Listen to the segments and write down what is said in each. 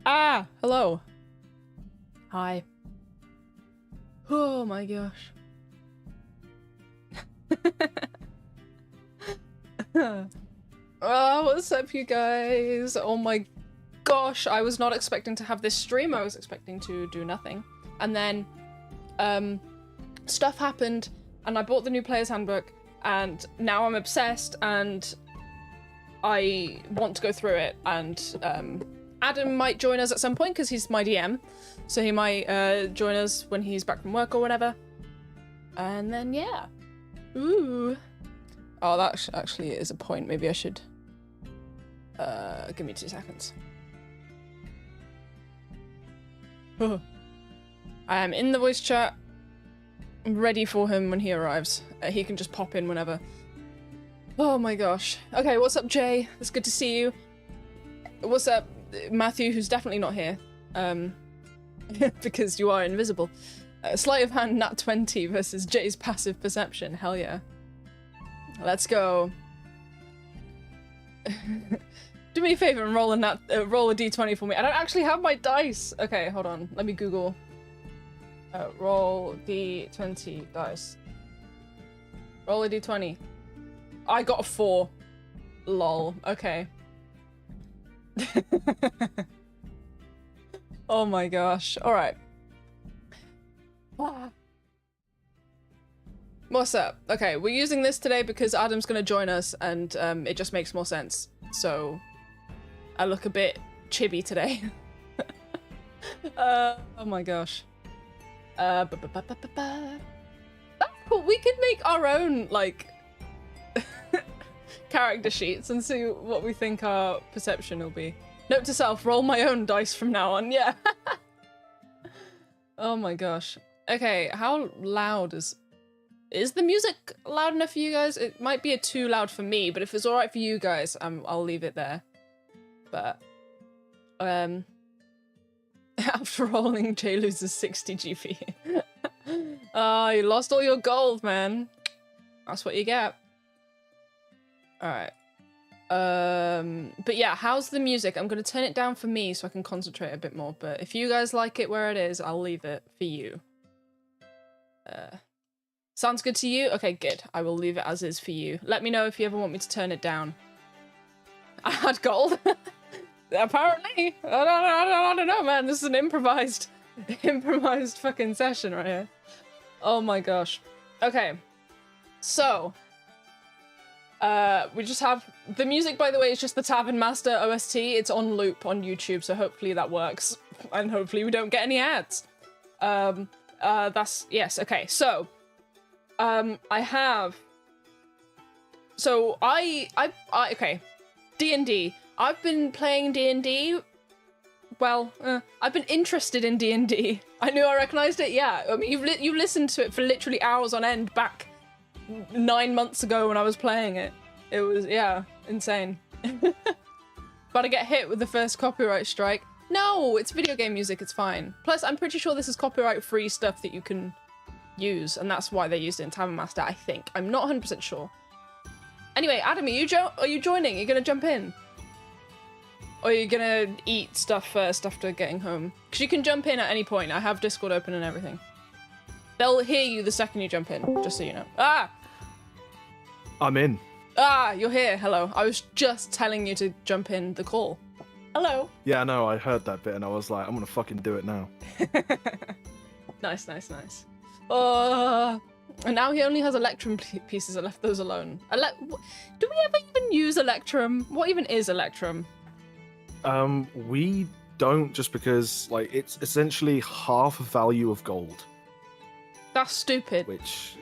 Ah, hello. Hi. Oh my gosh. What's up, you guys? Oh my gosh, I was not expecting to have this stream. I was expecting to do nothing. And then, stuff happened, and I bought the new Player's Handbook, and now I'm obsessed, and I want to go through it, and, Adam might join us at some point, because he's my DM, so he might, join us when he's back from work or whatever. And then, yeah. Ooh. Oh, that actually is a point. Maybe I should... give me 2 seconds. I am in the voice chat. I'm ready for him when he arrives. He can just pop in whenever. Oh my gosh. Okay, what's up, Jay? It's good to see you. What's up, Matthew, who's definitely not here. Because you are invisible. Sleight of hand, nat 20 versus Jay's passive perception. Hell yeah. Let's go. Do me a favor and roll a d20 for me. I don't actually have my dice. Okay, hold on. Let me Google. Roll d20 dice. Roll a d20. I got a 4. Lol. Okay. Oh my gosh. Alright. What's up? Okay, we're using this today because Adam's gonna join us, and it just makes more sense. So I look a bit chibi today. Oh my gosh. That's cool. We could make our own, like, character sheets and see what we think our perception will be. Note to self, roll my own dice from now on, yeah. Oh my gosh. Okay, how loud is the music loud enough for you guys? It might be too loud for me, but if it's alright for you guys, I'll leave it there. But, after rolling, Jay loses 60 GP. Oh, you lost all your gold, man. That's what you get. Alright. But yeah, how's the music? I'm gonna turn it down for me so I can concentrate a bit more, but if you guys like it where it is, I'll leave it for you. Sounds good to you? Okay, good. I will leave it as is for you. Let me know if you ever want me to turn it down. I had gold. Apparently. I don't know, man. This is an improvised fucking session right here. Oh my gosh. Okay. So, we just have... The music, by the way, is just the Tavern Master OST. It's on loop on YouTube, so hopefully that works. And hopefully we don't get any ads. That's... Yes, okay. So, I have... So, okay. D&D. I've been playing D&D. Well, I've been interested in D&D. I knew I recognized it, yeah. I mean, you've listened to it for literally hours on end back 9 months ago when I was playing it. It was, yeah, insane. About to get hit with the first copyright strike. No, it's video game music, it's fine. Plus, I'm pretty sure this is copyright-free stuff that you can use, and that's why they used it in Tavern Master, I think. I'm not 100% sure. Anyway, Adam, are you joining? Are you gonna jump in? Or are you gonna eat stuff first after getting home? Because you can jump in at any point. I have Discord open and everything. They'll hear you the second you jump in, just so you know. Ah! I'm in. Ah, you're here. Hello. I was just telling you to jump in the call. Hello. Yeah, I know. I heard that bit and I was like, I'm gonna fucking do it now. Nice, nice, nice. And now he only has Electrum pieces. I left those alone. Do we ever even use Electrum? What even is Electrum? We don't, just because, like, it's essentially half the value of gold. That's stupid. Which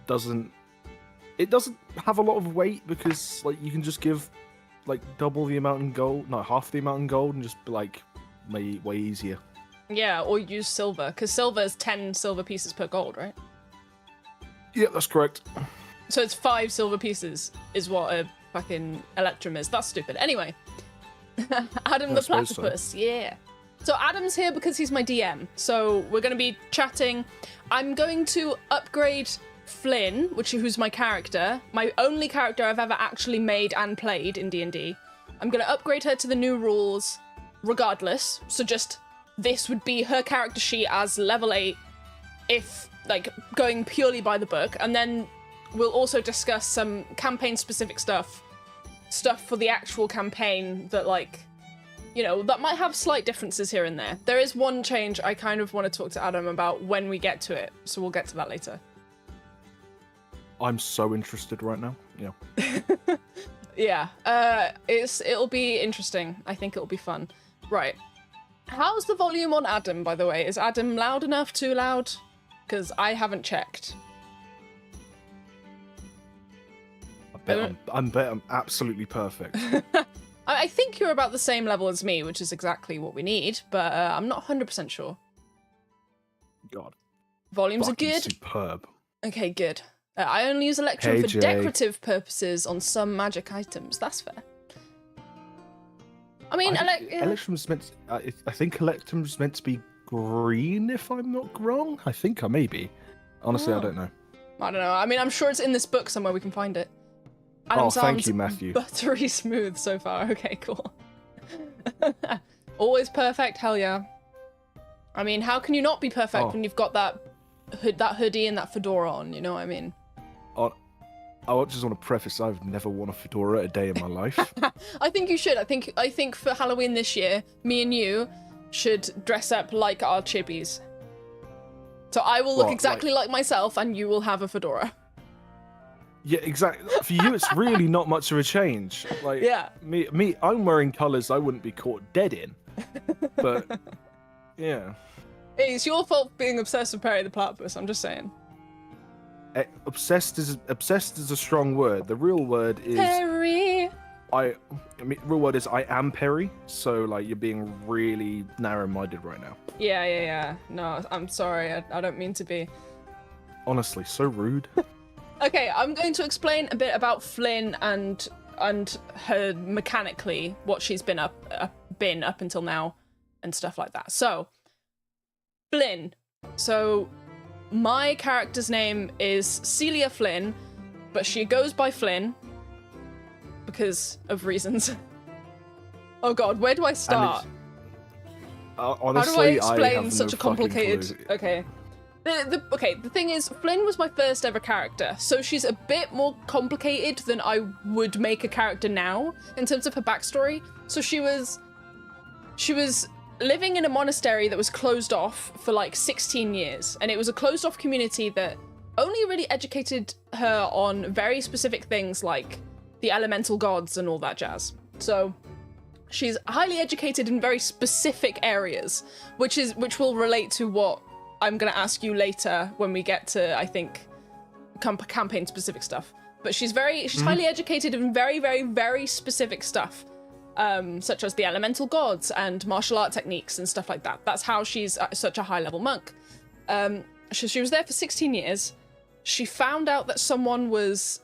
doesn't have a lot of weight because, like, you can just give, like, double the amount in gold, no, half the amount in gold and just be, like, way easier. Yeah, or use silver, because silver is 10 silver pieces per gold, right? Yeah, that's correct. So it's 5 silver pieces is what a fucking Electrum is. That's stupid. Anyway. Adam the Platypus, so. Yeah. So Adam's here because he's my DM. So we're going to be chatting. I'm going to upgrade Flynn, who's my character. My only character I've ever actually made and played in D&D. I'm going to upgrade her to the new rules. regardless. So just this would be her character sheet as level 8 if, like, going purely by the book. And then we'll also discuss some campaign-specific stuff for the actual campaign that, like, you know, that might have slight differences here and there. There is one change I kind of want to talk to Adam about when we get to it, so we'll get to that later. I'm so interested right now. Yeah. Yeah. It'll be interesting. I think it'll be fun. Right. How's the volume on Adam, by the way? Is Adam loud enough? Too loud? Because I haven't checked. I bet I'm absolutely perfect. I think you're about the same level as me, which is exactly what we need, but I'm not 100% sure. God. Volumes are Fucking good. Superb. Okay, good. I only use Electrum Hey, for Jay. decorative purposes on some magic items. That's fair. I mean, Electrum's meant. I think Electrum's meant to be green, if I'm not wrong. I think I may be. Honestly, I don't know. I don't know. I mean, I'm sure it's in this book somewhere. We can find it. Adam Thank sounds you, Matthew. buttery smooth so far. Okay, cool. Always perfect. Hell yeah. I mean, how can you not be perfect when you've got that hoodie and that fedora on? You know what I mean? I just want to preface: I've never worn a fedora a day in my life. I think you should. I think for Halloween this year, me and you should dress up like our chibbies. So I will look exactly like myself, and you will have a fedora. Yeah, exactly. For you, it's really not much of a change. Like, yeah. Me, I'm wearing colours I wouldn't be caught dead in. But yeah, Hey, it's your fault being obsessed with Perry the Platypus. I'm just saying. Obsessed is a strong word. The real word is Perry. real word is I am Perry. So like you're being really narrow-minded right now. Yeah. No, I'm sorry. I don't mean to be. Honestly, so rude. Okay, I'm going to explain a bit about Flynn and her mechanically what she's been up until now and stuff like that. So, Flynn. So, my character's name is Celia Flynn, but she goes by Flynn because of reasons. Oh God, where do I start? Honestly, how do I explain such a fucking complicated? clue. Okay. The thing is, Flynn was my first ever character, so she's a bit more complicated than I would make a character now in terms of her backstory. So she was living in a monastery that was closed off for like 16 years, and it was a closed off community that only really educated her on very specific things like the elemental gods and all that jazz. So she's highly educated in very specific areas, which will relate to what I'm going to ask you later when we get to, I think, campaign specific stuff. But she's highly educated in very, very, very specific stuff, such as the elemental gods and martial art techniques and stuff like that. That's how she's such a high level monk. She was there for 16 years. She found out that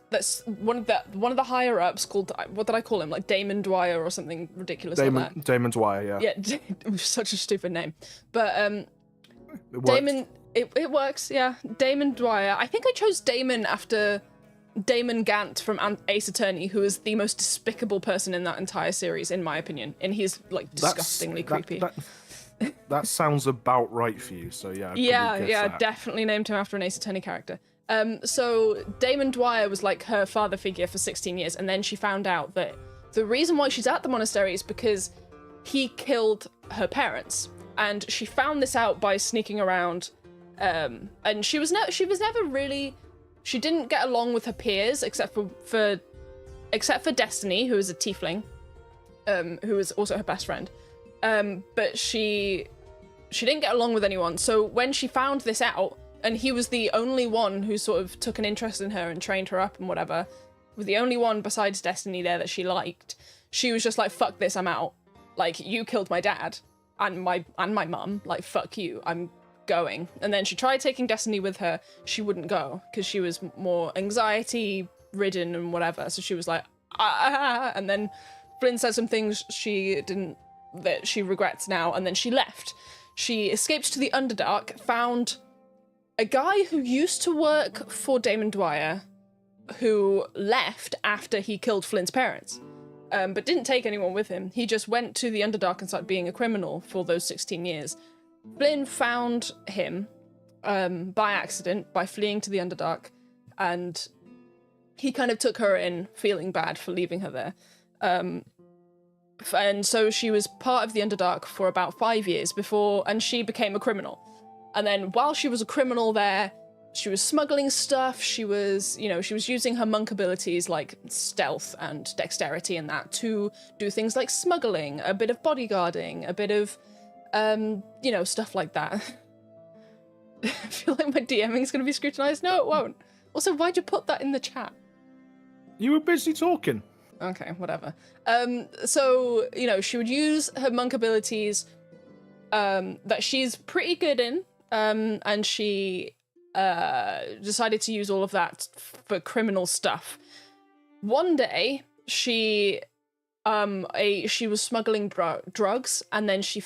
that's one of the higher ups called, what did I call him? Like Damon Dwyer or something ridiculous like that. Damon Dwyer, yeah. Yeah, it was such a stupid name. But It works. Damon, it works, yeah. Damon Dwyer. I think I chose Damon after Damon Gant from Ace Attorney, who is the most despicable person in that entire series, in my opinion. And he's like disgustingly creepy. That sounds about right for you. So yeah. Yeah, definitely named him after an Ace Attorney character. So Damon Dwyer was like her father figure for 16 years, and then she found out that the reason why she's at the monastery is because he killed her parents. And she found this out by sneaking around, and she was never really, she didn't get along with her peers except for Destiny, who is a tiefling, who was also her best friend, but she didn't get along with anyone. So when she found this out, and he was the only one who sort of took an interest in her and trained her up and whatever, was the only one besides Destiny there that she liked, she was just like, fuck this, I'm out. Like, you killed my dad. And my mum, like, fuck you, I'm going. And then she tried taking Destiny with her. She wouldn't go because she was more anxiety ridden and whatever. So she was like, ah. And then Flynn said some things that she regrets now. And then she left. She escaped to the Underdark, found a guy who used to work for Damon Dwyer, who left after he killed Flynn's parents. but didn't take anyone with him. He just went to the Underdark and started being a criminal for those 16 years. Flynn found him by accident, by fleeing to the Underdark, and he kind of took her in, feeling bad for leaving her there. And so she was part of the Underdark for about 5 years before, and she became a criminal. And then while she was a criminal there, she was smuggling stuff. She was using her monk abilities like stealth and dexterity and that to do things like smuggling, a bit of bodyguarding, a bit of, stuff like that. I feel like my DMing is going to be scrutinized. No, it won't. Also, why'd you put that in the chat? You were busy talking. Okay, whatever. So, she would use her monk abilities that she's pretty good in, and she decided to use all of that for criminal stuff. One day, she was smuggling drugs, and then she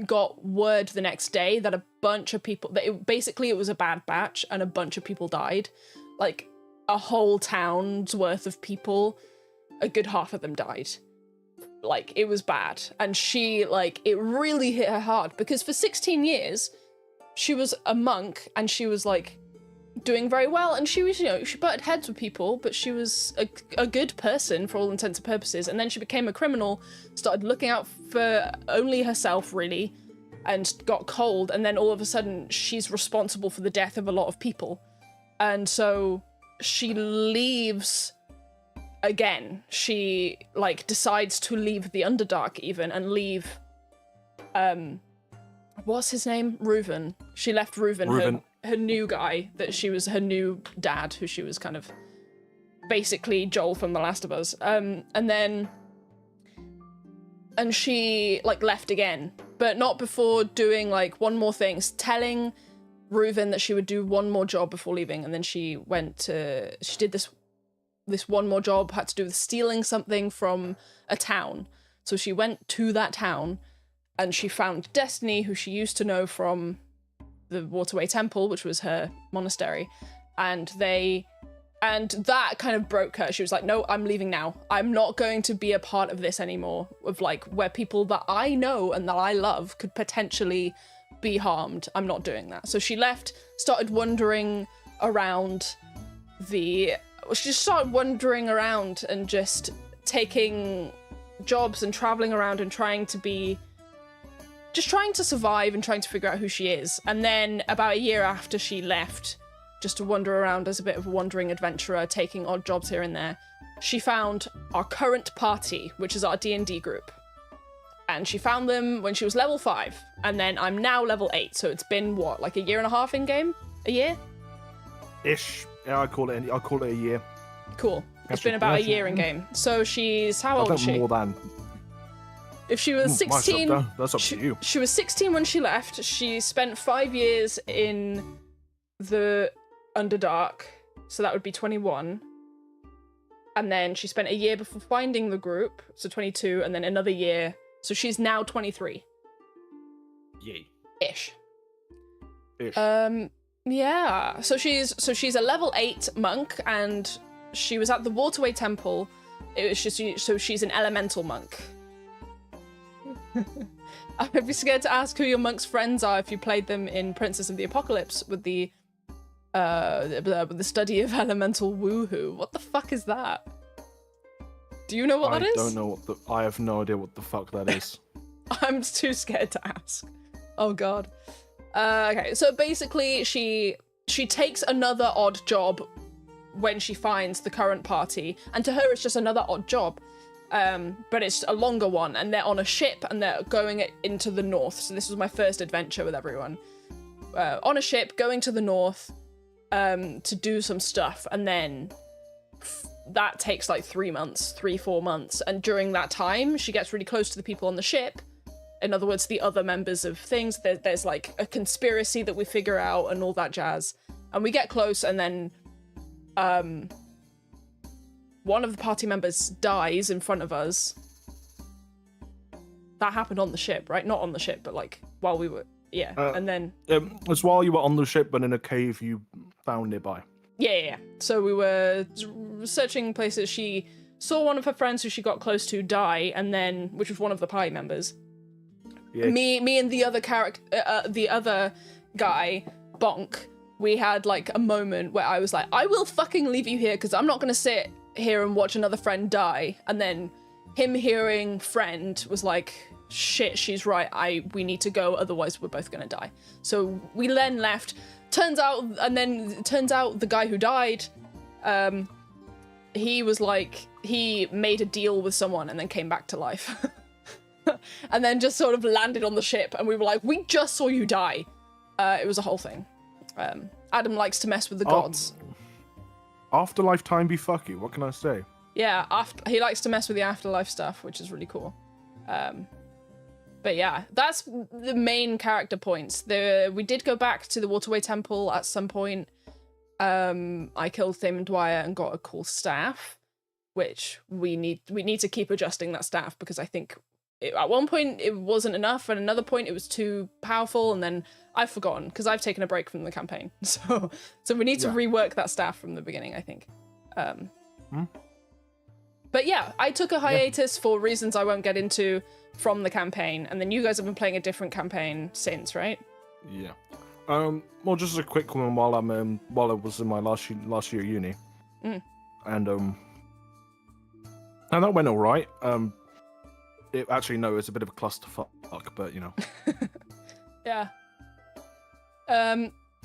got word the next day that a bunch of people, it was a bad batch, and a bunch of people died. Like, a whole town's worth of people, a good half of them died. Like, it was bad. And she, it really hit her hard, because for 16 years, she was a monk, and she was, doing very well, and she was, she butted heads with people, but she was a good person for all intents and purposes. And then she became a criminal, started looking out for only herself, really, and got cold, and then all of a sudden, she's responsible for the death of a lot of people. And so she leaves again. She, decides to leave the Underdark even, and leave, what's his name? Reuven. She left Reuven. Her new guy, that she was her new dad, who she was kind of basically Joel from The Last of Us. And she, left again, but not before doing, one more thing, telling Reuven that she would do one more job before leaving, and then she did this one more job, had to do with stealing something from a town. So she went to that town, and she found Destiny, who she used to know from the Waterway Temple, which was her monastery, and that kind of broke her. She was like, no, I'm leaving now. I'm not going to be a part of this anymore, of where people that I know and that I love could potentially be harmed. I'm not doing that. So she left, started wandering around and just taking jobs and traveling around and trying to survive and trying to figure out who she is. And then about a year after she left, just to wander around as a bit of a wandering adventurer, taking odd jobs here and there, she found our current party, which is our D&D group. And she found them when she was level 5. And then I'm now level 8. So it's been, a year and a half in game? A year? Ish. Yeah, I call it a year. Cool. It's been about a year in game. So she's, how old is she? More than. If she was 16... That's up to you. She was 16 when she left. She spent 5 years in the Underdark. So that would be 21. And then she spent a year before finding the group. So 22. And then another year. So she's now 23. Yay. Ish. Ish. Yeah. So she's a level 8 monk, and she was at the Waterway Temple. It was just, so she's an elemental monk. I'd be scared to ask who your monk's friends are if you played them in Princess of the Apocalypse with the study of elemental woohoo. What the fuck is that? Do you know what that is? I don't know I have no idea what the fuck that is. I'm too scared to ask. Oh god. Okay, so basically she takes another odd job when she finds the current party, and to her it's just another odd job. But it's a longer one, and they're on a ship and they're going into the north. So this was my first adventure with everyone. On a ship, going to the north to do some stuff, and then that takes 3-4 months. And during that time, she gets really close to the people on the ship. In other words, the other members of things. There's a conspiracy that we figure out and all that jazz. And we get close, and then one of the party members dies in front of us. That happened on the ship, right? Not on the ship, but while we were, yeah. And then it's while you were on the ship, but in a cave you found nearby. Yeah. So we were searching places. She saw one of her friends who she got close to die, and then, which was one of the party members. Yeah. Me and the other the other guy, Bonk, we had like a moment where I was like, I will fucking leave you here because I'm not gonna sit here and watch another friend die. And then him hearing friend was like, shit, she's right, we need to go, otherwise we're both gonna die. So we then left. Turns out the guy who died, he was like, he made a deal with someone and then came back to life. And then just sort of landed on the ship, and we were like, we just saw you die. It was a whole thing. Adam likes to mess with the gods. Afterlife time be fucky, what can I say? Yeah, he likes to mess with the afterlife stuff, which is really cool. But yeah, that's the main character points. We did go back to the Waterway Temple at some point. I killed Thamen Dwyer and got a cool staff, which we need to keep adjusting that staff, because I think at one point it wasn't enough, at another point it was too powerful, and then I've forgotten because I've taken a break from the campaign. So we need to rework that staff from the beginning, I think. But yeah, I took a hiatus for reasons I won't get into from the campaign, and then you guys have been playing a different campaign since, right? Yeah. Well, just a quick one while I was in my last year at uni, and that went all right. It's a bit of a clusterfuck, but you know. Yeah.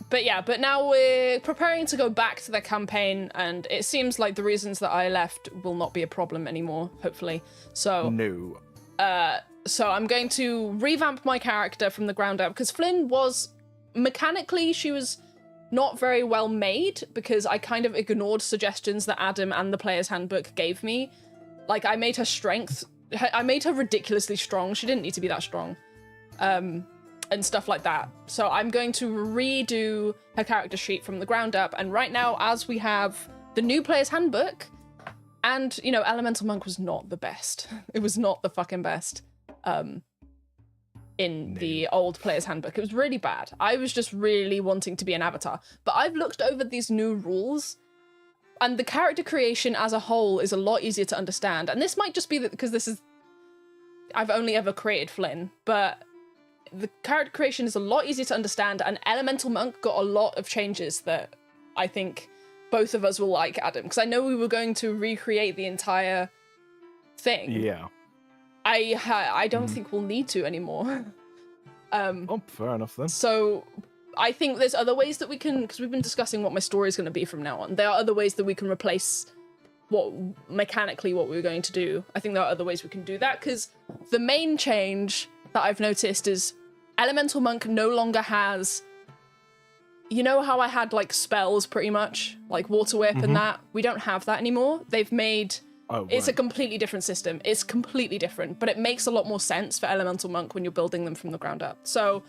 But now we're preparing to go back to the campaign, and it seems like the reasons that I left will not be a problem anymore, hopefully. So no. So I'm going to revamp my character from the ground up, because Flynn was mechanically, she was not very well made, because I kind of ignored suggestions that Adam and the Player's Handbook gave me. Like, I made her ridiculously strong. She didn't need to be that strong. And stuff like that. So I'm going to redo her character sheet from the ground up, and right now, as we have the new Player's Handbook, and, you know, Elemental Monk was not the best. It was not the fucking best. In the old Player's Handbook. It was really bad. I was just really wanting to be an avatar. But I've looked over these new rules, and the character creation as a whole is a lot easier to understand. And this might just be because I've only ever created Flynn, but the character creation is a lot easier to understand, and Elemental Monk got a lot of changes that I think both of us will like, Adam, because I know we were going to recreate the entire thing. Yeah. I don't think we'll need to anymore. Fair enough then. So I think there's other ways that we can, because we've been discussing what my story is going to be from now on. There are other ways that we can replace what we're going to do. I think there are other ways we can do that, because the main change that I've noticed is Elemental Monk no longer has, you know how I had like spells pretty much, like Water Whip and that? We don't have that anymore. They've made... It's a completely different system. It's completely different, but it makes a lot more sense for Elemental Monk when you're building them from the ground up. So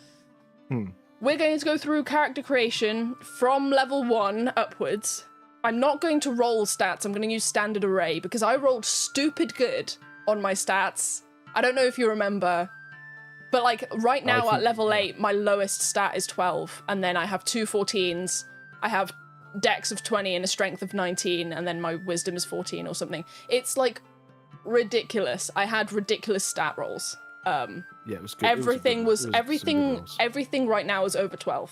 we're going to go through character creation from level 1 upwards. I'm not going to roll stats. I'm going to use standard array, because I rolled stupid good on my stats. I don't know if you remember, but like right now at level 8, my lowest stat is 12, and then I have 2 14s. I have dex of 20 and a strength of 19, and then my wisdom is 14 or something. It's like ridiculous. I had ridiculous stat rolls. Yeah, it was good. Everything right now is over 12,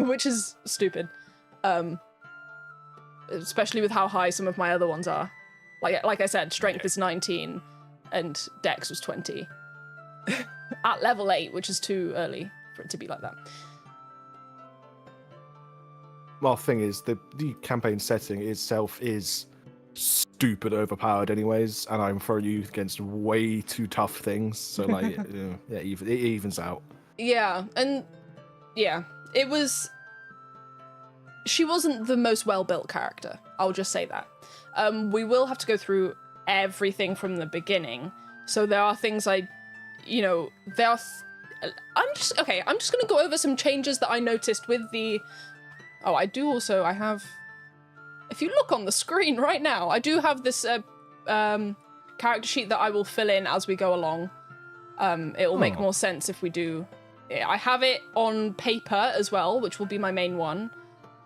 which is stupid. Especially with how high some of my other ones are. Like I said, strength is 19 and dex was 20 at level 8, which is too early for it to be like that. Well, the thing is, the campaign setting itself is stupid overpowered anyways, and I'm throwing you against way too tough things, so like, it evens out. Yeah, and yeah, she wasn't the most well-built character, I'll just say that. We will have to go through everything from the beginning, so there are things I'm just gonna go over some changes that I noticed with the... Oh, I have... If you look on the screen right now, I do have this character sheet that I will fill in as we go along. It will make more sense if we do... I have it on paper as well, which will be my main one.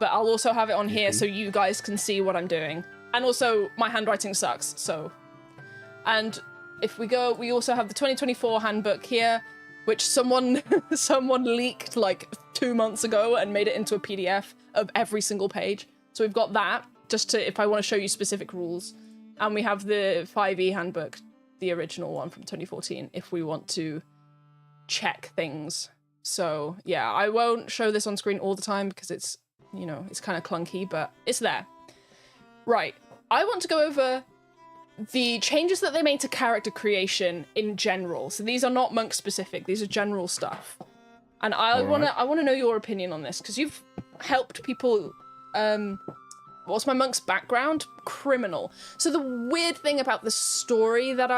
But I'll also have it on here so you guys can see what I'm doing. And also, my handwriting sucks, so... And if we go, we also have the 2024 handbook here, which someone leaked like 2 months ago and made it into a PDF of every single page. So we've got that, just to, if I want to show you specific rules. And we have the 5e handbook, the original one from 2014, if we want to check things. So yeah, I won't show this on screen all the time because it's, you know, it's kind of clunky, but it's there. Right, I want to go over the changes that they made to character creation in general. So these are not monk specific, these are general stuff. And I want to know your opinion on this, because you've helped people. What's my monk's background? Criminal. So the weird thing about the story that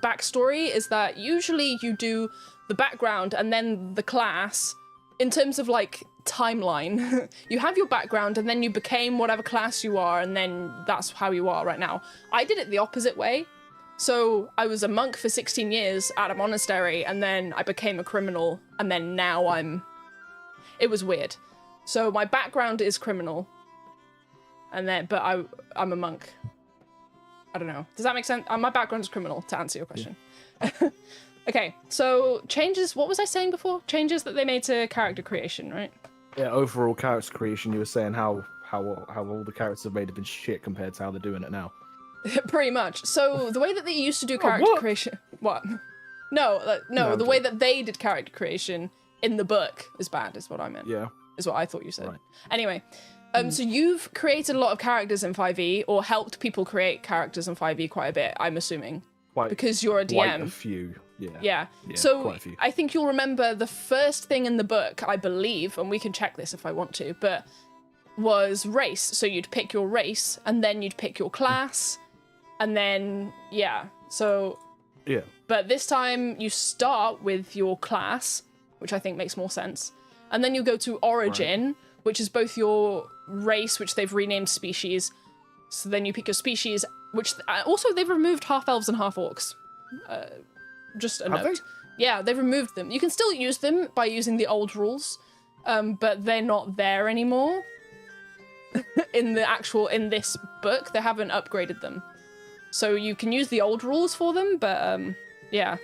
backstory is that usually you do the background and then the class in terms of like timeline. You have your background and then you became whatever class you are, and then that's how you are right now. I did it the opposite way. So I was a monk for 16 years at a monastery, and then I became a criminal, and then now it was weird. So my background is criminal, and then, but I'm a monk. I don't know. Does that make sense? My background is criminal, to answer your question. Yeah. Okay, so changes, what was I saying before? Changes that they made to character creation, right? Yeah, overall character creation, you were saying how all the characters have made have been shit compared to how they're doing it now. Pretty much. So the way that they used to do character creation... What? No, the way that they did character creation in the book is bad, is what I meant. Yeah. Is what I thought you said. Right. Anyway, so you've created a lot of characters in 5e, or helped people create characters in 5e quite a bit, I'm assuming. Because you're a DM. Quite a few, yeah. Yeah. So I think you'll remember the first thing in the book, I believe, and we can check this if I want to, but was race. So you'd pick your race, and then you'd pick your class, and then, yeah. So... Yeah. But this time you start with your class, which I think makes more sense. And then you go to origin, which is both your race, which they've renamed species. So then you pick your species, which also they've removed half-elves and half-orcs. Just a note. Yeah, they've removed them. You can still use them by using the old rules, but they're not there anymore. in this book, they haven't upgraded them. So you can use the old rules for them, but yeah.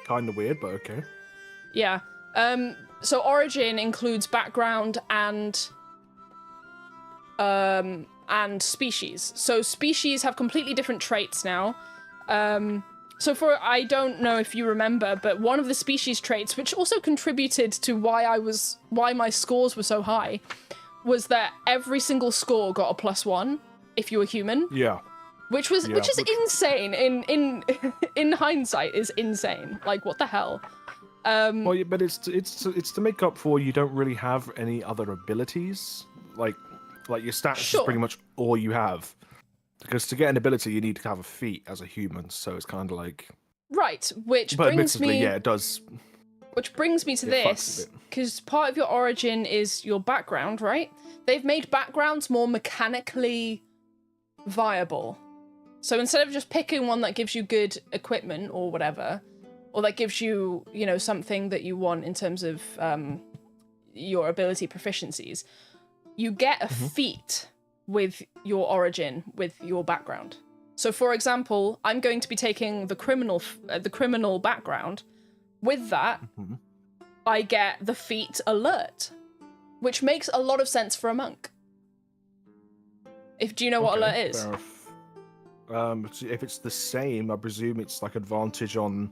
Kind of weird, but okay. Yeah. So origin includes background and species. So species have completely different traits now. So I don't know if you remember, but one of the species traits, which also contributed to why my scores were so high, was that every single score got a +1 if you were human. Yeah. Which is insane. In hindsight, is insane. Like, what the hell? Well, yeah, but it's to make up for you don't really have any other abilities. Like your stats is pretty much all you have. Because to get an ability, you need to have a feat as a human. So it's kind of like right, which brings me it does. Which brings me to this, because part of your origin is your background, right? They've made backgrounds more mechanically viable. So instead of just picking one that gives you good equipment or whatever, or that gives you, you know, something that you want in terms of your ability proficiencies, you get a feat with your origin, with your background. So for example, I'm going to be taking the criminal background. With that, I get the feat alert, which makes a lot of sense for a monk. Do you know what alert is? If it's the same, I presume it's like advantage on.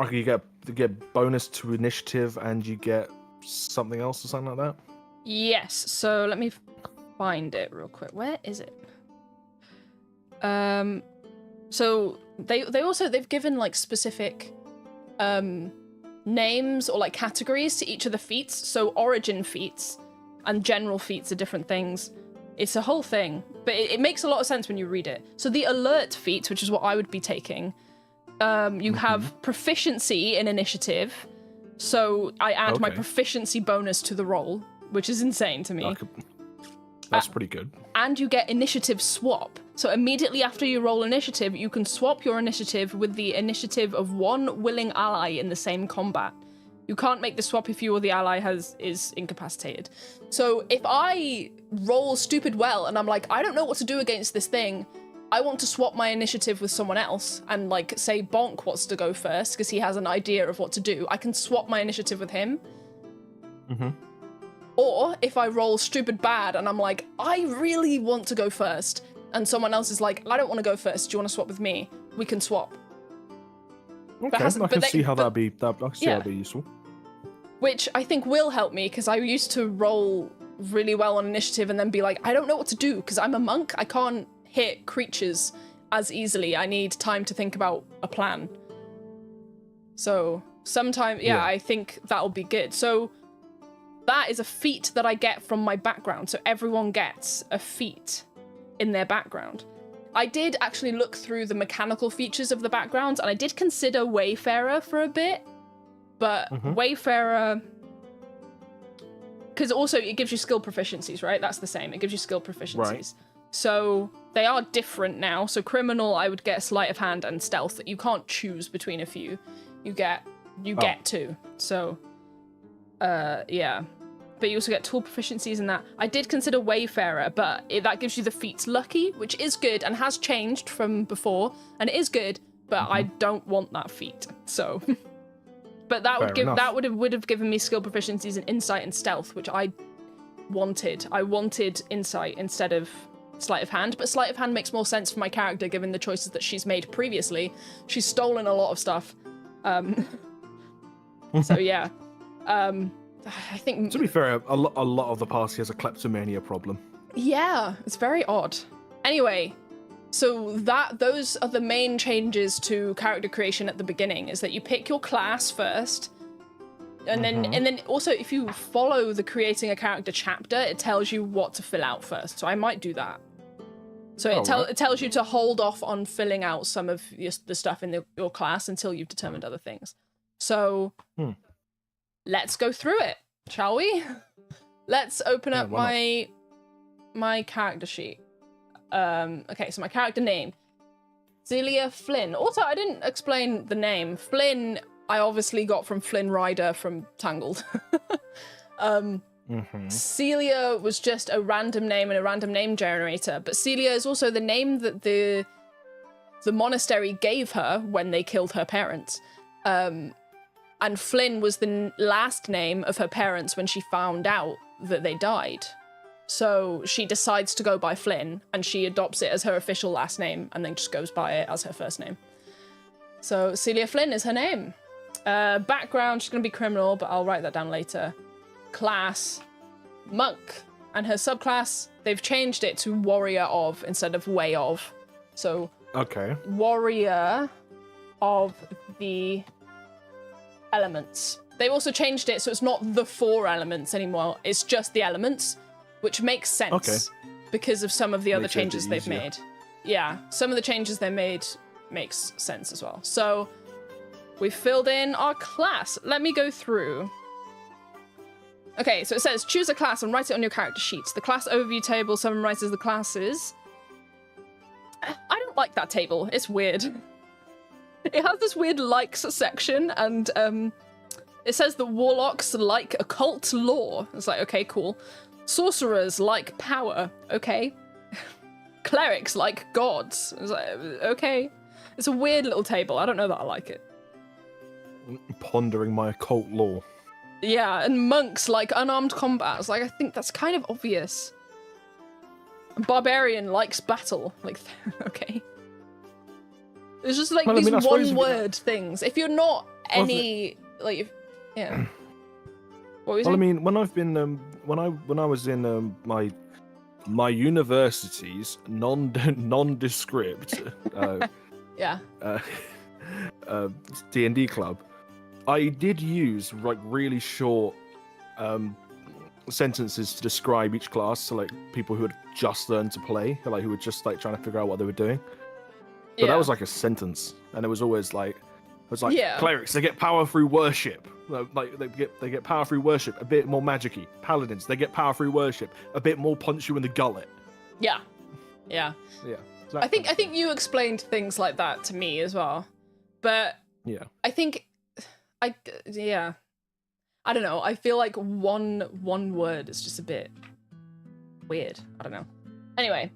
Okay, you get bonus to initiative, and you get something else or something like that. Yes. So let me find it real quick. Where is it? So they've given like specific names or like categories to each of the feats. So origin feats and general feats are different things. It's a whole thing, but it makes a lot of sense when you read it. So the alert feat, which is what I would be taking, you have proficiency in initiative. So I add my proficiency bonus to the roll, which is insane to me. That's pretty good. And you get initiative swap. So immediately after you roll initiative, you can swap your initiative with the initiative of one willing ally in the same combat. You can't make the swap if you or the ally is incapacitated. So if I roll stupid well and I'm like, I don't know what to do against this thing, I want to swap my initiative with someone else, and like say Bonk wants to go first because he has an idea of what to do, I can swap my initiative with him. Mm-hmm. Or if I roll stupid bad and I'm like, I really want to go first, and someone else is like, I don't want to go first, do you want to swap with me? We can swap. Okay, I can see how that'd be useful. Which I think will help me, because I used to roll really well on initiative and then be like, I don't know what to do, because I'm a monk, I can't hit creatures as easily. I need time to think about a plan. So sometime, I think that'll be good. So that is a feat that I get from my background. So everyone gets a feat in their background. I did actually look through the mechanical features of the backgrounds, and I did consider Wayfarer for a bit, but Wayfarer, because also it gives you skill proficiencies, right? That's the same. It gives you skill proficiencies. Right. So they are different now. So criminal, I would get sleight of hand and stealth. You can't choose between a few. You get two. So, yeah. But you also get tool proficiencies in that. I did consider Wayfarer, but that gives you the feats Lucky, which is good and has changed from before, and it is good, but I don't want that feat. So, but that would have given me skill proficiencies in Insight and Stealth, which I wanted. I wanted Insight instead of Sleight of Hand, but Sleight of Hand makes more sense for my character given the choices that she's made previously. She's stolen a lot of stuff. So yeah. I think... To be fair, a lot of the party has a kleptomania problem. Yeah, it's very odd. Anyway, so those are the main changes to character creation at the beginning, is that you pick your class first, and then also if you follow the creating a character chapter, it tells you what to fill out first. So I might do that. So it tells you to hold off on filling out some of the stuff in your class until you've determined other things. So let's go through it, shall we? Let's open up my character sheet. Okay, so my character name, Celia Flynn. Also, I didn't explain the name. Flynn, I obviously got from Flynn Rider from Tangled. Celia was just a random name and a random name generator, but Celia is also the name that the monastery gave her when they killed her parents. And Flynn was the last name of her parents when she found out that they died. So she decides to go by Flynn, and she adopts it as her official last name and then just goes by it as her first name. So Celia Flynn is her name. Background, she's going to be criminal, but I'll write that down later. Class, monk. And her subclass, they've changed it to warrior of instead of way of. So warrior of the elements. They've also changed it so it's not the 4 elements anymore, it's just the elements, which makes sense because of some of the other changes they've made. Yeah, some of the changes they made makes sense as well. So we've filled in our class. Let me go through. Okay, so it says choose a class and write it on your character sheets. The class overview table summarizes the classes. I don't like that table. It's weird. It has this weird likes section, and it says the warlocks like occult lore. It's like, okay, cool. Sorcerers like power. Okay. Clerics like gods. It's like, okay. It's a weird little table. I don't know that I like it. Pondering my occult lore. Yeah, and monks like unarmed combat. It's like, I think that's kind of obvious. Barbarian likes battle. Like, okay. It's just like these one-word things. If you're not any like, yeah. What were you saying? I mean, when I've been when I was in my university's nondescript D&D club, I did use like really short sentences to describe each class, so like people who had just learned to play, like who were just like trying to figure out what they were doing. But that was like a sentence, and it was always like, clerics, they get power through worship. Like they get power through worship, a bit more magic-y. Paladins, they get power through worship, a bit more punch you in the gullet. Yeah. Exactly. I think you explained things like that to me as well, but yeah, I think I don't know. I feel like one word is just a bit weird. I don't know. Anyway.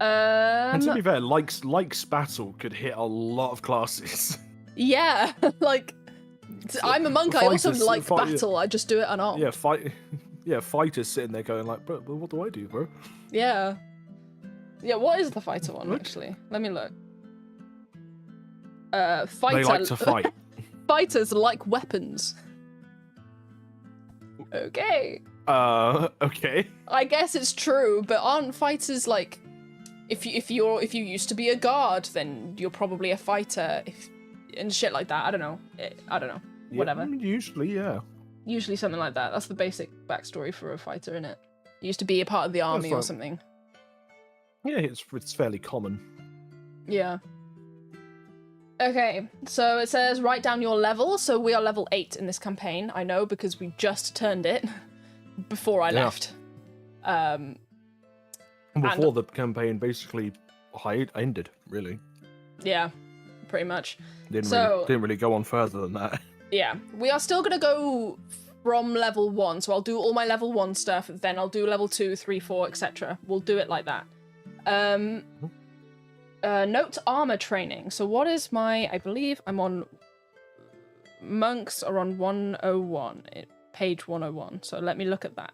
And to be fair, likes battle could hit a lot of classes. Yeah, like I'm a monk. I also like battle. Yeah. I just do it unarmed. Yeah, fighters sitting there going like, bro, what do I do, bro? Yeah. Yeah, what is the fighter one, actually? Let me look. Fighter. They like to fight. Fighters like weapons. Okay. Okay. I guess it's true, but aren't fighters like, if you used to be a guard, then you're probably a fighter, and shit like that. I don't know. Whatever. Yeah, usually, yeah. Usually something like that. That's the basic backstory for a fighter, innit? You used to be a part of the army or something. Yeah, it's fairly common. Yeah. Okay, so it says write down your level. So we are level 8 in this campaign. I know because we just turned it before I left. Before the campaign basically ended, really. Yeah, pretty much. Didn't really go on further than that. Yeah, we are still gonna go from level 1. So I'll do all my level 1 stuff, then I'll do level 2, 3, 4, etc. We'll do it like that. Note armor training. So what is I believe I'm on, monks are on 101, page 101. So let me look at that.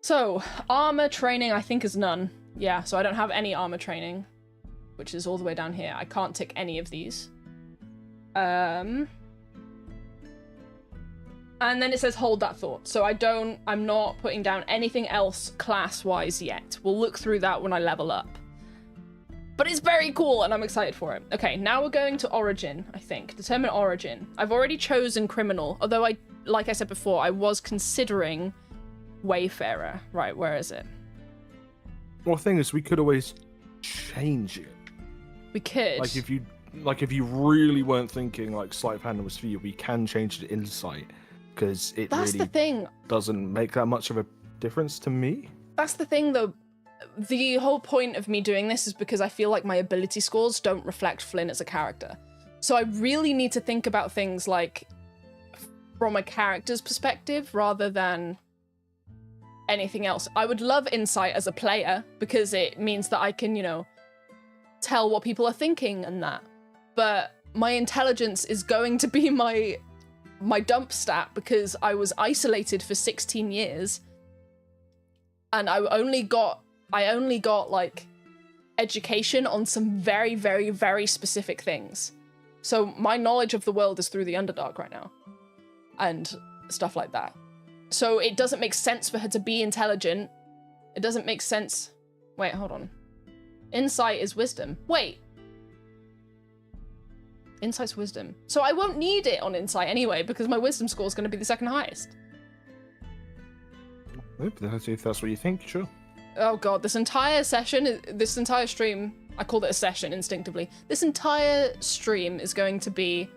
So armor training, I think, is none. Yeah, so I don't have any armor training, which is all the way down here. I can't tick any of these. And then it says hold that thought. So I'm not putting down anything else class-wise yet. We'll look through that when I level up. But it's very cool, and I'm excited for it. Okay, now we're going to origin, I think. Determine origin. I've already chosen criminal, although like I said before, I was considering wayfarer. Right, where is it? Well, the thing is, we could always change it. We could. Like if you really weren't thinking like sleight of hand was for you, we can change it to insight, because That's the thing. Doesn't make that much of a difference to me. That's the thing, though. The whole point of me doing this is because I feel like my ability scores don't reflect Flynn as a character. So I really need to think about things like from a character's perspective rather than anything else. I would love insight as a player because it means that I can, tell what people are thinking and that. But my intelligence is going to be my dump stat because I was isolated for 16 years and I only got like education on some very, very, very specific things. So my knowledge of the world is through the Underdark right now and stuff like that. So it doesn't make sense for her to be intelligent. It doesn't make sense. Wait, hold on. Insight is wisdom. Wait. Insight's wisdom. So I won't need it on insight anyway because my wisdom score is going to be the second highest. If that's what you think, sure. Oh god, this entire stream, I called it a session instinctively. This entire stream is going to be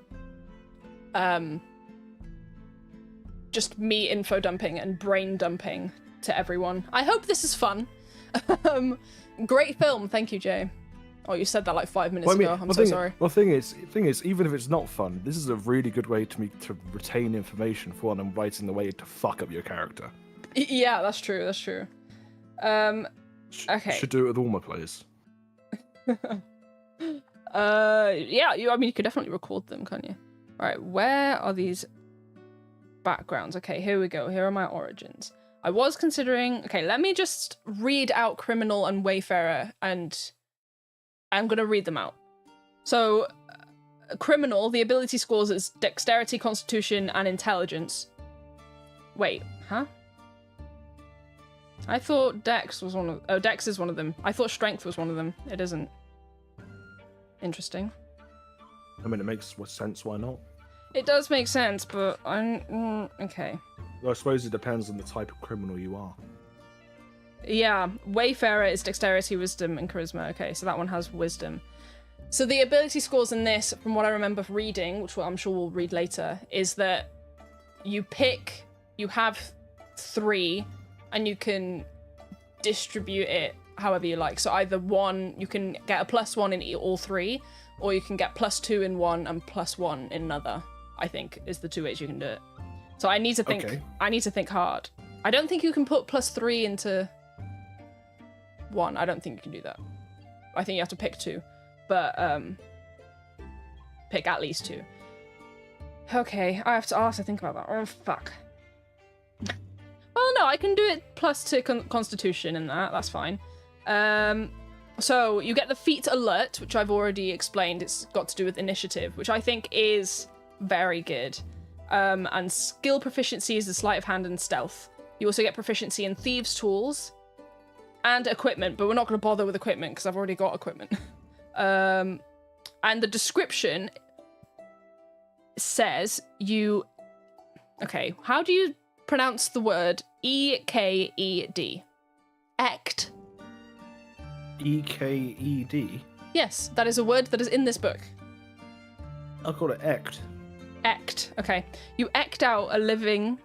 just me info dumping and brain dumping to everyone. I hope this is fun. Great film, thank you, Jay. Oh, you said that like 5 minutes ago. I'm so sorry. Well, thing is, even if it's not fun, this is a really good way to retain information for when I'm writing the way to fuck up your character. Yeah, that's true. That's true. Okay. Should do it with all my players. Yeah. You could definitely record them, can't you? All right. Where are these backgrounds? Okay, here we go. Here are my origins. I was considering. Okay, let me just read out criminal and wayfarer, and I'm gonna read them out. So, criminal. The ability scores is dexterity, constitution, and intelligence. Wait, huh? I thought Dex was one of... Oh, Dex is one of them. I thought Strength was one of them. It isn't. Interesting. I mean, it makes sense, why not? It does make sense, but I'm... okay. Well, I suppose it depends on the type of criminal you are. Yeah, Wayfarer is Dexterity, Wisdom, and Charisma. Okay, so that one has Wisdom. So the ability scores in this, from what I remember reading, which I'm sure we'll read later, is that you have 3... and you can distribute it however you like. So either one, you can get a +1 in all 3, or you can get +2 in one and +1 in another, I think, is the 2 ways you can do it. So I need to think. Okay. I need to think hard. I don't think you can put +3 into 1. I don't think you can do that. I think you have to pick 2, but pick at least 2. Okay, I'll have to think about that. Oh fuck. Well, no, I can do it +2 Constitution and that's fine. So you get the feat alert, which I've already explained. It's got to do with initiative, which I think is very good. And skill proficiency is the sleight of hand and stealth. You also get proficiency in thieves' tools and equipment, but we're not going to bother with equipment because I've already got equipment. And the description says you... Okay, how do you pronounce the word E-K-E-D? Ect. E-K-E-D? Yes, that is a word that is in this book. I'll call it ect. Ect, okay. You ect out a living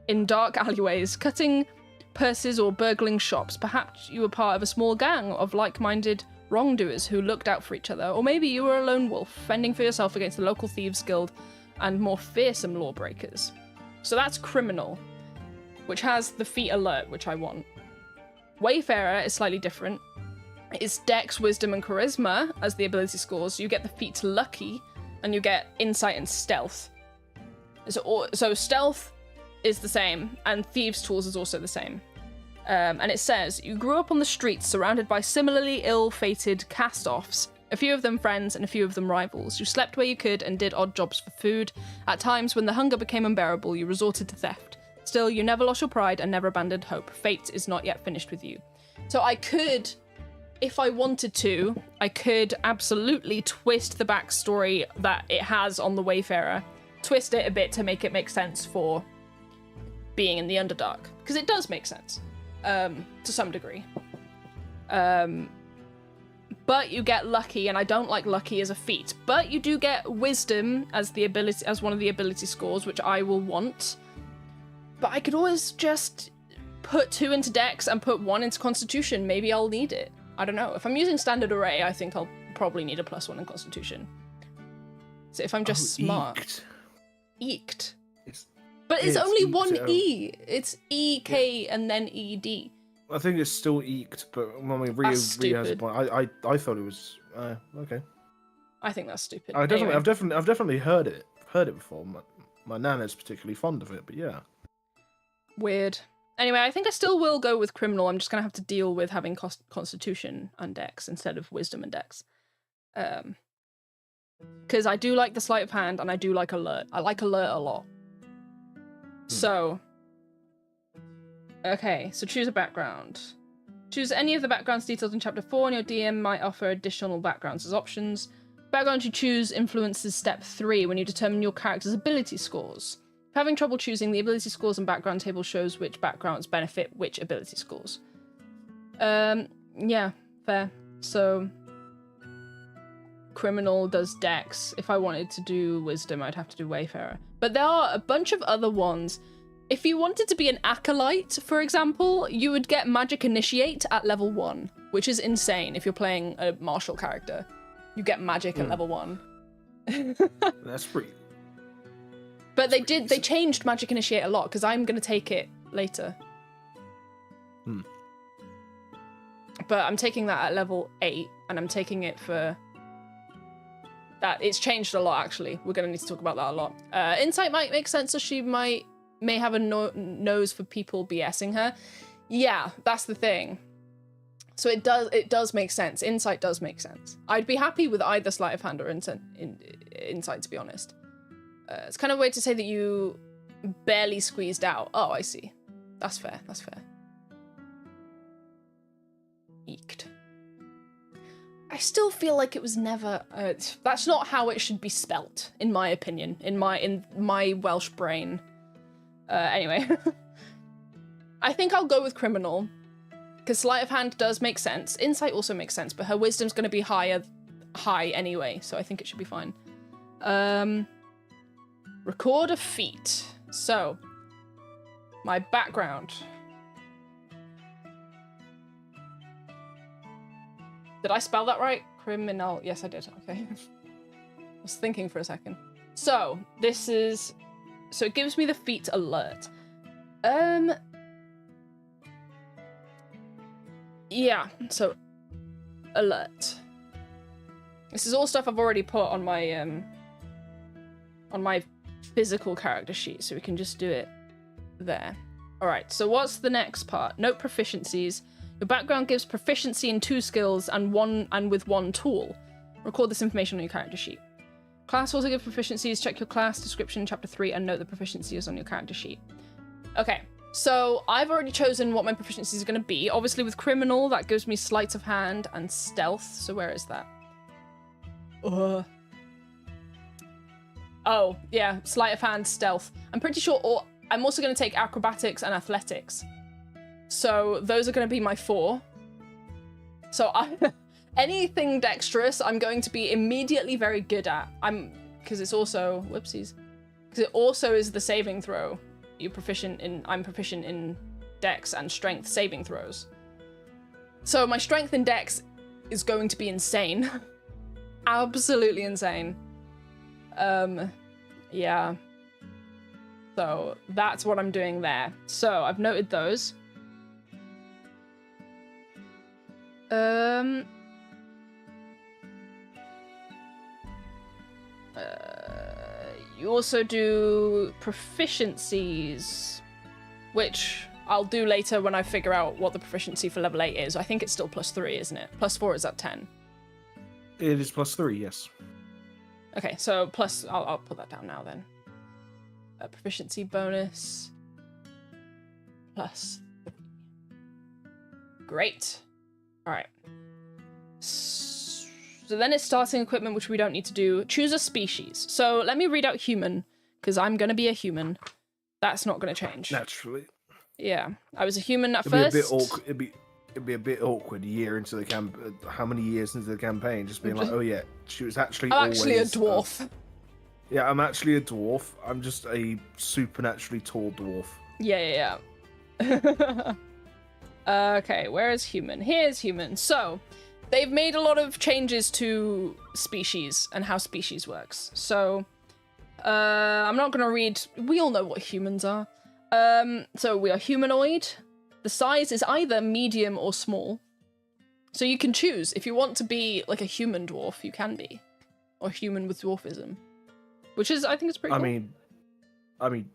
in dark alleyways, cutting purses or burgling shops. Perhaps you were part of a small gang of like-minded wrongdoers who looked out for each other, or maybe you were a lone wolf, fending for yourself against the local thieves guild and more fearsome lawbreakers. So that's criminal, which has the feat alert, which I want. Wayfarer is slightly different. It's Dex, Wisdom, and Charisma as the ability scores. You get the feat Lucky, and you get Insight and Stealth. So Stealth is the same, and Thieves' Tools is also the same. And it says, you grew up on the streets surrounded by similarly ill-fated cast-offs, a few of them friends and a few of them rivals. You slept where you could and did odd jobs for food. At times, when the hunger became unbearable, you resorted to theft. Still, you never lost your pride and never abandoned hope. Fate is not yet finished with you. So I could, if I wanted to, I could absolutely twist the backstory that it has on the Wayfarer. Twist it a bit to make it make sense for being in the Underdark. Because it does make sense. To some degree. But you get Lucky, and I don't like Lucky as a feat. But you do get Wisdom as the ability, as one of the ability scores, which I will want. But I could always just put 2 into Dex and put 1 into Constitution. Maybe I'll need it. I don't know. If I'm using Standard Array, I think I'll probably need a +1 in Constitution. So if I'm just smart. Eked. But it's only one E. It's E-K and then E-D. I think it's still eked, but when we has a point, I thought it was okay. I think that's stupid. I've definitely heard it before. My nana's particularly fond of it, but yeah. Weird. Anyway, I think I still will go with criminal. I'm just gonna have to deal with having Constitution and Dex instead of Wisdom and Dex. Because I do like the sleight of hand and I do like alert. I like alert a lot. So, okay, so choose a background. Choose any of the backgrounds detailed in Chapter 4, and your DM might offer additional backgrounds as options. Background you choose influences Step 3 when you determine your character's ability scores. If having trouble choosing, the ability scores and background table shows which backgrounds benefit which ability scores. Yeah, fair. So, criminal does Dex. If I wanted to do Wisdom, I'd have to do Wayfarer. But there are a bunch of other ones. If you wanted to be an acolyte, for example, you would get Magic Initiate at level 1, which is insane if you're playing a martial character. You get magic at level 1. That's pretty. But they changed Magic Initiate a lot, because I'm going to take it later. But I'm taking that at level 8, and I'm taking it for... that. It's changed a lot, actually. We're going to need to talk about that a lot. Insight might make sense, as she may have a nose for people BSing her. Yeah, that's the thing. So it does make sense. Insight does make sense. I'd be happy with either Sleight of Hand or Insight, to be honest. It's kind of weird to say that you barely squeezed out. Oh, I see. That's fair. That's fair. Eked. I still feel like it was never... that's not how it should be spelt, in my opinion. In my Welsh brain. Anyway. I think I'll go with criminal. Because Sleight of Hand does make sense. Insight also makes sense, but her wisdom's going to be high anyway, so I think it should be fine. Record a feat. So, my background. Did I spell that right? Criminal. Yes, I did. Okay. I was thinking for a second. So, this is So it gives me the feat alert. Yeah, so alert. This is all stuff I've already put on my physical character sheet, so we can just do it there. All right, so what's the next part? Note proficiencies. Your background gives proficiency in 2 skills and with 1 tool. Record this information on your character sheet. Class also gives proficiencies. Check your class description, chapter 3, and note the proficiency is on your character sheet. Okay, so I've already chosen what my proficiencies are going to be. Obviously, with criminal, that gives me sleight of hand and stealth. So where is that? Oh, yeah, sleight of hand, stealth. I'm pretty sure I'm also going to take acrobatics and athletics. So those are going to be my 4. So anything dexterous, I'm going to be immediately very good at. Because it's also, whoopsies. Because it also is the saving throw. I'm proficient in dex and strength saving throws. So my strength in dex is going to be insane. Absolutely insane. Yeah. So that's what I'm doing there. So I've noted those. You also do proficiencies, which I'll do later when I figure out what the proficiency for level 8 is. I think it's still +3, isn't it? +4 is at 10. It is +3, yes. Okay, so plus, I'll put that down now then. A proficiency bonus. +3. Great. All right. So then it's starting equipment, which we don't need to do. Choose a species. So let me read out human, because I'm going to be a human. That's not going to change. Naturally. Yeah. I was a human at first. It'd be a bit awkward a year into the how many years into the campaign, just being like, oh yeah, she was actually I'm actually a dwarf. Yeah, I'm actually a dwarf. I'm just a supernaturally tall dwarf. Yeah. Okay, where is human? Here's human. So, they've made a lot of changes to species and how species works. So, I'm not going to read... We all know what humans are. So, we are humanoid. The size is either medium or small. So you can choose. If you want to be like a human dwarf, you can be. Or human with dwarfism. Which is, I think it's pretty cool. I mean,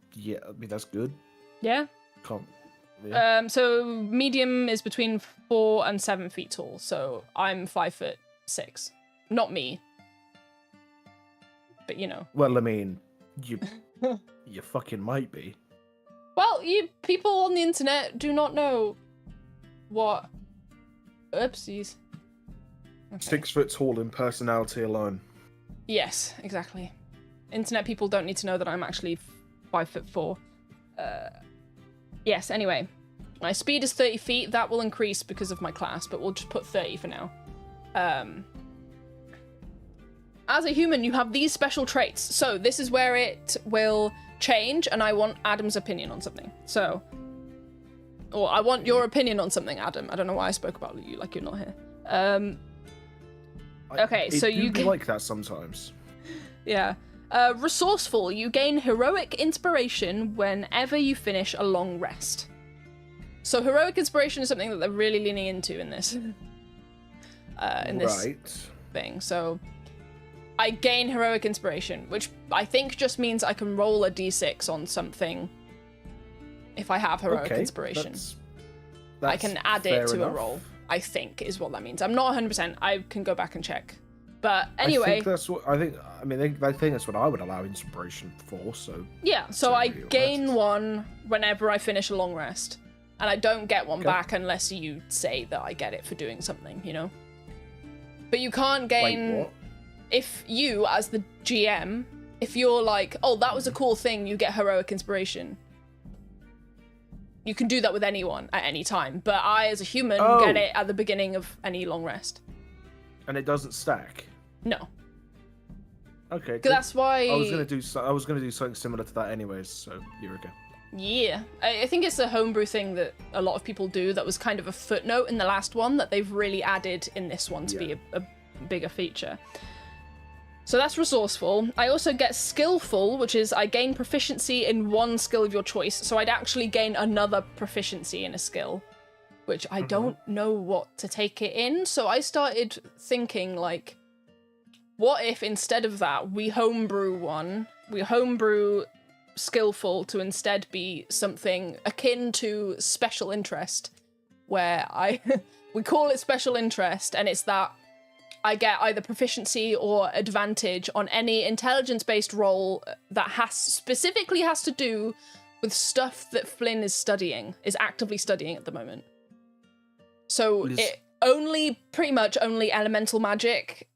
that's good. Yeah? Yeah. So medium is between 4 and 7 feet tall. So I'm 5'6". Not me. But you know. Well, I mean, you fucking might be. Well, people on the internet do not know what... Oopsies. Okay. 6 foot tall in personality alone. Yes, exactly. Internet people don't need to know that I'm actually 5'4". Yes, anyway. My speed is 30 feet. That will increase because of my class, but we'll just put 30 for now. As a human, you have these special traits. So this is where it will change, and I want Adam's opinion on something. So, or I want your opinion on something, Adam. I don't know why I spoke about you like you're not here. Okay, so you can like that sometimes. Yeah. Resourceful. You gain heroic inspiration whenever you finish a long rest. So heroic inspiration is something that they're really leaning into in this. This thing. So I gain heroic inspiration, which I think just means I can roll a d6 on something if I have heroic inspiration. That's I can add it to a roll, I think, is what that means. I'm not 100%. I can go back and check. But anyway, I think that's what I think that's what I would allow inspiration for. So yeah, so I gain one whenever I finish a long rest, and I don't get one back unless you say that I get it for doing something, you know. But you can't gain. Wait, what? If you, as the GM, if you're like, oh, that was a cool thing, you get heroic inspiration. You can do that with anyone at any time, but I, as a human, get it at the beginning of any long rest. And it doesn't stack? No. Okay. That's why... I was gonna do something similar to that anyways, so here we go. Yeah. I think it's a homebrew thing that a lot of people do that was kind of a footnote in the last one that they've really added in this one to be a bigger feature. So that's resourceful. I also get skillful, which is I gain proficiency in one skill of your choice. So I'd actually gain another proficiency in a skill, which I don't know what to take it in. So I started thinking, like, what if instead of that, we homebrew skillful to instead be something akin to special interest, where we call it special interest, and it's that I get either proficiency or advantage on any intelligence-based roll that specifically has to do with stuff that Flynn is actively studying at the moment. So pretty much only elemental magic,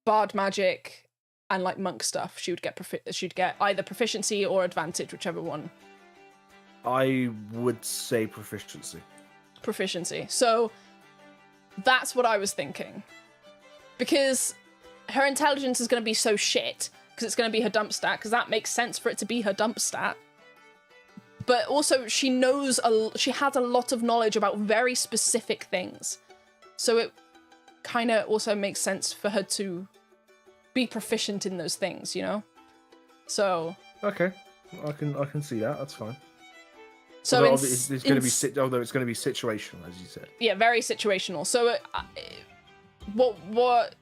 bard magic, and like monk stuff. She'd get either proficiency or advantage, whichever one. I would say proficiency. Proficiency. So that's what I was thinking. Because her intelligence is going to be so shit, because it's going to be her dump stat, because that makes sense for it to be her dump stat. But also, she has a lot of knowledge about very specific things. So it kind of also makes sense for her to be proficient in those things, you know? So... Okay, I can see that, that's fine. So although it's going to be situational, as you said. Yeah, very situational. So what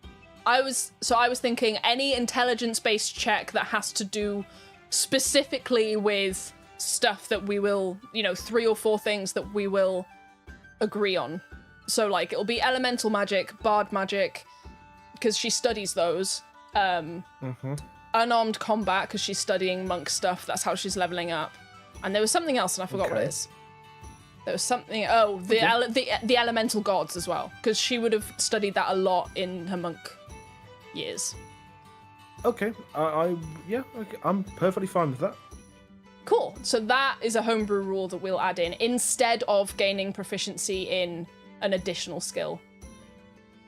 I was thinking any intelligence-based check that has to do specifically with stuff that we will, 3 or 4 things that we will agree on. So like it'll be elemental magic, bard magic, because she studies those. Unarmed combat, because she's studying monk stuff. That's how she's leveling up. And there was something else, and I forgot what it is. There was something. Oh, the elemental gods as well, because she would have studied that a lot in her monk years. Okay, I'm perfectly fine with that. Cool. So that is a homebrew rule that we'll add in instead of gaining proficiency in an additional skill.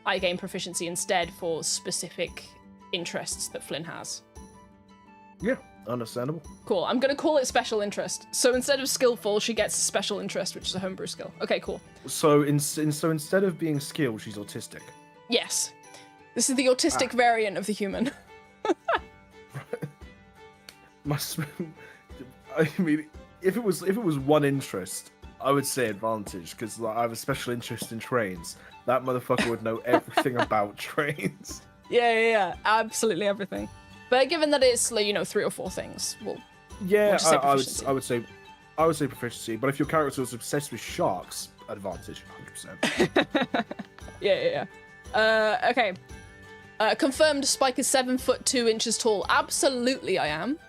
I gain proficiency instead for specific interests that Flynn has. Yeah, understandable. Cool. I'm going to call it special interest. So instead of skillful, she gets special interest, which is a homebrew skill. Okay, cool. So instead of being skilled, she's autistic. Yes. This is the autistic variant of the human. I mean, if it was one interest, I would say advantage, because I have a special interest in trains. That motherfucker would know everything about trains. Yeah, absolutely everything. But given that it's 3 or 4 things, we'll I would say proficiency. But if your character was obsessed with sharks, advantage, 100%. Yeah. Okay. Confirmed Spike is 7'2" tall. Absolutely, I am.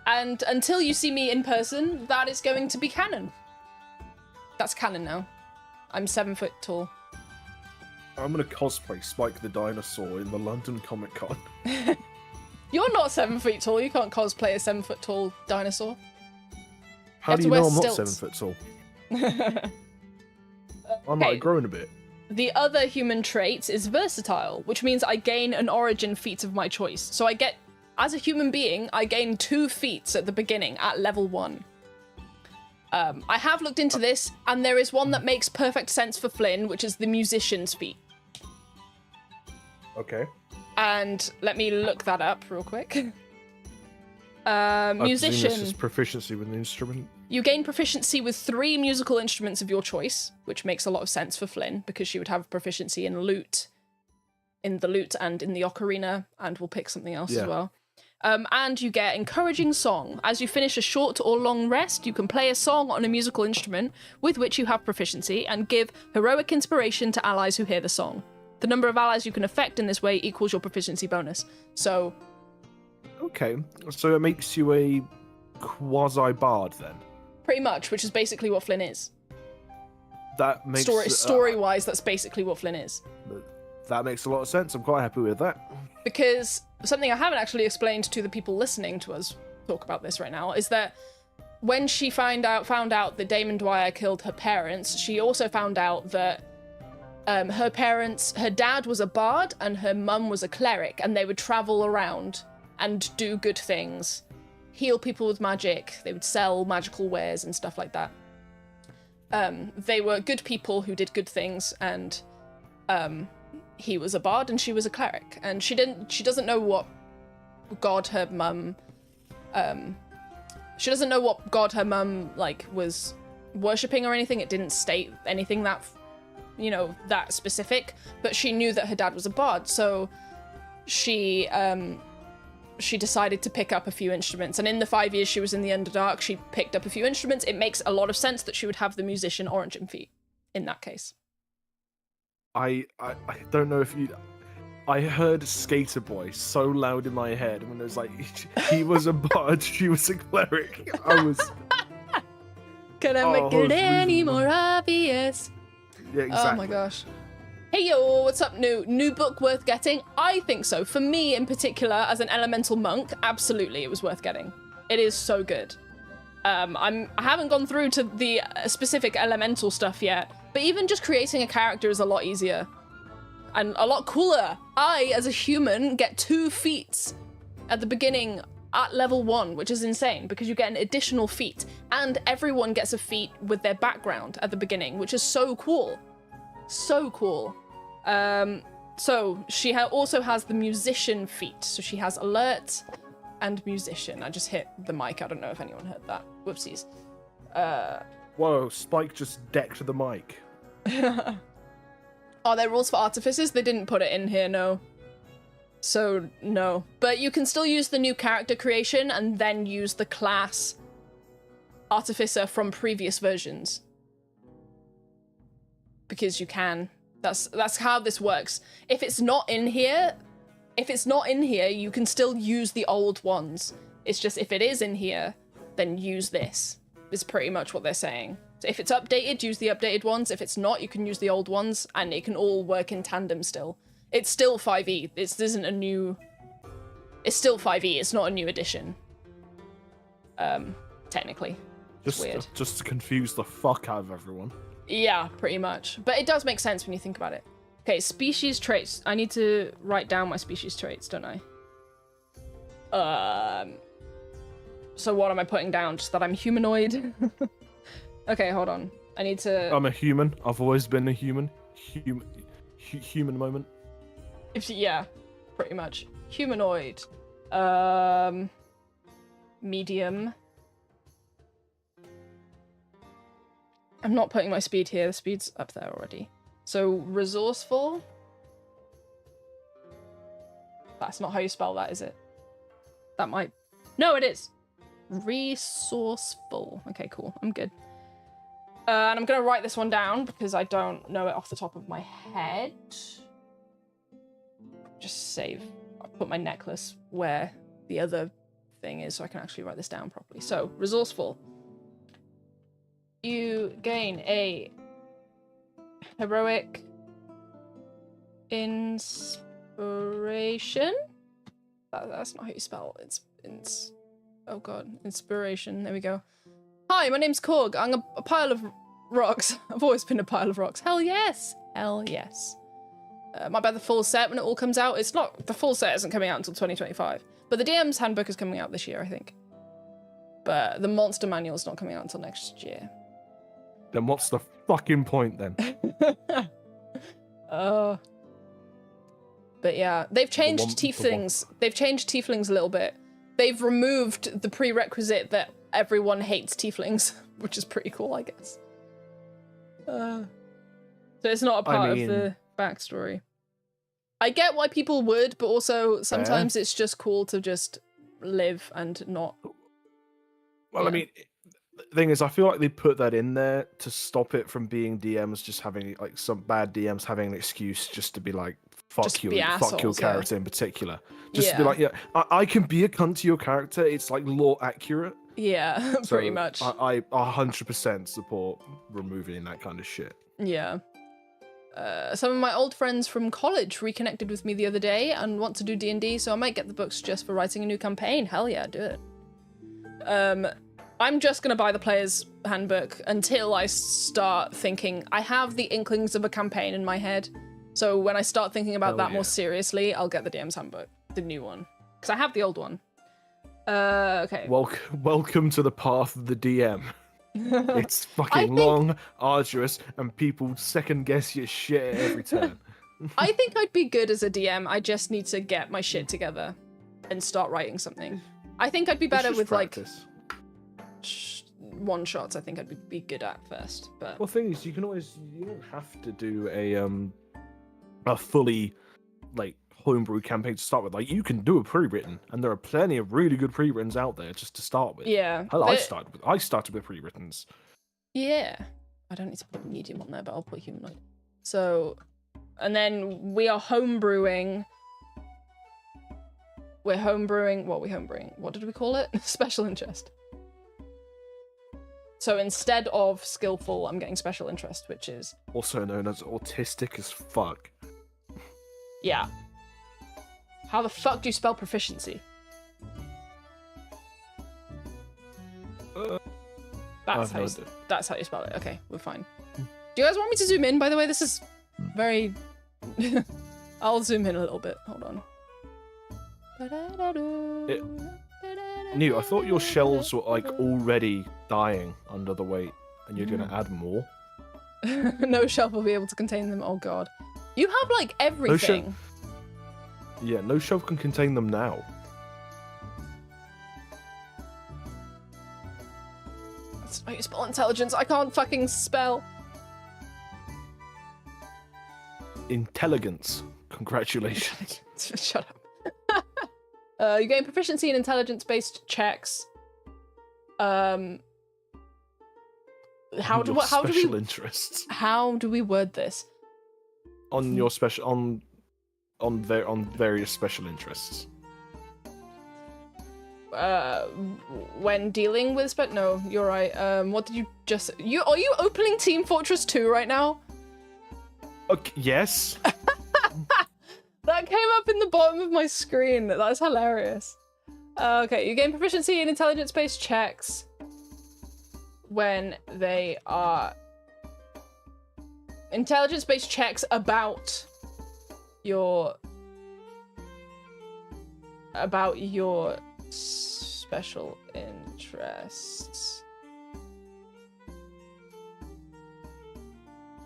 And until you see me in person, that is going to be canon. That's canon now. I'm 7 foot tall. I'm gonna cosplay Spike the Dinosaur in the London Comic Con. You're not 7 feet tall. You can't cosplay a 7 foot tall dinosaur. How do you know I'm not 7 foot tall? I might have grown a bit. The other human trait is versatile, which means I gain an origin feat of my choice. So I get, as a human being, I gain 2 feats at the beginning at level 1. I have looked into this, and there is one that makes perfect sense for Flynn, which is the musician's feat. Okay. And let me look that up real quick. Musician. I presume this is proficiency with an instrument. You gain proficiency with 3 musical instruments of your choice, which makes a lot of sense for Flynn, because she would have proficiency in the lute and in the ocarina, and we'll pick something else as well. And you get encouraging song. As you finish a short or long rest, you can play a song on a musical instrument with which you have proficiency and give heroic inspiration to allies who hear the song. The number of allies you can affect in this way equals your proficiency bonus. So... Okay, so it makes you a quasi-bard then? Pretty much, which is basically what Flynn is. That makes... Story-wise, that's basically what Flynn is. That makes a lot of sense. I'm quite happy with that. Because something I haven't actually explained to the people listening to us talk about this right now is that when she found out that Damon Dwyer killed her parents, she also found out that her dad was a bard and her mum was a cleric, and they would travel around and do good things, heal people with magic. They would sell magical wares and stuff like that. They were good people who did good things, and he was a bard and she was a cleric, and she doesn't know what god her mum, she doesn't know what god her mum, like, was worshipping or anything. It didn't state anything that, you know, that specific, but she knew that her dad was a bard, so she decided to pick up a few instruments, and in the 5 years she was in the Underdark, she picked up a few instruments. It makes a lot of sense that she would have the musician origin feat in that case. I don't know if you... I heard Skater Boy so loud in my head when it was like, he was a bard, she was a cleric. I was... Can I make it any more obvious? Yeah, exactly. Oh my gosh. Hey yo, what's up, new book worth getting? I think so. For me in particular, as an elemental monk, absolutely it was worth getting. It is so good. I haven't gone through to the specific elemental stuff yet, but even just creating a character is a lot easier and a lot cooler. I, as a human, get 2 feats at the beginning at level 1, which is insane because you get an additional feat, and everyone gets a feat with their background at the beginning, which is so cool. So cool. So she also has the musician feat. So she has alert and musician. I just hit the mic. I don't know if anyone heard that. Whoopsies. Whoa, Spike just decked the mic. Are there rules for artificers? They didn't put it in here, no. So, no. But you can still use the new character creation and then use the class artificer from previous versions. Because you can. That's how this works. If it's not in here, you can still use the old ones. It's just if it is in here, then use this. Is pretty much what they're saying. So if it's updated, use the updated ones. If it's not, you can use the old ones, and it can all work in tandem still. It's still 5e. This isn't a new... It's still 5e. It's not a new edition. Technically. Weird. Just to confuse the fuck out of everyone. Yeah, pretty much. But it does make sense when you think about it. Okay, species traits. I need to write down my species traits, don't I? So what am I putting down? Just that I'm humanoid? Okay, hold on. I need to... I'm a human. I've always been a human. Human moment. Yeah, pretty much. Humanoid. Medium. I'm not putting my speed here. The speed's up there already. So, resourceful. That's not how you spell that, is it? That might... No, it is. Resourceful. Okay, cool. I'm good. And I'm going to write this one down because I don't know it off the top of my head. Just save. I'll put my necklace where the other thing is so I can actually write this down properly. So, resourceful. You gain a heroic inspiration. That's not how you spell it. Oh god, inspiration. There we go. Hi, my name's Korg. I'm a pile of rocks. I've always been a pile of rocks. Hell yes. Hell yes. Might buy the full set when it all comes out. It's not, the full set isn't coming out until 2025. But the DM's Handbook is coming out this year, I think. But the Monster Manual's not coming out until next year. Then what's the fucking point then? But yeah, they've changed tieflings. They've changed tieflings a little bit. They've removed the prerequisite that everyone hates tieflings, which is pretty cool, I guess. So it's not a part of the backstory. I get why people would, but also sometimes it's just cool to just live and not. Well, yeah. I mean, the thing is, I feel like they put that in there to stop it from being DMs just having, like, some bad DMs having an excuse just to be like, fuck your character in particular. Just to be like, yeah, I can be a cunt to your character. It's like lore accurate. Yeah, so pretty much. I 100% support removing that kind of shit. Yeah. Some of my old friends from college reconnected with me the other day and want to do D&D, so I might get the books just for writing a new campaign. Hell yeah, do it. I'm just gonna buy the player's handbook until I start thinking. I have the inklings of a campaign in my head, so when I start thinking about that more seriously, I'll get the DM's handbook, the new one, because I have the old one. Okay. Welcome to the path of the DM. It's fucking long, arduous, and people second guess your shit at every turn. I think I'd be good as a DM. I just need to get my shit together. then start writing something. I think I'd be better with practice. Like one shots. I think I'd be good at first. But well, the thing is, you don't have to do a fully like homebrew campaign to start with. Like you can do a pre-written, and there are plenty of really good pre-writtens out there just to start with. Yeah, I started with pre-writtens. Yeah, I don't need to put medium on there, but I'll put humanoid. So, and then we are homebrewing. We're homebrewing. What are we homebrewing? What did we call it? Special interest. So instead of skillful, I'm getting special interest, which is also known as autistic as fuck. Yeah. How the fuck do you spell proficiency? That's how you spell it. Okay, we're fine. Do you guys want me to zoom in, by the way? This is very... I'll zoom in a little bit. Hold on. New, I thought your shelves were like already dying under the weight, and you're gonna add more. No shelf will be able to contain them. Oh god. You have like everything. No shelf can contain them now. That's how you spell intelligence. I can't fucking spell. Intelligence. Congratulations. Shut up. You gain proficiency in intelligence-based checks. How do we interests? How do we word this? On your special on various special interests. When dealing with no, you're right. What did you just? Are you opening Team Fortress 2 right now? Okay, yes. That came up in the bottom of my screen. That's hilarious. Okay, you gain proficiency in intelligence-based checks when they are intelligence-based checks about your special interests.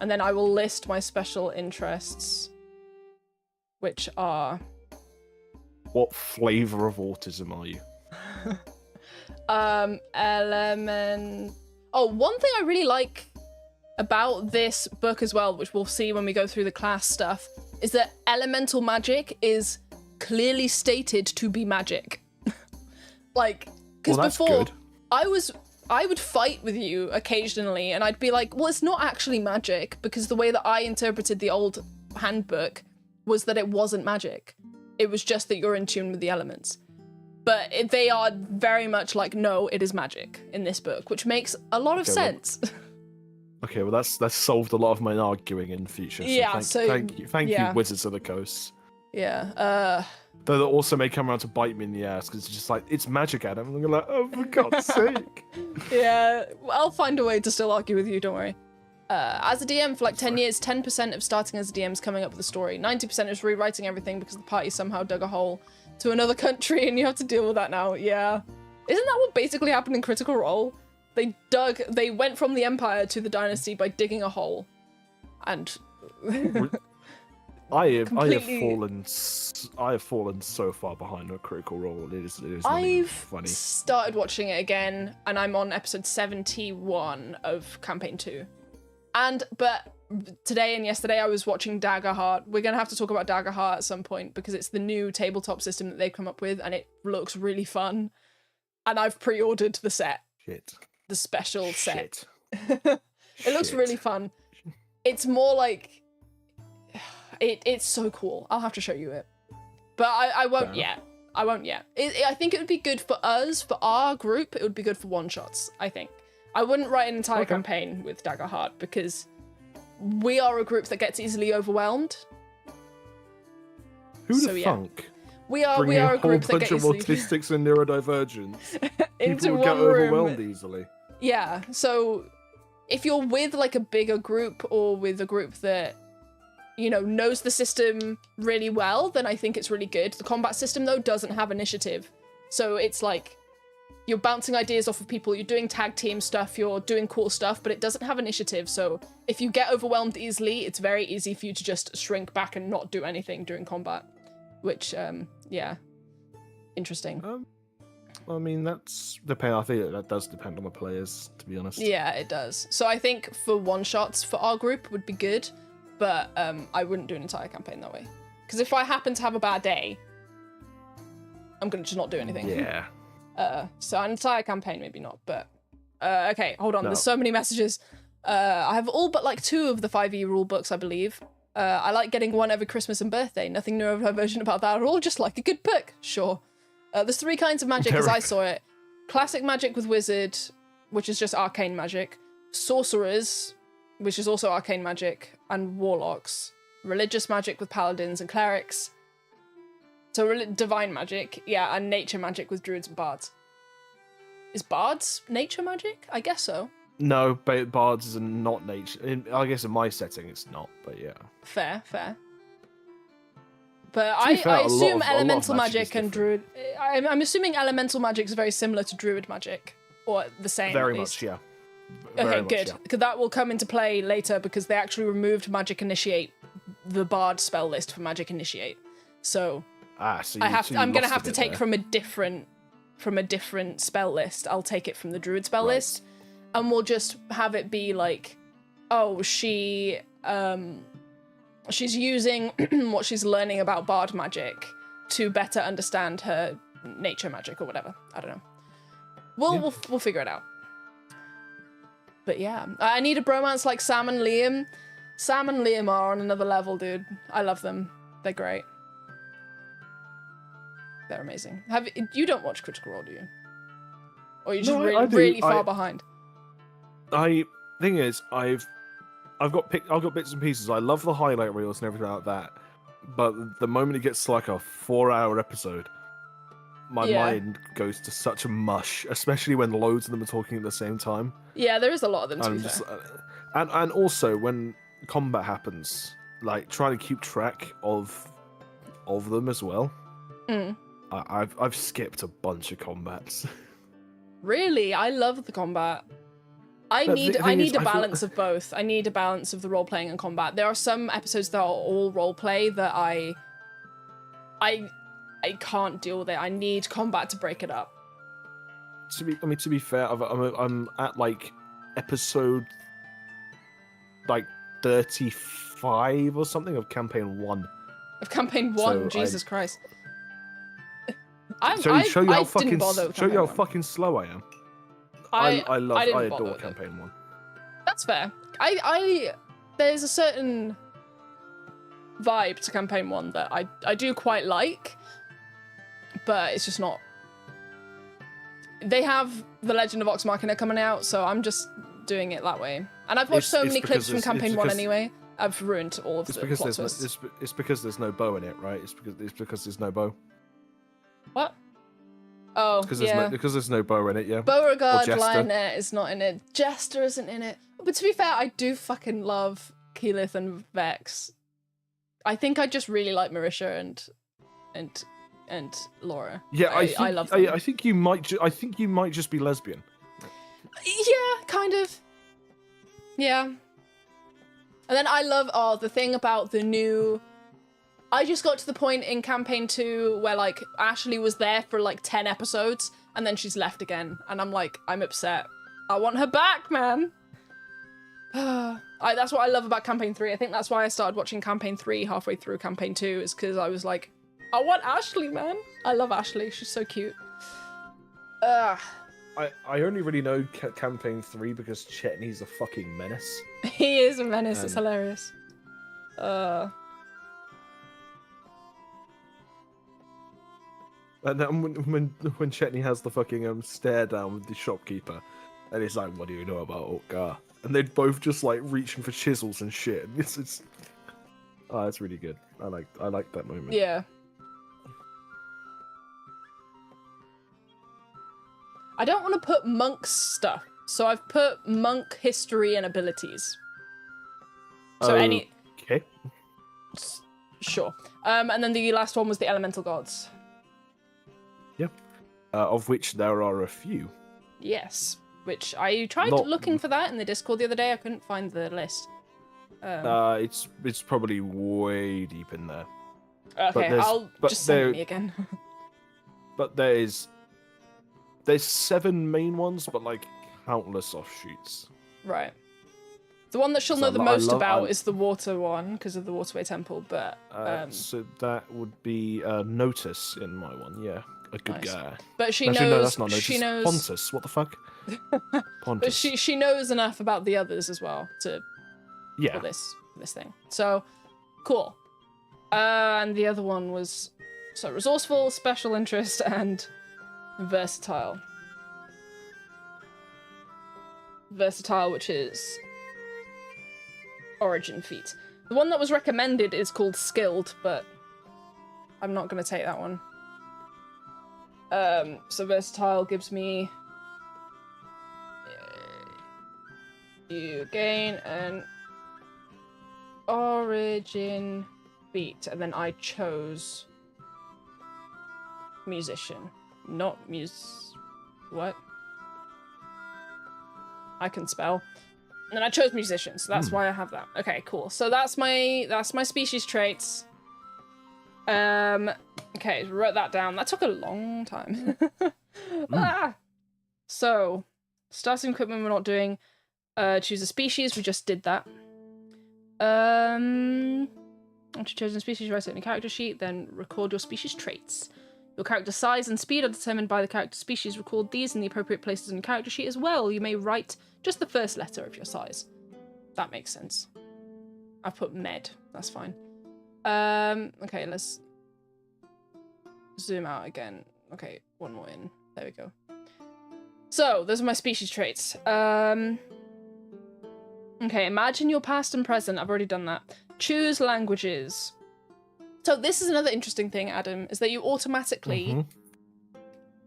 And then I will list my special interests, which are... What flavor of autism are you? Element... Oh, one thing I really like about this book as well, which we'll see when we go through the class stuff, is that elemental magic is clearly stated to be magic. Like, because before, good. I would fight with you occasionally, and I'd be like, well, it's not actually magic, because the way that I interpreted the old handbook was that it wasn't magic. It was just that you're in tune with the elements. But they are very much like, no, it is magic in this book, which makes a lot of sense. Okay, well that's solved a lot of my arguing in the future. So yeah, thank you, Wizards of the Coast. Yeah. Though that also may come around to bite me in the ass, because it's just like, it's magic, Adam. And I'm like, oh, for God's sake. Yeah, I'll find a way to still argue with you, don't worry. As a DM for like 10 years, 10% of starting as a DM is coming up with a story. 90% is rewriting everything because the party somehow dug a hole to another country and you have to deal with that now. Yeah. Isn't that what basically happened in Critical Role? They went from the Empire to the Dynasty by digging a hole. And... I have fallen so far behind a Critical Role. It is I've funny. Started watching it again, and I'm on episode 71 of Campaign 2. But today and yesterday I was watching Daggerheart. We're gonna have to talk about Daggerheart at some point because it's the new tabletop system that they've come up with, and it looks really fun. And I've pre-ordered the set. Shit. The special set. It looks really fun. It's more like... It's so cool. I'll have to show you it. But I won't yet. I won't yet. I think it would be good for us, for our group, it would be good for one-shots, I think. I wouldn't write an entire campaign with Daggerheart because we are a group that gets easily overwhelmed. Who the funk? We are a group that gets easily... a bunch of autistics and neurodivergents. Into People one get room. overwhelmed easily. Yeah, so if you're with like a bigger group or with a group that, you know, knows the system really well, then I think it's really good. The combat system, though, doesn't have initiative. So it's like, you're bouncing ideas off of people, you're doing tag team stuff, you're doing cool stuff, but it doesn't have initiative. So if you get overwhelmed easily, it's very easy for you to just shrink back and not do anything during combat. Which, yeah. interesting. I mean, I think that does depend on the players, to be honest. Yeah, it does. So I think for one-shots for our group would be good, but I wouldn't do an entire campaign that way. Because if I happen to have a bad day, I'm going to just not do anything. Yeah. So an entire campaign, maybe not, but... okay, hold on, There's so many messages. I have all but like 2 of the 5e rule books, I believe. I like getting one every Christmas and birthday. Nothing neurodivergent about that at all, just like a good book. Sure. There's 3 kinds of magic as I saw it. Classic magic with wizard, which is just arcane magic. Sorcerers, which is also arcane magic. And warlocks. Religious magic with paladins and clerics. So divine magic, yeah, and nature magic with druids and bards. Is bards nature magic? I guess so. No, but bards is not nature. I guess in my setting it's not, but yeah. Fair. But I assume elemental magic and druid... I'm assuming elemental magic is very similar to druid magic. Or the same, Very at much, least. yeah. Okay, good. Because that will come into play later because they actually removed Magic Initiate, the Bard spell list for Magic Initiate. So, I'm going to have to take from a different spell list. I'll take it from the druid spell list. And we'll just have it be like, oh, she's using what she's learning about bard magic to better understand her nature magic or whatever. I don't know. We'll figure it out. But yeah, I need a bromance like Sam and Liam. Sam and Liam are on another level, dude. I love them. They're great. They're amazing. You don't watch Critical Role, do you? Or you're just really far behind? Thing is, I've got bits and pieces. I love the highlight reels and everything like that, but the moment it gets to like a 4-hour episode, my mind goes to such a mush, especially when loads of them are talking at the same time. Yeah, there is a lot of them. To be fair. And also when combat happens, like trying to keep track of them as well. I've skipped a bunch of combats. Really, I love the combat. I need a balance of both. I need a balance of the role playing and combat. There are some episodes that are all role play that I can't deal with it. I need combat to break it up. To be fair, I'm at like episode like 35 or something of campaign 1. Of campaign 1, so Jesus Christ. Show you how fucking slow I am. I adore campaign 1. That's fair. There's a certain vibe to campaign 1 that I do quite like, but it's just not. They have The Legend of Vox Machina coming out, so I'm just doing it that way. And I've watched so many clips from campaign 1 anyway. I've ruined all of the plot twists. It's because there's no bow in it, right? It's because there's no bow. What? Oh, because there's no bow in it, yeah. Beauregard Lionett is not in it. Jester isn't in it. But to be fair, I do fucking love Keyleth and Vex. I think I just really like Marisha and Laura. Yeah, I love them. I think you might just be lesbian. Yeah, kind of. Yeah. And then I love the thing about the new. I just got to the point in campaign 2 where like Ashley was there for like 10 episodes and then she's left again, and I'm like, I'm upset. I want her back, man. That's what I love about campaign 3. I think that's why I started watching campaign 3 halfway through campaign 2, is because I was like, I want Ashley, man. I love Ashley. She's so cute. I only really know campaign 3 because Chetney's a fucking menace. He is a menace. It's hilarious. And then when Chetney has the fucking stare down with the shopkeeper, and he's like, "What do you know about Otgar?" And they're both just like reaching for chisels and shit. It's really good. I like that moment. Yeah. I don't want to put monk's stuff, so I've put monk history and abilities. So any. Okay. Sure. And then the last one was the elemental gods. Yep. Of which there are a few. Yes. Which I tried looking for that in the Discord the other day. I couldn't find the list. It's probably way deep in there. Okay, just send it me again. but there's 7 main ones, but like countless offshoots. Right. The one that she'll know the most about is the water one because of the Waterway Temple, but so that would be Notice in my one, yeah, a good guy. But she Actually, knows. no, that's not Notice. She knows Pontus. What the fuck? But Pontus. she knows enough about the others as well for this thing. So cool. And the other one was resourceful, special interest, and versatile. Versatile, which is origin feat. The one that was recommended is called skilled, but I'm not going to take that one. So versatile gives me you gain an origin feat, and then I chose musician, not what? I can spell. And then I chose musician, so that's why I have that. Okay, cool. So that's my species traits. Okay, wrote that down. That took a long time. So, starting equipment we're not doing. Choose a species, we just did that. Once you've chosen a species, write it in a character sheet, then record your species traits. Your character size and speed are determined by the character species. Record these in the appropriate places in the character sheet as well. You may write just the first letter of your size. That makes sense. I put med. That's fine. Okay, let's zoom out again. Okay, one more in. There we go. So, those are my species traits. Okay, imagine your past and present. I've already done that. Choose languages. So this is another interesting thing, Adam, is that you automatically,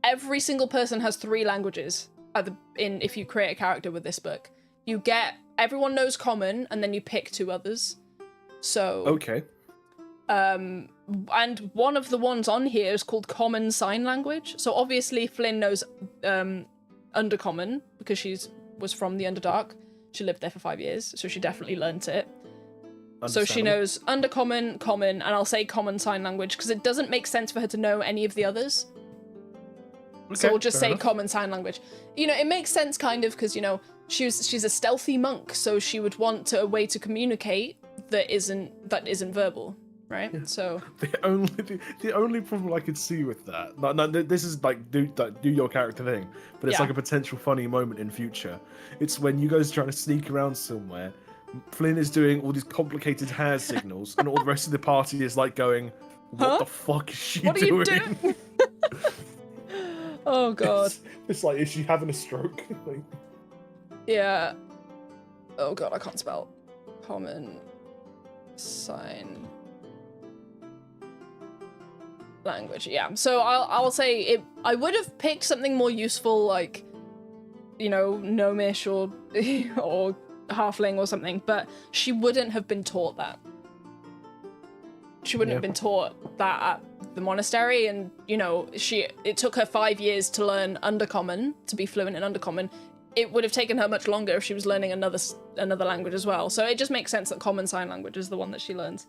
every single person has 3 languages if you create a character with this book. Everyone knows common, and then you pick 2 others. So... Okay. And one of the ones on here is called Common Sign Language. So obviously Flynn knows Undercommon, because she was from the Underdark. She lived there for 5 years, so she definitely learnt it. So she knows Undercommon, Common, and I'll say Common Sign Language, because it doesn't make sense for her to know any of the others. Okay, so we'll just say enough. Common Sign Language. You know, it makes sense kind of, because, you know, she's a stealthy monk, so she would want a way to communicate that isn't verbal, right? Yeah. So the only problem I could see with that, no, this is like do your character thing, but it's like a potential funny moment in future. It's when you guys are trying to sneak around somewhere. Flynn is doing all these complicated hand signals, and all the rest of the party is like going, "What the fuck is she doing? What are you doing?" Oh god! It's like, is she having a stroke? Yeah. Oh god, I can't spell. Common Sign Language. Yeah. So I'll say I would have picked something more useful, like, you know, gnomish or or halfling or something, but she wouldn't have been taught that. She wouldn't have been taught that at the monastery, and, you know, it took her 5 years to learn Undercommon, to be fluent in Undercommon. It would have taken her much longer if she was learning another language as well. So it just makes sense that Common Sign Language is the one that she learns.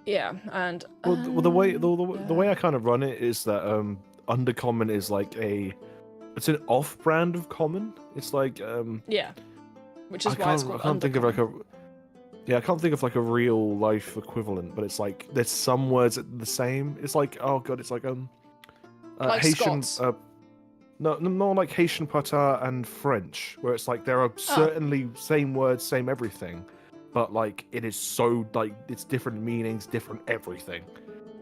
Yeah, and the way I kind of run it is that Undercommon is like it's an off-brand of common. It's like which is why it's called I can't think of like a real life equivalent, but it's like there's some words that are the same. It's like, oh god, it's like Haitian Scots. No, like Haitian Pata and French, where it's like there are certainly same words, same everything, but like it is so like it's different meanings, different everything.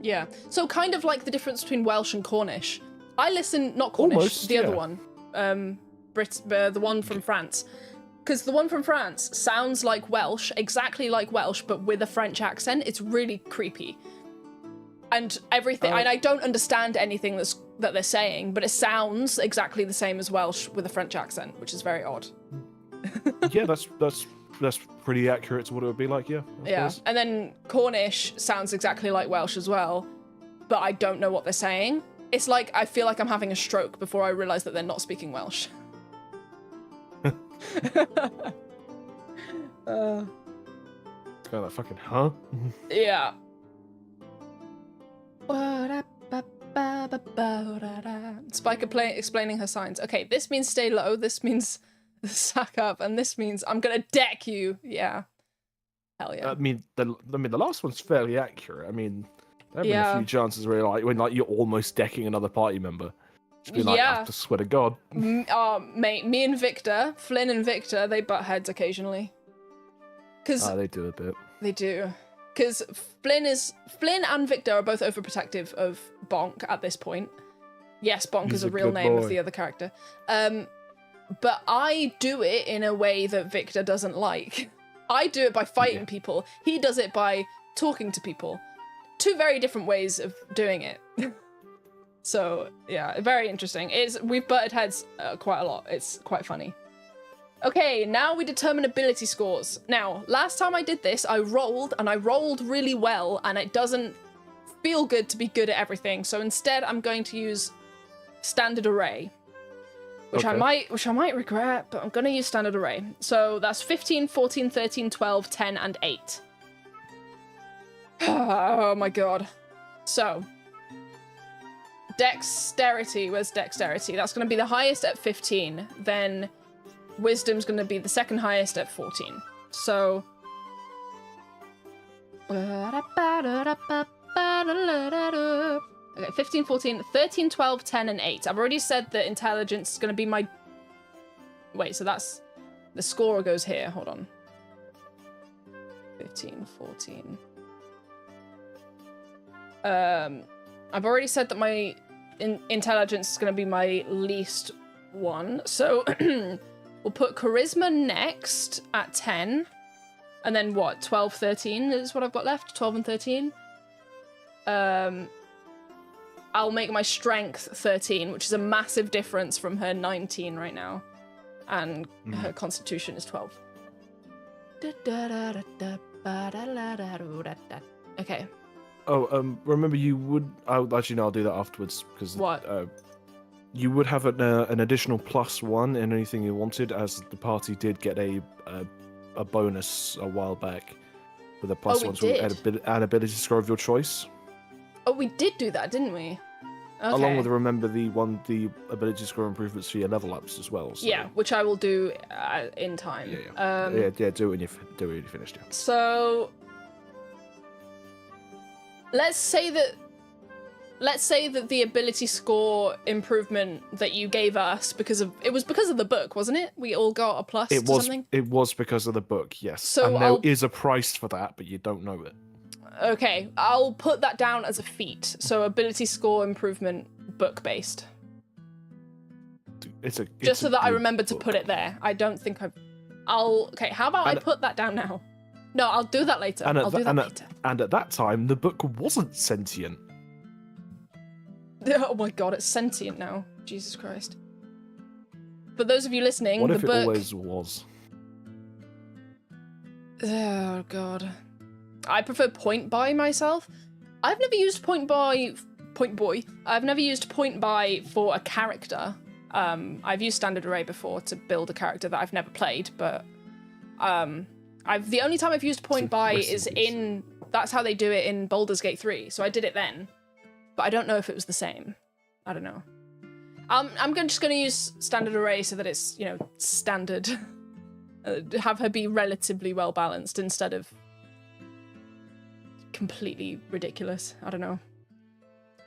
Yeah, so kind of like the difference between Welsh and Cornish. I listen, not Cornish, almost, the other one, the one from France, because the one from France sounds like Welsh, exactly like Welsh, but with a French accent. It's really creepy, and everything. And I don't understand anything that they're saying, but it sounds exactly the same as Welsh with a French accent, which is very odd. Yeah, that's pretty accurate to what it would be like. Yeah. Yeah, and then Cornish sounds exactly like Welsh as well, but I don't know what they're saying. It's like I feel like I'm having a stroke before I realise that they're not speaking Welsh. Kind of fucking, huh? Yeah. Spiker explaining her signs. Okay, this means stay low, this means sack up, and this means I'm gonna deck you. Yeah. Hell yeah. I mean, the last one's fairly accurate. I mean, there have been a few chances where, like, when you're almost decking another party member. Just be like, I swear to God. Mate, me and Victor, Flynn and Victor, they butt heads occasionally. They do a bit. They do. Because Flynn and Victor are both overprotective of Bonk at this point. Yes, Bonk is a real name of the other character. But I do it in a way that Victor doesn't like. I do it by fighting people. He does it by talking to people. Two very different ways of doing it. So, yeah, very interesting. We've butted heads quite a lot. It's quite funny. Okay, now we determine ability scores. Now, last time I did this, I rolled really well, and it doesn't feel good to be good at everything. So instead, I'm going to use standard array, which I might regret, but I'm going to use standard array. So that's 15, 14, 13, 12, 10, and 8. Oh my god. So, dexterity. Where's dexterity? That's going to be the highest at 15. Then wisdom's going to be the second highest at 14. So, okay, 15, 14, 13, 12, 10, and 8. I've already said that intelligence is going to be my... Wait, so that's... The score goes here. Hold on. 15, 14... I've already said that my intelligence is going to be my least one. So we'll put charisma next at 10. And then what? 12, 13 is what I've got left. 12 and 13. I'll make my strength 13, which is a massive difference from her 19 right now. And her constitution is 12. Okay. Oh, remember you would... Oh, actually, no, I'll do that afterwards, because... What? You would have an additional +1 in anything you wanted, as the party did get a bonus a while back with a +1 to an ability score of your choice. Oh, we did do that, didn't we? Okay. Along with, remember, the ability score improvements for your level ups as well. So. Yeah, which I will do in time. Yeah. Do it when you finished. Yeah. So... Let's say that the ability score improvement that you gave us because of the book, wasn't it? We all got a plus to something? It was because of the book, yes. So and there is a price for that, but you don't know it. Okay, I'll put that down as a feat. So ability score improvement book based. Just so that I remember to put it there. I don't think okay, how about I put that down now? No, I'll do that later. I'll do that later. And at that time, the book wasn't sentient. Oh my god, it's sentient now. Jesus Christ. For those of you listening, what the if book... it always was? Oh god. I prefer point buy myself. I've never used point buy... I've never used point buy for a character. I've used standard array before to build a character that I've never played, but... the only time I've used point buy is in... That's how they do it in Baldur's Gate 3, so I did it then. But I don't know if it was the same. I don't know. I'm just going to use standard array so that it's, standard. Have her be relatively well balanced instead of completely ridiculous. I don't know.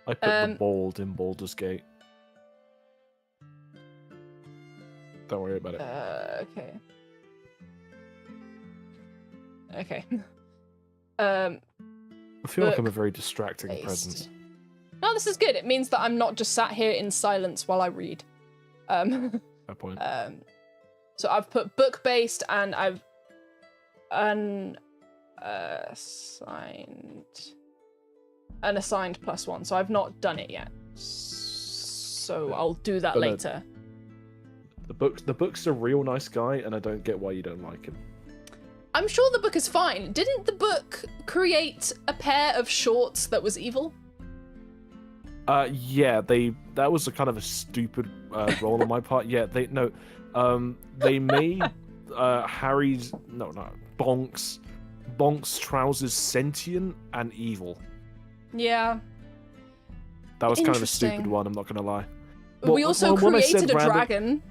I put the bald in Baldur's Gate. Don't worry about it. Okay. Okay. I feel like I'm a very distracting presence. No, this is good. It means that I'm not just sat here in silence while I read. Fair point. So I've put book-based and I've assigned +1. So I've not done it yet. So I'll do that later. The book's a real nice guy, and I don't get why you don't like him. I'm sure the book is fine. Didn't the book create a pair of shorts that was evil? Yeah, that was a kind of a stupid role on my part. Yeah, they made Bonk's trousers sentient and evil. Yeah. That was kind of a stupid one. I'm not gonna lie. We also created a dragon.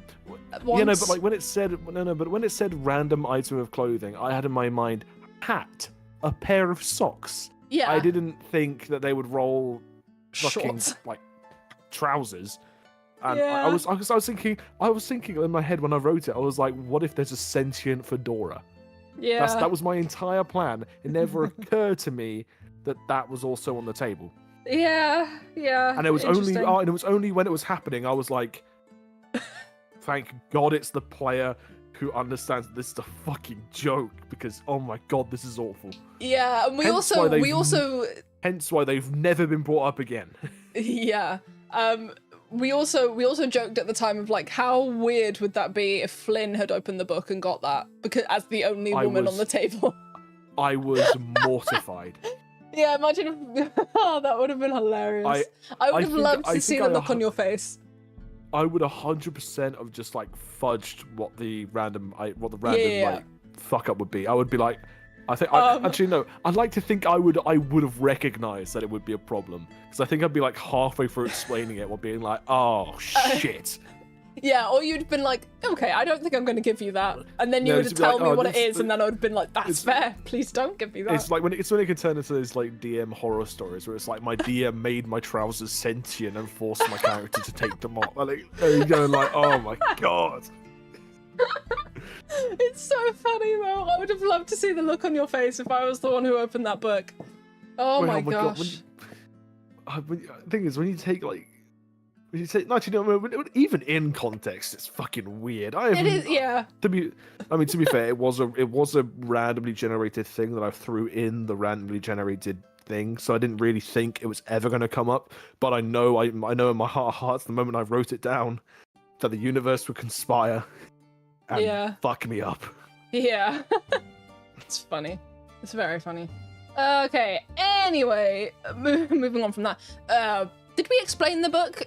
Once. Yeah, no, but like when it said when it said random item of clothing, I had in my mind hat, a pair of socks. Yeah. I didn't think that they would roll fucking Shorts. like trousers. And Yeah. I was thinking in my head when I wrote it, I was like, what if there's a sentient fedora? Yeah. That was my entire plan. It never occurred to me that was also on the table. Yeah. And it was only when it was happening I was like, thank God it's the player who understands that this is a fucking joke, because oh my God, this is awful. Yeah, and we Hence why they've never been brought up again. Yeah. We also joked at the time of like, how weird would that be if Flynn had opened the book and got that, because as the only woman on the table. I was mortified. Yeah, imagine if that would have been hilarious. I would have loved to see the look on your face. I would 100% have just like fudged what the random like fuck up would be. I would be like, actually no. I'd like to think I would have recognized that it would be a problem, because I think I'd be like halfway through explaining it while being like, oh shit. Yeah, or you'd been like, okay, I don't think I'm going to give you that, and then you would tell me what it is, and then I would have been like, that's fair. Please don't give me that. It's like when it can turn into those like DM horror stories where it's like my DM made my trousers sentient and forced my character to take them off. Like, there you go, like, oh my God. It's so funny though. I would have loved to see the look on your face if I was the one who opened that book. Oh my gosh. The thing is, when you take even in context, it's fucking weird. It is, yeah. To be fair, it was a randomly generated thing that I threw in the randomly generated thing, so I didn't really think it was ever going to come up. But I know in my heart of hearts, the moment I wrote it down, that the universe would conspire and fuck me up. Yeah. It's funny. It's very funny. Okay. Anyway, moving on from that. Did we explain the book?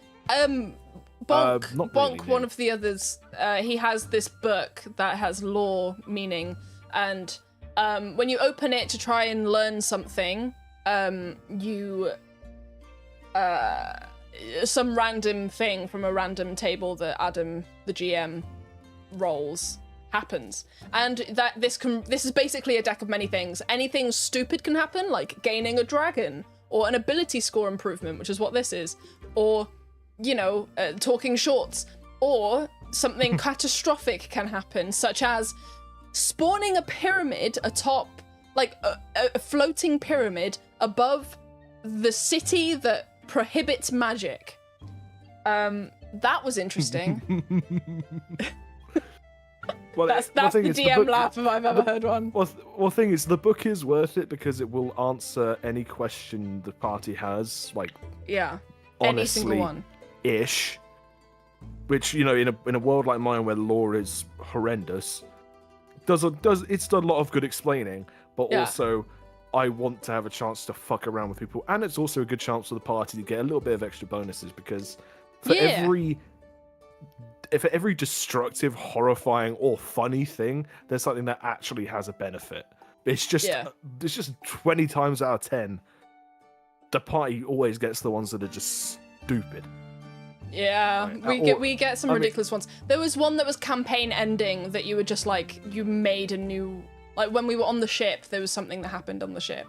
Bonk, one of the others, he has this book that has lore meaning, and when you open it to try and learn something, some random thing from a random table that Adam, the GM, rolls happens, and that this is basically a deck of many things. Anything stupid can happen, like gaining a dragon, or an ability score improvement, which is what this is, or talking shorts, or something catastrophic can happen, such as spawning a pyramid atop, like a floating pyramid above the city that prohibits magic. That was interesting. Well, that's the DM laugh if I've ever heard one. Well, thing is, the book is worth it because it will answer any question the party has, like, yeah, honestly, any single one. Ish, which in a world like mine where lore is horrendous, it's done a lot of good explaining, but also I want to have a chance to fuck around with people, and it's also a good chance for the party to get a little bit of extra bonuses, because for every destructive, horrifying, or funny thing, there's something that actually has a benefit. It's just 20 times out of 10, the party always gets the ones that are just stupid. Yeah, right. we get some ridiculous ones. There was one that was campaign ending that you were just like, you made a new, like when we were on the ship, there was something that happened on the ship.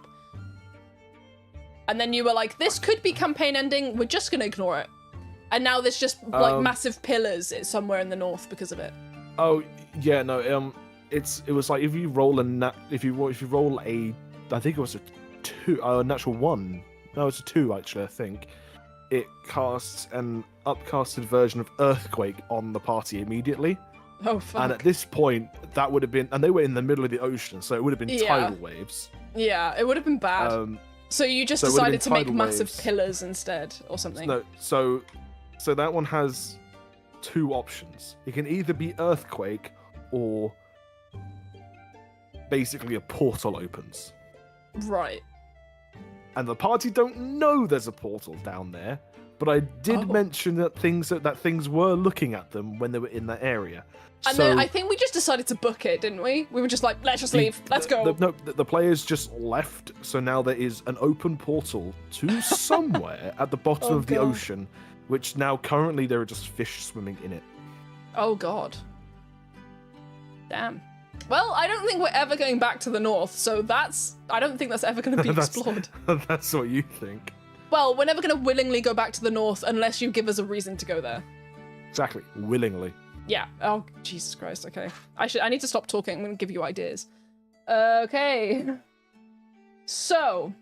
And then you were like, this could be campaign ending, we're just gonna ignore it. And now there's just like massive pillars somewhere in the north because of it. Oh yeah, no, it was like if you roll if you roll a, I think it was a natural 1. No, it's a 2 actually, I think. It casts an upcasted version of Earthquake on the party immediately. Oh, fuck. And at this point, that would have been, and they were in the middle of the ocean, so it would have been tidal waves. Yeah, it would have been bad. So you just decided to make massive pillars instead, or something. No, so that one has 2 options. It can either be Earthquake, or basically a portal opens. Right. And the party don't know there's a portal down there, But I did mention that things were looking at them when they were in that area. And then I think we just decided to book it, didn't we? We were just like, let's just leave. Let's go. The players just left, so now there is an open portal to somewhere at the bottom of the ocean, which now currently there are just fish swimming in it. Oh, God. Damn. Well, I don't think we're ever going back to the north, so I don't think that's ever going to be explored. That's what you think. Well, we're never going to willingly go back to the north unless you give us a reason to go there. Exactly. Willingly. Yeah. Oh, Jesus Christ. Okay. I need to stop talking. I'm going to give you ideas. Okay. So.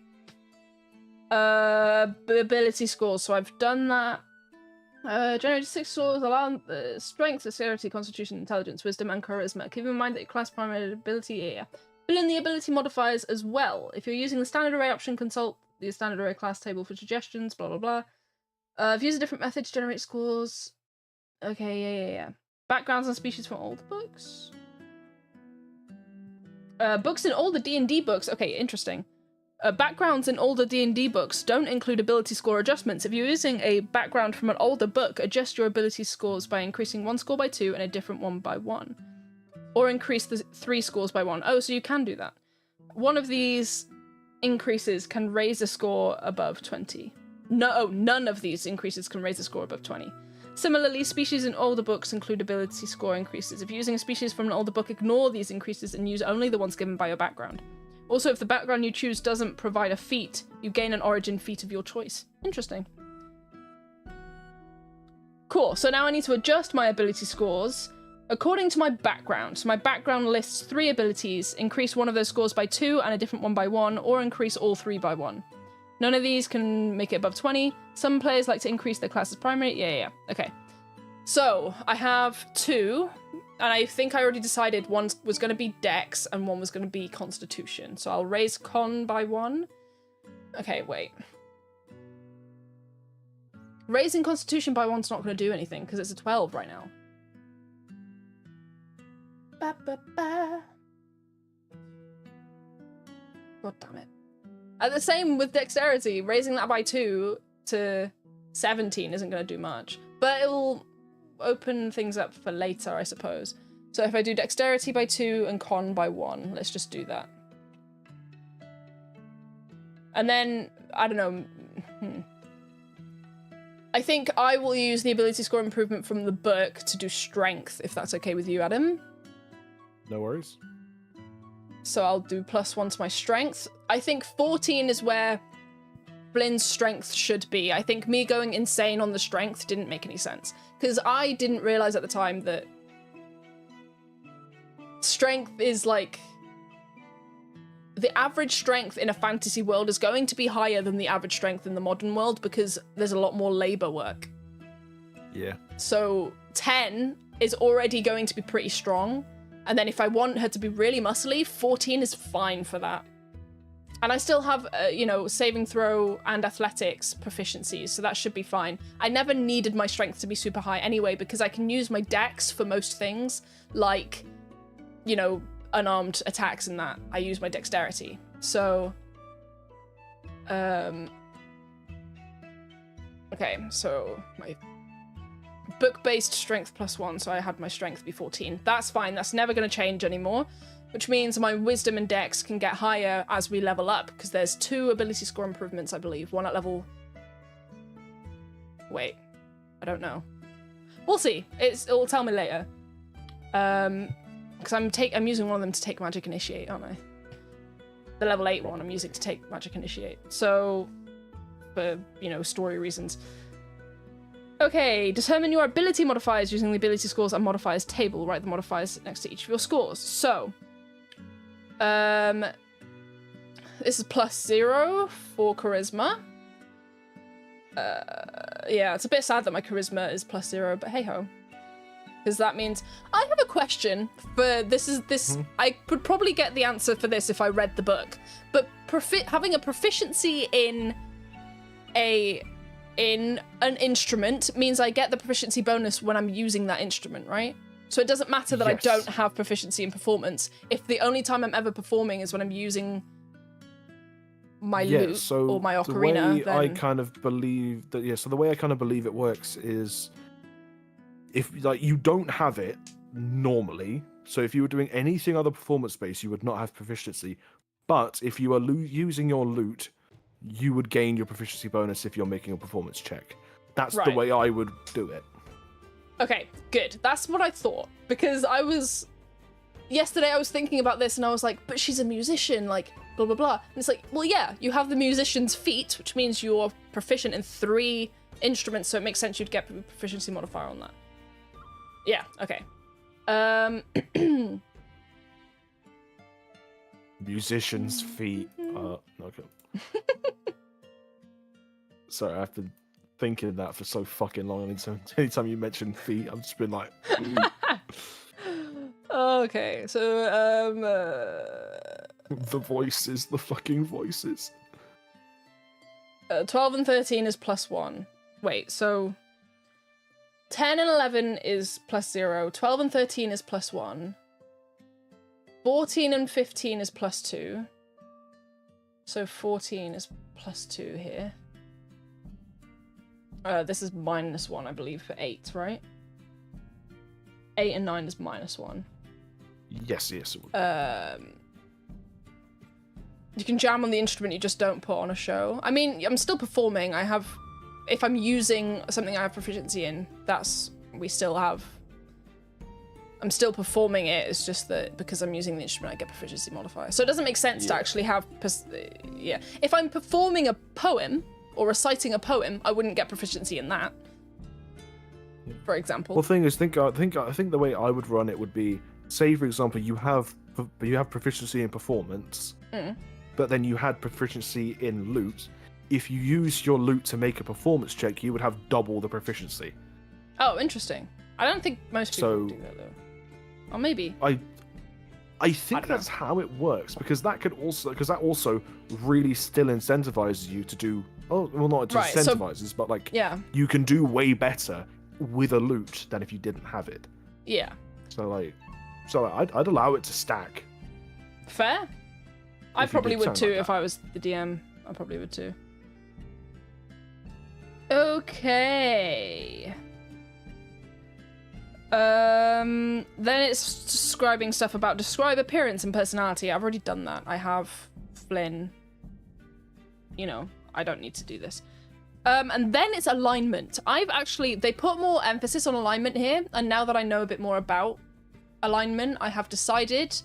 Ability scores. So I've done that. Generated 6 scores, allow strength, dexterity, constitution, intelligence, wisdom, and charisma. Keep in mind that your class primary ability, fill in the ability modifiers as well. If you're using the standard array option, consult the standard array class table for suggestions, blah, blah, blah. If you use a different method to generate scores. Okay, yeah. Backgrounds and species from older books. Books in older D&D books. Okay, interesting. Backgrounds in older D&D books don't include ability score adjustments. If you're using a background from an older book, adjust your ability scores by increasing one score by 2 and a different one by 1. Or increase the 3 scores by 1. Oh, so you can do that. One of these increases can raise a score above 20. No, none of these increases can raise a score above 20. Similarly, species in older books include ability score increases. If you're using a species from an older book, ignore these increases and use only the ones given by your background. Also, if the background you choose doesn't provide a feat, you gain an origin feat of your choice. Interesting. Cool, so now I need to adjust my ability scores according to my background. So my background lists 3 abilities, increase one of those scores by 2 and a different one by 1, or increase all 3 by 1. None of these can make it above 20. Some players like to increase their class's primary. Yeah. Okay. So I have 2, and I think I already decided one was going to be Dex and one was going to be Constitution. So I'll raise Con by 1. Okay, wait. Raising Constitution by 1's not going to do anything because it's a 12 right now. God damn it. The same with Dexterity. Raising that by 2 to 17 isn't going to do much. But it'll open things up for later, I suppose. So if I do Dexterity by 2 and Con by 1, let's just do that. And then, I don't know. I think I will use the ability score improvement from the book to do Strength, if that's okay with you, Adam. No worries. So I'll do +1 to my Strength. I think 14 is where Flynn's Strength should be. I think me going insane on the Strength didn't make any sense. Because I didn't realize at the time that Strength is like... The average strength in a fantasy world is going to be higher than the average strength in the modern world because there's a lot more labor work. Yeah. So 10 is already going to be pretty strong. And then if I want her to be really muscly, 14 is fine for that. And I still have, saving throw and athletics proficiencies, so that should be fine. I never needed my strength to be super high anyway because I can use my dex for most things, like, unarmed attacks and that. I use my dexterity. So, okay, so my book-based strength +1, so I had my strength be 14. That's fine, that's never going to change anymore, which means my wisdom and dex can get higher as we level up, because there's 2 ability score improvements, I believe. One at level... Wait, I don't know. We'll see. It'll tell me later. Because I'm using one of them to take Magic Initiate, aren't I? The level 8 one I'm using to take Magic Initiate. So, for, story reasons. Okay, determine your ability modifiers using the ability scores and modifiers table. Write the modifiers next to each of your scores. So, this is +0 for charisma. Yeah, it's a bit sad that my charisma is +0, but hey-ho. Because that means... I have a question for this. I could probably get the answer for this if I read the book. But having a proficiency in an instrument means I get the proficiency bonus when I'm using that instrument, right? So it doesn't matter that yes. I don't have proficiency in performance if the only time I'm ever performing is when I'm using my loot or my ocarina, then... I kind of believe that, so the way I kind of believe it works is if like you don't have it normally, so if you were doing anything other performance-based, you would not have proficiency. But if you are using your loot, you would gain your proficiency bonus if you're making a performance check. That's the way I would do it. Okay, good. That's what I thought. Because yesterday I was thinking about this and I was like, but she's a musician, like, blah, blah, blah. And it's like, well, yeah, you have the musician's feat, which means you're proficient in 3 instruments, so it makes sense you'd get a proficiency modifier on that. Yeah, okay. Musician's feat. Okay. Sorry, I've been thinking that for so fucking long, and anytime you mention feet, I've just been like... Okay, so, The voices, the fucking voices. 12 and 13 is +1. Wait, so 10 and 11 is +0. 12 and 13 is +1. 14 and 15 is +2. So 14 is +2 here. This is -1, I believe, for 8, right? 8 and 9 is -1. Yes, it would. You can jam on the instrument, you just don't put on a show. I mean, I'm still performing. If I'm using something I have proficiency in, I'm still performing it. It's just that because I'm using the instrument, I get proficiency modifier. So it doesn't make sense to actually have, If I'm performing a poem or reciting a poem, I wouldn't get proficiency in that. For example. Well, the thing is, I think the way I would run it would be, say for example, you have proficiency in performance, but then you had proficiency in loot. If you use your loot to make a performance check, you would have double the proficiency. Oh, interesting. I don't think most people would do that though. Or maybe. I think that's how it works, because that also really still incentivizes you to do. Oh, well, not incentivizes, but like you can do way better with a loot than if you didn't have it. Yeah. So I'd allow it to stack. Fair. I probably would too if I was the DM. I probably would too. Okay. Then it's describing stuff about describe appearance and personality. I've already done that. I have Flynn. I don't need to do this. And then it's alignment. They put more emphasis on alignment here, and now that I know a bit more about alignment, I have decided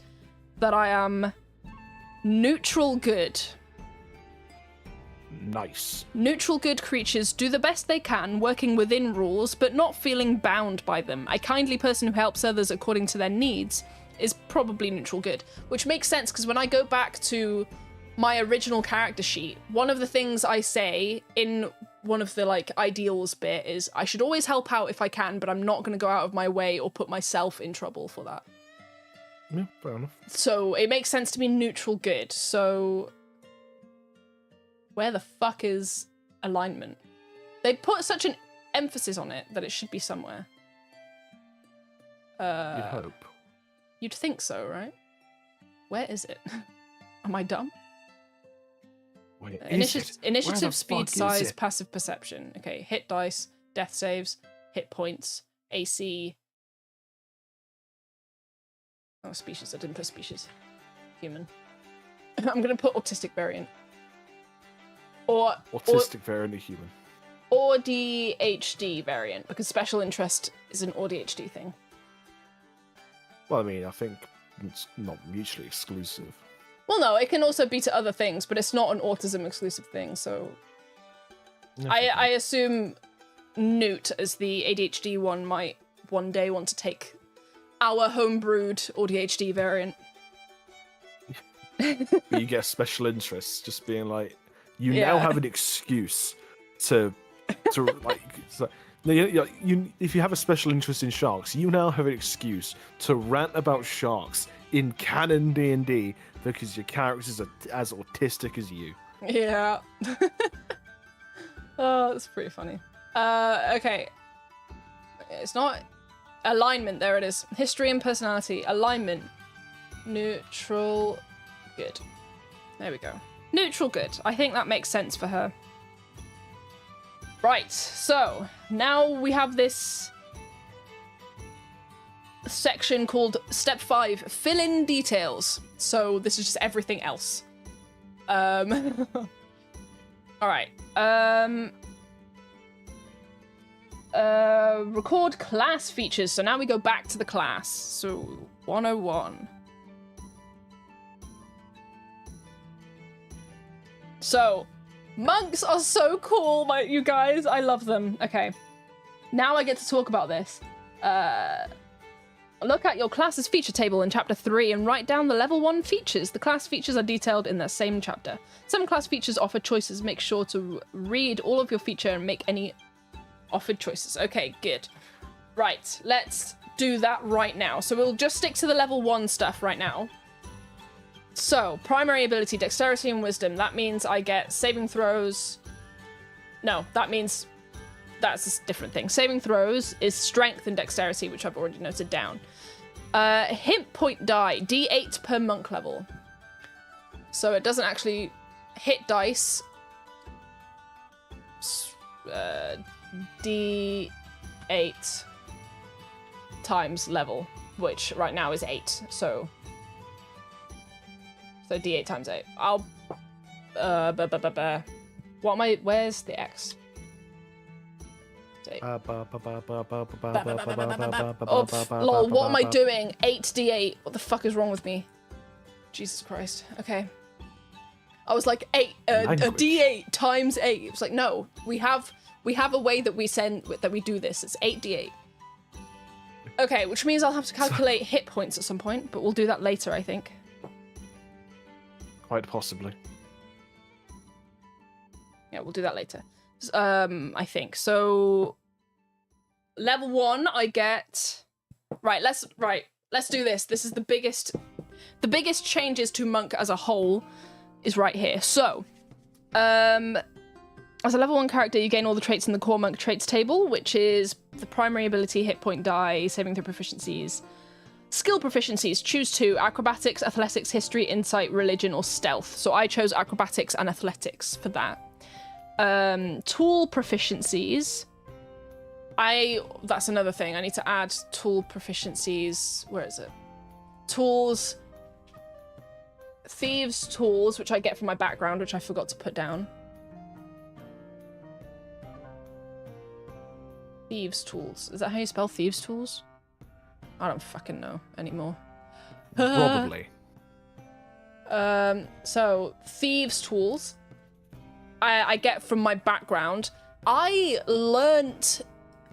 that I am neutral good. Nice. Neutral good creatures do the best they can, working within rules, but not feeling bound by them. A kindly person who helps others according to their needs is probably neutral good, which makes sense because when I go back to my original character sheet, one of the things I say in one of the ideals bit is I should always help out if I can, but I'm not going to go out of my way or put myself in trouble for that. Yeah, fair enough. So it makes sense to be neutral good. So where the fuck is alignment? They put such an emphasis on it that it should be somewhere. You'd hope. You'd think so, right? Where is it? Am I dumb? Wait, Initiative, speed, size, passive perception. Okay, hit dice, death saves, hit points, AC. Oh, species. I didn't put species. Human. I'm gonna put autistic variant. Or variant of human. Or DHD variant, because special interest is an ADHD thing. Well, I mean, I think it's not mutually exclusive. Well, no, it can also be to other things, but it's not an autism exclusive thing, so... I assume Newt, as the ADHD one, might one day want to take our homebrewed ADHD variant. You get special interests, just being like, now have an excuse to if you have a special interest in sharks, you now have an excuse to rant about sharks in canon D&D because your characters are as autistic as you. Yeah. Oh, that's pretty funny. Okay. It's not alignment. There it is. History and personality. Alignment. Neutral. Good. There we go. Neutral good. I think that makes sense for her. Right, so now we have this section called Step 5, Fill in Details. So this is just everything else. All right. Record class features. So now we go back to the class. So 101. So monks are so cool, you guys. I love them. Okay. Now I get to talk about this. Look at your class's feature table in chapter 3 and write down the level 1 features. The class features are detailed in the same chapter. Some class features offer choices. Make sure to read all of your feature and make any offered choices. Okay, good. Right, let's do that right now. So we'll just stick to the level 1 stuff right now. So, primary ability, dexterity and wisdom. That means I get saving throws. No, that means that's a different thing. Saving throws is strength and dexterity, which I've already noted down. Hit point die, D8 per monk level. So it doesn't actually hit dice. D8 times level, which right now is 8. So D8 times 8. I'll what am I? Where's the X? Oh, lol, what am I doing? 8d8. What the fuck is wrong with me? Jesus Christ. Okay. I was like, a d8 times 8. It was like, no, we have a way that we do this. It's 8d8. Okay, which means I'll have to calculate hit points at some point, but we'll do that later, I think. Quite possibly. Yeah, we'll do that later. I think. So level 1 I get let's do this. This is the biggest changes to monk as a whole is right here. So as a level 1 character, you gain all the traits in the core monk traits table, which is the primary ability, hit point die, saving throw proficiencies. Skill proficiencies, choose 2, acrobatics, athletics, history, insight, religion, or stealth. So I chose acrobatics and athletics for that. Tool proficiencies. That's another thing. I need to add tool proficiencies. Where is it? Tools. Thieves tools, which I get from my background, which I forgot to put down. Thieves tools. Is that how you spell thieves tools? I don't fucking know anymore. Probably. So thieves tools I get from my background. I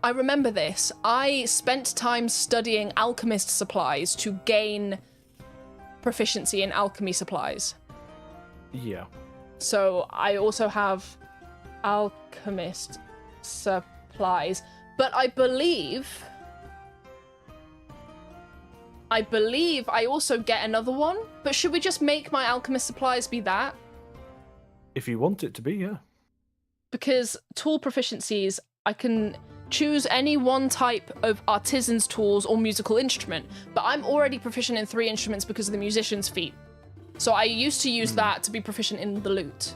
remember this. I spent time studying alchemist supplies to gain proficiency in alchemy supplies. Yeah. So I also have alchemist supplies, but I believe I also get another one. But should we just make my alchemist supplies be that? If you want it to be, yeah. Because tool proficiencies, I can choose any one type of artisan's tools or musical instrument, but I'm already proficient in 3 instruments because of the musician's feat. So I used to use that to be proficient in the lute.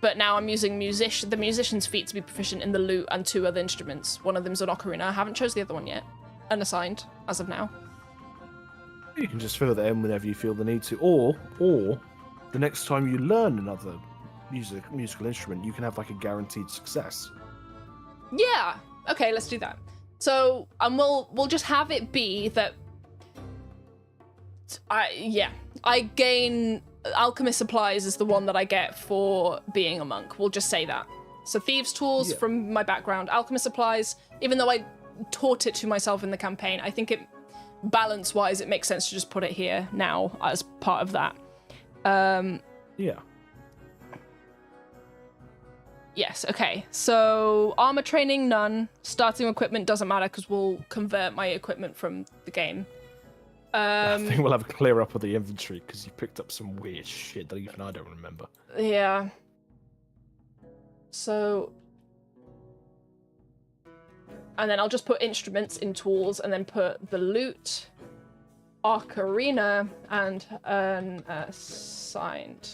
But now I'm using the musician's feat to be proficient in the lute and 2 other instruments. One of them's an ocarina. I haven't chose the other one yet. Unassigned, as of now. You can just fill that in whenever you feel the need to. Or the next time you learn another musical instrument, you can have like a guaranteed success. Yeah. Okay, let's do that. So, and we'll just have it be that I gain alchemist supplies is the one that I get for being a monk. We'll just say that. So thieves tools from my background, alchemist supplies, even though I taught it to myself in the campaign, I think it balance wise it makes sense to just put it here now as part of that. Yeah. Yes, okay. So armor training, none. Starting equipment doesn't matter because we'll convert my equipment from the game. I think we'll have a clear up of the inventory because you picked up some weird shit that even I don't remember. Yeah. So, and then I'll just put instruments in tools and then put the lute ocarina and an assigned.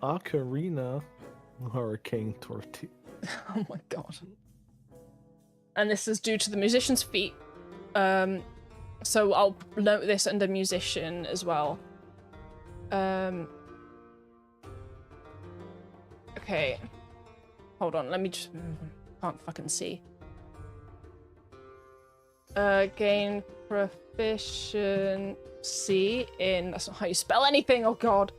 Ocarina, hurricane tortilla. Oh my god. And this is due to the musician's feet. So I'll note this under musician as well. Okay. Hold on, let me just... Can't fucking see. Gain proficiency in... That's not how you spell anything, oh god.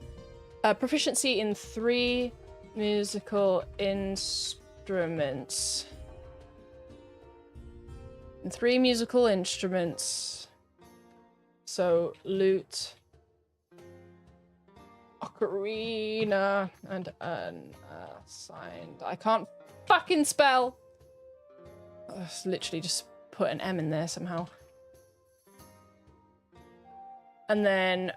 Proficiency in 3 musical instruments. In 3 musical instruments. So, lute, ocarina, and an assigned. I can't fucking spell! Literally just put an M in there somehow. And then...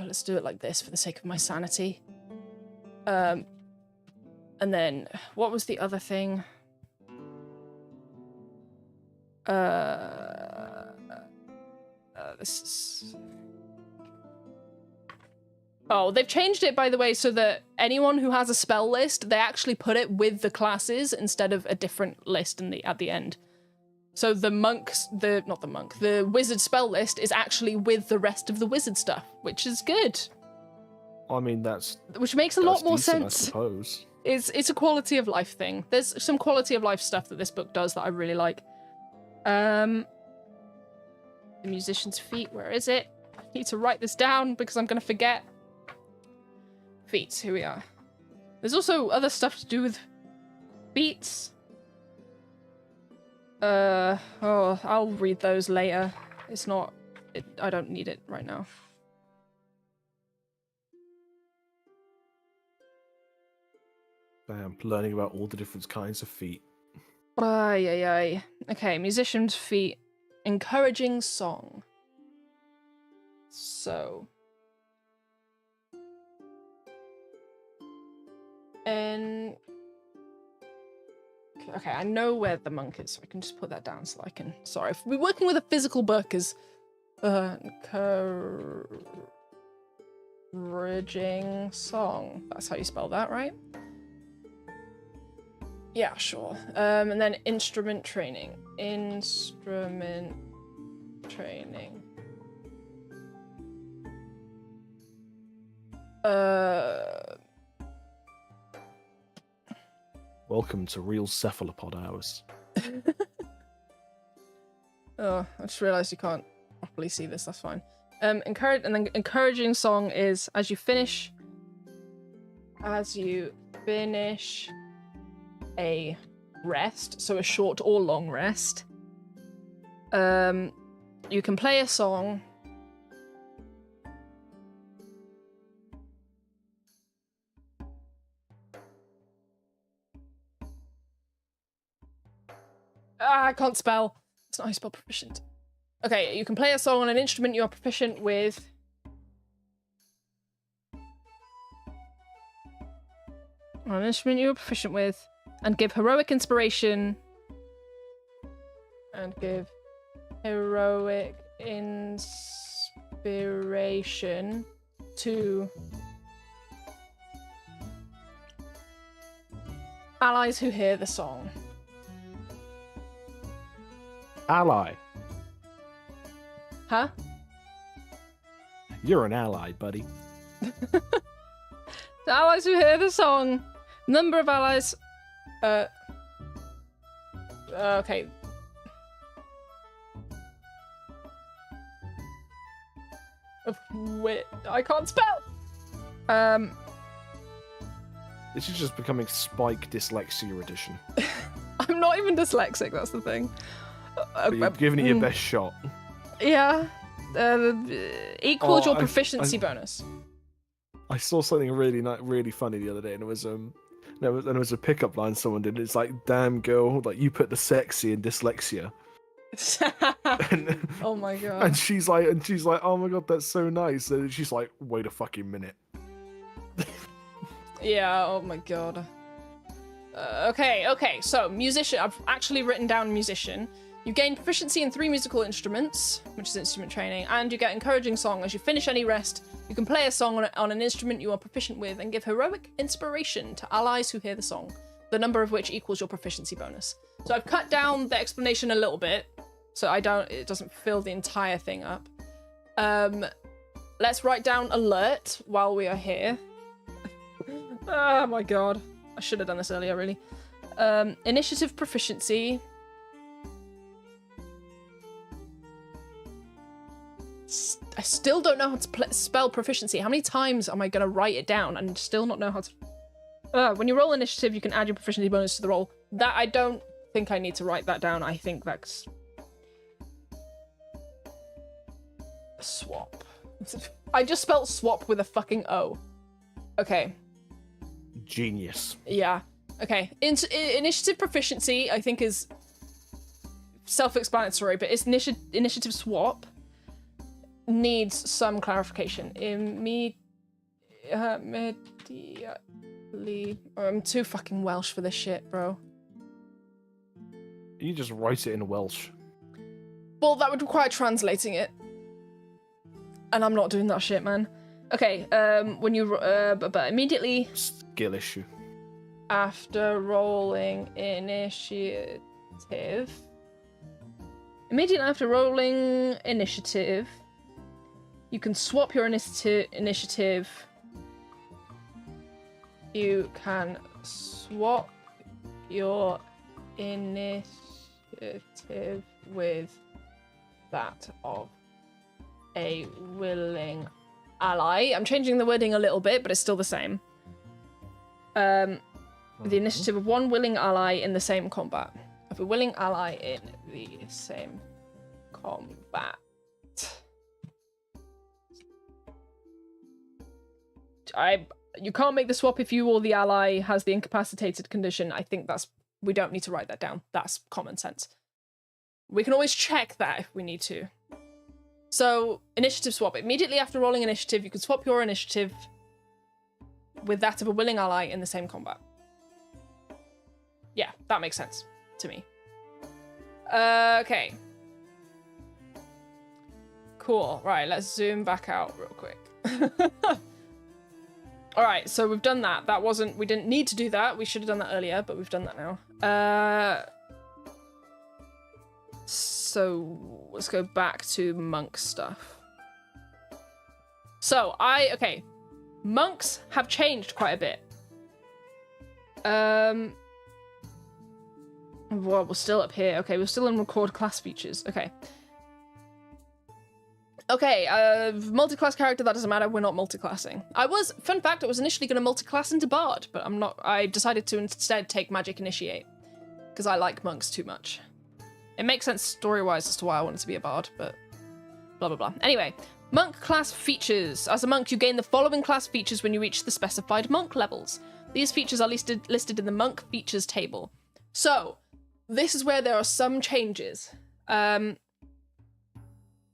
let's do it like this for the sake of my sanity. And then, what was the other thing? This is... Oh, they've changed it, by the way, so that anyone who has a spell list, they actually put it with the classes instead of a different list at the end. So the the wizard spell list is actually with the rest of the wizard stuff, which is good. I mean, which makes a lot more decent, sense. I suppose. It's a quality of life thing. There's some quality of life stuff that this book does that I really like. The musician's feet, where is it? I need to write this down because I'm gonna forget. Feet, here we are. There's also other stuff to do with beats. I'll read those later. I don't need it right now. Bam, learning about all the different kinds of feet. Ay. Okay, musician's feet. Encouraging song. So. And... Okay, I know where the monk is, so I can just put that down so I can... Sorry, if we're working with a physical book as... encouraging song. That's how you spell that, right? Yeah, sure. And then instrument training. Instrument training. Welcome to real cephalopod hours. Oh, I just realised you can't properly see this, that's fine. Encouraging song is as you finish a rest, so a short or long rest, you can play a song. I can't spell. It's not how you spell proficient. Okay, you can play a song on an instrument you are proficient with. On an instrument you are proficient with, and give heroic inspiration. To allies who hear the song. Ally. Huh? You're an ally, buddy. The allies who hear the song. Number of allies. Okay. Wait, I can't spell. This is just becoming Spike Dyslexia Edition. I'm not even dyslexic. That's the thing. But you're giving it your best shot. Yeah. Equals your proficiency bonus. I saw something really funny the other day, and it was there was a pickup line someone did. It's like, "Damn girl, like you put the sexy in dyslexia." Oh my god. And she's like, "Oh my god, that's so nice." And she's like, "Wait a fucking minute." Yeah. Oh my god. Okay, so musician. I've actually written down musician. You gain proficiency in 3 musical instruments, which is instrument training, and you get encouraging song. As you finish any rest, you can play a song on an instrument you are proficient with and give heroic inspiration to allies who hear the song, the number of which equals your proficiency bonus. So I've cut down the explanation a little bit, so it doesn't fill the entire thing up. Let's write down alert while we are here. Oh my god. I should have done this earlier, really. Initiative proficiency. I still don't know how to spell proficiency. How many times am I going to write it down and still not know how to... when you roll initiative, you can add your proficiency bonus to the roll. That, I don't think I need to write that down. I think that's... Swap. I just spelled swap with a fucking O. Okay. Genius. Yeah. Okay. Initiative proficiency, I think, is self-explanatory, but it's initiative swap needs some clarification. Immediately. I'm too fucking Welsh for this shit, bro. You just write it in Welsh. Well, that would require translating it. And I'm not doing that shit, man. Okay, when you, but immediately... Skill issue. After rolling initiative... Immediately after rolling initiative, you can swap your initiative. You can swap your initiative with that of a willing ally. I'm changing the wording a little bit, but it's still the same. The initiative of one willing ally in the same combat. Of a willing ally in the same combat. You can't make the swap if you or the ally has the incapacitated condition. I think we don't need to write that down. That's common sense. We can always check that if we need to. So, initiative swap. Immediately after rolling initiative, you can swap your initiative with that of a willing ally in the same combat. Yeah, that makes sense to me. Okay. Cool. Right, let's zoom back out real quick. Alright, so we've done that. We didn't need to do that. We should have done that earlier, but we've done that now. So let's go back to monk stuff. So okay. Monks have changed quite a bit. Well, we're still up here. Okay, we're still in record class features. Okay. Okay, multi-class character, that doesn't matter, we're not multi-classing. Fun fact, I was initially going to multi-class into Bard, but I decided to instead take Magic Initiate, because I like monks too much. It makes sense story-wise as to why I wanted to be a Bard, but blah blah blah. Anyway, monk class features. As a monk, you gain the following class features when you reach the specified monk levels. These features are listed in the monk features table. So, this is where there are some changes.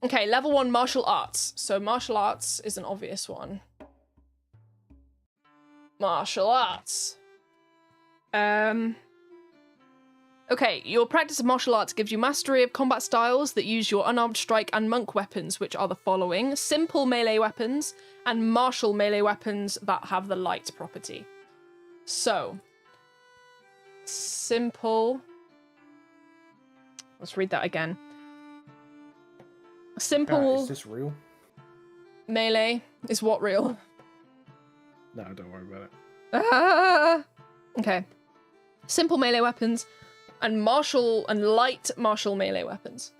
Okay, level 1 martial arts. So martial arts is an obvious one. Martial arts. Okay, your practice of martial arts gives you mastery of combat styles that use your unarmed strike and monk weapons, which are the following: simple melee weapons and martial melee weapons that have the light property. So, simple. Let's read that again. Simple. Is this real? Melee is what real? No, don't worry about it. Okay. Simple melee weapons and light martial melee weapons.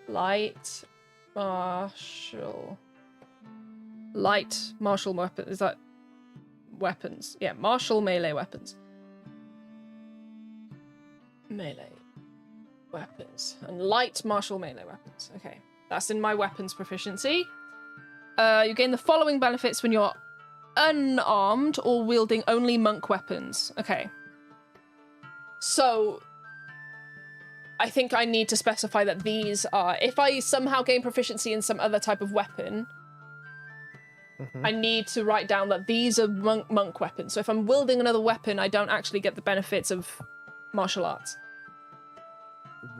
Light martial weapons. Is that weapons? Yeah, martial melee weapons. Melee weapons and light martial melee weapons. Okay, that's in my weapons proficiency. You gain the following benefits when you're unarmed or wielding only monk weapons. Okay. So, I think I need to specify that these are... If I somehow gain proficiency in some other type of weapon, I need to write down that these are monk weapons. So if I'm wielding another weapon, I don't actually get the benefits of martial arts.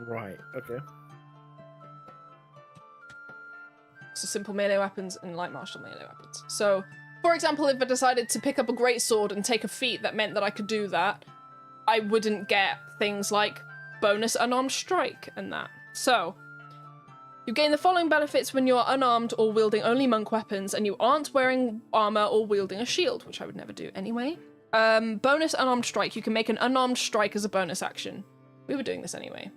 Right, okay. So simple melee weapons and light martial melee weapons. So, for example, if I decided to pick up a greatsword and take a feat that meant that I could do that, I wouldn't get things like bonus unarmed strike and that. So, you gain the following benefits when you're unarmed or wielding only monk weapons and you aren't wearing armor or wielding a shield, which I would never do anyway. Bonus unarmed strike. You can make an unarmed strike as a bonus action. We were doing this anyway.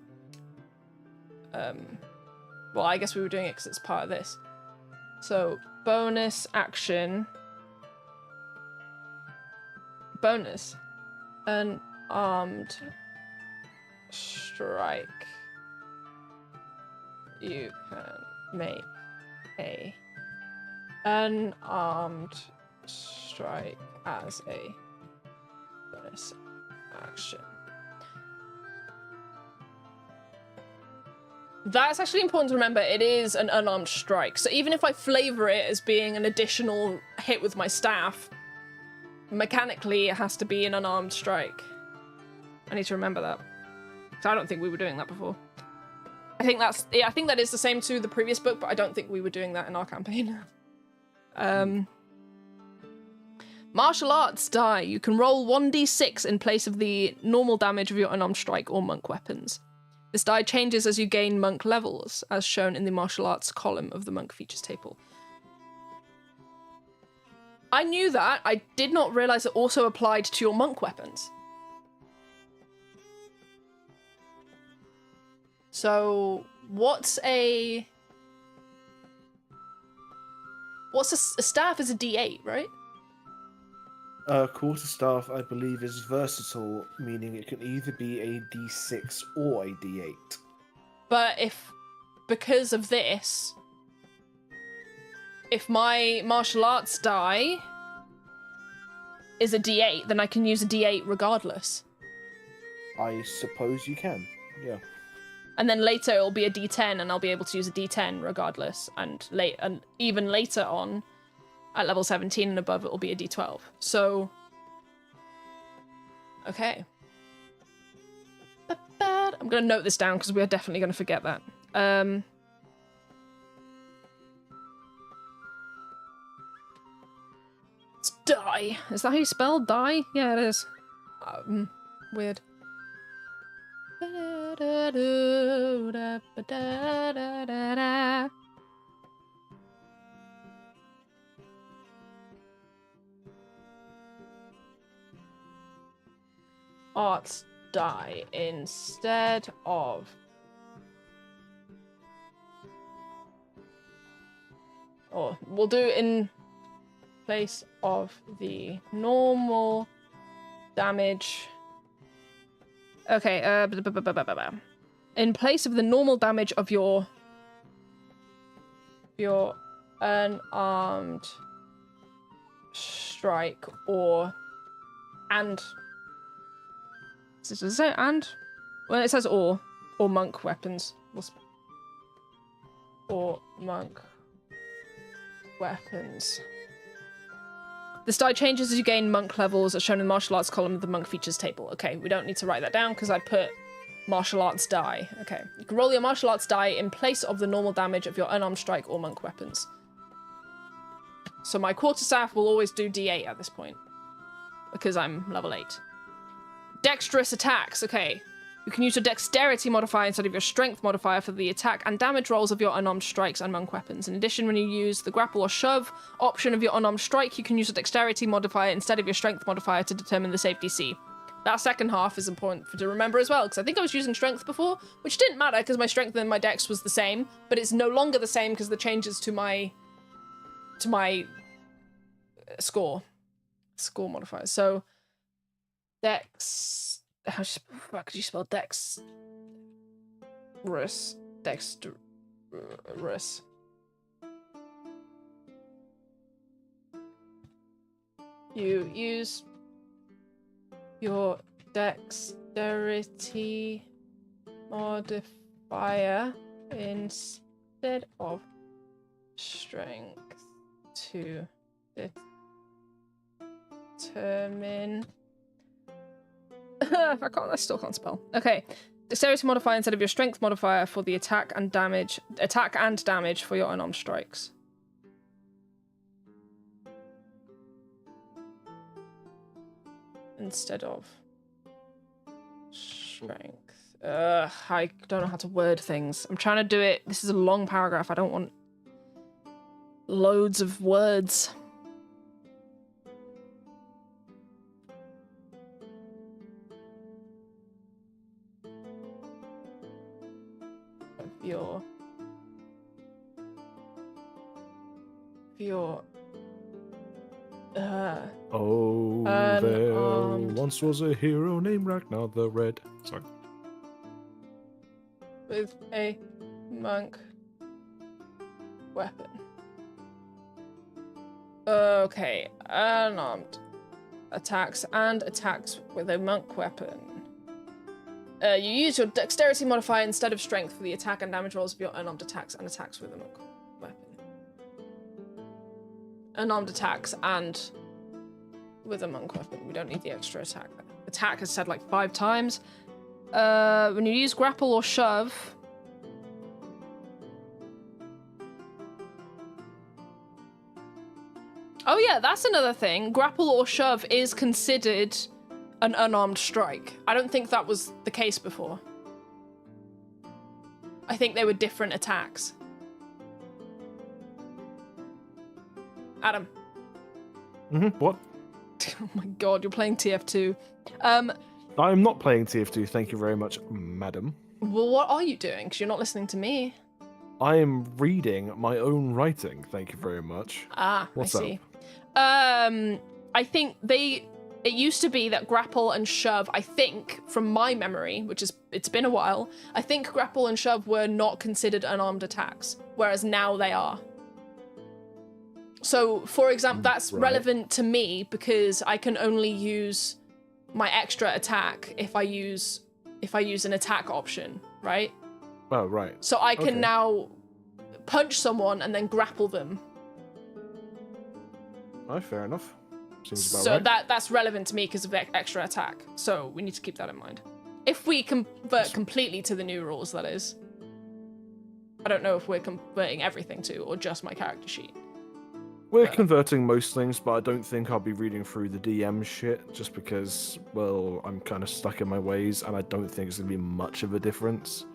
Well, I guess we were doing it because it's part of this. So, bonus action. Bonus. Unarmed strike. You can make a unarmed strike as a bonus action. That's actually important to remember. It is an unarmed strike. So even if I flavor it as being an additional hit with my staff, mechanically it has to be an unarmed strike. I need to remember that. So I don't think we were doing that before. I think that is the same to the previous book, but I don't think we were doing that in our campaign. Martial arts die. You can roll 1d6 in place of the normal damage of your unarmed strike or monk weapons. This die changes as you gain monk levels, as shown in the martial arts column of the monk features table. I knew that. I did not realize it also applied to your monk weapons. So, what's a staff is a D8, right? Quarterstaff, I believe, is versatile, meaning it can either be a D6 or a D8. But because of this, if my martial arts die is a D8, then I can use a D8 regardless. I suppose you can, yeah. And then later it'll be a D10, and I'll be able to use a D10 regardless. And even later on, at level 17 and above, it'll be a D12. So, okay. I'm gonna note this down because we are definitely gonna forget that. It's die. Is that how you spell die? Yeah, it is. Weird. Arts die instead of we'll do in place of the normal damage. Okay, in place of the normal damage of your unarmed strike does it say and? Well, it says or monk weapons. Or monk weapons. This die changes as you gain monk levels, as shown in the martial arts column of the monk features table. Okay, we don't need to write that down because I put martial arts die. Okay, you can roll your martial arts die in place of the normal damage of your unarmed strike or monk weapons. So my quarterstaff will always do D8 at this point because I'm level 8. Dexterous attacks. Okay, you can use your dexterity modifier instead of your strength modifier for the attack and damage rolls of your unarmed strikes and monk weapons. In addition, when you use the grapple or shove option of your unarmed strike, you can use a dexterity modifier instead of your strength modifier to determine the save DC. That second half is important to remember as well, because I think I was using strength before, which didn't matter because my strength and my dex was the same, but it's no longer the same because the changes to my score modifiers. So dex. How could you spell dex? Dexterous. You use your dexterity modifier instead of strength to Determine. I still can't spell. Okay. Dexterity modifier instead of your strength modifier for the attack and damage for your unarmed strikes. Instead of strength. I don't know how to word things. I'm trying to do it. This is a long paragraph. I don't want loads of words. Your there once was a hero named Ragnar the Red. Sorry. With a monk weapon. Okay, unarmed attacks and attacks with a monk weapon. You use your dexterity modifier instead of strength for the attack and damage rolls of your unarmed attacks and attacks with a monk weapon. Unarmed attacks and with a monk weapon. We don't need the extra attack. Attack is said like 5 times. When you use grapple or shove... Oh yeah, that's another thing. Grapple or shove is considered an unarmed strike. I don't think that was the case before. I think they were different attacks. Adam. What? Oh my god, you're playing TF2. I'm not playing TF2, thank you very much, madam. Well, what are you doing? Because you're not listening to me. I am reading my own writing, thank you very much. What's I see. I think it used to be that grapple and shove, I think, from my memory, which is, it's been a while, I think grapple and shove were not considered unarmed attacks, whereas now they are. So, for example, that's relevant to me because I can only use my extra attack if I use an attack option, right? Oh, right. So I can now punch someone and then grapple them. Oh, fair enough. Seems about so right. that's relevant to me because of extra attack. So we need to keep that in mind. If we convert completely to the new rules, that is. I don't know if we're converting everything to, or just my character sheet. We're converting most things, but I don't think I'll be reading through the DM shit, just because, well, I'm kind of stuck in my ways, and I don't think it's going to be much of a difference.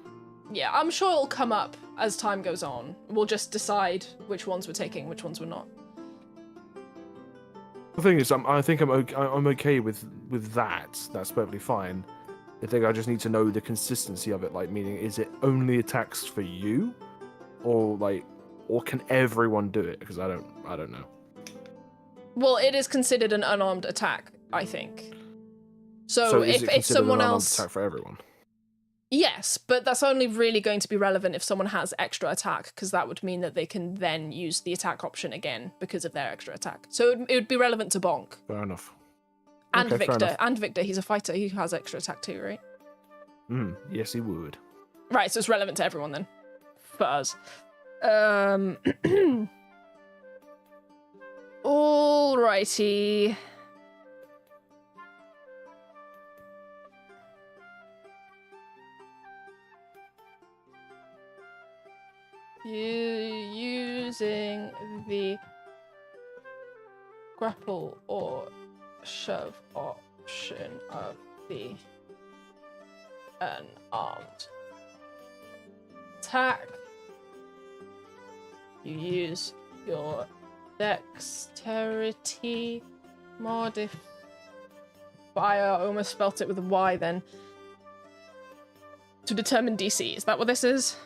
Yeah, I'm sure it'll come up as time goes on. We'll just decide which ones we're taking, which ones we're not. The thing is, I think I'm okay with that. That's perfectly fine. I think I just need to know the consistency of it, like, meaning, is it only attacks for you? Or can everyone do it? Because I don't know. Well, it is considered an unarmed attack, I think. So if someone else attack for everyone. Yes, but that's only really going to be relevant if someone has extra attack, because that would mean that they can then use the attack option again because of their extra attack. So it would be relevant to Bonk. Fair enough. And okay, Victor. And Victor, he's a fighter. He has extra attack too, right? Yes, he would. Right, so it's relevant to everyone then. For us. Alrighty. Using the grapple or shove option of the unarmed attack. You use your dexterity modifier. I almost spelt it with a Y then. To determine DC. Is that what this is?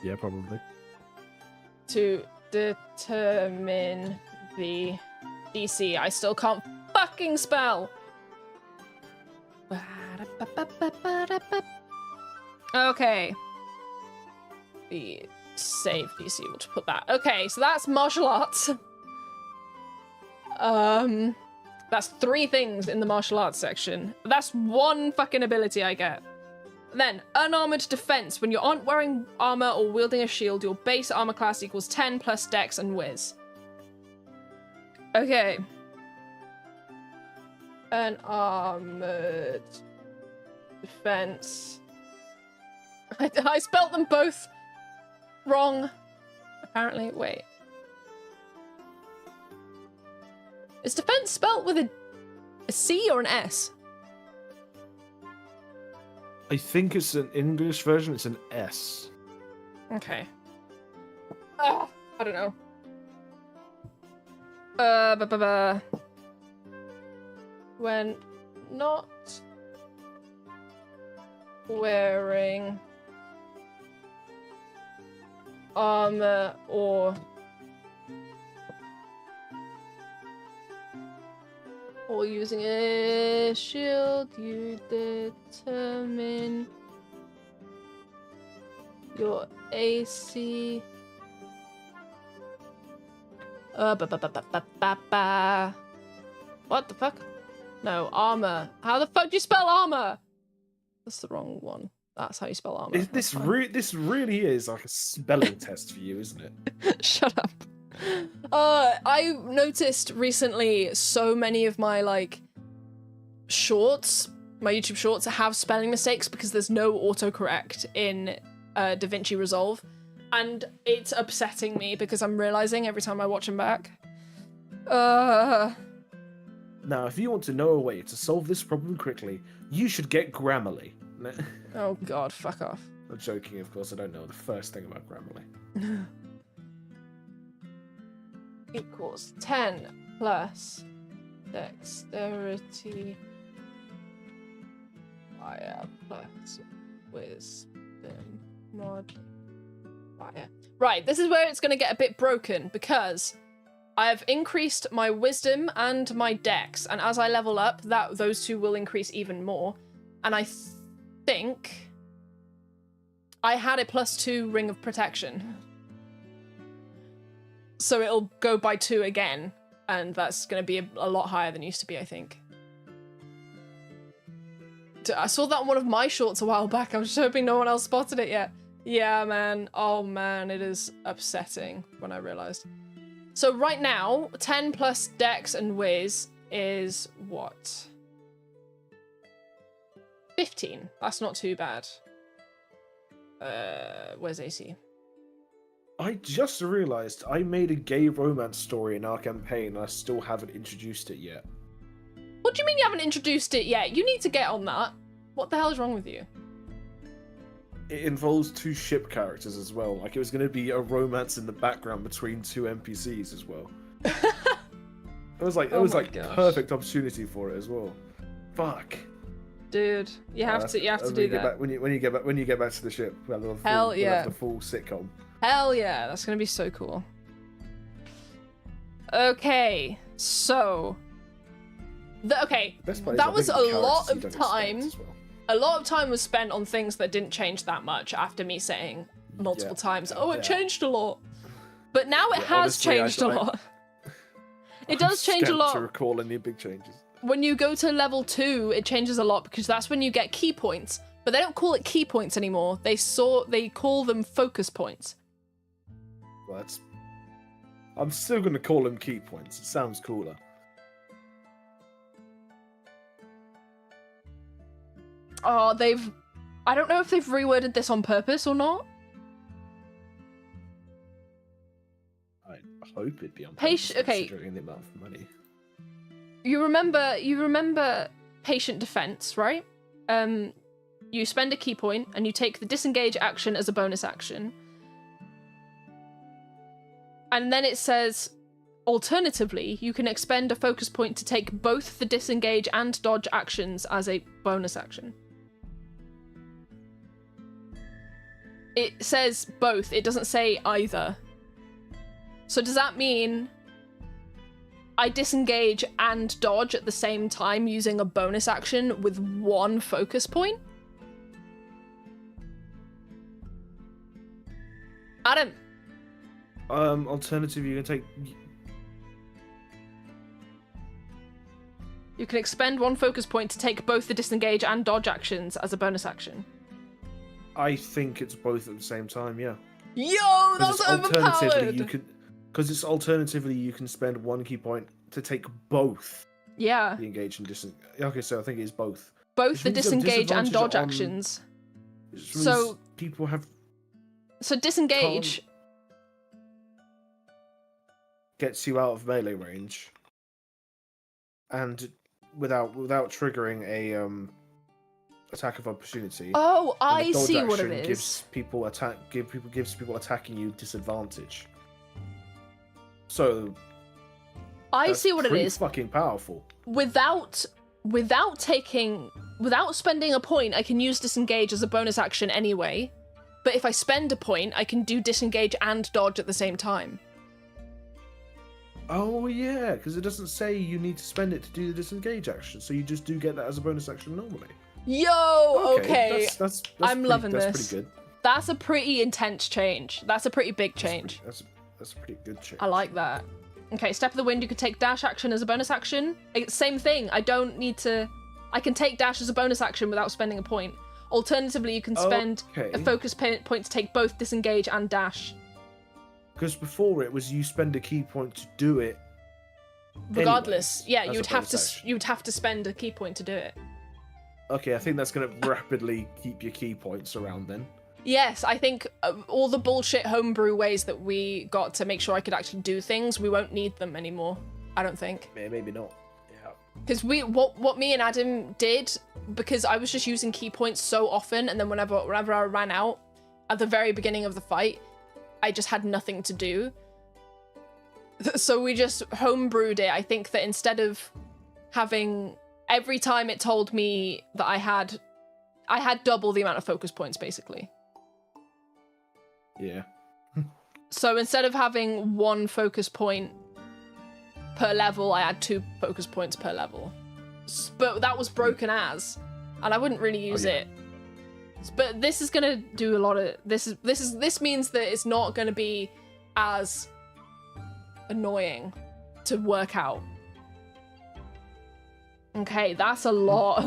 Yeah, probably. To determine the DC. I still can't fucking spell. Okay. The save DC, we'll just put that. Okay, so that's martial arts. That's 3 things in the martial arts section. That's 1 fucking ability I get. Then, unarmored defense. When you aren't wearing armor or wielding a shield, your base armor class equals 10 plus dex and whiz. Okay. An armored defense. I spelt them both wrong. Apparently, wait. Is defense spelt with a C or an S? I think it's an English version. It's an S. Okay. I don't know. When not wearing armor or using a shield, you determine your AC. What the fuck? No, armor. How the fuck do you spell armor? That's the wrong one. That's how you spell armor. This really is like a spelling test for you, isn't it? Shut up. I noticed recently so many of my like shorts, my YouTube shorts, have spelling mistakes because there's no autocorrect in DaVinci Resolve, and it's upsetting me because I'm realizing every time I watch them back. Now, if you want to know a way to solve this problem quickly, you should get Grammarly. Oh god, fuck off. I'm joking, of course. I don't know the first thing about Grammarly. Equals 10 plus dexterity fire plus wisdom modifier. Right, this is where it's going to get a bit broken because I have increased my wisdom and my dex, and as I level up, those two will increase even more. And I think I had a +2 ring of protection. So it'll go by 2 again, and that's going to be a lot higher than it used to be, I think. I saw that on one of my shorts a while back. I'm just hoping no one else spotted it yet. Yeah, man. Oh, man. It is upsetting when I realized. So right now, 10 plus dex and whiz is what? 15. That's not too bad. Where's AC? I just realized I made a gay romance story in our campaign and I still haven't introduced it yet. What do you mean you haven't introduced it yet? You need to get on that. What the hell is wrong with you? It involves 2 ship characters as well. Like, it was going to be a romance in the background between 2 NPCs as well. It was like perfect opportunity for it as well. Fuck. Dude, you have to do that. When you get back to the ship, we'll have the full sitcom. Hell yeah, that's gonna be so cool. Okay, so that was a lot of time. A lot of time was spent on things that didn't change that much after me saying multiple times, it changed a lot. But now it has changed a lot. It does change a lot. To recall any big changes. When you go to level 2, it changes a lot because that's when you get key points. But they don't call it key points anymore. They call them focus points. Well, I'm still going to call them key points. It sounds cooler. Oh, I don't know if they've reworded this on purpose or not. I hope it'd be on purpose, considering the amount of money. You remember patient defense, right? You spend a key point and you take the disengage action as a bonus action. And then it says, alternatively, you can expend a focus point to take both the disengage and dodge actions as a bonus action. It says both, it doesn't say either. So does that mean I disengage and dodge at the same time using a bonus action with 1 focus point? Adam. Alternatively, you can take... You can expend 1 focus point to take both the disengage and dodge actions as a bonus action. I think it's both at the same time, yeah. Yo, that's overpowered! Because it's alternatively, you can spend 1 key point to take both. Yeah. The engage and disengage. Okay, so I think it's both. Both the disengage and dodge actions. So people have. So disengage gets you out of melee range, and without triggering a attack of opportunity. Oh, I see what it is. Gives people attacking you disadvantage. So I see what it is. Fucking powerful. Without spending a point, I can use disengage as a bonus action anyway. But if I spend a point, I can do disengage and dodge at the same time. Oh yeah, because it doesn't say you need to spend it to do the disengage action, so you just do get that as a bonus action normally. Yo, okay. That's I'm loving this. That's pretty good. That's a pretty intense change. That's a pretty big change. That's a pretty good change. I like that. Okay, Step of the Wind, you could take dash action as a bonus action. Same thing. I can take dash as a bonus action without spending a point. Alternatively, you can spend a focus point to take both disengage and dash. Because before it was you spend a key point to do it. Regardless, anyway, yeah, you would have to spend a key point to do it. Okay, I think that's going to rapidly keep your key points around then. Yes, I think all the bullshit homebrew ways that we got to make sure I could actually do things, we won't need them anymore. I don't think. Maybe not. Yeah. Because what me and Adam did, because I was just using key points so often, and then whenever I ran out at the very beginning of the fight, I just had nothing to do. So we just homebrewed it. I think that instead of having every time it told me that I had double the amount of focus points, basically. Yeah. So instead of having 1 focus point per level, I had 2 focus points per level. But that was broken as, and I wouldn't really use it. But this is gonna do a lot of this means that it's not gonna be as annoying to work out. Okay, that's a lot.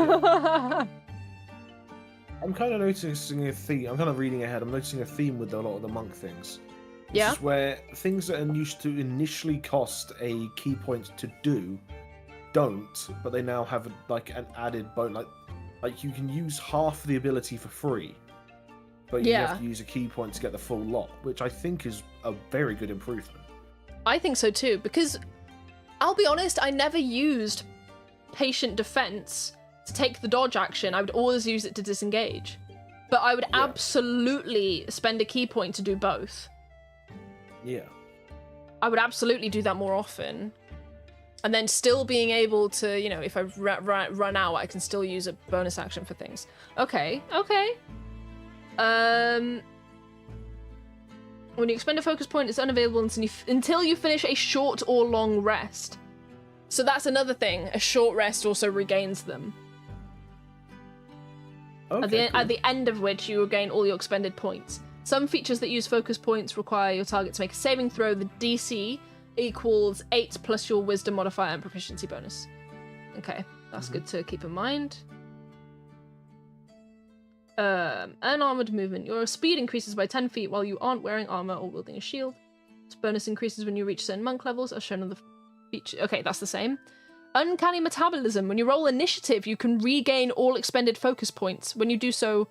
I'm kind of noticing a theme. I'm kind of reading ahead. I'm noticing a theme with a lot of the monk things. Yeah. This is where things that are used to initially cost a key point to do, don't, but they now have like an added bonus. Like you can use half the ability for free, but you have to use a key point to get the full lot, which I think is a very good improvement. I think so too, because I'll be honest, I never used patient defense to take the dodge action. I would always use it to disengage, but I would absolutely spend a key point to do both. Yeah. I would absolutely do that more often. And then still being able to, if I run out, I can still use a bonus action for things. Okay. When you expend a focus point, it's unavailable until you finish a short or long rest. So that's another thing. A short rest also regains them. Okay, at the end of which you regain all your expended points. Some features that use focus points require your target to make a saving throw. The DC equals 8 plus your wisdom modifier and proficiency bonus. Okay, that's good to keep in mind. Unarmored movement. Your speed increases by 10 feet while you aren't wearing armor or wielding a shield. This bonus increases when you reach certain monk levels, as shown on the feature. Okay, that's the same. Uncanny metabolism. When you roll initiative, you can regain all expended focus points. When you do so,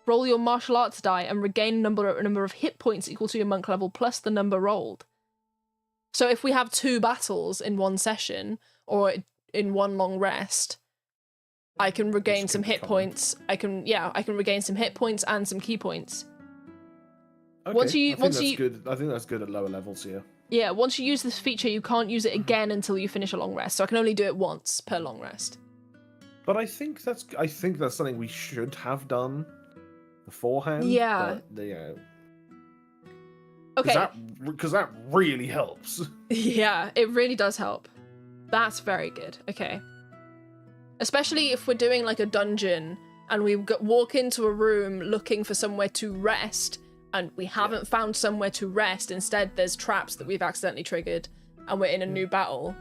roll your martial arts die and regain a number of hit points equal to your monk level plus the number rolled. So if we have 2 battles in one session, or in one long rest, I can regain some hit points. I can regain some hit points and some key points. Okay, I think that's good at lower levels, yeah. Yeah, once you use this feature, you can't use it again until you finish a long rest. So I can only do it once per long rest. But I think that's something we should have done beforehand. Yeah. But, okay. Because that really helps. Yeah, it really does help. That's very good. Okay. Especially if we're doing like a dungeon and we walk into a room looking for somewhere to rest and we haven't found somewhere to rest. Instead, there's traps that we've accidentally triggered and we're in a new battle.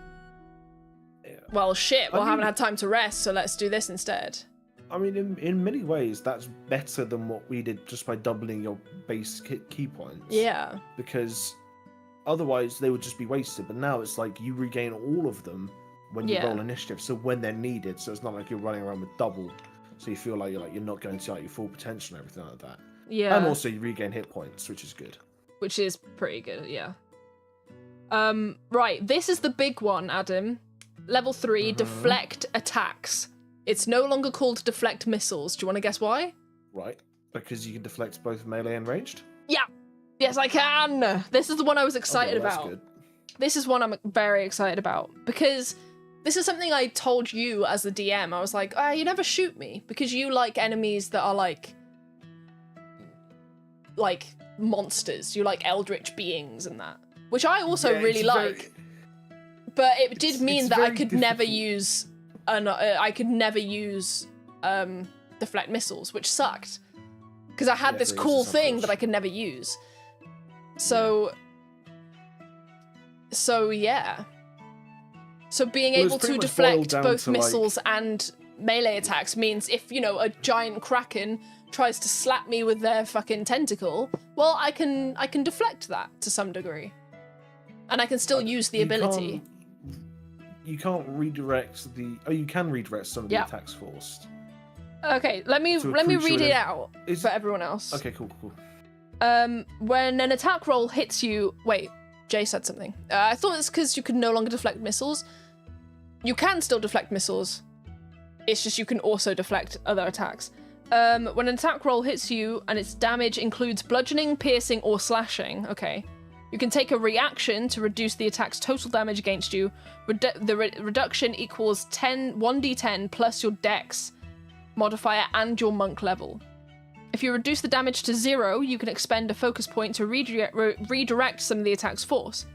Yeah. Well, shit, we haven't had time to rest, so let's do this instead. I mean, in many ways, that's better than what we did just by doubling your base key points. Yeah. Because otherwise they would just be wasted. But now it's like you regain all of them when you roll initiative, so when they're needed. So it's not like you're running around with double, so you feel like you're not going to like your full potential and everything like that. Yeah. And also you regain hit points, which is good. Which is pretty good, yeah. Right, this is the big one, Adam. Level 3, deflect attacks. It's no longer called deflect missiles. Do you want to guess why? Right, because you can deflect both melee and ranged? Yeah. Yes, I can. This is the one I was excited about. Good. This is one I'm very excited about because this is something I told you as the DM. I was like, you never shoot me because you like enemies that are like monsters. You like eldritch beings and that, which I also really like. But it did mean that I could never use deflect missiles, which sucked because I had this cool thing that I could never use. So yeah. So being able to deflect both missiles and melee attacks means if, a giant kraken tries to slap me with their fucking tentacle, well, I can deflect that to some degree. And I can still use the ability. You can't redirect you can redirect some of the attacks forced. Okay, let me read it out for everyone else. Okay, cool. When an attack roll hits you... Wait, Jay said something. I thought it's because you could no longer deflect missiles. You can still deflect missiles. It's just you can also deflect other attacks. When an attack roll hits you and its damage includes bludgeoning, piercing, or slashing, okay, you can take a reaction to reduce the attack's total damage against you. The reduction equals 1d10 plus your dex modifier and your monk level. If you reduce the damage to 0, you can expend a focus point to redirect some of the attack's force.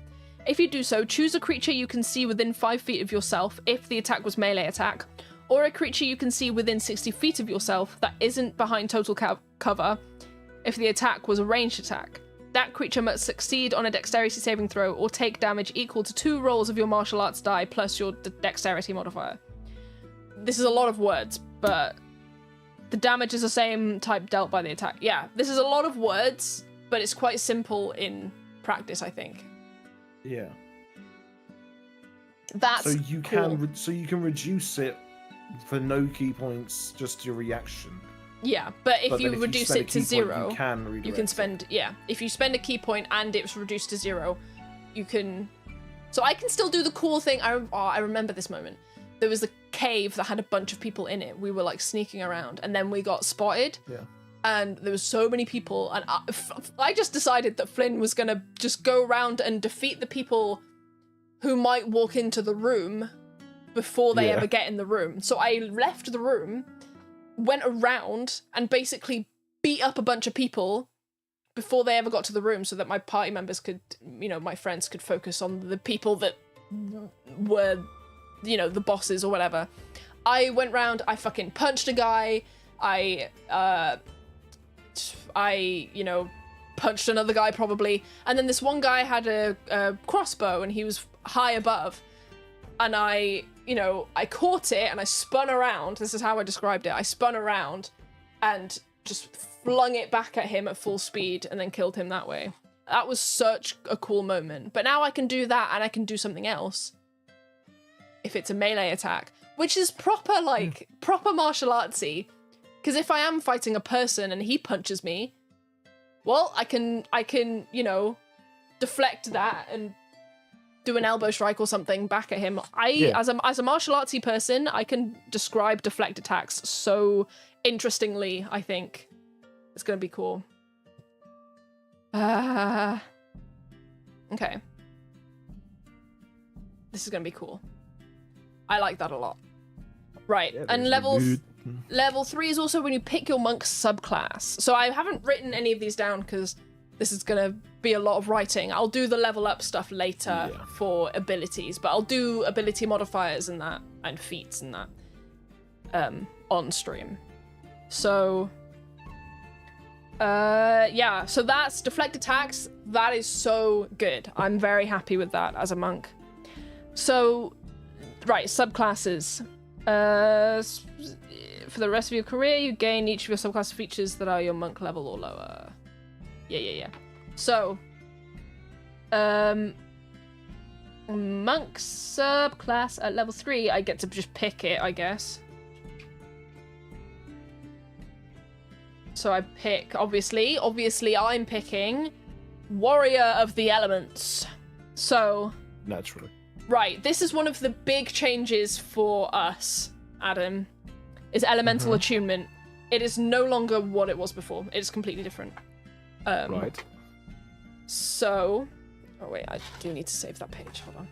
If you do so, choose a creature you can see within 5 feet of yourself if the attack was melee attack, or a creature you can see within 60 feet of yourself that isn't behind total cover if the attack was a ranged attack. That creature must succeed on a dexterity saving throw or take damage equal to 2 rolls of your martial arts die plus your dexterity modifier. This is a lot of words, but the damage is the same type dealt by the attack. Yeah, this is a lot of words, but it's quite simple in practice, I think. Yeah. That's so you cool. You can reduce it for no key points, just your reaction. Yeah, but if you reduce it to 0, you can spend... Yeah, if you spend a key point and it's reduced to 0, you can... So I can still do the cool thing. I remember this moment. There was a cave that had a bunch of people in it. We were like sneaking around and then we got spotted. Yeah. And there was so many people and I just decided that Flynn was going to just go around and defeat the people who might walk into the room before they ever get in the room. So I left the room, went around and basically beat up a bunch of people before they ever got to the room so that my party members could, my friends could focus on the people that were, the bosses or whatever. I went round, I fucking punched a guy, I punched another guy probably, and then this one guy had a crossbow and he was high above, and I caught it and I spun around. This is how I described it. I spun around and just flung it back at him at full speed and then killed him that way. That was such a cool moment. But now I can do that and I can do something else if it's a melee attack, which is proper martial artsy. Because if I am fighting a person and he punches me, well, I can deflect that and do an elbow strike or something back at him. As a martial artsy person, I can describe deflect attacks so interestingly. I think it's gonna be cool. Okay, this is gonna be cool. I like that a lot. Right, and level 3 is also when you pick your monk subclass. So I haven't written any of these down because this is gonna be a lot of writing. I'll do the level up stuff later for abilities, but I'll do ability modifiers and that, and feats and that, on stream. So, so that's deflect attacks. That is so good. I'm very happy with that as a monk. So, right, subclasses. For the rest of your career, you gain each of your subclass features that are your monk level or lower. Yeah. So, Monk subclass at level 3, I get to just pick it, I guess. So I pick, obviously I'm picking Warrior of the Elements. So... Naturally. Right, this is one of the big changes for us, Adam, is elemental attunement. It is no longer what it was before. It is completely different. Right. So... Oh wait, I do need to save that page, hold on.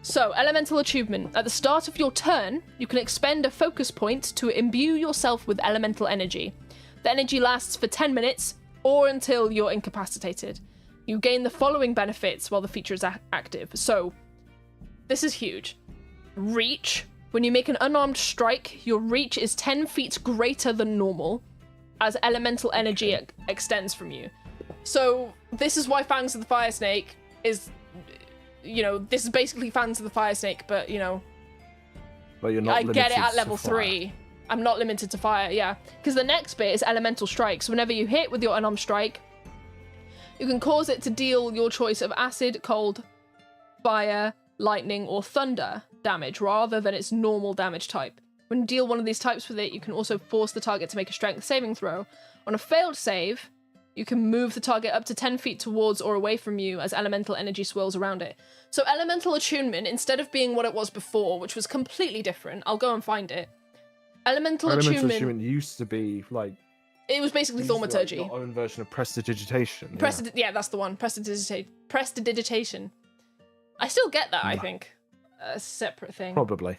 So, elemental attunement. At the start of your turn, you can expend a focus point to imbue yourself with elemental energy. The energy lasts for 10 minutes, or until you're incapacitated. You gain the following benefits while the feature is active. So, this is huge. Reach. When you make an unarmed strike, your reach is 10 feet greater than normal, as elemental energy extends from you. So, this is why Fangs of the Fire Snake is, you know, this is basically Fangs of the Fire Snake, but, you know, but you're not I get it at level 3. I'm not limited to fire, yeah. Because the next bit is elemental strikes. Whenever you hit with your unarmed strike, you can cause it to deal your choice of acid, cold, fire, lightning, or thunder damage, rather than its normal damage type. When you deal one of these types with it, you can also force the target to make a strength saving throw. On a failed save, you can move the target up to 10 feet towards or away from you as elemental energy swirls around it. So elemental attunement, instead of being what it was before, which was completely different, I'll go and find it. Elemental attunement used to be like... It was basically thaumaturgy. Like your own version of prestidigitation. Yeah, that's the one. Prestidigitation. I still get that, I think. A separate thing. Probably.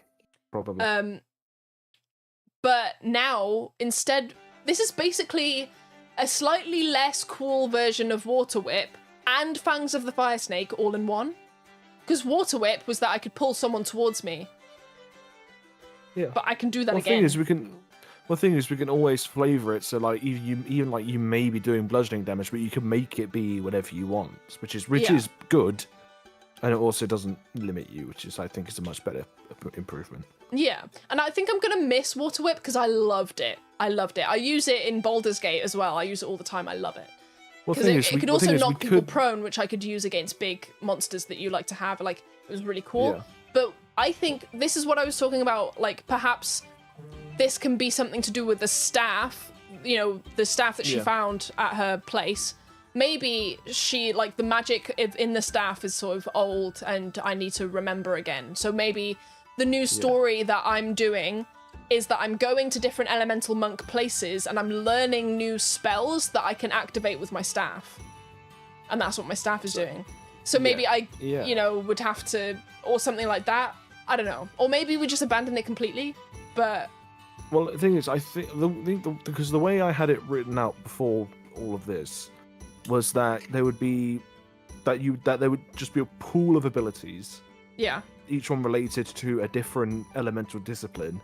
But now, instead, this is basically a slightly less cool version of Water Whip and Fangs of the Fire Snake all in one. Because Water Whip was that I could pull someone towards me. Yeah. But I can do that again. The thing is, we can always flavor it so like even like you may be doing bludgeoning damage, but you can make it be whatever you want, which is good, and it also doesn't limit you, which is I think is a much better improvement. Yeah, and I think I'm gonna miss Water Whip because I loved it. I use it in Baldur's Gate as well. I use it all the time. I love it. Because it could also knock people prone, which I could use against big monsters that you like to have. Like, it was really cool. Yeah. But I think this is what I was talking about. Like, perhaps this can be something to do with the staff. You know, the staff that she found at her place. Maybe she, like, the magic in the staff is sort of old and I need to remember again. So maybe the new story that I'm doing is that I'm going to different elemental monk places and I'm learning new spells that I can activate with my staff. And that's what my staff is doing. So maybe you know, would have to, or something like that. I don't know. Or maybe we just abandon it completely, but... Well, the thing is, I think, because the way I had it written out before all of this was that there would be, that there would just be a pool of abilities. Yeah. Each one related to a different elemental discipline.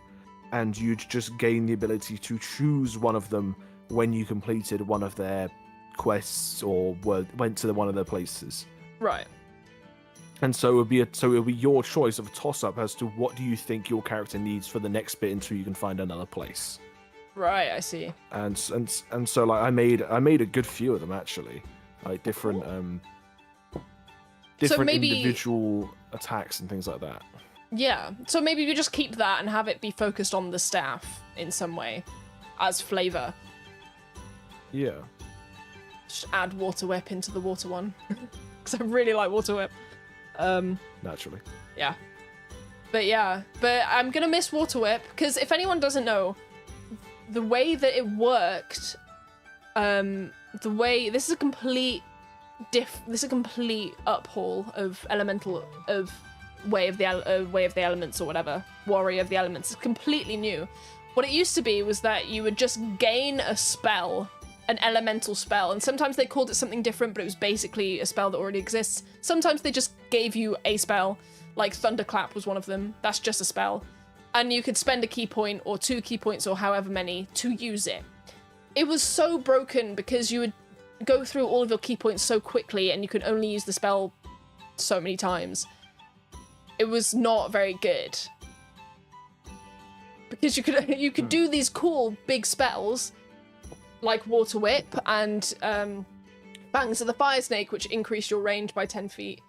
And you'd just gain the ability to choose one of them when you completed one of their quests or went to one of their places. Right. And so it would be your choice of a toss-up as to what do you think your character needs for the next bit until you can find another place. Right, I see. And so like I made a good few of them actually, like different individual attacks and things like that. Yeah, so maybe we just keep that and have it be focused on the staff in some way, as flavour. Yeah. Just add Water Whip into the water one, because I really like Water Whip. Naturally. Yeah. But I'm gonna miss Water Whip, because if anyone doesn't know, the way that it worked, this is a complete uphaul of way of the elements or whatever, warrior of the elements. It's completely new. What it used to be was that you would just gain a spell, an elemental spell, and sometimes they called it something different, but it was basically a spell that already exists. Sometimes they just gave you a spell, like Thunderclap was one of them. That's just a spell, and you could spend a key point or 2 key points or however many to use it. It was so broken because you would go through all of your key points so quickly and you could only use the spell so many times. It was not very good. Because you could do these cool big spells like Water Whip and Fangs of the Fire Snake, which increase your range by 10 feet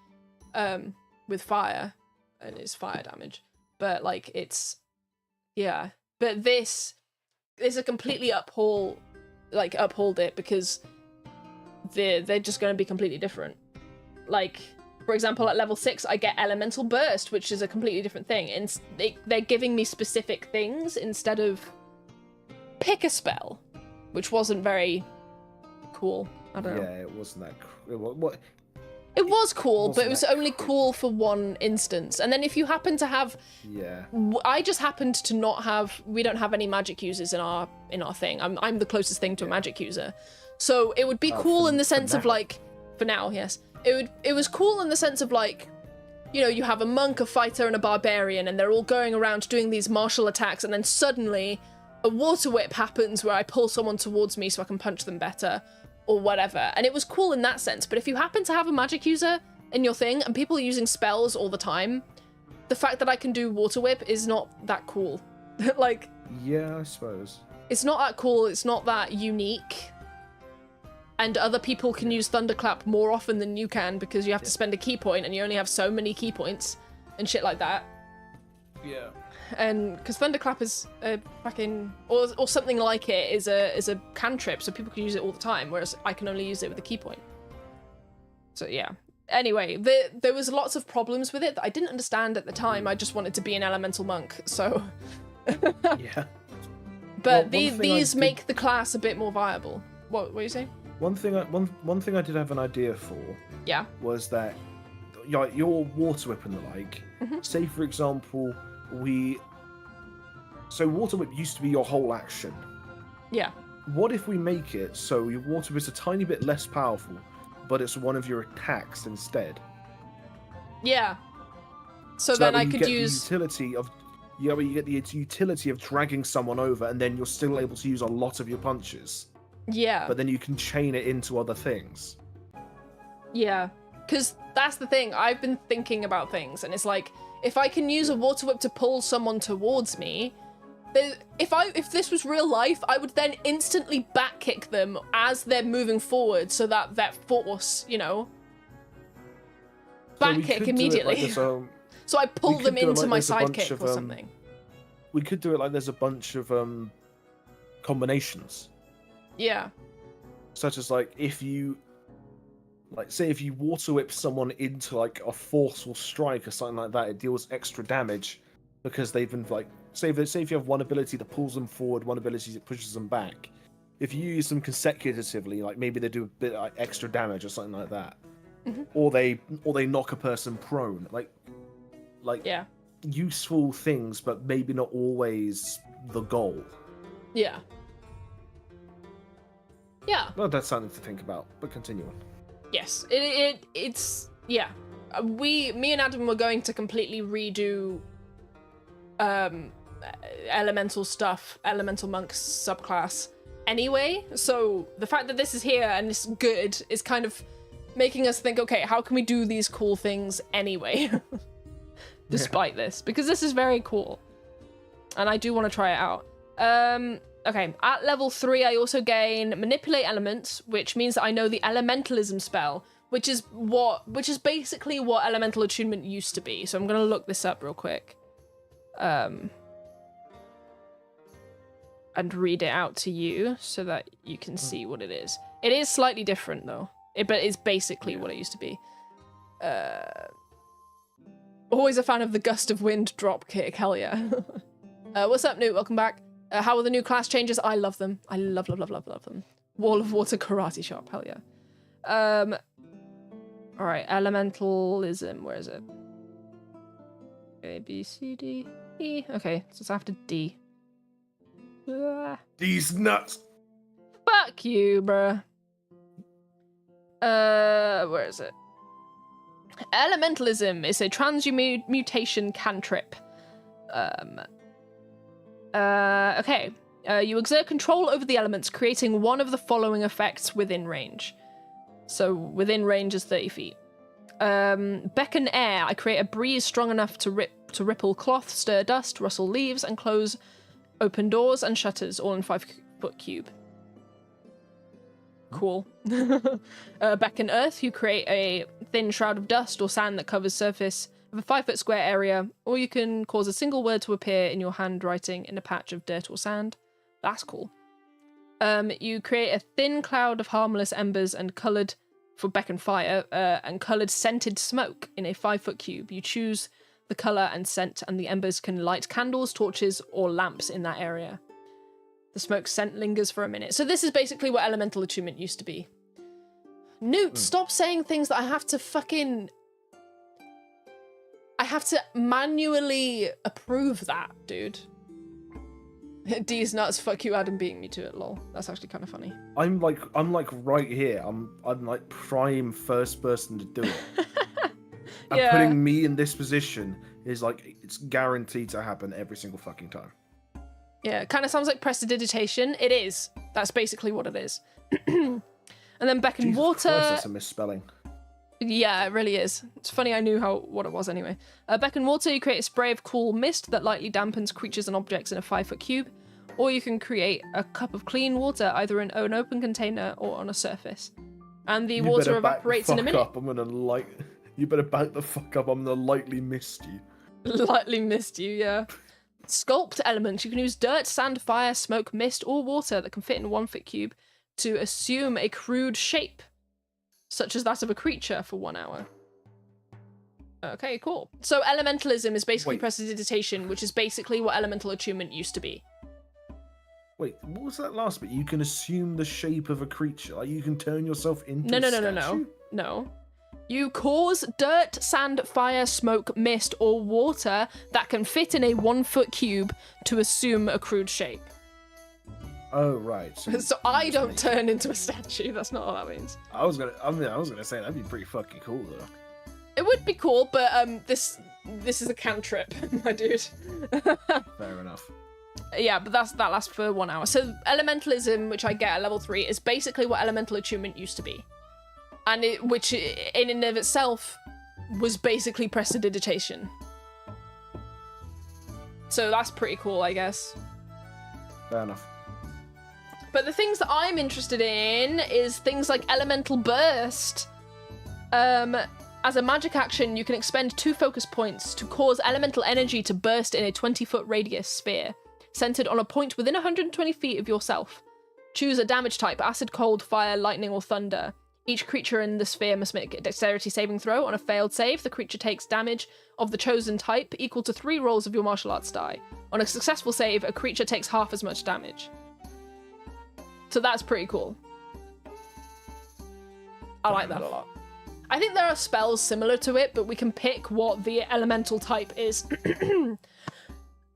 with fire, and it's fire damage. But, like, it's... Yeah. But this is a completely uphauled it, because they're just going to be completely different. Like, for example, at level 6, I get Elemental Burst, which is a completely different thing. And they're giving me specific things instead of pick a spell, which wasn't very cool. I don't know. Yeah, it wasn't that cool. It was cool, but it was only cool for one instance. And then if you happen to have... Yeah. I just happened to not have... We don't have any magic users in our thing. I'm the closest thing to a magic user. So it would be cool in the sense of, like... For now, yes. It was cool in the sense of, like, you know, you have a monk, a fighter, and a barbarian, and they're all going around doing these martial attacks, and then suddenly a water whip happens where I pull someone towards me so I can punch them better, or whatever. And it was cool in that sense. But if you happen to have a magic user in your thing, and people are using spells all the time, the fact that I can do water whip is not that cool. Like... Yeah, I suppose. It's not that cool, it's not that unique. And other people can use Thunderclap more often than you can because you have to spend a key point and you only have so many key points and shit like that. Yeah. And because Thunderclap is a fucking... Or something like it is a cantrip, so people can use it all the time, whereas I can only use it with a key point. So yeah. Anyway, there was lots of problems with it that I didn't understand at the time. I just wanted to be an elemental monk, so... Yeah. But these make the class a bit more viable. What were you saying? One thing I did have an idea for. Yeah. Was that, like, your water whip and the like. Say for example, so water whip used to be your whole action. Yeah. What if we make it so your water whip is a tiny bit less powerful, but it's one of your attacks instead? Yeah. So then I could use the utility of. Yeah, but you get the utility of dragging someone over, and then you're still able to use a lot of your punches. Yeah. But then you can chain it into other things. Yeah. Because that's the thing. I've been thinking about things, and it's like, if I can use a water whip to pull someone towards me, if this was real life, I would then instantly back kick them as they're moving forward, so that force, you know, back kick immediately. So I pull them into my sidekick or something. We could do it like there's a bunch of combinations. Yeah. Such as, like, if you water whip someone into, like, a forceful strike or something like that, it deals extra damage because they've been, like, say if you have one ability that pulls them forward, one ability that pushes them back. If you use them consecutively, like, maybe they do a bit like extra damage or something like that. Or they knock a person prone. Like yeah. Useful things, but maybe not always the goal. Yeah. Yeah. Well, that's something to think about, but continue on. Yes, it's yeah. Me and Adam were going to completely redo elemental stuff, elemental monk subclass anyway. So the fact that this is here and it's good is kind of making us think, okay, how can we do these cool things anyway? Despite this, because this is very cool, and I do want to try it out. Okay, at level 3, I also gain Manipulate Elements, which means that I know the Elementalism spell, which is basically what Elemental Attunement used to be. So I'm gonna look this up real quick, and read it out to you so that you can see what it is. It is slightly different though, but it's basically what it used to be. Always a fan of the Gust of Wind drop kick, hell yeah. What's up, Newt? Welcome back. How are the new class changes? I love them. I love them. Wall of Water Karate Shop, hell yeah. Alright, Elementalism, where is it? A, B, C, D, E. Okay, so it's after D. These nuts! Fuck you, bruh. Where is it? Elementalism is a transmutation cantrip. Okay. You exert control over the elements, creating one of the following effects within range. So within range is 30 feet. Beckon air. I create a breeze strong enough to ripple cloth, stir dust, rustle leaves, and close open doors and shutters, all in 5-foot cube. Cool. Beckon earth, you create a thin shroud of dust or sand that covers surface of a 5-foot square area, or you can cause a single word to appear in your handwriting in a patch of dirt or sand. That's cool. You create a thin cloud of harmless embers and coloured, for beckon fire, and coloured scented smoke in a 5-foot cube. You choose the colour and scent, and the embers can light candles, torches, or lamps in that area. The smoke scent lingers for a minute. So this is basically what elemental attunement used to be. Newt, stop saying things that I have to manually approve that, dude. D's nuts, fuck you, Adam beating me to it, lol. That's actually kind of funny. I'm like right here. I'm like prime first person to do it. And putting me in this position is like, it's guaranteed to happen every single fucking time. Yeah, it kind of sounds like prestidigitation. It is. That's basically what it is. And then beckon Jesus water. Christ, that's a misspelling. Yeah, it really is. It's funny I knew what it was anyway. Beckon water, you create a spray of cool mist that lightly dampens creatures and objects in a 5-foot cube. Or you can create a cup of clean water, either in an open container or on a surface. And the water evaporates in a minute. You better back the fuck up. I'm gonna lightly mist you. Lightly mist you, yeah. Sculpt elements. You can use dirt, sand, fire, smoke, mist, or water that can fit in a 1-foot cube to assume a crude shape, such as that of a creature, for 1 hour. Okay, cool. So elementalism is basically prestidigitation, which is basically what elemental attunement used to be. Wait, what was that last bit? You can assume the shape of a creature. Like, you can turn yourself into a statue? No. You cause dirt, sand, fire, smoke, mist, or water that can fit in a 1-foot cube to assume a crude shape. Oh, right. So I don't turn into a statue. That's not what that means. I was gonna say that'd be pretty fucking cool though. It would be cool, but this is a cantrip, my dude. Fair enough. Yeah, but that lasts for 1 hour. So elementalism, which I get at level 3, is basically what elemental attunement used to be. And which in and of itself was basically prestidigitation. So that's pretty cool, I guess. Fair enough. But the things that I'm interested in is things like elemental burst. As a magic action, you can expend 2 focus points to cause elemental energy to burst in a 20-foot radius sphere, centered on a point within 120 feet of yourself. Choose a damage type: acid, cold, fire, lightning, or thunder. Each creature in the sphere must make a dexterity saving throw. On a failed save, the creature takes damage of the chosen type equal to 3 rolls of your martial arts die. On a successful save, a creature takes half as much damage. So that's pretty cool. I like that a lot. I think there are spells similar to it, but we can pick what the elemental type is.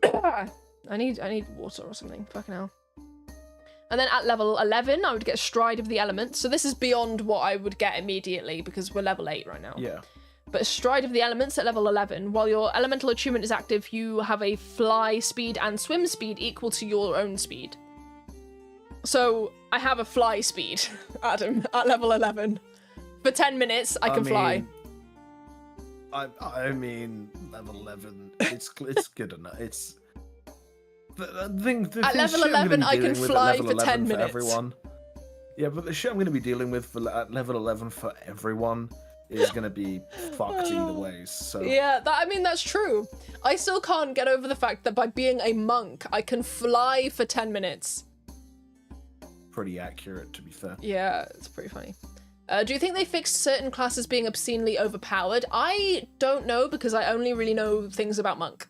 I need water or something. Fucking hell. And then at level 11, I would get Stride of the Elements. So this is beyond what I would get immediately because we're level 8 right now. Yeah. But Stride of the Elements at level 11. While your elemental attunement is active, you have a fly speed and swim speed equal to your own speed. So I have a fly speed, Adam, at level 11. For 10 minutes, I can fly. I mean, level 11, it's good enough. It's... The thing at level 11, I can fly for 10 minutes. For everyone. Yeah, but the shit I'm going to be dealing with at level 11 for everyone is going to be fucked either ways. So yeah, that's true. I still can't get over the fact that by being a monk, I can fly for 10 minutes. Pretty accurate, to be fair. Yeah, it's pretty funny. Do you think they fixed certain classes being obscenely overpowered? I don't know, because I only really know things about monk.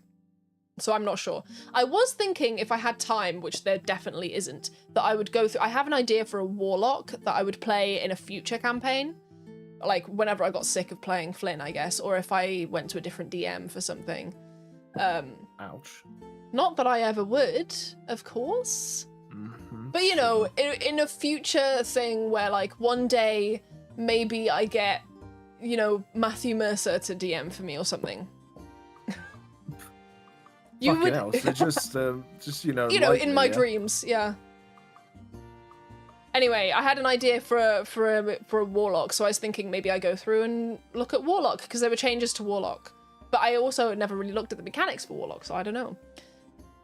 So I'm not sure. I was thinking if I had time, which there definitely isn't, that I would go through... I have an idea for a warlock that I would play in a future campaign. Like, whenever I got sick of playing Flynn, I guess. Or if I went to a different DM for something. Ouch. Not that I ever would, of course. Mm-hmm. But, you know, in a future thing where, like, one day maybe I get, you know, Matthew Mercer to DM for me or something. Fucking hell, so just, you know... You know, in my dreams, yeah. Anyway, I had an idea for a warlock, so I was thinking maybe I go through and look at warlock, because there were changes to warlock. But I also never really looked at the mechanics for warlock, so I don't know.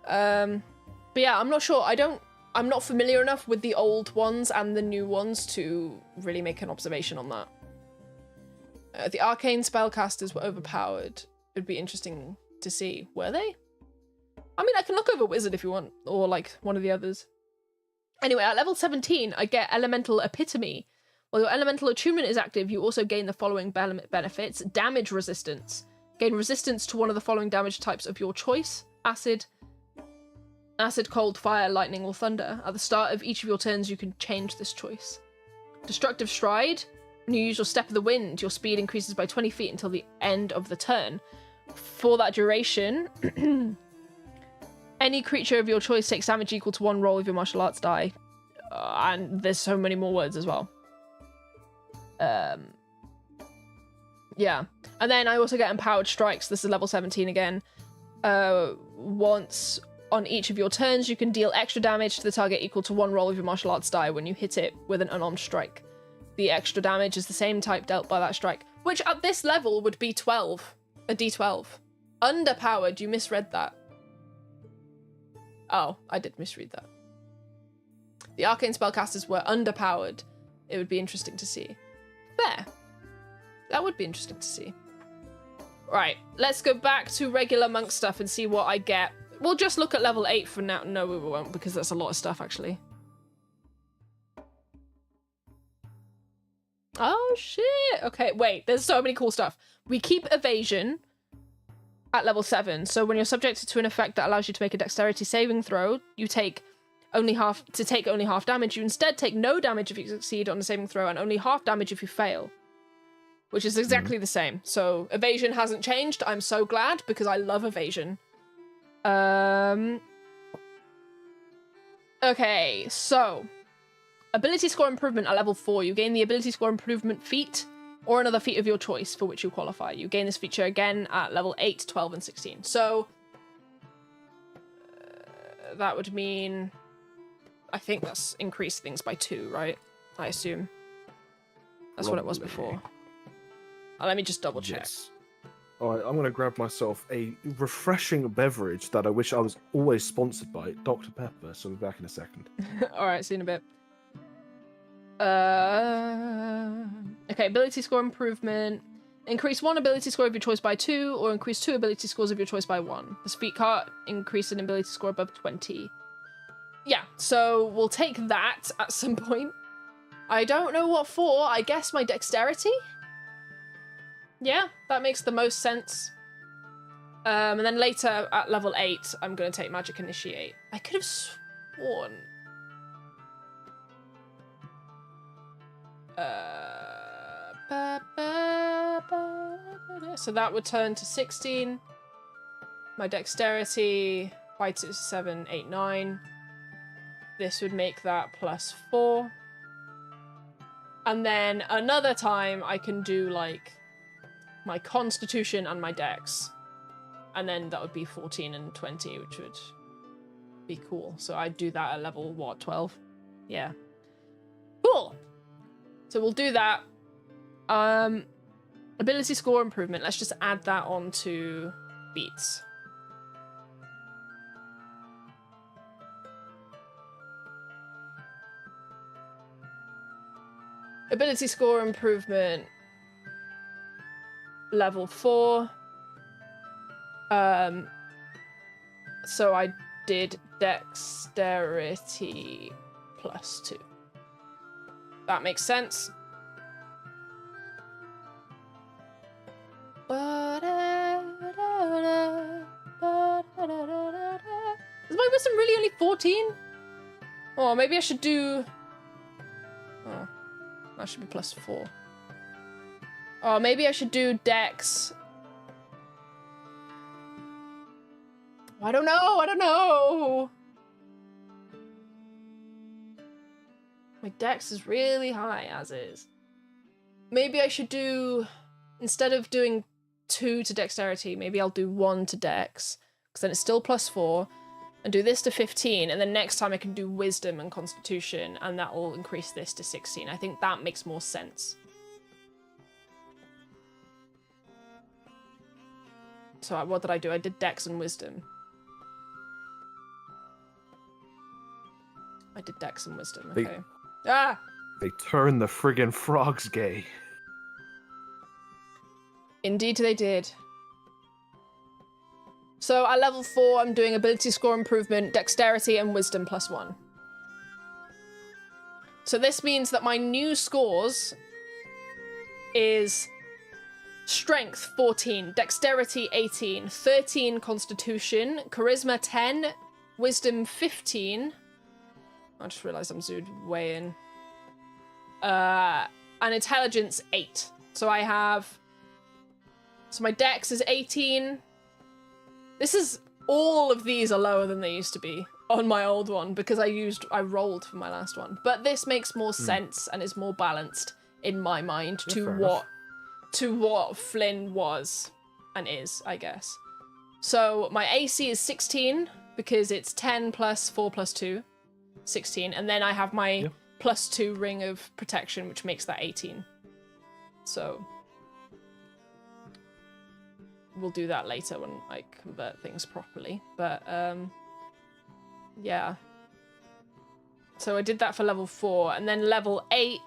But yeah, I'm not sure. I don't I'm not familiar enough with the old ones and the new ones to really make an observation on that. The arcane spellcasters were overpowered. It'd be interesting to see. Were they? I mean, I can look over Wizard if you want, or like one of the others. Anyway, at level 17, I get Elemental Epitome. While your Elemental Attunement is active, you also gain the following benefits. Damage resistance. Gain resistance to one of the following damage types of your choice. Acid, cold, fire, lightning, or thunder. At the start of each of your turns, you can change this choice. Destructive Stride. When you use your Step of the Wind, your speed increases by 20 feet until the end of the turn. For that duration, any creature of your choice takes damage equal to 1 roll of your martial arts die. And there's so many more words as well. Yeah. And then I also get Empowered Strikes. This is level 17 again. Once on each of your turns, you can deal extra damage to the target equal to 1 roll of your martial arts die when you hit it with an unarmed strike. The extra damage is the same type dealt by that strike, which at this level would be 12. A d12. Underpowered, you misread that. Oh, I did misread that. The arcane spellcasters were underpowered. It would be interesting to see. Fair. That would be interesting to see. Right, let's go back to regular monk stuff and see what I get. We'll just look at level 8 for now. No, we won't, because that's a lot of stuff, actually. Oh, shit. Okay, wait, there's so many cool stuff. We keep evasion at level 7. So when you're subjected to an effect that allows you to make a dexterity saving throw, you take only half damage. You instead take no damage if you succeed on a saving throw and only half damage if you fail. Which is exactly the same. So evasion hasn't changed. I'm so glad because I love evasion. Okay, so ability score improvement at level 4. You gain the ability score improvement feat or another feat of your choice for which you qualify. You gain this feature again at level 8, 12, and 16. So that would mean, I think that's increased things by 2, right? I assume. That's what it was before. Let me just double check. Yes. All right, I'm going to grab myself a refreshing beverage that I wish I was always sponsored by, Dr. Pepper, so I'll be back in a second. All right, see you in a bit. Okay, ability score improvement. Increase 1 ability score of your choice by 2, or increase 2 ability scores of your choice by 1. The feat can't increase an ability score above 20. Yeah, so we'll take that at some point. I don't know what for. I guess my dexterity? Yeah, that makes the most sense. And then later at level 8, I'm going to take Magic Initiate. I could have sworn. So that would turn to 16. My dexterity, by 2, 7, 8, 9. This would make that plus 4. And then another time I can do like my constitution and my dex. And then that would be 14 and 20, which would be cool. So I'd do that at level, what, 12? Yeah. Cool. So we'll do that. Ability score improvement. Let's just add that on to beats. Ability score improvement. Level 4. So I did dexterity plus 2. That makes sense. Is my wisdom really only 14? Oh, maybe I should do... Oh, that should be plus 4. Oh, maybe I should do dex. I don't know. My dex is really high as is. Maybe I should do, instead of doing 2 to dexterity, maybe I'll do 1 to dex, because then it's still plus 4, and do this to 15, and then next time I can do wisdom and constitution, and that will increase this to 16. I think that makes more sense. So what did I do? I did dex and wisdom. I did Dex and Wisdom. They- Okay. Ah! They turn the friggin' frogs gay. Indeed they did. So at level 4, I'm doing ability score improvement, dexterity, and wisdom +1. So this means that my new scores is strength 14, dexterity 18, 13 constitution, charisma 10, wisdom 15. I just realized I'm zoomed way in. And intelligence 8. So I have... So my dex is 18. This is... All of these are lower than they used to be on my old one because I rolled for my last one. But this makes more sense and is more balanced in my mind to what Flynn was and is, I guess. So my AC is 16 because it's 10 plus 4 plus 2, 16. And then I have my +2 ring of protection, which makes that 18. So we'll do that later when I convert things properly. But yeah. So I did that for level 4, and then level 8.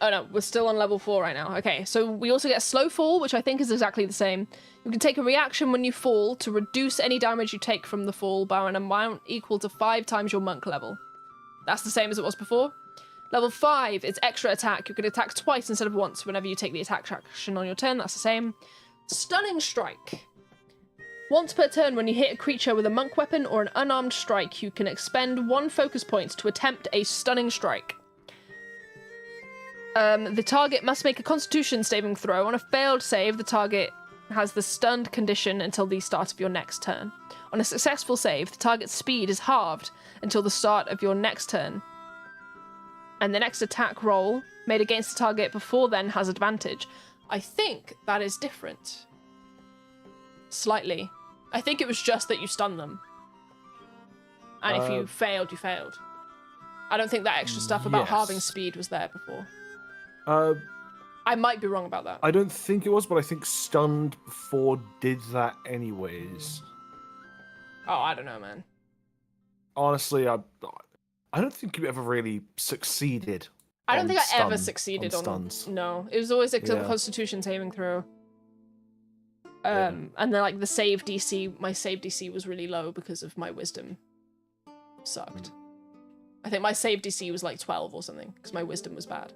Oh no, we're still on level 4 right now. Okay, so we also get a slow fall, which I think is exactly the same. You can take a reaction when you fall to reduce any damage you take from the fall by an amount equal to 5 times your monk level. That's the same as it was before. Level 5, it's extra attack. You can attack twice instead of once whenever you take the attack action on your turn. That's the same. Stunning Strike. Once per turn, when you hit a creature with a monk weapon or an unarmed strike, you can expend 1 focus point to attempt a stunning strike. The target must make a constitution saving throw. On a failed save, the target has the stunned condition until the start of your next turn. On a successful save, the target's speed is halved until the start of your next turn. And the next attack roll made against the target before then has advantage. I think that is different. Slightly. I think it was just that you stun them. And if you failed, you failed. I don't think that extra stuff about halving speed was there before. I might be wrong about that. I don't think it was, but I think Stunned before did that anyways. Oh, I don't know, man. Honestly, I don't think you ever really succeeded. I don't think I ever succeeded on stuns. No, it was always a Constitution saving throw. And then like the save DC, my save DC was really low because of my wisdom. Sucked. I think my save DC was like 12 or something because my wisdom was bad.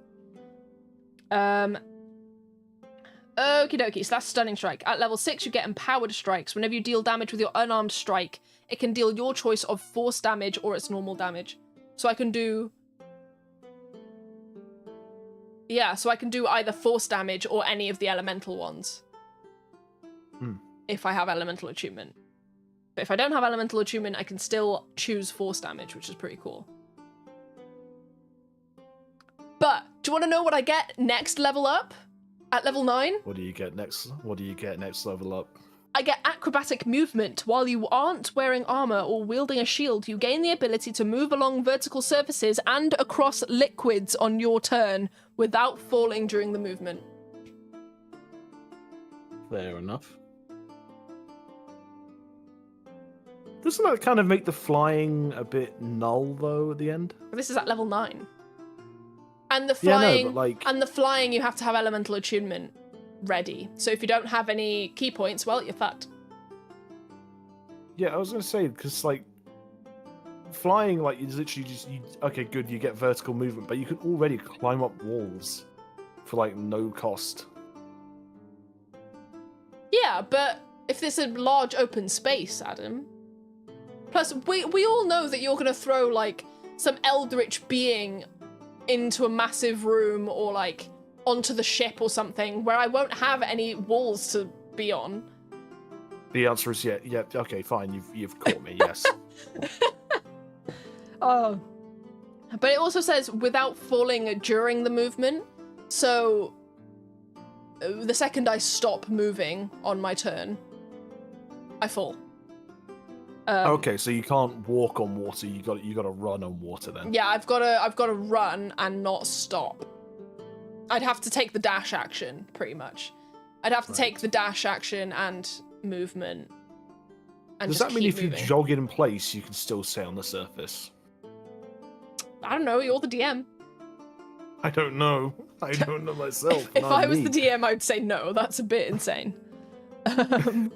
Okie dokie, so that's Stunning Strike. At level 6, you get Empowered Strikes. Whenever you deal damage with your unarmed strike, it can deal your choice of force damage or its normal damage. So I can do... Yeah, so I can do either force damage or any of the elemental ones. If I have elemental attunement. But if I don't have elemental attunement, I can still choose force damage, which is pretty cool. But, do you want to know what I get next level up? At level 9? What do you get next? What do you get next level up? I get acrobatic movement. While you aren't wearing armor or wielding a shield, you gain the ability to move along vertical surfaces and across liquids on your turn without falling during the movement. Fair enough. Doesn't that kind of make the flying a bit null though at the end? This is at level 9. And the flying, yeah, no, but like... and the flying, you have to have elemental attunement ready. So if you don't have any key points, well, you're fucked. Yeah, I was gonna say because like flying, like you literally just okay, good, you get vertical movement, but you can already climb up walls for like no cost. Yeah, but if there's a large open space, Adam. Plus, we all know that you're gonna throw like some eldritch being into a massive room or like onto the ship or something where I won't have any walls to be on. The answer is yeah, okay, fine, you've caught me, yes. Oh. But it also says without falling during the movement. So the second I stop moving on my turn, I fall. Okay, so you can't walk on water. You got to run on water then. Yeah, I've got to run and not stop. I'd have to take the dash action, pretty much. I'd have to take the dash action and movement. And does just that mean keep if moving. you jog in place, you can still stay on the surface? I don't know. You're the DM. I don't know. I don't know myself. If I was the DM, I'd say no. That's a bit insane. I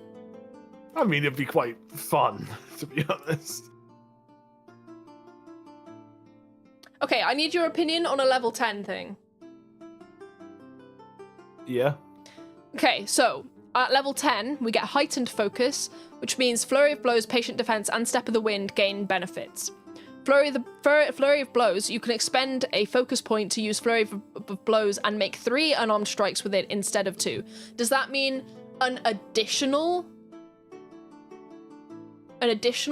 mean, it'd be quite fun, to be honest. Okay, I need your opinion on a level 10 thing. Yeah. Okay, so at level 10, we get heightened focus, which means flurry of blows, patient defense, and step of the wind gain benefits. Flurry of blows, you can expend a focus point to use flurry of blows and make 3 unarmed strikes with it instead of 2. Does that mean an additional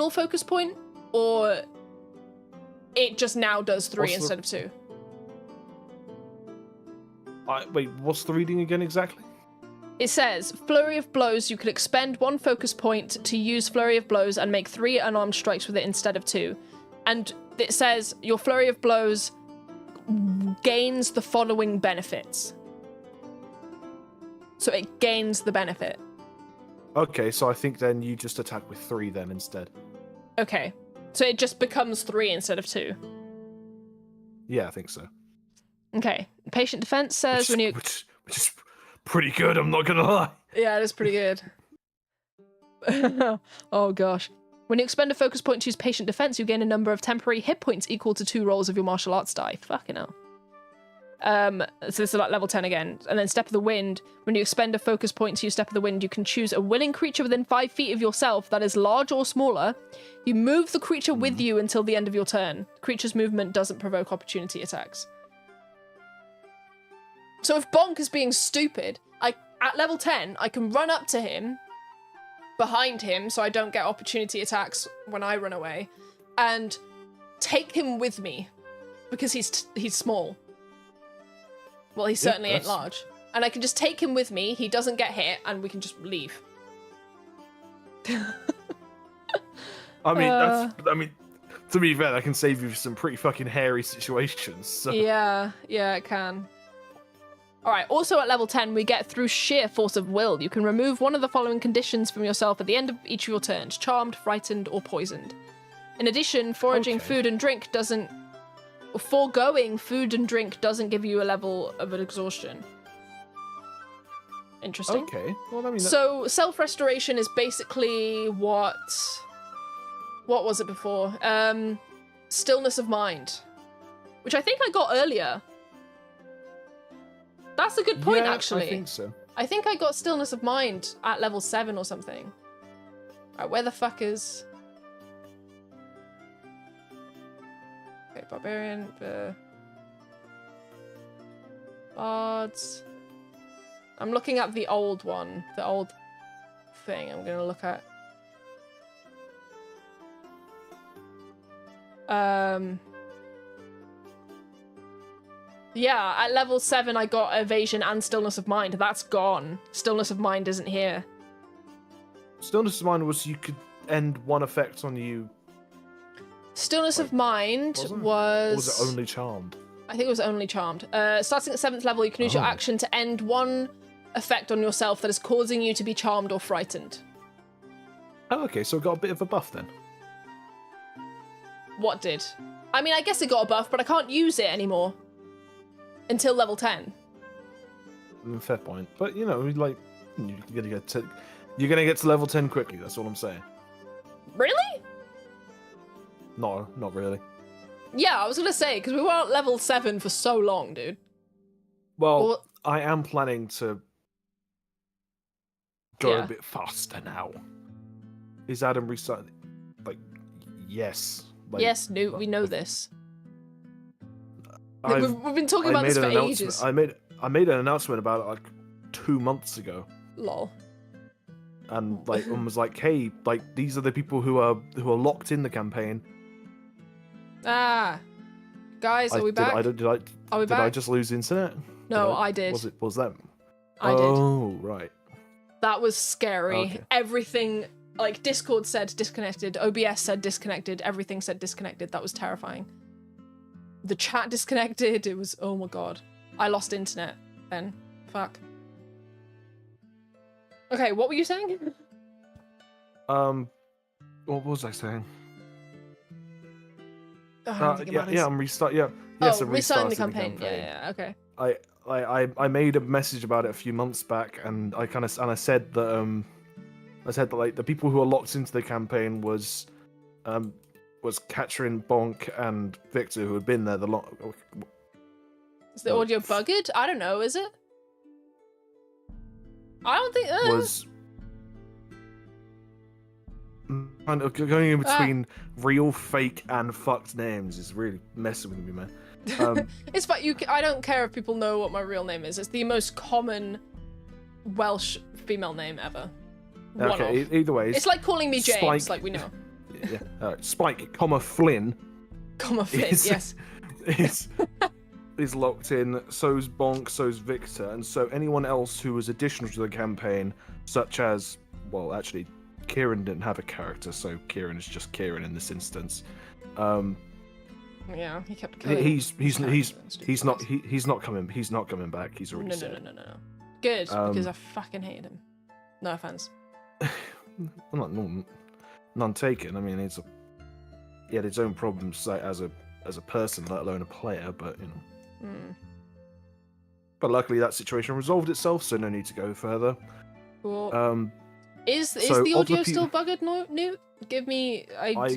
focus point, or it just now does 3 instead of 2? Wait, what's the reading again exactly? It says, flurry of blows, you can expend 1 focus point to use flurry of blows and make 3 unarmed strikes with it instead of 2. And it says, your flurry of blows gains the following benefits. So it gains the benefit. Okay, so I think then you just attack with 3 then instead. Okay. So it just becomes 3 instead of 2. Yeah, I think so. Okay. Patient defense says when you... Which is pretty good, I'm not gonna lie. Yeah, it is pretty good. Oh, gosh. When you expend a focus point to use patient defense, you gain a number of temporary hit points equal to 2 rolls of your martial arts die. Fucking hell. So this is like level 10 again. And then Step of the Wind. When you expend a focus point to use Step of the Wind, you can choose a willing creature within 5 feet of yourself that is large or smaller. You move the creature with you until the end of your turn. The creature's movement doesn't provoke opportunity attacks. So if Bonk is being stupid, at level 10, I can run up to him, behind him, so I don't get opportunity attacks when I run away, and take him with me, because he's small. Well, he certainly ain't large. And I can just take him with me, he doesn't get hit, and we can just leave. I mean, to be fair, that can save you some pretty fucking hairy situations. So. Yeah, it can. Alright, also at level 10, we get through sheer force of will. You can remove one of the following conditions from yourself at the end of each of your turns. Charmed, frightened, or poisoned. In addition, foregoing food and drink doesn't give you a level of an exhaustion. Interesting. Okay. Well, I mean, so self-restoration is basically what was it before? Stillness of mind, which I think I got earlier. That's a good point, actually. I think so. I think I got stillness of mind at level 7 or something. Alright, where the fuck is... Okay, barbarian, bards. I'm looking at the old one, the old thing I'm gonna look at. Yeah, at level 7 I got evasion and stillness of mind. That's gone. Stillness of mind isn't here. Stillness of mind was you could end 1 effect on you. Stillness of mind was... Or was it only charmed? I think it was only charmed. Starting at 7th level, you can use your action to end 1 effect on yourself that is causing you to be charmed or frightened. Oh, okay, so it got a bit of a buff then. What did? I mean, I guess it got a buff, but I can't use it anymore. Until level 10. Fair point. But, you know, like, you're gonna get to level 10 quickly, that's all I'm saying. Really? No, not really. Yeah, I was gonna say, because we were at level 7 for so long, dude. Well, I am planning to go a bit faster now. Is Adam restarting? Like, yes. Like, yes, no, we know this. We've been talking about this for ages. I made an announcement about it like 2 months ago. Lol. And like, was like, hey, like these are the people who are locked in the campaign. Ah, guys, are we back? Are we back? Did I just lose internet? No, I did. Was them? I did. Oh, right. That was scary. Okay. Everything, like Discord said disconnected, OBS said disconnected, everything said disconnected. That was terrifying. The chat disconnected. It was, oh my god. I lost internet then. Fuck. Okay, what were you saying? What was I saying? I'm restart. Yeah, yes, I'm restarting restarting the campaign. Yeah, okay. I made a message about it a few months back, and I said that like the people who are locked into the campaign was Katrin, Bonk, and Victor, who had been there the long. Is the audio bugged? I don't know. Is it? I don't think was kind of going in between real, fake, and fucked names is really messing with me, man. It's fine. I don't care if people know what my real name is. It's the most common Welsh female name ever. Okay, either way, it's like calling me James, Spike, like we know. Yeah, Spike, Flynn. Flynn, yes. Is locked in. So's Bonk. So's Victor, and so anyone else who was additional to the campaign, such as, well, actually, Kieran didn't have a character, so Kieran is just Kieran in this instance. Yeah, he kept. He's not coming. He's not coming back. He's already said. No. Good, because I fucking hated him. No offense. None taken. I mean, he had its own problems as a person, let alone a player. But you know. But luckily, that situation resolved itself, so no need to go further. Cool. Is the audio still bugged, Newt? Give me.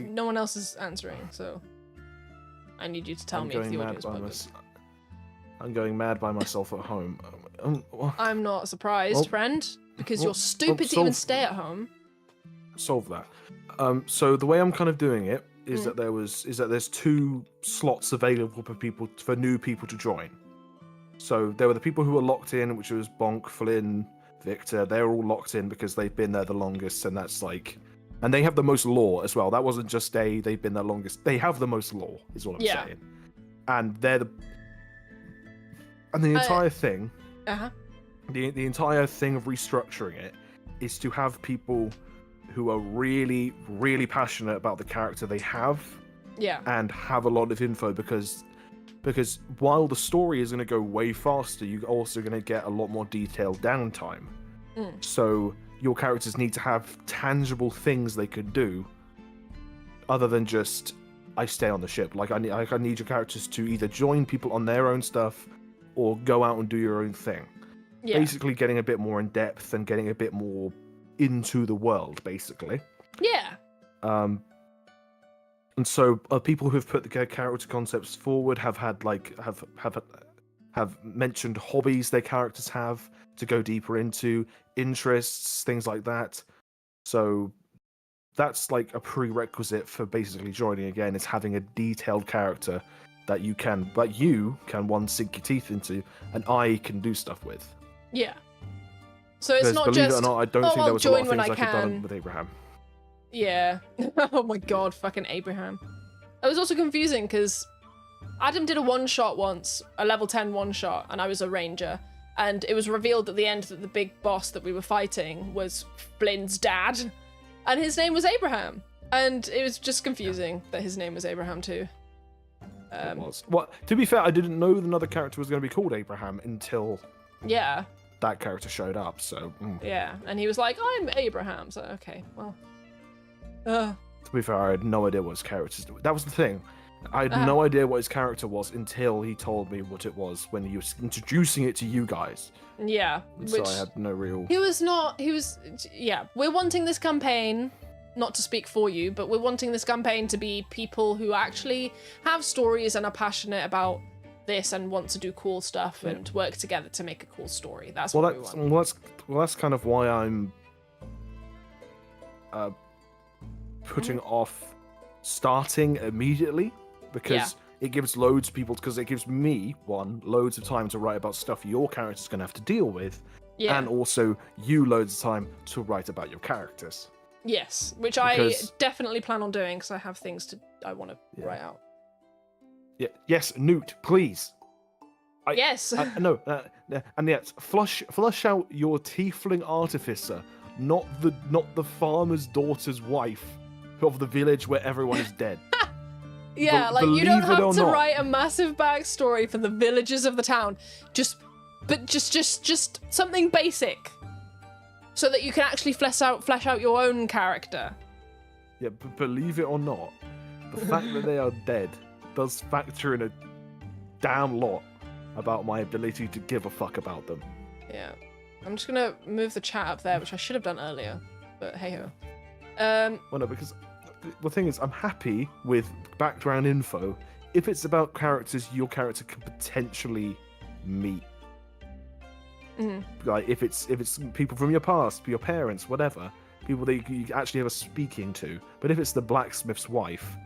No one else is answering, so I need you to tell me if the audio is bugged. I'm going mad by myself at home. I'm not surprised, friend, because you're stupid to even stay at home. Solve that. So the way I'm kind of doing it is that there's 2 slots available for new people to join. So there were the people who were locked in, which was Bonk, Flynn, Victor. They're all locked in because they've been there the longest, and that's like, and they have the most lore as well. That wasn't just they've been there longest. They have the most lore, is what I'm saying. And they're the entire thing. The entire thing of restructuring it is to have people who are really, really passionate about the character they have. Yeah. And have a lot of info because while the story is going to go way faster, you're also going to get a lot more detailed downtime. So your characters need to have tangible things they can do other than just, I stay on the ship. Like, I need your characters to either join people on their own stuff or go out and do your own thing. Yeah. Basically getting a bit more in depth and getting a bit more into the world, basically. Yeah. And so people who've put the character concepts forward have mentioned hobbies their characters have to go deeper into, interests, things like that. So that's like a prerequisite for basically joining again, is having a detailed character that you can one, sink your teeth into, and I can do stuff with. Yeah. So it's not believe just, it or not, I don't think there was a lot of things I could have done with Abraham. Yeah. Oh my god, fucking Abraham. It was also confusing because Adam did a one-shot once, a level 10 one-shot, and I was a ranger. And it was revealed at the end that the big boss that we were fighting was Flynn's dad. And his name was Abraham. And it was just confusing that his name was Abraham too. It was. Well, to be fair, I didn't know another character was going to be called Abraham until that character showed up. So yeah, and he was like, "I'm Abraham." So okay, well. To be fair, I had no idea what his character. That was the thing. I had no idea what his character was until he told me what it was when he was introducing it to you guys. Yeah, so I had no real. Yeah, we're wanting this campaign. Not to speak for you, but we're wanting this campaign to be people who actually have stories and are passionate about this and want to do cool stuff and work together to make a cool story. That's what we want. Well, that's kind of why I'm putting off starting immediately, because it gives loads of people, because it gives me loads of time to write about stuff your character's going to have to deal with, and also you loads of time to write about your characters. Yes, which I definitely plan on doing because I have things I want to write out. Yeah. Yes, Newt, please. Yes. No, and yet flush out your tiefling artificer, not the farmer's daughter's wife of the village where everyone is dead. Yeah, like you don't have to write a massive backstory for the villagers of the town. Just something basic. So that you can actually flesh out your own character. Yeah, but believe it or not, the fact that they are dead does factor in a damn lot about my ability to give a fuck about them. Yeah. I'm just gonna move the chat up there, which I should have done earlier, but hey ho. Well, no, because the thing is, I'm happy with background info if it's about characters your character can potentially meet. Mm-hmm. Like if it's people from your past, your parents, whatever, people that you actually have a speaking to. But if it's the blacksmith's wife,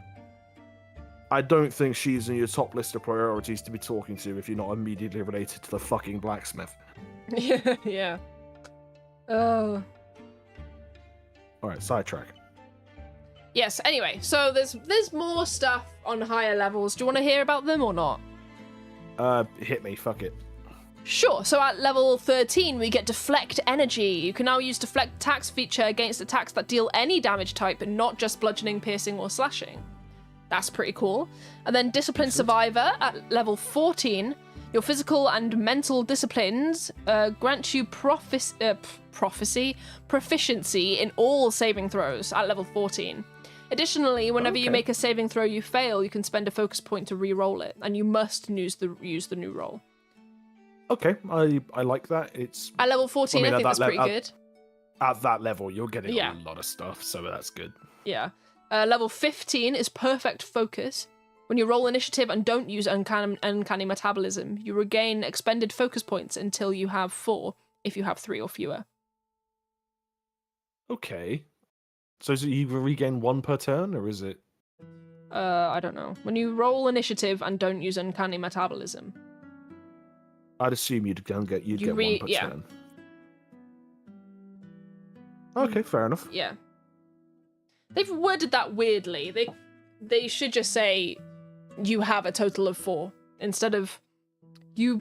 I don't think she's in your top list of priorities to be talking to if you're not immediately related to the fucking blacksmith. Yeah. Oh. Alright, sidetrack. Yes, anyway, so there's more stuff on higher levels. Do you want to hear about them or not? Hit me, fuck it. Sure, so at level 13 we get Deflect Energy. You can now use Deflect attacks feature against attacks that deal any damage type, and not just bludgeoning, piercing, or slashing. That's pretty cool. And then Discipline Survivor at level 14. Your physical and mental disciplines grant you proficiency in all saving throws at level 14. Additionally, whenever you make a saving throw you fail, you can spend a focus point to re-roll it, and you must use the new roll. Okay, I like that. It's at level 14. I think that's pretty good. At that level, you're getting a lot of stuff, so that's good. Yeah. Level 15 is Perfect Focus. When you roll initiative and don't use uncanny metabolism, you regain expended focus points until you have 4, if you have 3 or fewer. Okay. So is it you regain 1 per turn, or is it? I don't know. When you roll initiative and don't use uncanny metabolism. I'd assume you'd get 1 per turn. Okay, fair enough. Yeah. They've worded that weirdly. They should just say you have a total of 4 instead of you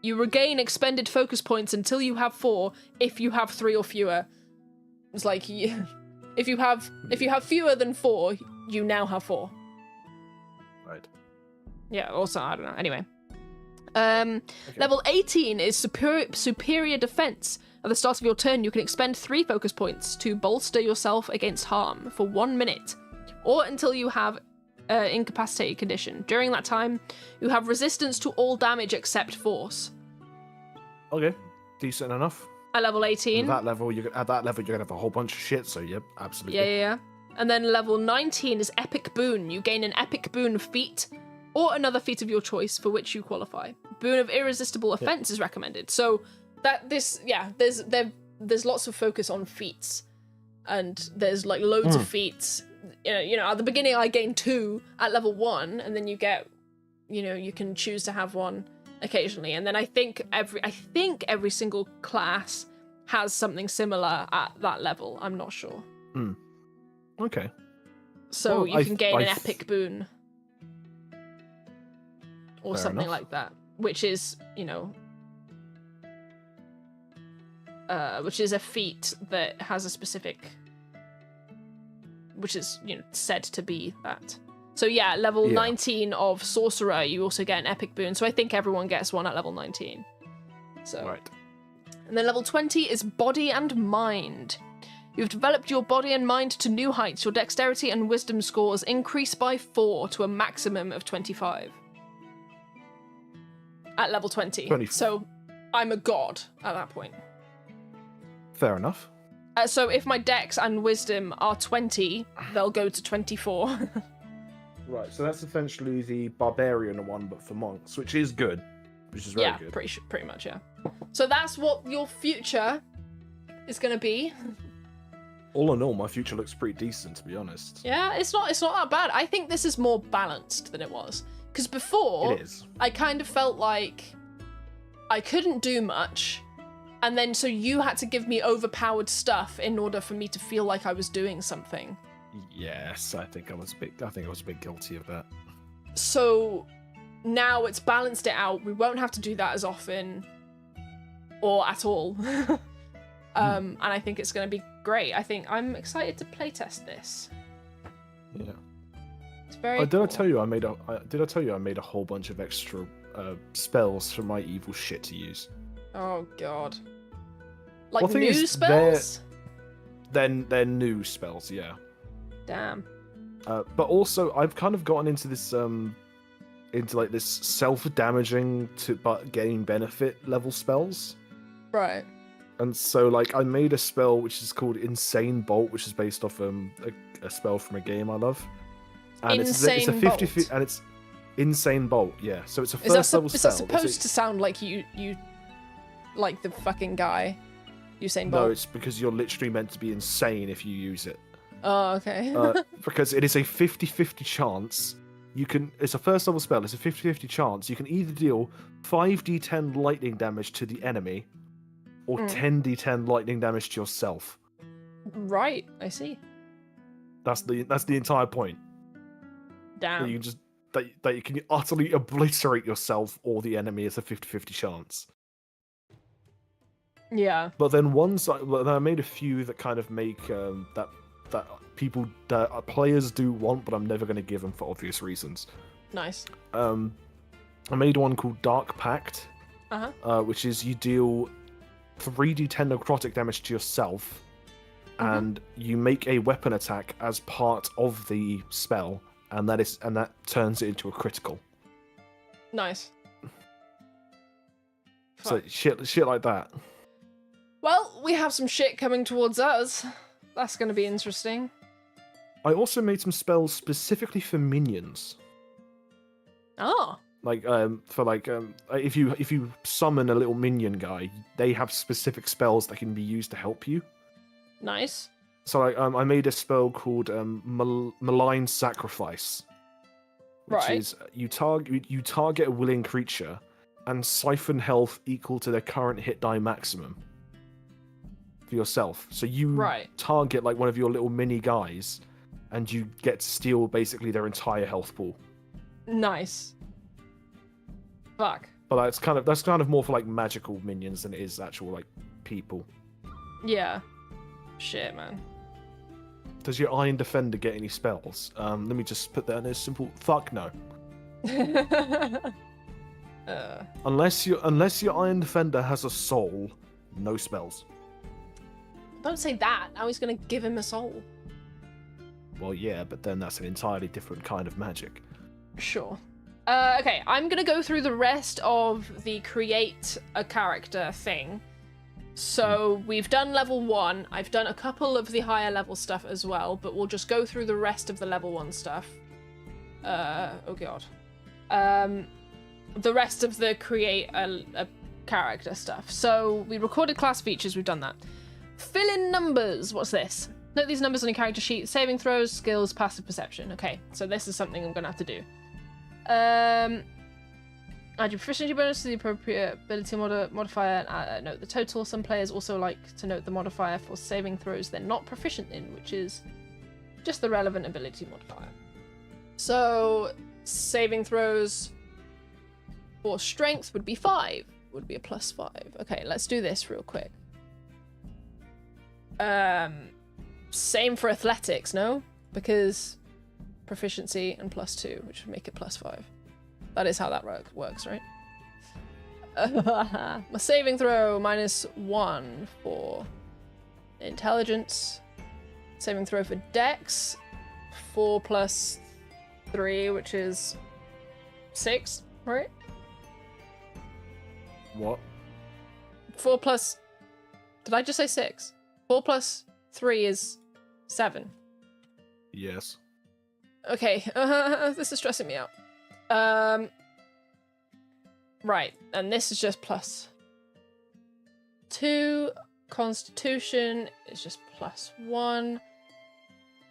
regain expended focus points until you have 4 if you have 3 or fewer. It's like if you have fewer than 4, you now have 4. Right. Yeah, also I don't know. Anyway. Level 18 is Superior Defense. At the start of your turn, you can expend 3 focus points to bolster yourself against harm for 1 minute, or until you have incapacitated condition. During that time, you have resistance to all damage except force. Okay, decent enough. At level 18. At that level, you're gonna have a whole bunch of shit. So yep, absolutely. Yeah. And then level 19 is Epic Boon. You gain an Epic Boon feat, or another feat of your choice for which you qualify. Boon of Irresistible Offense is recommended. So there's lots of focus on feats, and there's like loads of feats. You know, at the beginning I gained 2 at level 1, and then you get, you can choose to have 1 occasionally, and then I think every single class has something similar at that level. I'm not sure. Okay. So you can gain an Epic Boon. Or Fair something enough. like that, which is, which is a feat that has a specific, which is, said to be that. So yeah, level 19 of Sorcerer, you also get an Epic Boon, so I think everyone gets one at level 19. So. Right. And then level 20 is Body and Mind. You've developed your body and mind to new heights. Your dexterity and wisdom scores increase by 4 to a maximum of 25. At level 20. So I'm a god at that point. Fair enough. So if my dex and wisdom are 20, they'll go to 24. Right, so that's essentially the barbarian one, but for monks, which is good. Which is very good. Pretty much, yeah. So that's what your future is going to be. All in all, my future looks pretty decent, to be honest. Yeah, it's not that bad. I think this is more balanced than it was. Because before, It is. I kind of felt like I couldn't do much, and then so you had to give me overpowered stuff in order for me to feel like I was doing something. Yes, I think I was a bit guilty of that. So now it's balanced it out. We won't have to do that as often, or at all. And I think it's going to be great. I'm excited to playtest this. Yeah. It's very. Did I tell you I made a whole bunch of extra spells for my evil shit to use? Oh god. Like Well, new spells? They're new spells, yeah. Damn. But also, I've kind of gotten into this this self-damaging but gain benefit level spells. Right. And so, like, I made a spell which is called Insane Bolt, which is based off a spell from a game I love. And it's a 50 and it's Insane Bolt, yeah. So it's a first level spell. Is that supposed to sound like you like the fucking guy, Usain Bolt? No, it's because you're literally meant to be insane if you use it. Oh, okay. Because it is a 50-50 chance. It's a first level spell. It's a 50-50 chance. You can either deal 5d10 lightning damage to the enemy, or 10d10 lightning damage to yourself. Right, I see. That's the entire point. Damn. That you just that you can utterly obliterate yourself or the enemy as a 50-50 chance. Yeah. But then I made a few that kind of make that players do want, but I'm never going to give them for obvious reasons. Nice. I made one called Dark Pact, which is you deal 3d10 necrotic damage to yourself, and you make a weapon attack as part of the spell, and that turns it into a critical. Nice. So shit like that. Well, we have some shit coming towards us. That's going to be interesting. I also made some spells specifically for minions. Oh. Like if you summon a little minion guy, they have specific spells that can be used to help you. Nice. So I made a spell called Malign Sacrifice, which is you target a willing creature and siphon health equal to their current hit die maximum for yourself. So you target like one of your little mini guys, and you get to steal basically their entire health pool. Nice. Fuck. But that's kind of more for like magical minions than it is actual like people. Yeah. Shit, man. Does your Iron Defender get any spells? Let me just put that in a simple fuck no. Unless your Iron Defender has a soul, no spells. Don't say that. Now he's gonna give him a soul. Well, yeah, but then that's an entirely different kind of magic. Sure. Okay, I'm gonna go through the rest of the create a character thing. So we've done level 1. I've done a couple of the higher level stuff as well, but we'll just go through the rest of the level 1 stuff. Oh god. The rest of the create a character stuff. So we recorded class features, we've done that. Fill in numbers. What's this? Note these numbers on your character sheet. Saving throws, skills, passive perception. Okay, so this is something I'm gonna have to do. Add your proficiency bonus to the appropriate ability modifier and note the total. Some players also like to note the modifier for saving throws they're not proficient in, which is just the relevant ability modifier. So saving throws for strength would be 5. Would be a +5. Okay, let's do this real quick. Same for athletics, no? Because proficiency and +2, which would make it +5. That is how that works, right? My saving throw, -1 for intelligence. Saving throw for dex, 4 + 3, which is 6, right? What? 4 plus... Did I just say 6? 4 + 3 is 7. Yes. Okay, this is stressing me out. Right, and this is just +2. Constitution is just +1.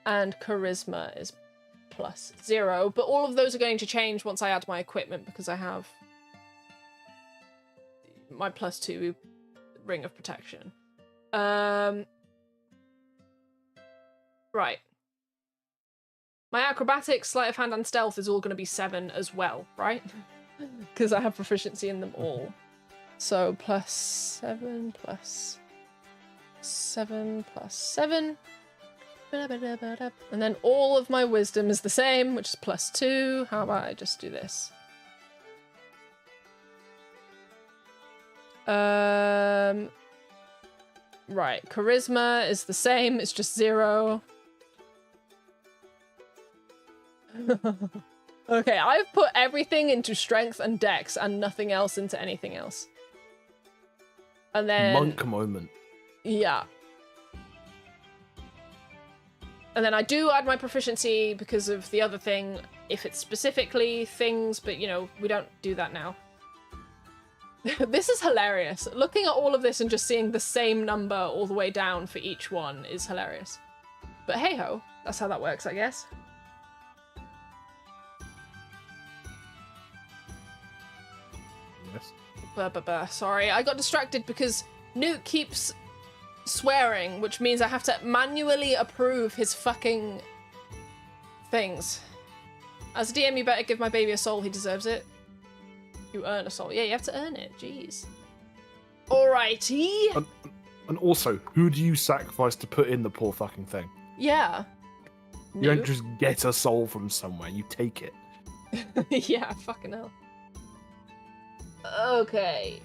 And charisma is +0. But all of those are going to change once I add my equipment because I have my +2 ring of protection. Right. My acrobatics, sleight of hand, and stealth is all going to be 7 as well, right? Because I have proficiency in them all. So +7 + 7 + 7. And then all of my wisdom is the same, which is +2. How about I just do this? Right, charisma is the same, it's just 0. Okay, I've put everything into strength and dex and nothing else into anything else. And then... Monk moment. Yeah. And then I do add my proficiency because of the other thing, if it's specifically things, but, you know, we don't do that now. This is hilarious. Looking at all of this and just seeing the same number all the way down for each one is hilarious. But hey-ho, that's how that works, I guess. Yes. Sorry, I got distracted because Newt keeps swearing, which means I have to manually approve his fucking things. As a DM, you better give my baby a soul. He deserves it. You earn a soul. Yeah, you have to earn it. Jeez. Alrighty. And also, who do you sacrifice to put in the poor fucking thing? Yeah. You don't just get a soul from somewhere. You take it. Yeah, fucking hell. Okay.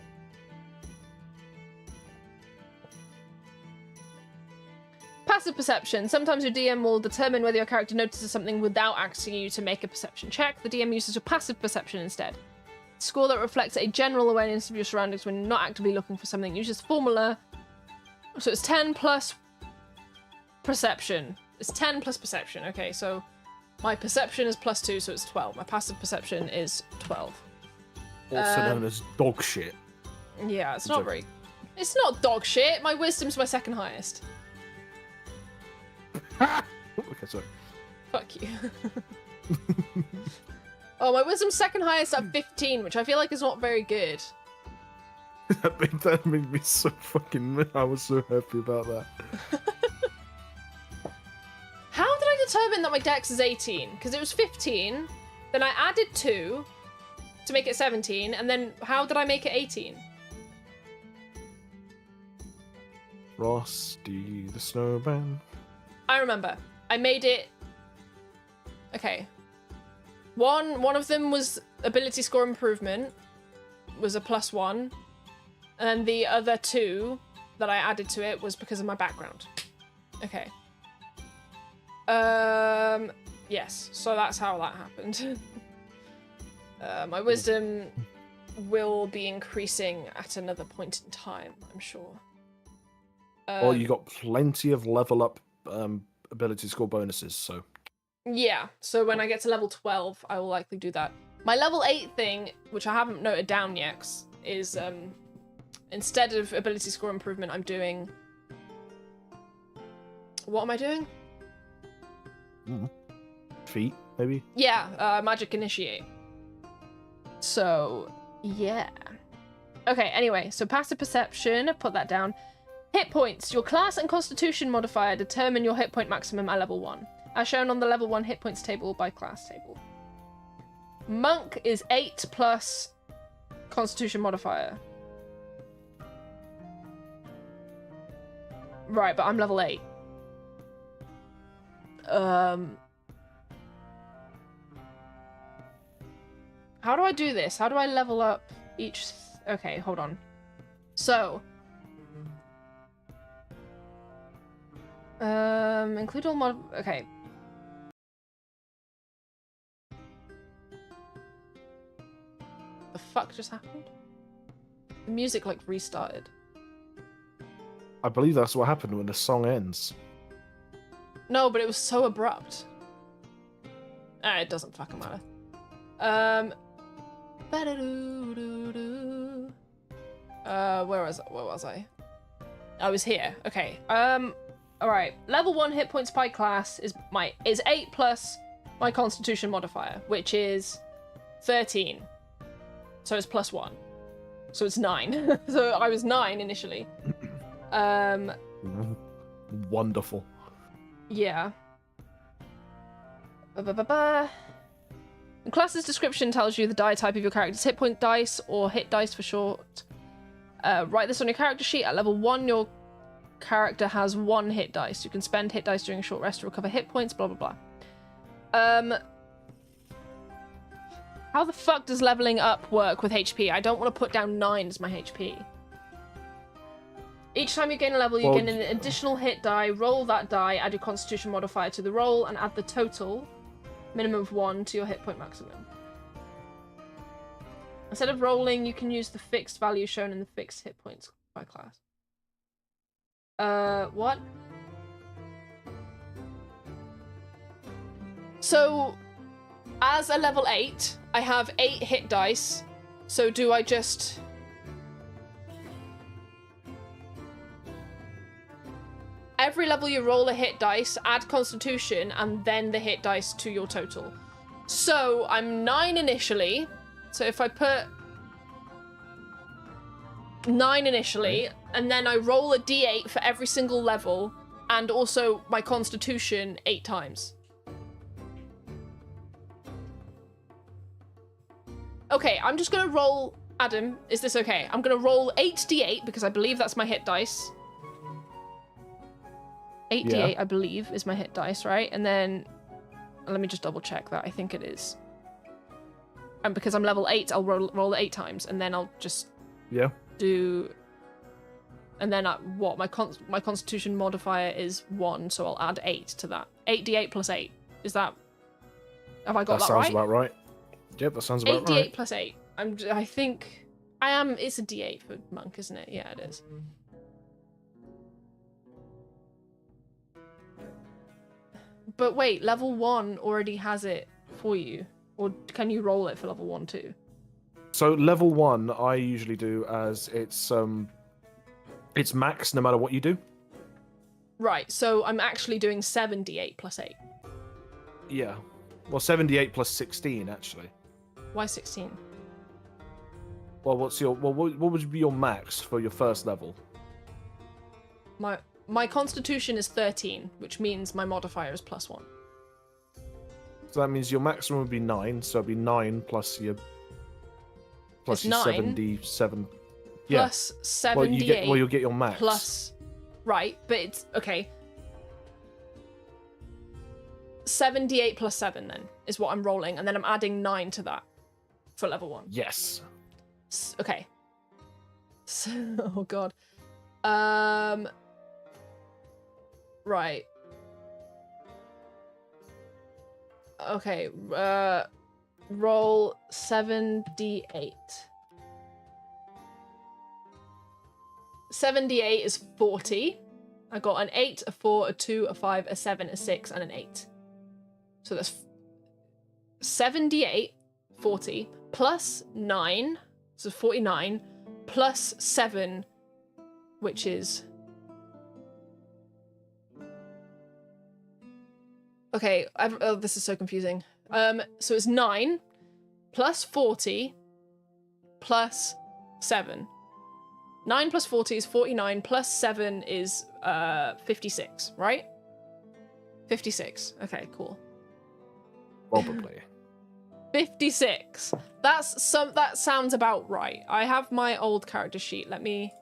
Passive perception. Sometimes your DM will determine whether your character notices something without asking you to make a perception check. The DM uses your passive perception instead. A score that reflects a general awareness of your surroundings when you're not actively looking for something. Uses formula. So it's 10 plus perception. It's 10 plus perception. Okay, so my perception is +2, so it's 12. My passive perception is 12. Also known as dog shit. Yeah, it's not very... It's not dog shit. My wisdom's my second highest. Okay, sorry. Fuck you. Oh, my wisdom's second highest at 15, which I feel like is not very good. That made me so fucking... I was so happy about that. How did I determine that my dex is 18? Because it was 15, then I added 2 to make it 17, and then how did I make it 18? Frosty the Snowman. I remember. I made it... Okay. One of them was ability score improvement, was a +1, and then the other 2 that I added to it was because of my background. Okay. Yes, so that's how that happened. My wisdom will be increasing at another point in time, I'm sure. Well, you got plenty of level up ability score bonuses, so... Yeah, so when I get to level 12, I will likely do that. My level 8 thing, which I haven't noted down yet, is instead of ability score improvement, I'm doing... What am I doing? Feet, maybe? Yeah, magic initiate. So, yeah. Okay, anyway, so passive perception, put that down. Hit points. Your class and constitution modifier determine your hit point maximum at level 1, as shown on the level 1 hit points table by class table. Monk is 8 plus constitution modifier. Right, but I'm level 8. How do I do this? How do I level up each... Okay, hold on. So... include all mod... Okay. The fuck just happened? The music, like, restarted. I believe that's what happened when the song ends. No, but it was so abrupt. It doesn't fucking matter. Where was I? I was here. Okay. Alright. Level 1 hit points by class is 8 plus my constitution modifier, which is 13. So it's +1. So it's 9. So I was 9 initially. Wonderful. Yeah. The class's description tells you the die type of your character's hit point dice, or hit dice for short. Write this on your character sheet. At level 1, your character has 1 hit dice. You can spend hit dice during a short rest to recover hit points, blah, blah, blah. How the fuck does leveling up work with HP? I don't want to put down 9 as my HP. Each time you gain a level, you gain an additional hit die. Roll that die, add your constitution modifier to the roll, and add the total minimum of 1 to your hit point maximum. Instead of rolling, you can use the fixed value shown in the fixed hit points by class. What? So, as a level 8, I have 8 hit dice. So do I just... Every level you roll a hit dice, add Constitution, and then the hit dice to your total. So, I'm 9 initially. So if I put 9 initially, and then I roll a d8 for every single level, and also my Constitution 8 times. Okay, I'm just gonna roll... Adam, is this okay? I'm gonna roll 8d8, because I believe that's my hit dice. 8d8, I believe, is my hit dice, right? And then... Let me just double check that. I think it is. And because I'm level 8, I'll roll it 8 times, and then I'll just... do... And then what? My Constitution modifier is 1, so I'll add 8 to that. 8d8 plus 8. Is that... Have I got that right? That sounds about right. Yep, that sounds about right. 8d8 plus 8. I think... I am... It's a d8 for monk, isn't it? Yeah, it is. But wait, level 1 already has it for you. Or can you roll it for level 1 too? So level 1, I usually do as it's max no matter what you do. Right, so I'm actually doing 7d8 plus 8. Yeah. Well, 7d8 plus 16, actually. Why 16? Well, what would be your max for your first level? My Constitution is 13, which means my modifier is +1. So that means your maximum would be 9, so it'd be 9 plus your... Plus your 77. Yeah. Plus 78. Well, you'll get your max. Plus... Right, but it's... Okay. 7d8 plus 7, then, is what I'm rolling, and then I'm adding 9 to that for level 1. Yes. Okay. Oh, God. Right. Okay, roll 7d8. 7d8 is 40. I got an 8, a 4, a 2, a 5, a 7, a 6, and an 8. So that's 7d8, 40, plus 9, so 49, plus 7, which is... Okay, oh, this is so confusing. So it's 9 plus 40 plus 7. 9 plus 40 is 49 plus 7 is 56, right? 56. Okay, cool. Probably. 56. That sounds about right. I have my old character sheet. Let me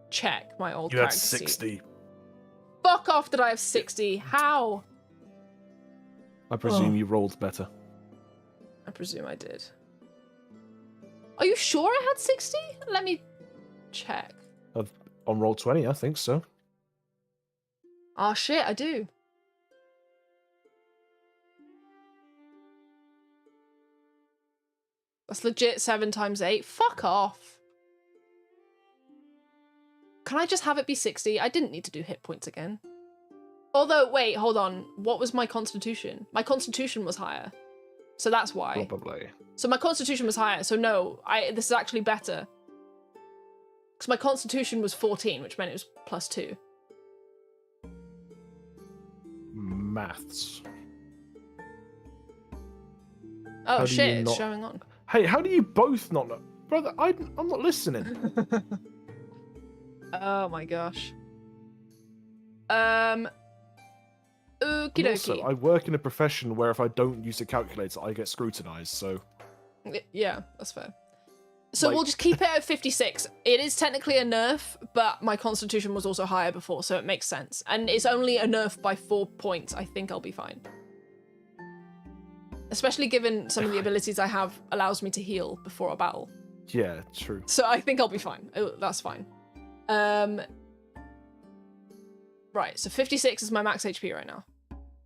check my old character sheet. You had 60. Fuck off, did I have 60? How? I presume you rolled better. I presume I did. Are you sure I had 60? Let me check. On roll 20, I think so. Oh shit, I do. That's legit 7 times 8. Fuck off. Can I just have it be 60? I didn't need to do hit points again. Although, wait, hold on. What was my Constitution? My Constitution was higher. So that's why. Probably. So my Constitution was higher. So no, this is actually better. Because my Constitution was 14, which meant it was +2. Maths. Oh shit, it's showing on. Hey, how do you both not know? Brother, I'm not listening. Oh my gosh. Okie dokie. Also, I work in a profession where if I don't use a calculator, I get scrutinized, so... Yeah, that's fair. So we'll just keep it at 56. It is technically a nerf, but my Constitution was also higher before, so it makes sense. And it's only a nerf by 4 points. I think I'll be fine. Especially given some of the abilities I have allows me to heal before a battle. Yeah, true. So I think I'll be fine. That's fine. Right, so 56 is my max HP right now.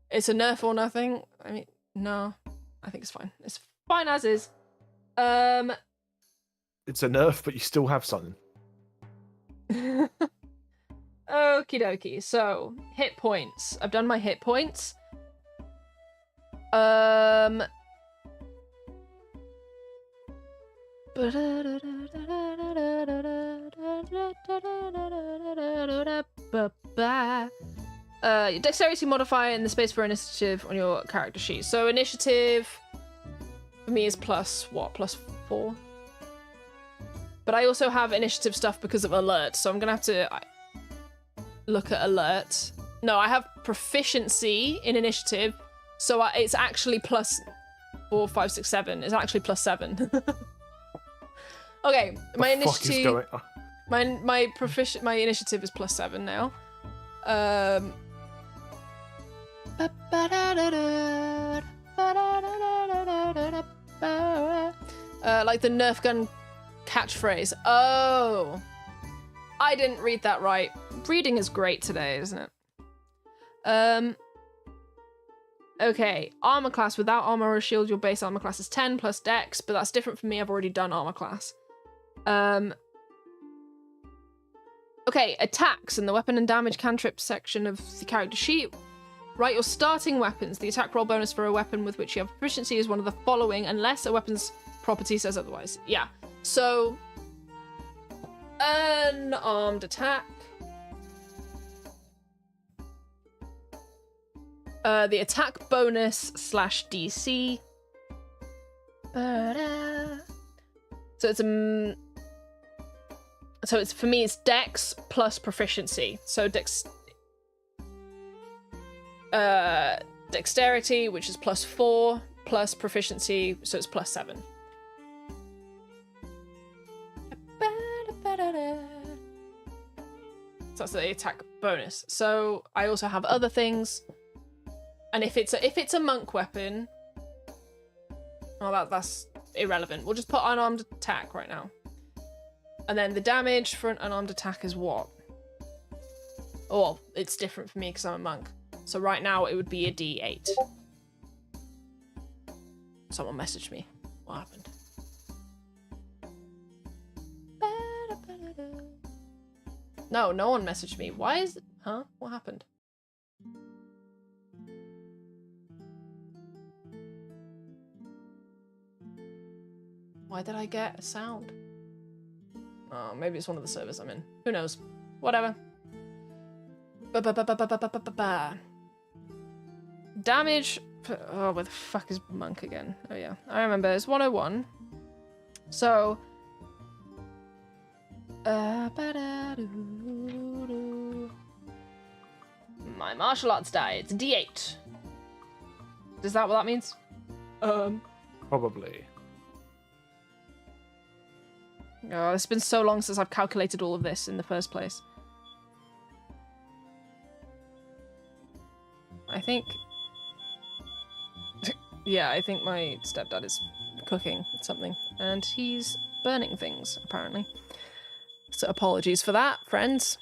It's a nerf or nothing. I mean, No, I think it's fine. It's fine as is. It's a nerf, but you still have something. Okie dokie. So, hit points. I've done my hit points. Your dexterity modifier in the space for initiative on your character sheet. So initiative for me is plus 4? But I also have initiative stuff because of alert, so I'm gonna have to look at alert. No, I have proficiency in initiative, so it's actually plus 4, 5, 6, 7. It's actually plus 7. Okay, my initiative. My initiative is plus 7 now. Like the Nerf gun catchphrase. Oh, I didn't read that right. Reading is great today, isn't it? Okay, armor class. Without armor or shield, your base armor class is 10 plus dex, but that's different for me. I've already done armor class. Okay, attacks in the weapon and damage cantrip section of the character sheet. Write your starting weapons. The attack roll bonus for a weapon with which you have proficiency is one of the following, unless a weapon's property says otherwise. Yeah, so unarmed attack. The attack bonus / DC. So it's for me it's dex plus proficiency. So dexterity, which is plus 4, plus proficiency, so it's plus 7. So that's the attack bonus. So I also have other things, and if it's a monk weapon, well that's irrelevant. We'll just put unarmed attack right now. And then the damage for an unarmed attack is what? Oh, well, it's different for me because I'm a monk. So right now it would be a D8. Someone messaged me. What happened? No one messaged me. Why is it? Huh? What happened? Why did I get a sound? Oh, maybe it's one of the servers I'm in. Who knows? Whatever. Damage. Oh, where the fuck is monk again? Oh yeah, I remember. It's 101. So. My martial arts die. It's D8. Is that what that means? Probably. Oh, it's been so long since I've calculated all of this in the first place. I think... yeah, I think my stepdad is cooking something. And he's burning things, apparently. So apologies for that, friends.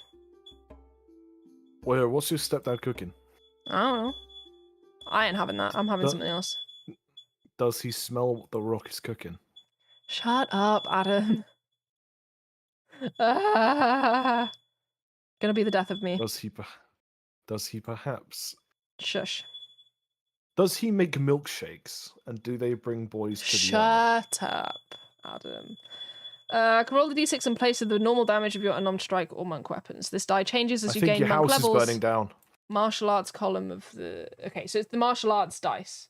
Well, what's your stepdad cooking? I don't know. I ain't having that. I'm having something else. Does he smell what the rock is cooking? Shut up, Adam. Gonna be the death of me. Does he perhaps? Shush. Does he make milkshakes? And do they bring boys to the Shut up, Adam. Can roll the d6 in place of the normal damage of your unarmed strike or monk weapons. This die changes as you gain your monk house levels. is burning down. Martial arts column of the... Okay, so it's the martial arts dice.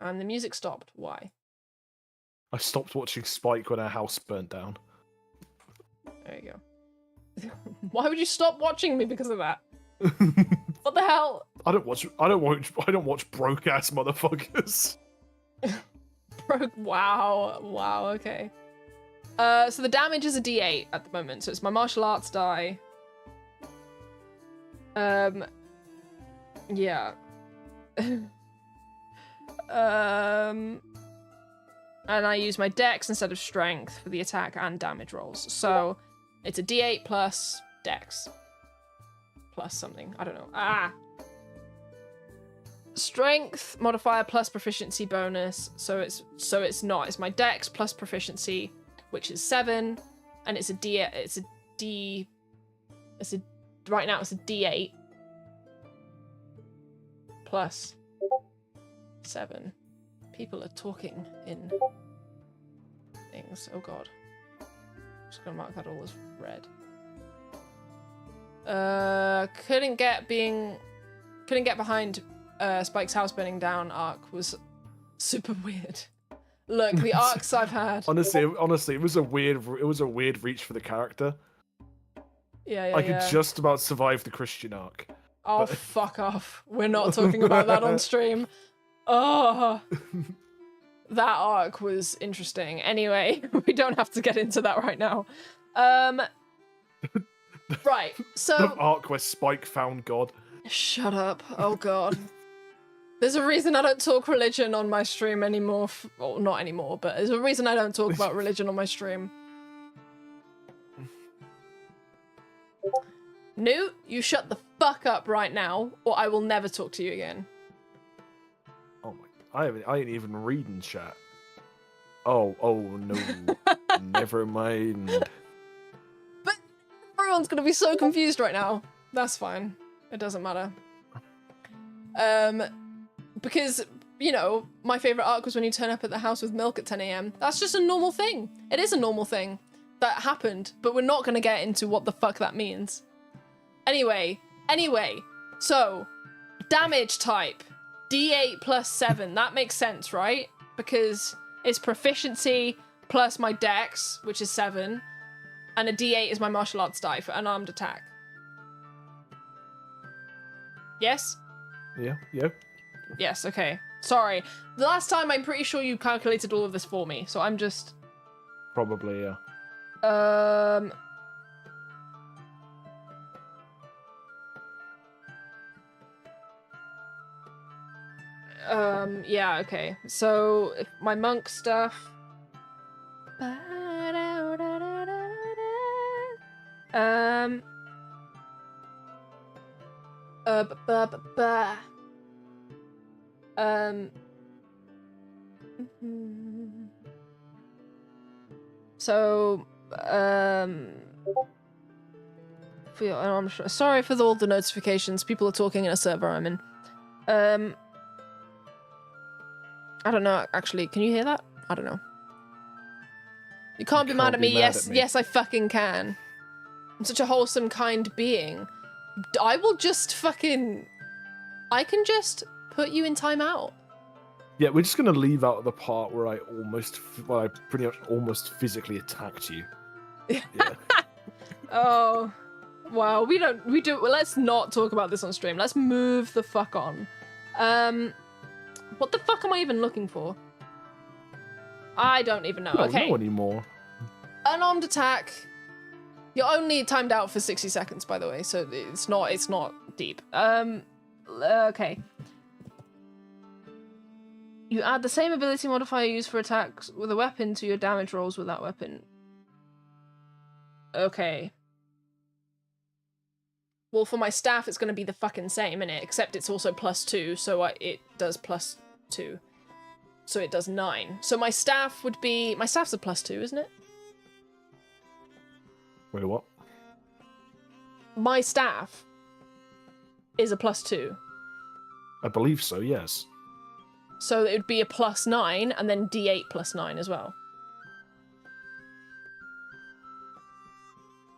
And the music stopped. Why? I stopped watching Spike when our house burnt down. There you go. Why would you stop watching me because of that? What the hell? I don't watch broke ass motherfuckers. Wow, okay. So the damage is a D8 at the moment, so it's my martial arts die. Yeah. And I use my dex instead of strength for the attack and damage rolls. So it's a D8 plus dex. Plus something. I don't know. strength modifier plus proficiency bonus. So it's not. It's my dex plus proficiency, which is 7, and it's a right now it's a D8 plus 7. People are talking in things. Oh god. I'm just gonna mark that all as red. Couldn't get behind Spike's house burning down arc was super weird. Look, the arcs I've had. Honestly, it was a weird reach for the character. Yeah. I could just about survive the Christian arc. Oh, fuck off. We're not talking about that on stream. Oh. That arc was interesting. Anyway, we don't have to get into that right now. Right, so... The arc where Spike found God. Shut up. Oh, God. There's a reason I don't talk religion on my stream anymore. Well, not anymore, but there's a reason I don't talk about religion on my stream. Newt, you shut the fuck up right now, or I will never talk to you again. Oh my! I ain't even reading chat. Oh no! Never mind. But everyone's gonna be so confused right now. That's fine. It doesn't matter. Because you know my favorite arc was when you turn up at the house with milk at 10 a.m. That's just a normal thing. It is a normal thing that happened, but we're not gonna get into what the fuck that means. Anyway, so, damage type, D8 plus 7, that makes sense, right? Because it's proficiency plus my dex, which is 7, and a D8 is my martial arts die for unarmed attack. Yes? Yeah. Yes, okay. Sorry. The last time I'm pretty sure you calculated all of this for me, so I'm just... Probably, yeah. Yeah, okay. So, if my monk stuff... So, I'm sorry for all the notifications. People are talking in a server I'm in. I don't know, actually. Can you hear that? I don't know. You can't be mad at me. Yes, I fucking can. I'm such a wholesome, kind being. I will just fucking... I can just put you in timeout. Yeah, we're just gonna leave out the part where I pretty much almost physically attacked you. Yeah. Oh, wow. Let's not talk about this on stream. Let's move the fuck on. What the fuck am I even looking for? I don't even know. I don't okay. know anymore. Unarmed attack. You're only timed out for 60 seconds, by the way, so it's not deep. Okay. You add the same ability modifier used for attacks with a weapon to your damage rolls with that weapon. Okay. Well, for my staff, it's going to be the fucking same, innit? Except it's also +2, so it does +2. So it does 9. So my staff would be... My staff's a +2, isn't it? Wait, what? My staff is a +2. I believe so, yes. So it would be a +9, and then D8 +9 as well.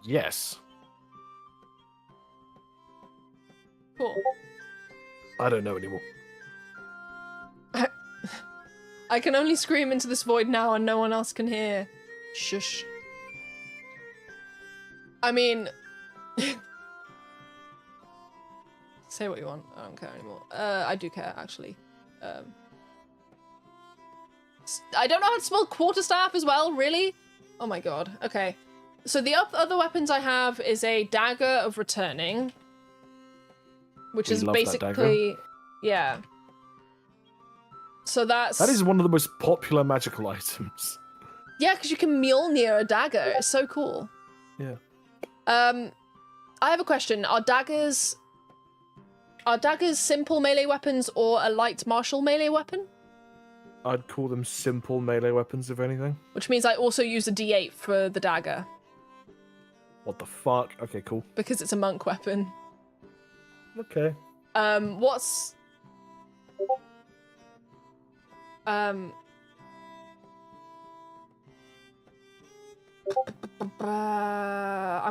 Yes. Cool. I don't know anymore. I can only scream into this void now and no one else can hear. Shush. I mean... Say what you want. I don't care anymore. I do care, actually. I don't know how to spell quarterstaff as well, really? Oh my god. Okay. So the other weapons I have is a dagger of returning. Which is basically... Yeah. So that is one of the most popular magical items. Yeah, because you can Mjolnir a dagger. It's so cool. Yeah. I have a question. Are Are daggers simple melee weapons or a light martial melee weapon? I'd call them simple melee weapons, if anything. Which means I also use a D8 for the dagger. What the fuck? Okay, cool. Because it's a monk weapon. Okay. What's... I'm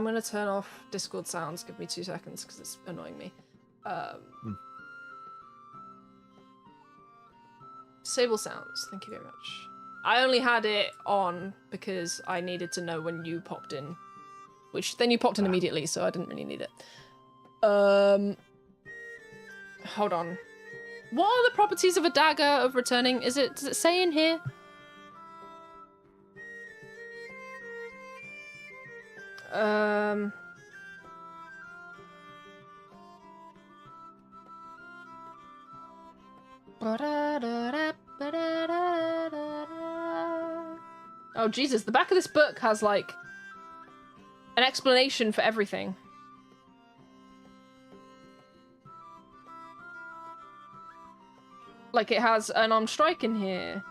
gonna turn off Discord sounds. Give me 2 seconds because it's annoying me. Disable sounds. Thank you very much. I only had it on because I needed to know when you popped in, which then you popped in immediately, so I didn't really need it. Hold on. What are the properties of a dagger of returning? Does it say in here? Oh Jesus, the back of this book has like an explanation for everything. Like it has an unarmed strike in here.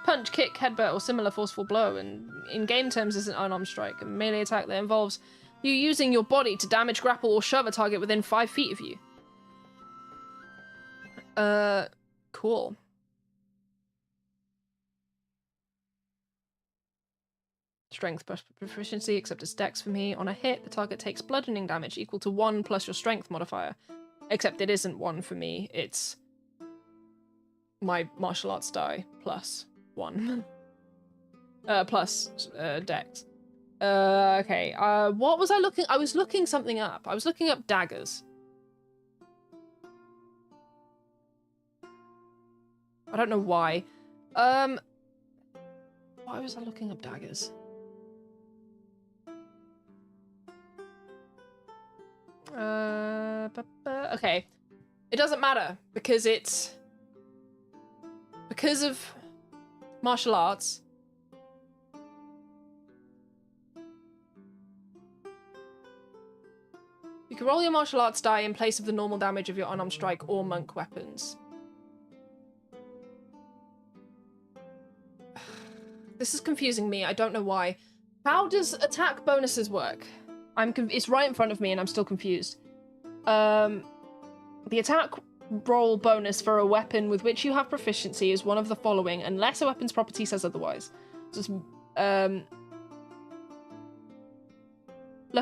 Punch, kick, headbutt, or similar forceful blow, and in game terms is an unarmed strike, a melee attack that involves you using your body to damage, grapple, or shove a target within 5 feet of you. Cool. Strength plus proficiency, except it's dex for me. On a hit, the target takes bludgeoning damage equal to 1 plus your strength modifier. Except it isn't 1 for me, it's my martial arts die plus 1. Plus dex. Okay, what was I looking? I was looking something up. I was looking up daggers. I don't know why. Why was I looking up daggers? Okay. It doesn't matter because it's because of martial arts. You can roll your martial arts die in place of the normal damage of your unarmed strike or monk weapons. This is confusing me. I don't know why. How does attack bonuses work? It's right in front of me and I'm still confused. The attack roll bonus for a weapon with which you have proficiency is one of the following, unless a weapon's property says otherwise. Just look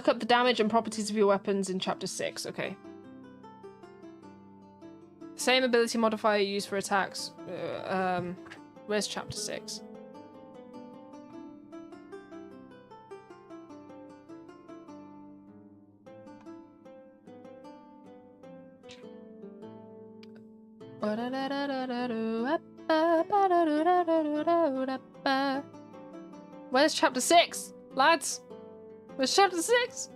up the damage and properties of your weapons in chapter 6. Okay. Same ability modifier used for attacks. Where's chapter 6? Where's chapter 6, lads? Where's chapter 6?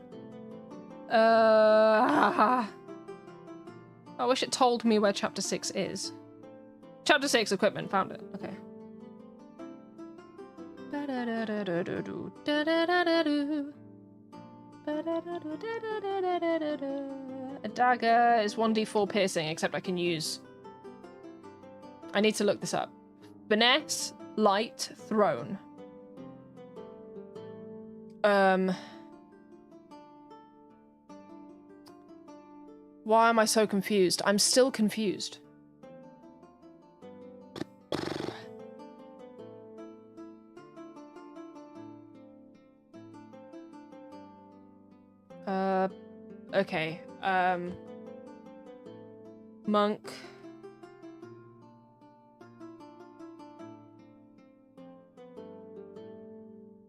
I wish it told me where chapter 6 is. Chapter 6 equipment, found it. Okay. A dagger is 1d4 piercing, except I can use... I need to look this up. Finesse, light, thrown. Why am I so confused? I'm still confused. Okay. Monk.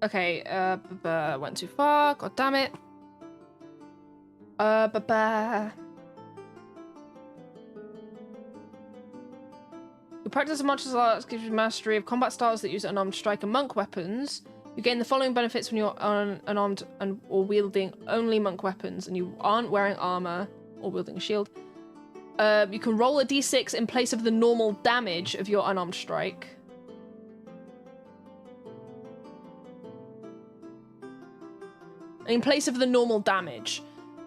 Okay, went too far. God damn it. You practice a martial arts gives you mastery of combat styles that use unarmed strike and monk weapons. You gain the following benefits when you're unarmed or wielding only monk weapons and you aren't wearing armor or wielding a shield. You can roll a d6 in place of the normal damage of your unarmed strike. In place of the normal damage.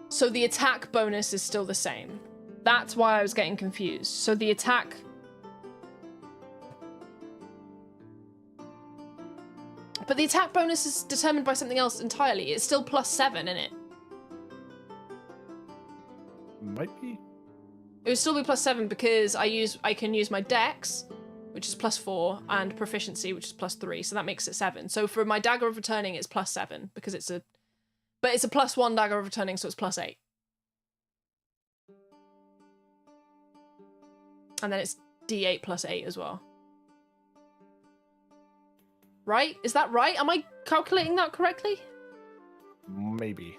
So the attack bonus is still the same. That's why I was getting confused. So the attack... But the attack bonus is determined by something else entirely. It's still +7, isn't it? Might be. It would still be +7 because I can use my dex, which is +4, and proficiency, which is +3, so that makes it 7. So for my dagger of returning, it's +7 because it's a... But it's a +1 dagger of returning, so it's +8. And then it's D8 +8 as well. Right? Is that right? Am I calculating that correctly? Maybe.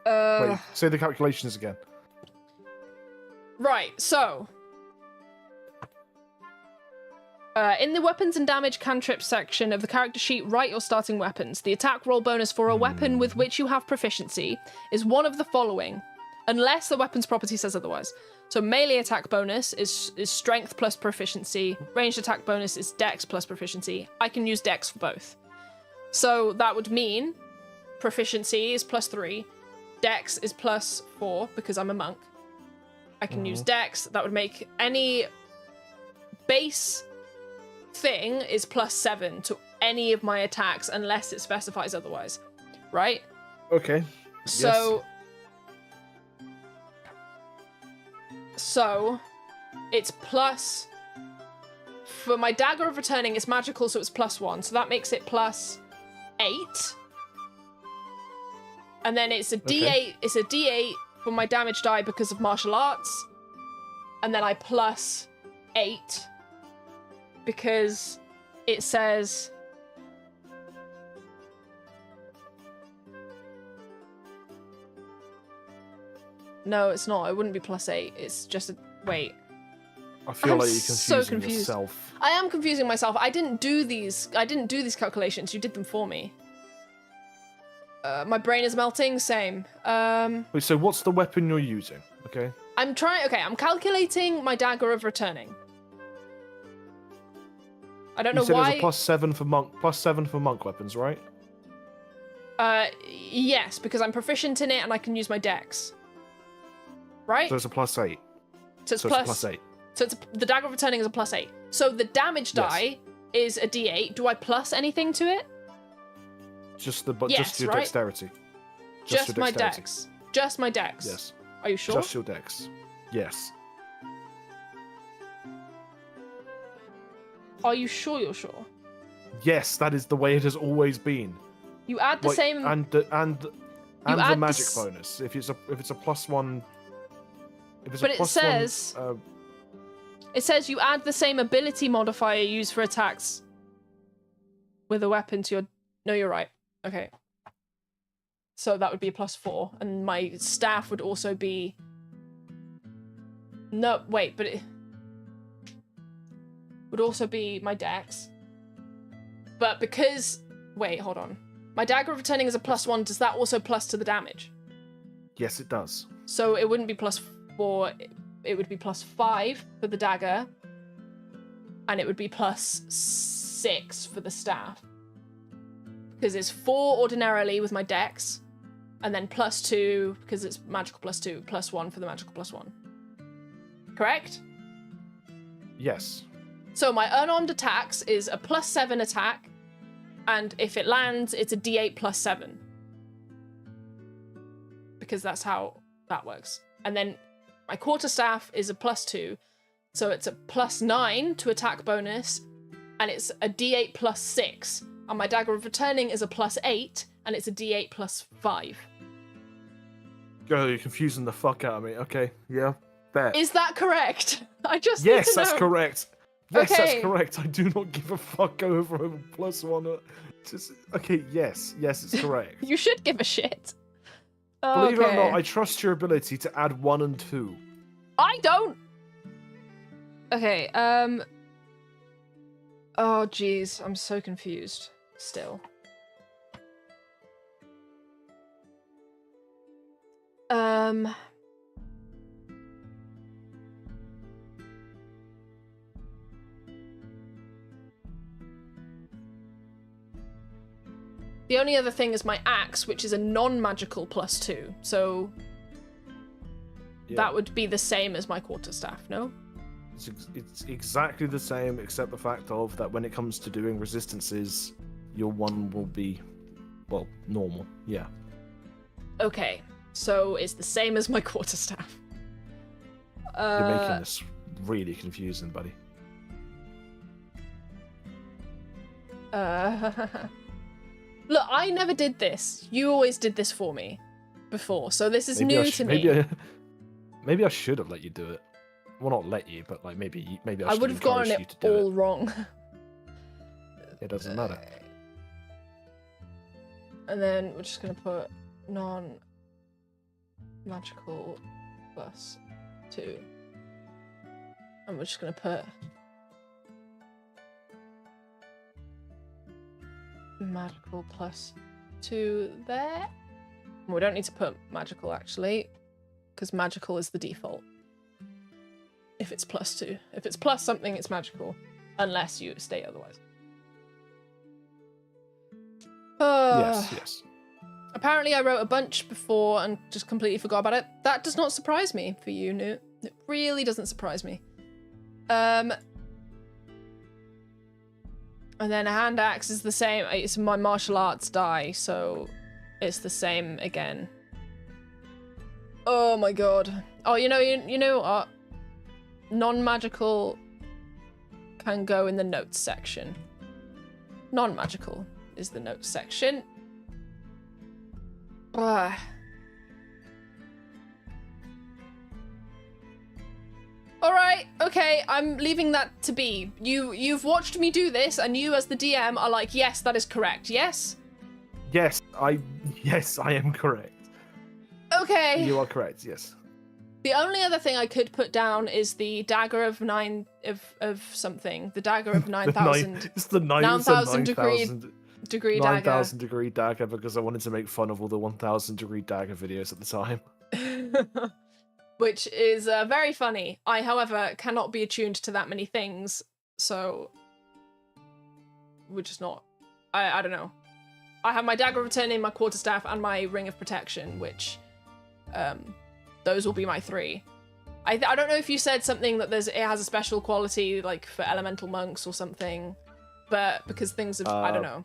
Wait, say the calculations again. Right, so... in the weapons and damage cantrips section of the character sheet, write your starting weapons. The attack roll bonus for a weapon with which you have proficiency is one of the following, unless the weapon's property says otherwise. So melee attack bonus is strength plus proficiency. Ranged attack bonus is dex plus proficiency. I can use dex for both. So that would mean proficiency is +3. Dex is +4 because I'm a monk. I can use dex. That would make any base thing is +7 to any of my attacks unless it specifies otherwise. Right? Okay. So... Yes. So, it's plus... For my dagger of returning, it's magical, so it's +1. So that makes it +8. And then it's a D8. Okay. It's a D8 for my damage die because of martial arts. And then I +8 because it says... No, it's not. It wouldn't be +8. It's just a... Wait. I feel like you're so confusing confused. yourself. I am confusing myself. I didn't do these calculations. You did them for me. My brain is melting. Same. Wait, so what's the weapon you're using? Okay. I'm calculating my dagger of returning. I don't know why. You said it was a +7 for monk weapons, right? Yes, because I'm proficient in it and I can use my dex. Right? So it's a +8. So it's +8. So the dagger of returning is a +8. So the damage die is a D8. Do I plus anything to it? Just your right? dexterity. Just my dex. Just my dex. Yes. Are you sure? Just your dex. Yes. Are you sure you're sure? Yes, that is the way it has always been. You add the same and the magic bonus. If it's a +1. But it says it says you add the same ability modifier used for attacks with a weapon to your... No, you're right. Okay. So that would be a +4, and my staff would also be... No, wait, but it would also be my dex. But because... Wait, hold on. My dagger of returning is a +1. Does that also plus to the damage? Yes, it does. So it wouldn't be +4. It would be +5 for the dagger. And it would be +6 for the staff. Because it's 4 ordinarily with my dex. And then +2, because it's magical +2, +1 for the magical +1. Correct? Yes. So my unarmed attacks is a +7 attack. And if it lands, it's a D8 +7. Because that's how that works. And then my quarterstaff is a +2. So it's a +9 to attack bonus. And it's a D8 +6. And my dagger of returning is a +8. And it's a D8 +5. Girl, you're confusing the fuck out of me. Okay, yeah, bet. Is that correct? I just Yes, need to that's know. correct. Yes, Okay. that's correct. I do not give a fuck over a +1. Just okay. Yes, it's correct. You should give a shit. Believe it or Okay. not, I trust your ability to add 1 and 2. I don't. Okay. Oh, jeez, I'm so confused. Still. The only other thing is my axe, which is a non-magical +2. So that would be the same as my quarterstaff, no? It's exactly the same, except the fact of that when it comes to doing resistances, your one will be, well, normal. Yeah. Okay, so it's the same as my quarterstaff. You're making this really confusing, buddy. Look, I never did this. You always did this for me before, so this is new to me. Maybe I should have let you do it. Well, not let you, but like maybe I would have gotten it all wrong. It doesn't matter. And then we're just gonna put non-magical +2, and we're just gonna put magical +2 there. We don't need to put magical actually, because magical is the default. If it's +2. If it's plus something, it's magical. Unless you state otherwise. Yes. Apparently I wrote a bunch before and just completely forgot about it. That does not surprise me for you, Newt. It really doesn't surprise me. And then a hand axe is the same. It's my martial arts die, so it's the same again. Oh my god. Oh, you know, non-magical can go in the notes section. Non-magical is the notes section. Alright, okay, I'm leaving that to be. You've watched me do this, and you as the DM are like, yes, that is correct, yes? Yes, I am correct. Okay. You are correct, yes. The only other thing I could put down is the dagger of something. The dagger of 9,000. It's the 9,000 degree dagger. 9,000 degree dagger, because I wanted to make fun of all the 1,000 degree dagger videos at the time. Which is very funny. I, however, cannot be attuned to that many things, so we're just not. I don't know. I have my dagger of returning, my quarterstaff, and my ring of protection, which those will be my 3. I don't know if you said something that it has a special quality, like for elemental monks or something, but because things have, I don't know.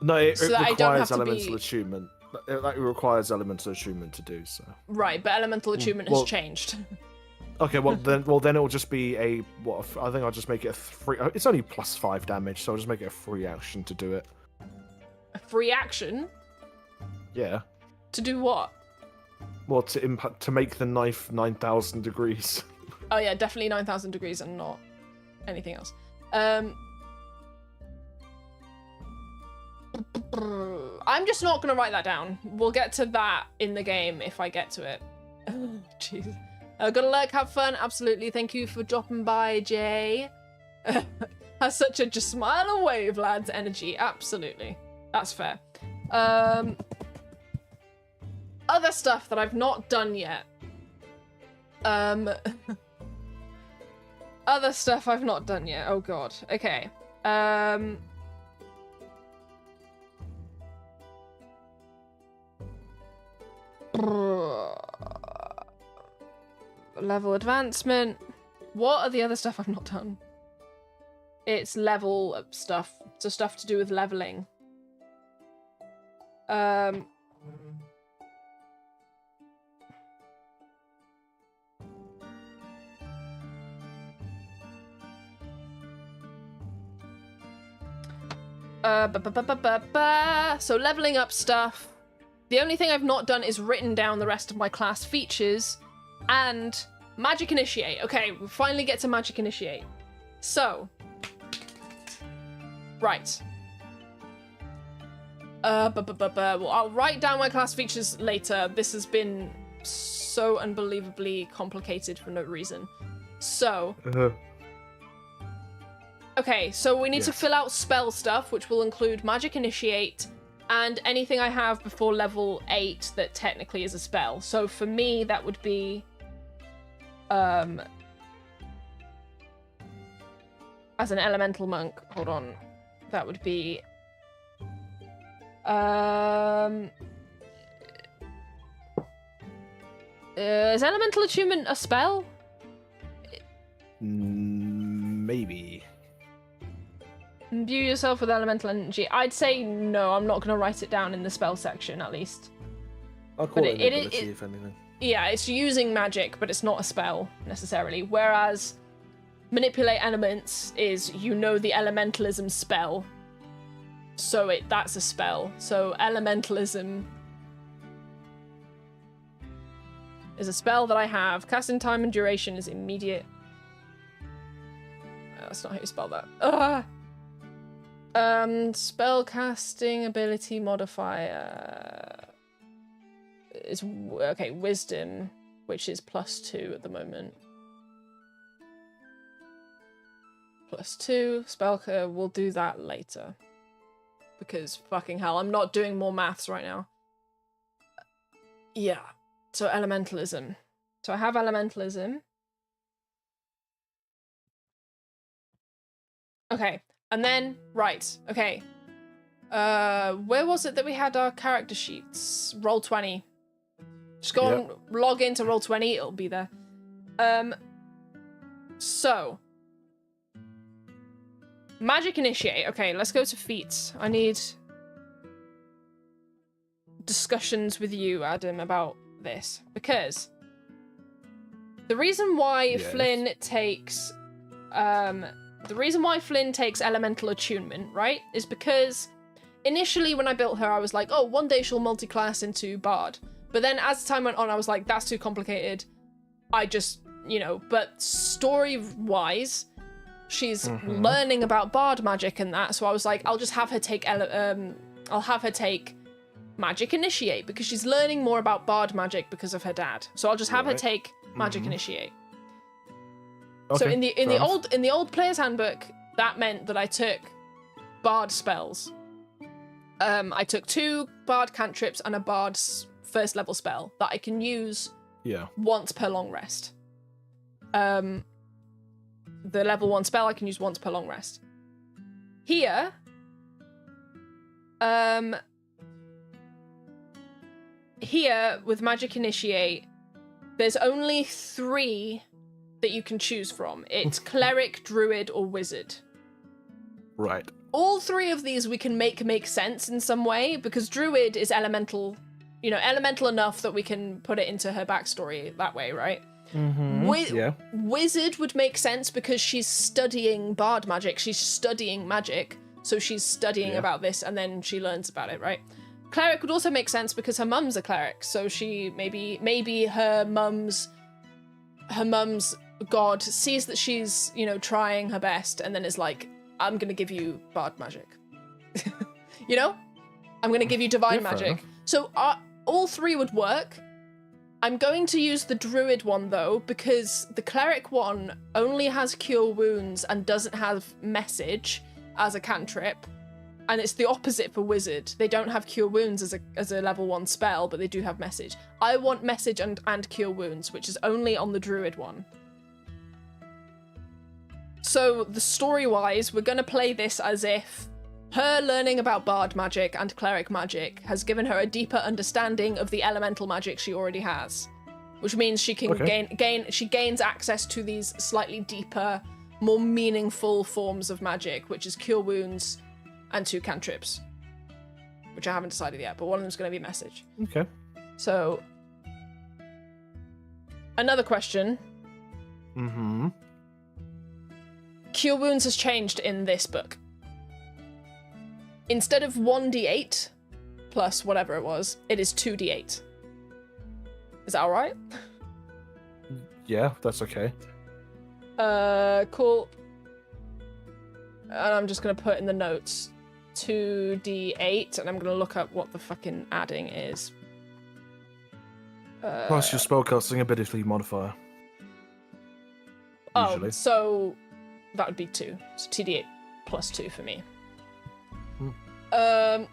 No, it requires elemental attunement. It requires elemental attunement to do so. Right, but elemental attunement has changed. Okay, well then it will just be I think I'll just make it a 3. It's only +5 damage, so I'll just make it a free action to do it. A free action? Yeah. To do what? Well, to make the knife 9,000 degrees. Oh yeah, definitely 9,000 degrees and not anything else. I'm just not gonna write that down. We'll get to that in the game if I get to it. Jeez. Good luck, have fun, absolutely. Thank you for dropping by, Jay. Has such a just smile and wave, lads, energy. Absolutely. That's fair. Other stuff that I've not done yet. Other stuff I've not done yet. Oh god. Okay. Level advancement. What are the other stuff I've not done? It's level up stuff. So stuff to do with leveling. So leveling up stuff. The only thing I've not done is written down the rest of my class features and Magic Initiate. Okay, we finally get to Magic Initiate. So, right. Well, I'll write down my class features later. This has been so unbelievably complicated for no reason. So, okay, so we need to fill out spell stuff, which will include Magic Initiate and anything I have before level 8 that technically is a spell. So for me, that would be as an elemental monk. Hold on. That would be Is elemental attunement a spell? Maybe. Imbue yourself with elemental energy. I'd say no. I'm not going to write it down in the spell section, at least. I'll call it an ability, if anything. Yeah, it's using magic, but it's not a spell, necessarily. Whereas manipulate elements is, you know, the elementalism spell. So that's a spell. So elementalism is a spell that I have. Casting time and duration is immediate. That's not how you spell that. Spell casting ability modifier is okay. Wisdom, which is +2 at the moment. +2. Spell we'll do that later. Because fucking hell, I'm not doing more maths right now. Yeah. So elementalism. So I have elementalism. Okay. And then, right. Okay. Where was it that we had our character sheets? Roll20. Just go and log into Roll20, it'll be there. So. Magic Initiate. Okay, let's go to feats. I need discussions with you, Adam, about this. Because the reason why Flynn takes elemental attunement, right, is because initially when I built her, I was like, oh, one day she'll multi-class into Bard. But then as time went on, I was like, that's too complicated. I just, you know, but story-wise, she's learning about Bard magic and that, so I was like, I'll just have her take Magic Initiate, because she's learning more about Bard magic because of her dad. So I'll just have her take Magic Initiate. Okay, so in the old player's handbook, that meant that I took Bard spells. I took 2 Bard cantrips and a Bard's first level spell that I can use once per long rest. The level 1 spell I can use once per long rest. Here, with Magic Initiate, there's only 3 that you can choose from. It's Cleric, Druid, or Wizard. Right. All 3 of these we can make sense in some way, because Druid is elemental, you know, elemental enough that we can put it into her backstory that way, right? Wizard would make sense because she's studying Bard magic. She's studying magic, so she's studying about this, and then she learns about it, right? Cleric would also make sense because her mum's a cleric, so she maybe her mum's god sees that she's, you know, trying her best, and then is like, I'm gonna give you Bard magic. You know, I'm gonna give you divine magic. So all 3 would work. I'm going to use the Druid one, though, because the Cleric one only has Cure Wounds and doesn't have Message as a cantrip, and it's the opposite for Wizard. They don't have Cure Wounds as a level 1 spell, but they do have Message. I want Message and Cure Wounds, which is only on the Druid one. So, the story-wise, we're going to play this as if her learning about Bard magic and Cleric magic has given her a deeper understanding of the elemental magic she already has, which means she can gains access to these slightly deeper, more meaningful forms of magic, which is Cure Wounds and 2 cantrips, which I haven't decided yet, but one of them's going to be Message. Okay. So, another question. Cure Wounds has changed in this book. Instead of 1d8 plus whatever it was, it is 2d8. Is that alright? Yeah, that's okay. Cool. And I'm just going to put in the notes 2d8, and I'm going to look up what the fucking adding is. Plus your spellcasting ability modifier. Usually. So that would be 2. So 2d8 plus 2 for me. And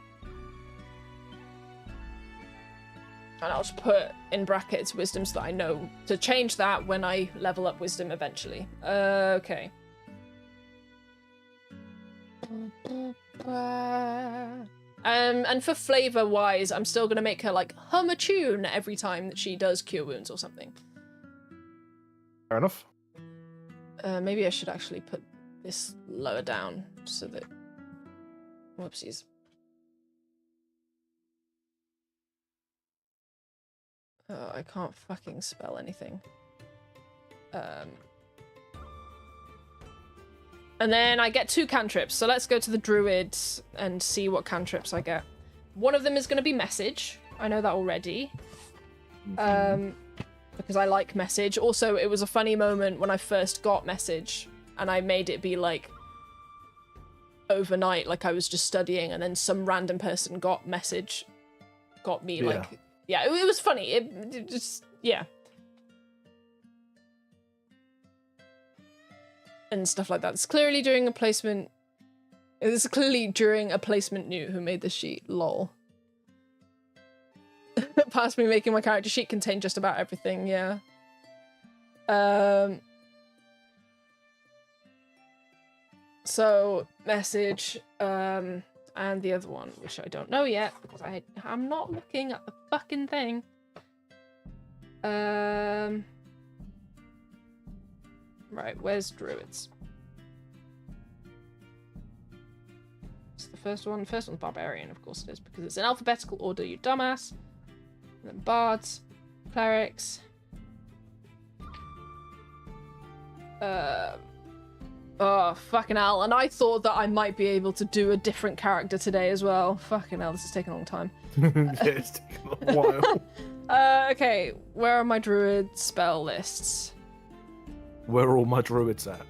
I'll just put in brackets wisdom so that I know to change that when I level up wisdom eventually. Okay. And for flavor wise, I'm still gonna make her like hum a tune every time that she does cure wounds or something. Fair enough. Maybe I should actually put this lower down so that. Whoopsies. Oh, I can't fucking spell anything. And then I get 2 cantrips, so let's go to the druid and see what cantrips I get. One of them is going to be message. I know that already. Because I like message. Also, it was a funny moment when I first got message, and I made it be like overnight, like I was just studying, and then some random person got message, got me like, yeah, it was funny. It just, yeah. And stuff like that. It's clearly during a placement. It's clearly during a placement new who made this sheet. Lol. Past me making my character sheet contain just about everything. Yeah. So message, and the other one, which I don't know yet because I'm not looking at the fucking thing. Right, where's druids? It's the first one. The first one's barbarian, of course it is, because it's in alphabetical order, you dumbass. And then bards, clerics. Oh, fucking hell. And I thought that I might be able to do a different character today as well. Fucking hell, this is taking a long time. It's taking a while. Okay, where are my druid spell lists? Where are all my druids at?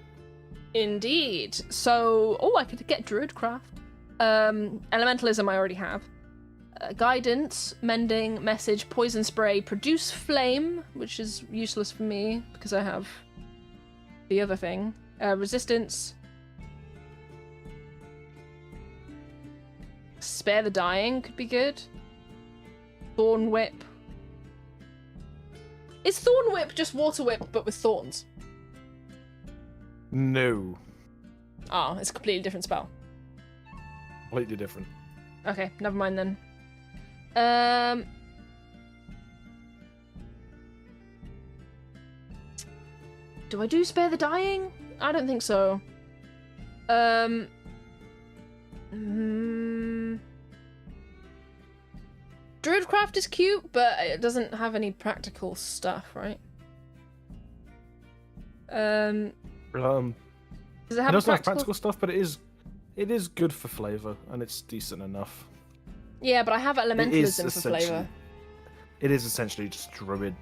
Indeed. So, oh, I could get druidcraft. Elementalism I already have. Guidance, mending, message, poison spray, produce flame, which is useless for me because I have the other thing. Resistance. Spare the dying could be good. Thorn whip. Is thorn whip just water whip but with thorns? No. Oh, it's a completely different spell. Completely different. Okay, never mind then. Do I do spare the dying? I don't think so. Druidcraft is cute, but it doesn't have any practical stuff, right? Does it have it doesn't have practical stuff, but it is good for flavor, and it's decent enough. Yeah, but I have elementalism for flavor. It is essentially just druid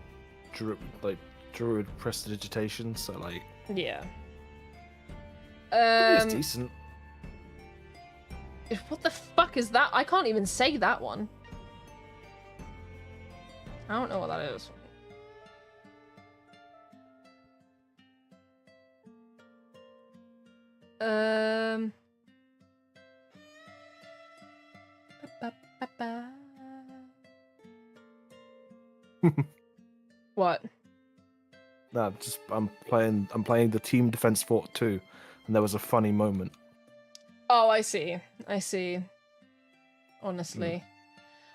prestidigitation, so like. Yeah. It's decent. What the fuck is that? I can't even say that one. I don't know what that is. What? No, just I'm playing the Team Defense Fort 2, and there was a funny moment. Oh, I see. Honestly.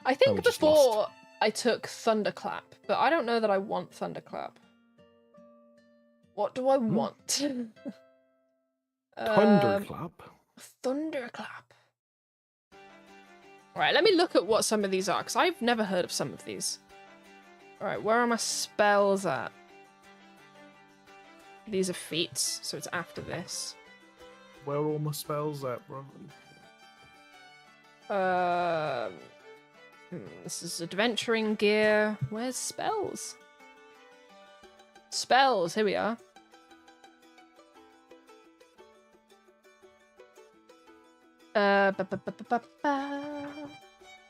I think before I took Thunderclap, but I don't know that I want Thunderclap. What do I want? Thunderclap? Thunderclap. Alright, let me look at what some of these are, because I've never heard of some of these. Alright, where are my spells at? These are feats, so it's after this. Where are all my spells at, bro? This is adventuring gear. Where's spells? Spells, here we are.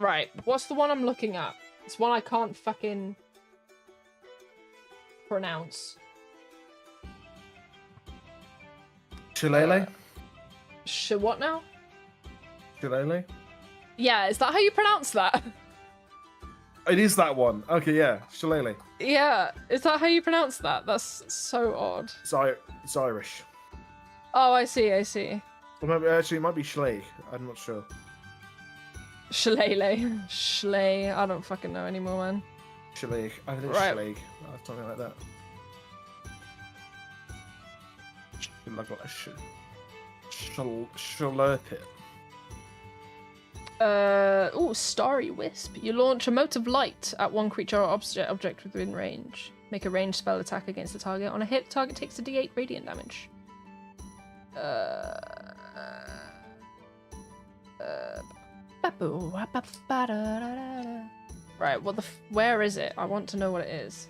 Right, what's the one I'm looking at? It's one I can't fucking pronounce. Shillelagh? What now? Shillelagh? Yeah, is that how you pronounce that? It is that one. Okay, yeah, Shillelagh. Yeah, is that how you pronounce that? That's so odd. It's Irish. Oh, I see. Or maybe, actually, it might be Schleg. I'm not sure. Shillelagh. Schley. I don't fucking know anymore, man. Schleg. I think Right. Schleg. Something like that. Like a Schlurp it. Starry Wisp. You launch a mote of light at one creature or object within range. Make a ranged spell attack against the target. On a hit, target takes a d8 radiant damage. Right, where is it? I want to know what it is.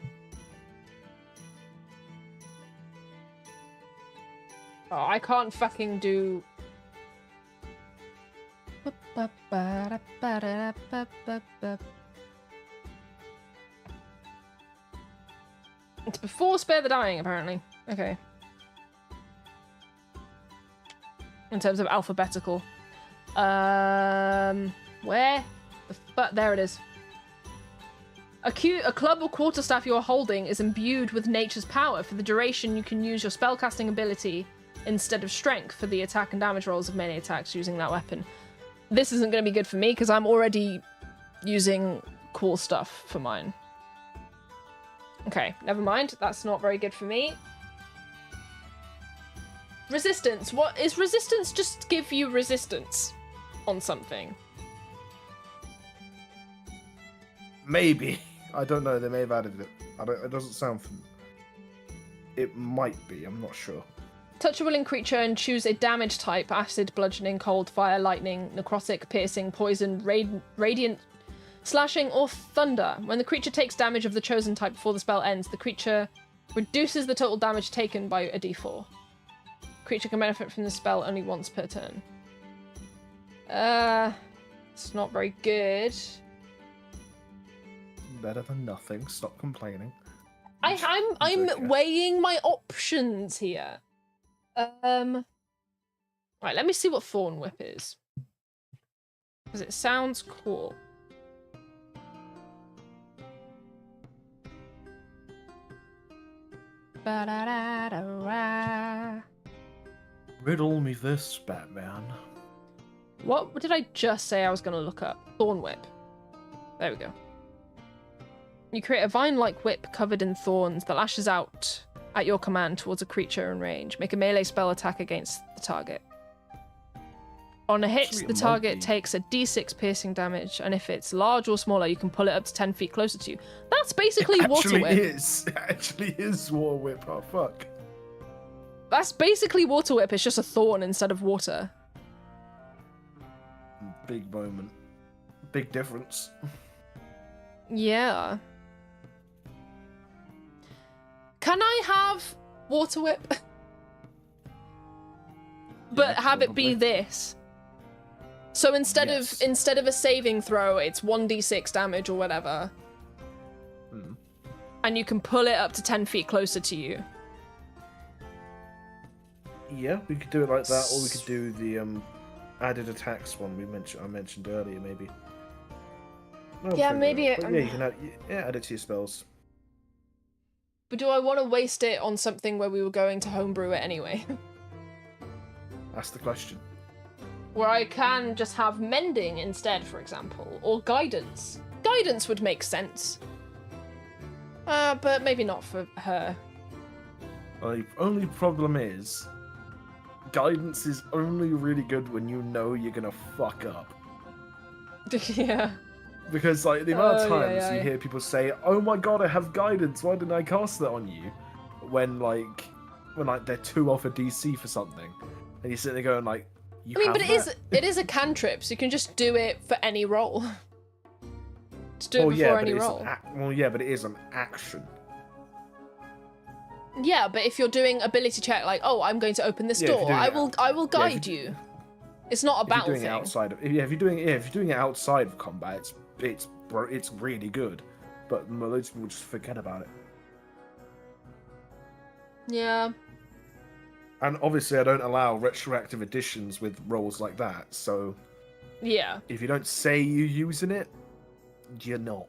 Oh, I can't fucking do... It's before Spare the Dying, apparently. Okay. In terms of alphabetical. Where? There it is. A club or quarterstaff you are holding is imbued with nature's power. For the duration, you can use your spellcasting ability instead of strength for the attack and damage rolls of melee attacks using that weapon. This isn't going to be good for me because I'm already using cool stuff for mine. Okay, never mind. That's not very good for me. Resistance. What is resistance? Just give you resistance on something. Maybe. I don't know. They may have added it. It doesn't sound... It might be. I'm not sure. Touch a willing creature and choose a damage type: acid, bludgeoning, cold, fire, lightning, necrotic, piercing, poison, radiant, slashing, or thunder. When the creature takes damage of the chosen type before the spell ends, the creature reduces the total damage taken by a d4. Creature can benefit from the spell only once per turn. It's not very good. Better than nothing. Stop complaining. I'm okay. Weighing my options here. Right, let me see what Thorn Whip is. Because it sounds cool. Riddle me this, Batman. What did I just say I was going to look up? Thorn Whip. There we go. You create a vine-like whip covered in thorns that lashes out at your command towards a creature in range. Make a melee spell attack against the target. On a hit, the target takes a d6 piercing damage, and if it's large or smaller, you can pull it up to 10 feet closer to you. That's basically Water Whip. It actually is Water Whip. Oh, fuck. That's basically Water Whip. It's just a thorn instead of water. Big moment. Big difference. Yeah. Can I have Water Whip? But yeah, have it be this. So instead of a saving throw, it's 1d6 damage or whatever. And you can pull it up to 10 feet closer to you. Yeah, we could do it like that, or we could do the added attacks one I mentioned earlier, maybe. Yeah, maybe. Yeah, you can add it to your spells. But do I want to waste it on something where we were going to homebrew it anyway? That's the question. Where I can just have mending instead, for example, or guidance. Guidance would make sense. But maybe not for her. Well, the only problem is, guidance is only really good when you know you're gonna fuck up. Yeah. Because, like, the amount of times you hear people say, "Oh my god, I have guidance, why didn't I cast that on you?" When they're 2 off a DC for something. And you're sitting there going, like, it is a cantrip, so you can just do it for any roll. Just do it before any roll. But it is an action. Yeah, but if you're doing ability check, like, oh, I'm going to open this door, I will guide you. It's not a battle thing. If you're doing it outside of combat, it's really good, but most people just forget about it. Yeah. And obviously, I don't allow retroactive additions with rolls like that. So, yeah. If you don't say you're using it, you're not.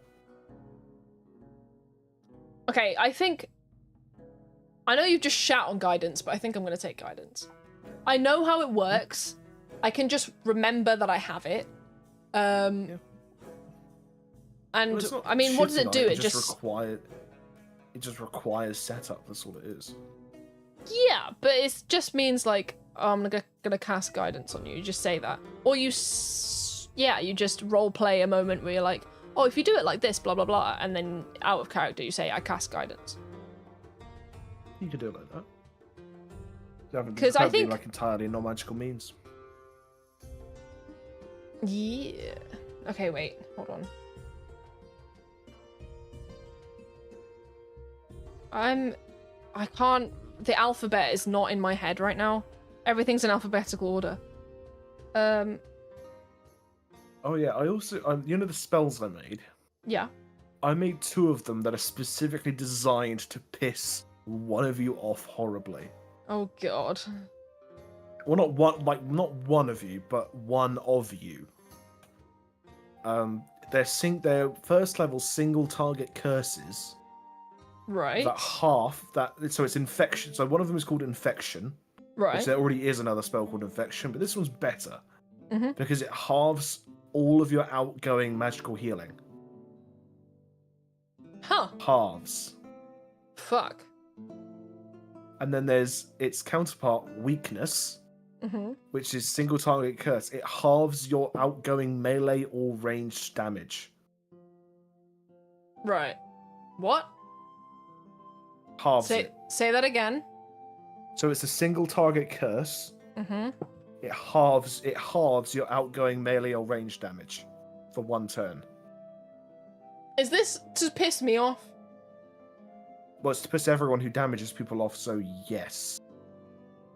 Okay, I know you've just shat on guidance, but I think I'm going to take guidance. I know how it works. I can just remember that I have it. And Well, I mean, what does it do? It just requires setup. That's all it is. Yeah, but it just means like, oh, I'm gonna cast guidance on you. You just say that, or you just role play a moment where you're like, oh, if you do it like this, blah blah blah, and then out of character you say, I cast guidance. You could do it like that. Because I think like entirely non-magical means. Yeah. Okay, wait. Hold on. I can't. The alphabet is not in my head right now. Everything's in alphabetical order. Oh yeah, I also you know the spells I made? Yeah. I made 2 of them that are specifically designed to piss one of you off horribly. Oh god. Well, not one of you, but one of you. They're first level single target curses. Right. So it's infection. So one of them is called infection. Right. Which there already is another spell called infection, but this one's better. Mm-hmm. Because it halves all of your outgoing magical healing. Huh. Halves. Fuck. And then there's its counterpart, weakness, which is single target curse. It halves your outgoing melee or ranged damage. Right. What? Halves it. Say that again. So it's a single target curse. Mm-hmm. It halves your outgoing melee or ranged damage for 1 turn. Is this to piss me off? Well, it's to piss everyone who damages people off, so yes.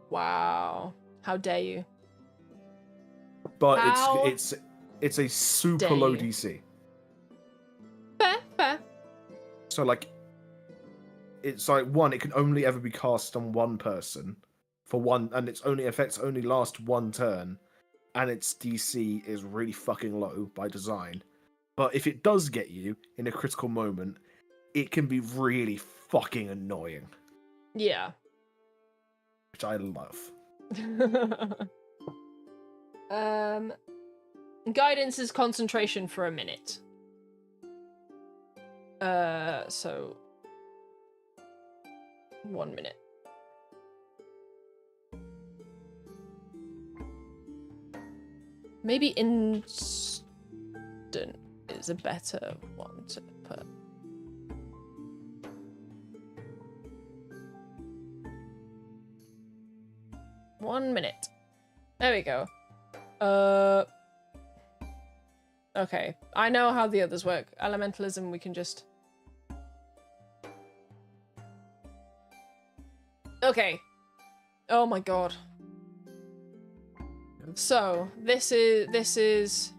Wow. How dare you? But it's a super low DC. Fair. So like it's like it can only ever be cast on one person for one, and its only effects only last 1 turn, and its DC is really fucking low by design. But if it does get you in a critical moment, it can be really fucking annoying. Yeah. Which I love. Guidance is concentration for a minute. So 1 minute. Maybe instant is a better one to put. One minute. There we go. Okay. I know how the others work. Elementalism, we can just... Okay. Oh my god. So, this is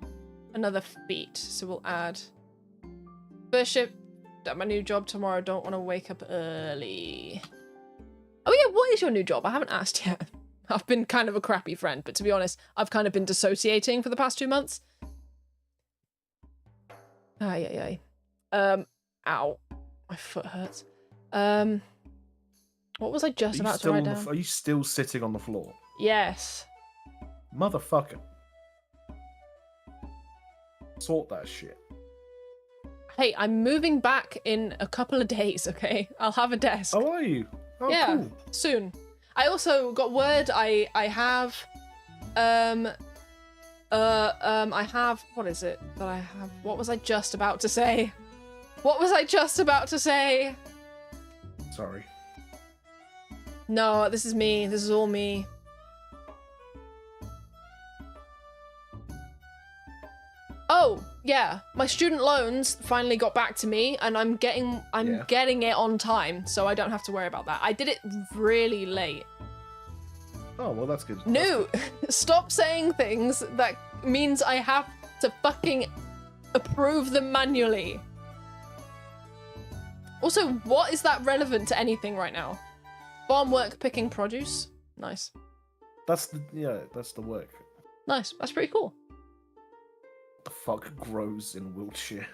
another feat. So we'll add... First shift at my new job tomorrow. Don't want to wake up early. Oh yeah, what is your new job? I haven't asked yet. I've been kind of a crappy friend, but to be honest, I've kind of been dissociating for the past 2 months. Ow. My foot hurts. What was I just about to write down? Are you still sitting on the floor? Yes. Motherfucker. Sort that shit. Hey, I'm moving back in a couple of days, okay? I'll have a desk. Oh, are you? Oh, yeah, cool. Soon. I also got word I have what is it that I have? What was I just about to say? Sorry. No, this is me. This is all me. Oh, yeah. My student loans finally got back to me and I'm getting it on time, so I don't have to worry about that. I did it really late. Oh, well, that's good. No, stop saying things that means I have to fucking approve them manually. Also, what is that relevant to anything right now? Farm work picking produce? Nice. That's the work. Nice, that's pretty cool. The fuck grows in Wiltshire?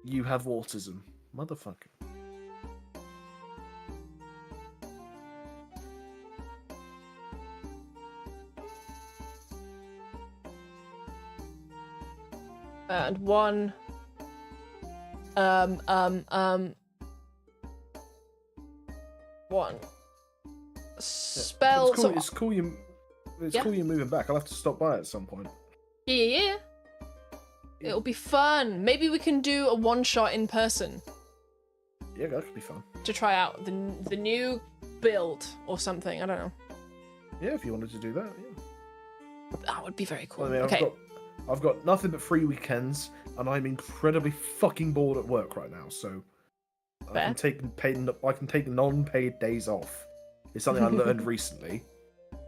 You have autism, motherfucker. And 1. One. Spell. Yeah, it's cool you're moving back. I'll have to stop by at some point. Yeah. It'll be fun. Maybe we can do a one-shot in person. Yeah, that could be fun. To try out the new build or something. I don't know. Yeah, if you wanted to do that, yeah. That would be very cool. I mean, okay. I've got nothing but free weekends, and I'm incredibly fucking bored at work right now, so Fair. I can take non-paid days off. It's something I learned recently.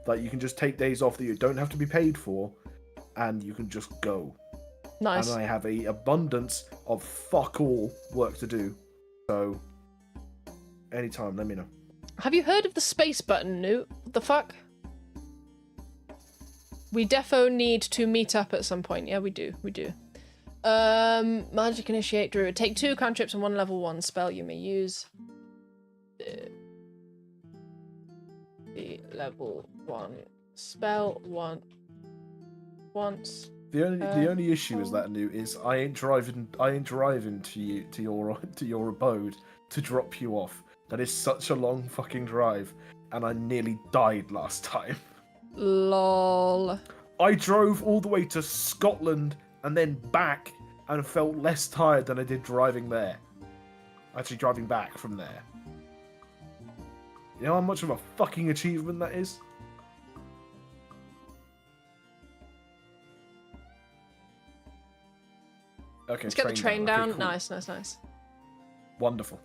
That you can just take days off that you don't have to be paid for, and you can just go. Nice. And I have a abundance of fuck all work to do. So, anytime, let me know. Have you heard of the space button, Newt? What the fuck? We defo need to meet up at some point. Yeah, we do. Magic Initiate Druid. Take 2 cantrips and 1 level 1 spell you may use. The level 1 spell once. The only issue is that is I ain't driving to your abode to drop you off. That is such a long fucking drive, and I nearly died last time. Lol. I drove all the way to Scotland and then back and felt less tired than I did driving there. Actually, driving back from there. You know how much of a fucking achievement that is? Okay, let's get the train down. Okay, cool. Nice. Wonderful.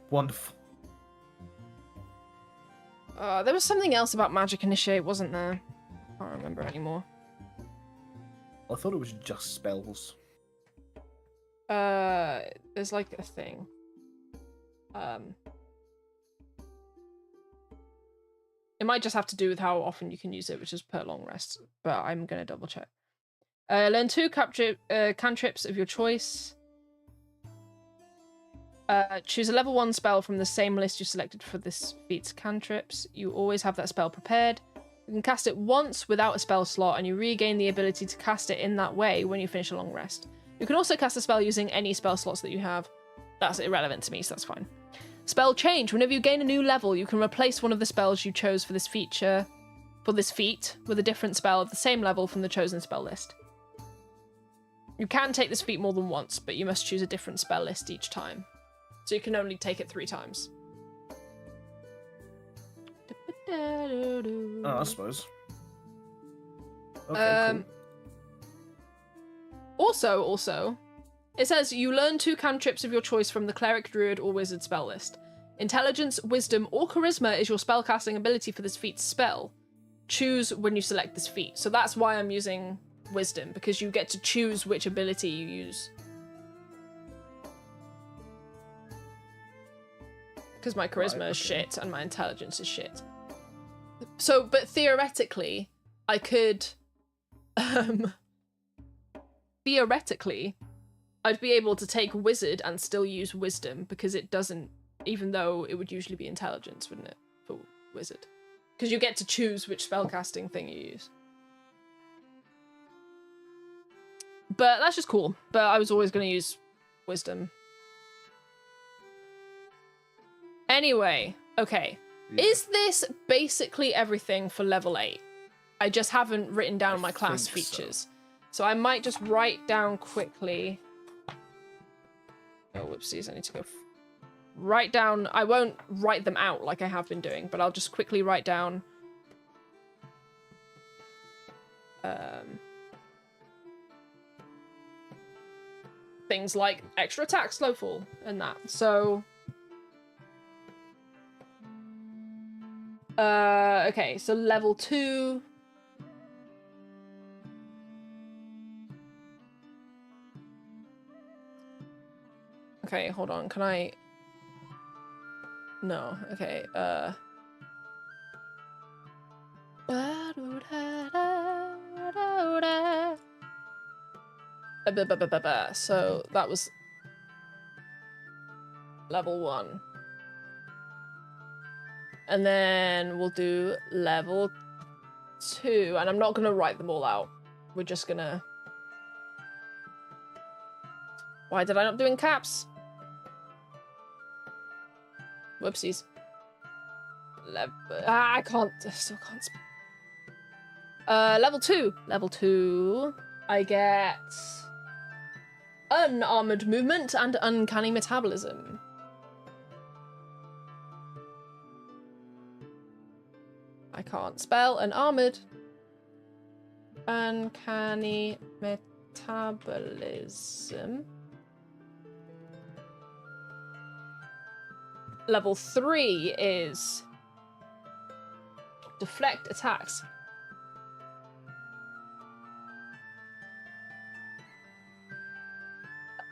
There was something else about Magic Initiate, wasn't there? I can't remember anymore. I thought it was just spells. There's like a thing. It might just have to do with how often you can use it, which is per long rest, but I'm gonna double check. Learn 2 cantrips of your choice. Choose a level 1 spell from the same list you selected for this feat's cantrips. You always have that spell prepared. You can cast it once without a spell slot, and you regain the ability to cast it in that way when you finish a long rest. You can also cast a spell using any spell slots that you have. That's irrelevant to me, so that's fine. Spell change. Whenever you gain a new level, you can replace one of the spells you chose for this feat with a different spell of the same level from the chosen spell list. You can take this feat more than once, but you must choose a different spell list each time. So you can only take it 3 times. I suppose. Okay, cool. Also, it says you learn 2 cantrips of your choice from the cleric, druid, or wizard spell list. Intelligence, wisdom, or charisma is your spellcasting ability for this feat's spell. Choose when you select this feat. So that's why I'm using wisdom, because you get to choose which ability you use. Because my charisma is shit and my intelligence is shit. So, but theoretically, I could... theoretically, I'd be able to take wizard and still use wisdom, because it doesn't... Even though it would usually be intelligence, wouldn't it? For wizard. Because you get to choose which spellcasting thing you use. But that's just cool. But I was always going to use wisdom. Anyway, okay. Yeah. Is this basically everything for level 8? I just haven't written down my class features. So I might just write down quickly. Oh, whoopsies, I need to go... Write down... I won't write them out like I have been doing, but I'll just quickly write down... things like extra attack, slow fall, and that. So... okay, so level 2... Okay, hold on, can I... No, okay, so that was level 1. And then we'll do level 2, and I'm not gonna write them all out. We're just gonna... Why did I not do in caps? Whoopsies. I can't. I still can't. Level 2. Level 2. I get unarmored movement and uncanny metabolism. I can't spell unarmored. Uncanny metabolism. Level 3 is deflect attacks.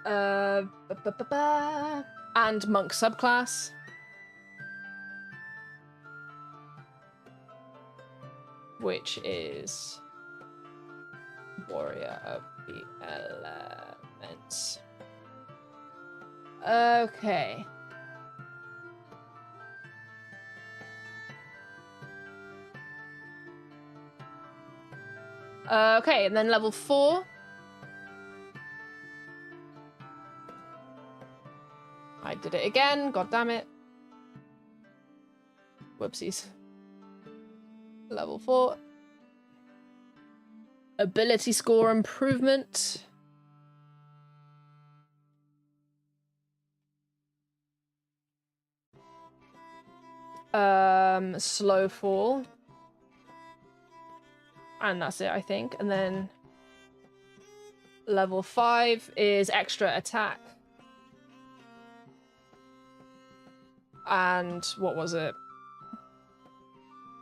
And monk subclass. Which is warrior of the elements. Okay. Okay, and then level 4. I did it again, god damn it. Whoopsies. Level 4. Ability score improvement. Slow fall. And that's it, I think. And then level 5 is extra attack. And what was it?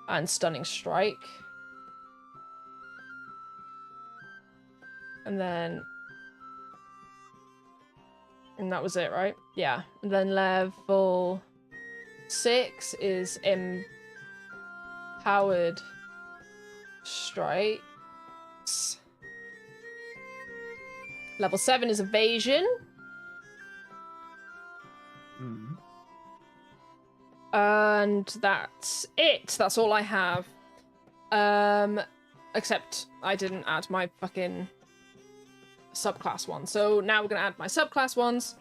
And stunning strike. And then... And that was it, right? Yeah. And then level 6 is empowered strikes. Level 7 is evasion. Mm. And that's it. That's all I have. Except I didn't add my fucking subclass one. So now we're gonna add my subclass ones,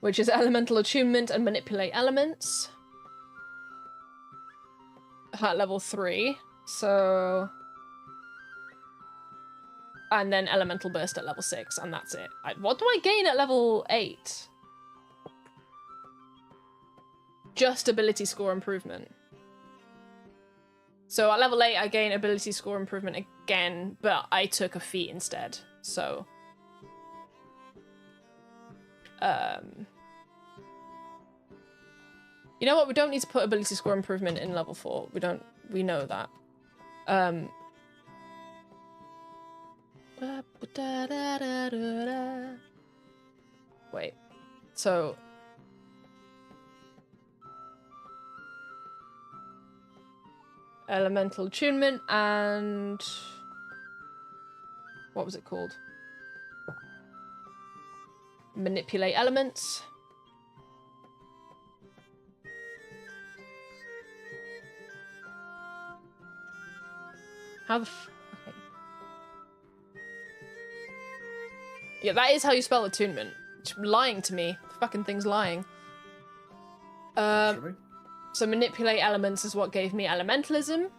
which is elemental attunement and manipulate elements. At level 3. So... And then elemental burst at level 6, and that's it. What do I gain at level 8? Just ability score improvement. So at level 8, I gain ability score improvement again, but I took a feat instead. So, you know what? We don't need to put ability score improvement in level 4. We know that. Wait. So. Elemental attunement and what was it called? Manipulate elements. How the okay. Yeah, that is how you spell attunement. It's lying to me. The fucking thing's lying. So manipulate elements is what gave me elementalism,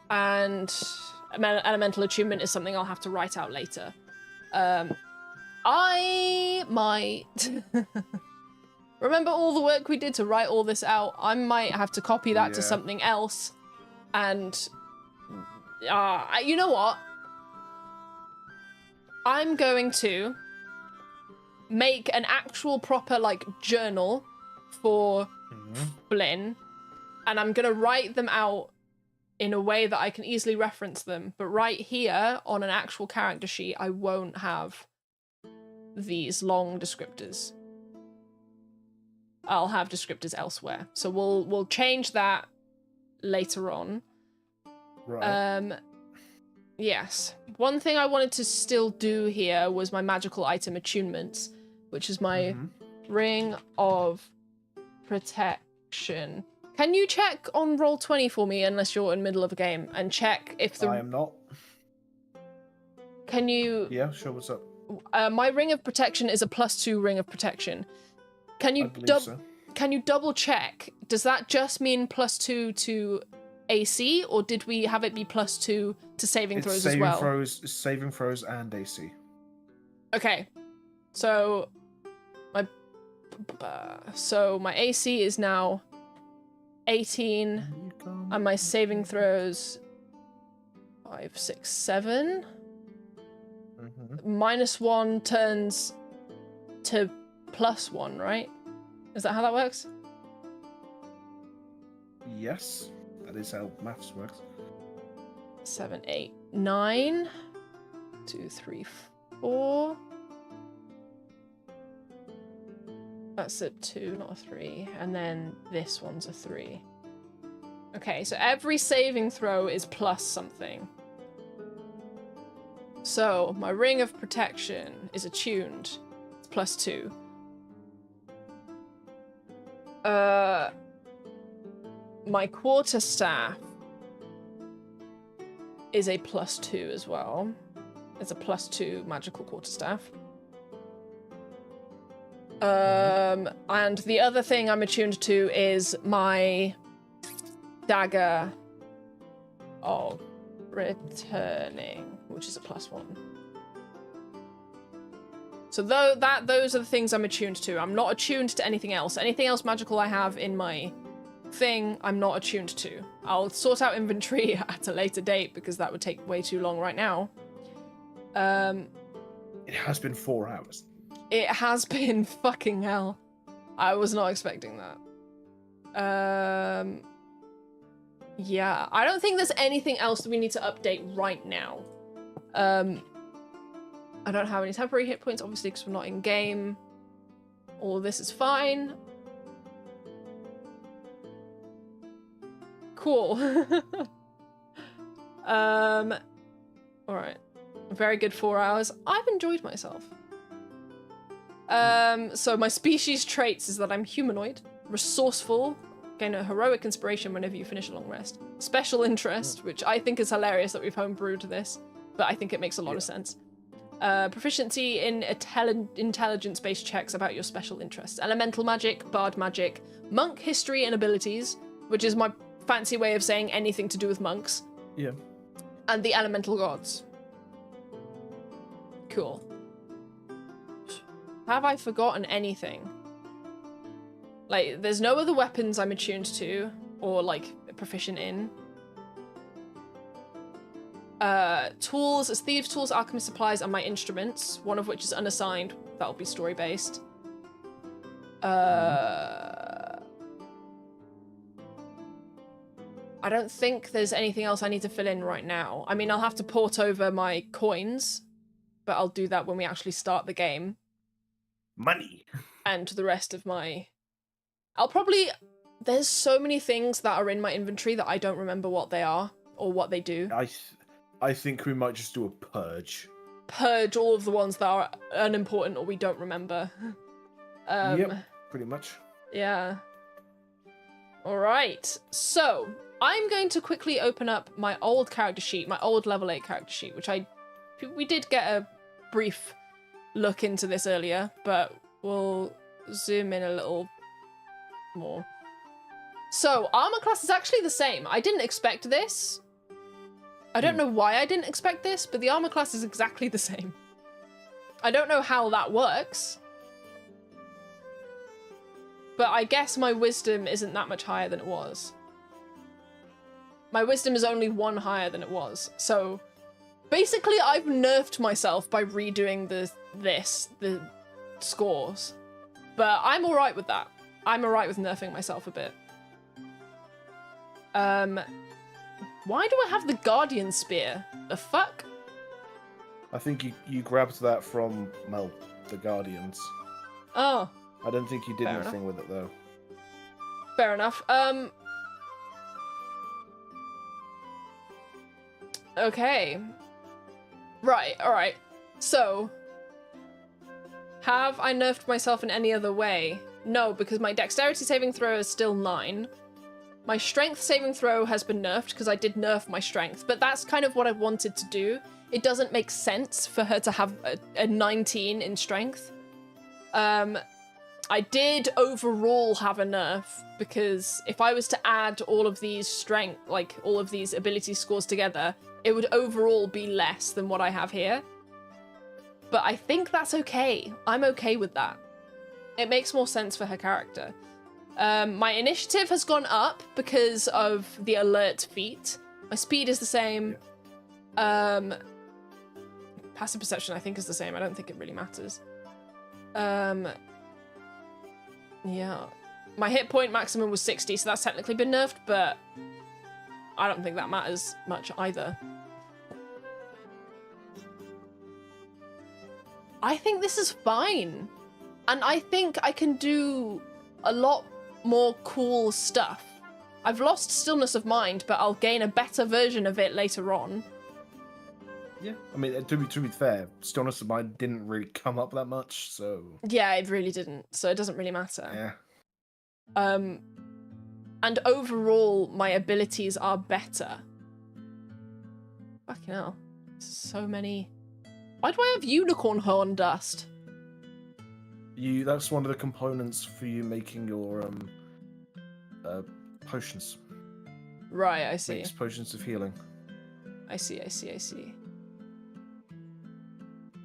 and elemental attunement is something I'll have to write out later. I might remember all the work we did to write all this out. I might have to copy that to something else, and you know what? I'm going to make an actual proper like journal for Flynn. And I'm going to write them out in a way that I can easily reference them. But right here on an actual character sheet, I won't have these long descriptors. I'll have descriptors elsewhere. So we'll change that later on. Right. Yes. One thing I wanted to still do here was my magical item attunements, which is my Ring of Protection. Can you check on Roll20 for me, unless you're in the middle of a game, and check if the... I am not. Can you... Yeah, sure, what's up? My ring of protection is a +2 ring of protection. Can you Can you double check? Does that just mean +2 to AC, or did we have it be +2 to saving throws as well? Saving throws and AC. Okay, so my AC is now 18, and my saving throws 5, 6, 7. -1 turns to +1, right? Is that how that works? Yes, that is how maths works. 7, 8, 9. 2, 3, 4. That's a 2, not a 3. And then this one's a 3. Okay, so every saving throw is plus something. So my ring of protection is attuned. It's +2. My quarterstaff is a +2 as well. It's a +2 magical quarterstaff. And the other thing I'm attuned to is my dagger of returning, which is a +1. So those are the things I'm attuned to. I'm not attuned to anything else. Anything else magical I have in my thing, I'm not attuned to. I'll sort out inventory at a later date because that would take way too long right now. It has been 4 hours. It has been fucking hell. I was not expecting that. Yeah, I don't think there's anything else that we need to update right now. I don't have any temporary hit points, obviously, because we're not in game. All of this is fine. Cool. Alright. Very good 4 hours. I've enjoyed myself. So my species traits is that I'm humanoid, resourceful, gain a heroic inspiration whenever you finish a long rest. Special interest, which I think is hilarious that we've homebrewed this, but I think it makes a lot of sense. Proficiency in intelligence-based checks about your special interests. Elemental magic, bard magic, monk history and abilities, which is my fancy way of saying anything to do with monks. Yeah. And the elemental gods. Cool. Have I forgotten anything? Like, there's no other weapons I'm attuned to, or, like, proficient in. Tools, as thieves' tools, alchemist supplies, and my instruments, one of which is unassigned. That'll be story-based. I don't think there's anything else I need to fill in right now. I mean, I'll have to port over my coins, but I'll do that when we actually start the game. Money. And the rest of my... There's so many things that are in my inventory that I don't remember what they are, or what they do. I think we might just do a purge. Purge all of the ones that are unimportant or we don't remember. Yep, pretty much. Yeah. Alright, so... I'm going to quickly open up my old character sheet, my old level 8 character sheet, which we did get a brief look into this earlier, but we'll zoom in a little more. So, armor class is actually the same. I didn't expect this. I don't know why I didn't expect this, but the armor class is exactly the same. I don't know how that works. But I guess my wisdom isn't that much higher than it was. My wisdom is only 1 higher than it was. So basically I've nerfed myself by redoing the scores. But I'm alright with that. I'm alright with nerfing myself a bit. Why do I have the Guardian Spear? The fuck? I think you grabbed that from, well, the Guardians. Oh. I don't think you did anything with it, though. Fair enough. Okay. Right, alright. So, have I nerfed myself in any other way? No, because my dexterity saving throw is still 9. My strength saving throw has been nerfed because I did nerf my strength, but that's kind of what I wanted to do. It doesn't make sense for her to have a 19 in strength. I did overall have a nerf because if I was to add all of these strength, like all of these ability scores together, it would overall be less than what I have here. But I think that's okay. I'm okay with that. It makes more sense for her character. My initiative has gone up because of the alert feat. My speed is the same. Passive perception, I think, is the same. I don't think it really matters. Yeah. My hit point maximum was 60, so that's technically been nerfed, but I don't think that matters much either. I think this is fine. And I think I can do a lot more cool stuff. I've lost stillness of mind, but I'll gain a better version of it later on. Yeah, I mean, to be fair, stillness of mind didn't really come up that much, so... Yeah, it really didn't, so it doesn't really matter. Yeah. And overall, my abilities are better. Fucking hell. So many... Why do I have unicorn horn dust? That's one of the components for you making your potions. Right, I see. Makes potions of healing. I see.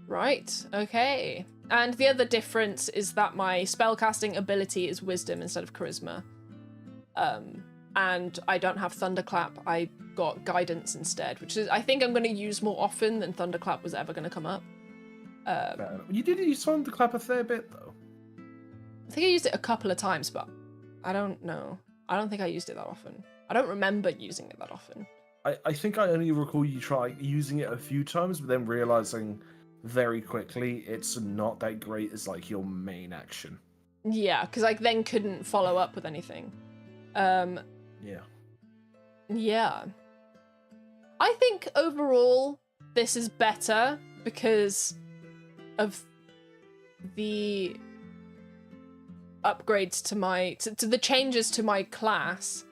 Right, okay. And the other difference is that my spellcasting ability is wisdom instead of charisma. And I don't have thunderclap, I got guidance instead, which is I think I'm going to use more often than thunderclap was ever going to come up. You did use thunderclap a fair bit, though. I think I used it a couple of times, but I don't know. I don't think I used it that often. I don't remember using it that often. I think I only recall you try using it a few times, but then realizing very quickly it's not that great as like your main action. Yeah, because I then couldn't follow up with anything. Yeah. I think overall this is better because of the upgrades to my to the changes to my class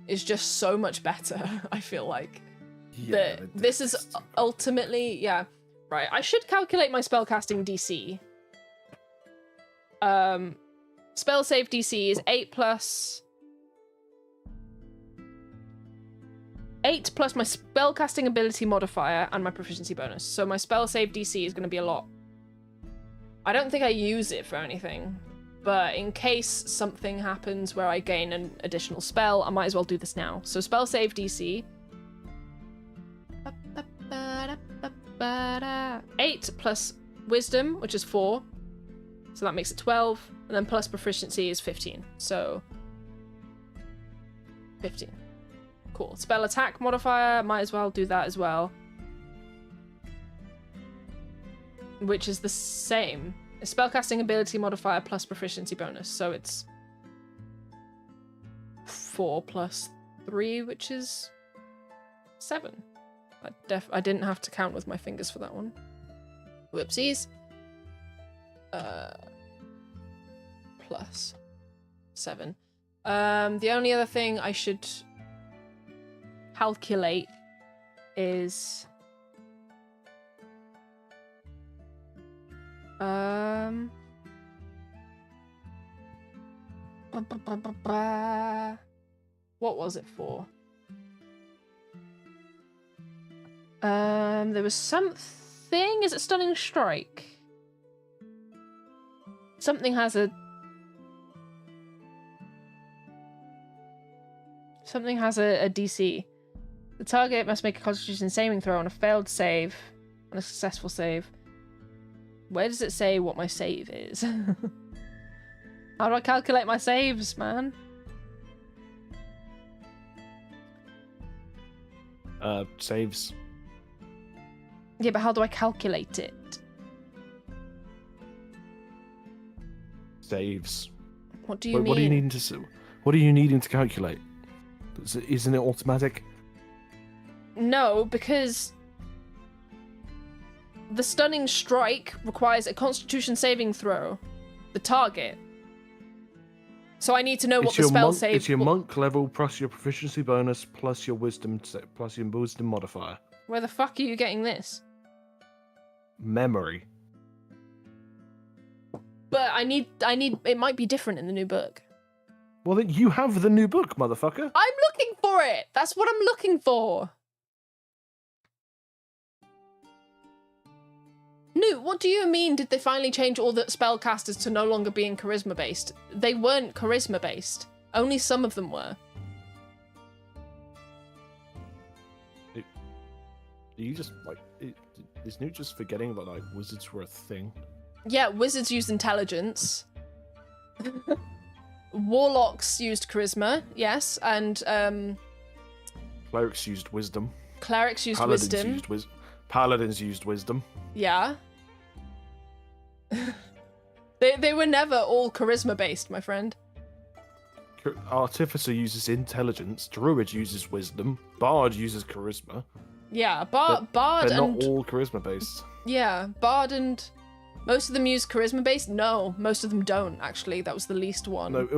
is just so much better. I feel like this is ultimately right. I should calculate my spellcasting DC. Spell save DC is 8 plus my spellcasting ability modifier and my proficiency bonus. So my spell save DC is going to be a lot. I don't think I use it for anything, but in case something happens where I gain an additional spell, I might as well do this now. So spell save DC. 8 plus wisdom, which is 4. So that makes it 12. And then plus proficiency is 15. So 15. Cool. Spell attack modifier, might as well do that as well. Which is the same. A spellcasting ability modifier plus proficiency bonus. So it's 4 plus 3, which is 7. I didn't have to count with my fingers for that one. Whoopsies. Plus 7. The only other thing I should calculate is what was it for? There was something. Is it stunning strike? Something has a DC. The target must make a Constitution saving throw on a failed save, on a successful save. Where does it say what my save is? How do I calculate my saves, man? Saves. Yeah, but how do I calculate it? Saves. What do you mean? What are you needing to? What are you needing to calculate? Isn't it automatic? No, because the stunning strike requires a Constitution saving throw. The target. So I need to know what the spell save. It's your monk level plus your proficiency bonus plus your wisdom modifier. Where the fuck are you getting this? Memory. But I need. It might be different in the new book. Well, then you have the new book, motherfucker. I'm looking for it. That's what I'm looking for. Newt, what do you mean did they finally change all the spellcasters to no longer being charisma-based? They weren't charisma-based. Only some of them were. Are you just, like... Is Newt just forgetting that, like, wizards were a thing? Yeah, wizards used intelligence. Warlocks used charisma, yes, and, Clerics used wisdom. Clerics used Paladins wisdom. Paladins used wisdom. Yeah. They were never all charisma based, my friend. Artificer uses intelligence. Druid uses wisdom. Bard uses charisma. Yeah, Bard they're and not all charisma based. yeah, Bard and most of them use charisma based. No, most of them don't. Actually, that was the least one. No, it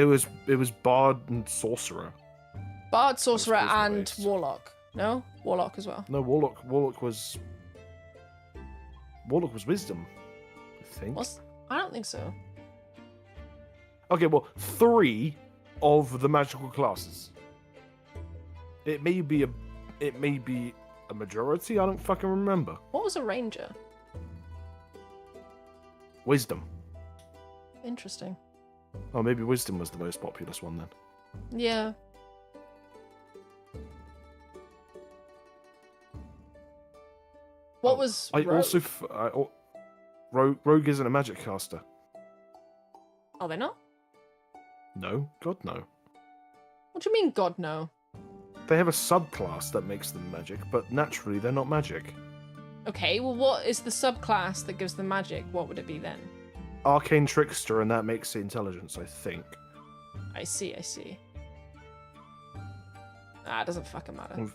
was Bard and Sorcerer. Bard, Sorcerer, and based. Warlock. No, Warlock as well. No, Warlock was wisdom, I think. I don't think so. Okay, well, 3 of the magical classes. It may be a majority. I don't fucking remember. What was a ranger? Wisdom. Interesting. Oh, maybe wisdom was the most populous one then. Yeah. What was Rogue isn't a magic caster. Are they not? No, God no. What do you mean, God no? They have a subclass that makes them magic, but naturally they're not magic. Okay, well, what is the subclass that gives them magic? What would it be then? Arcane Trickster, and that makes it intelligence, I think. I see. Ah, it doesn't fucking matter.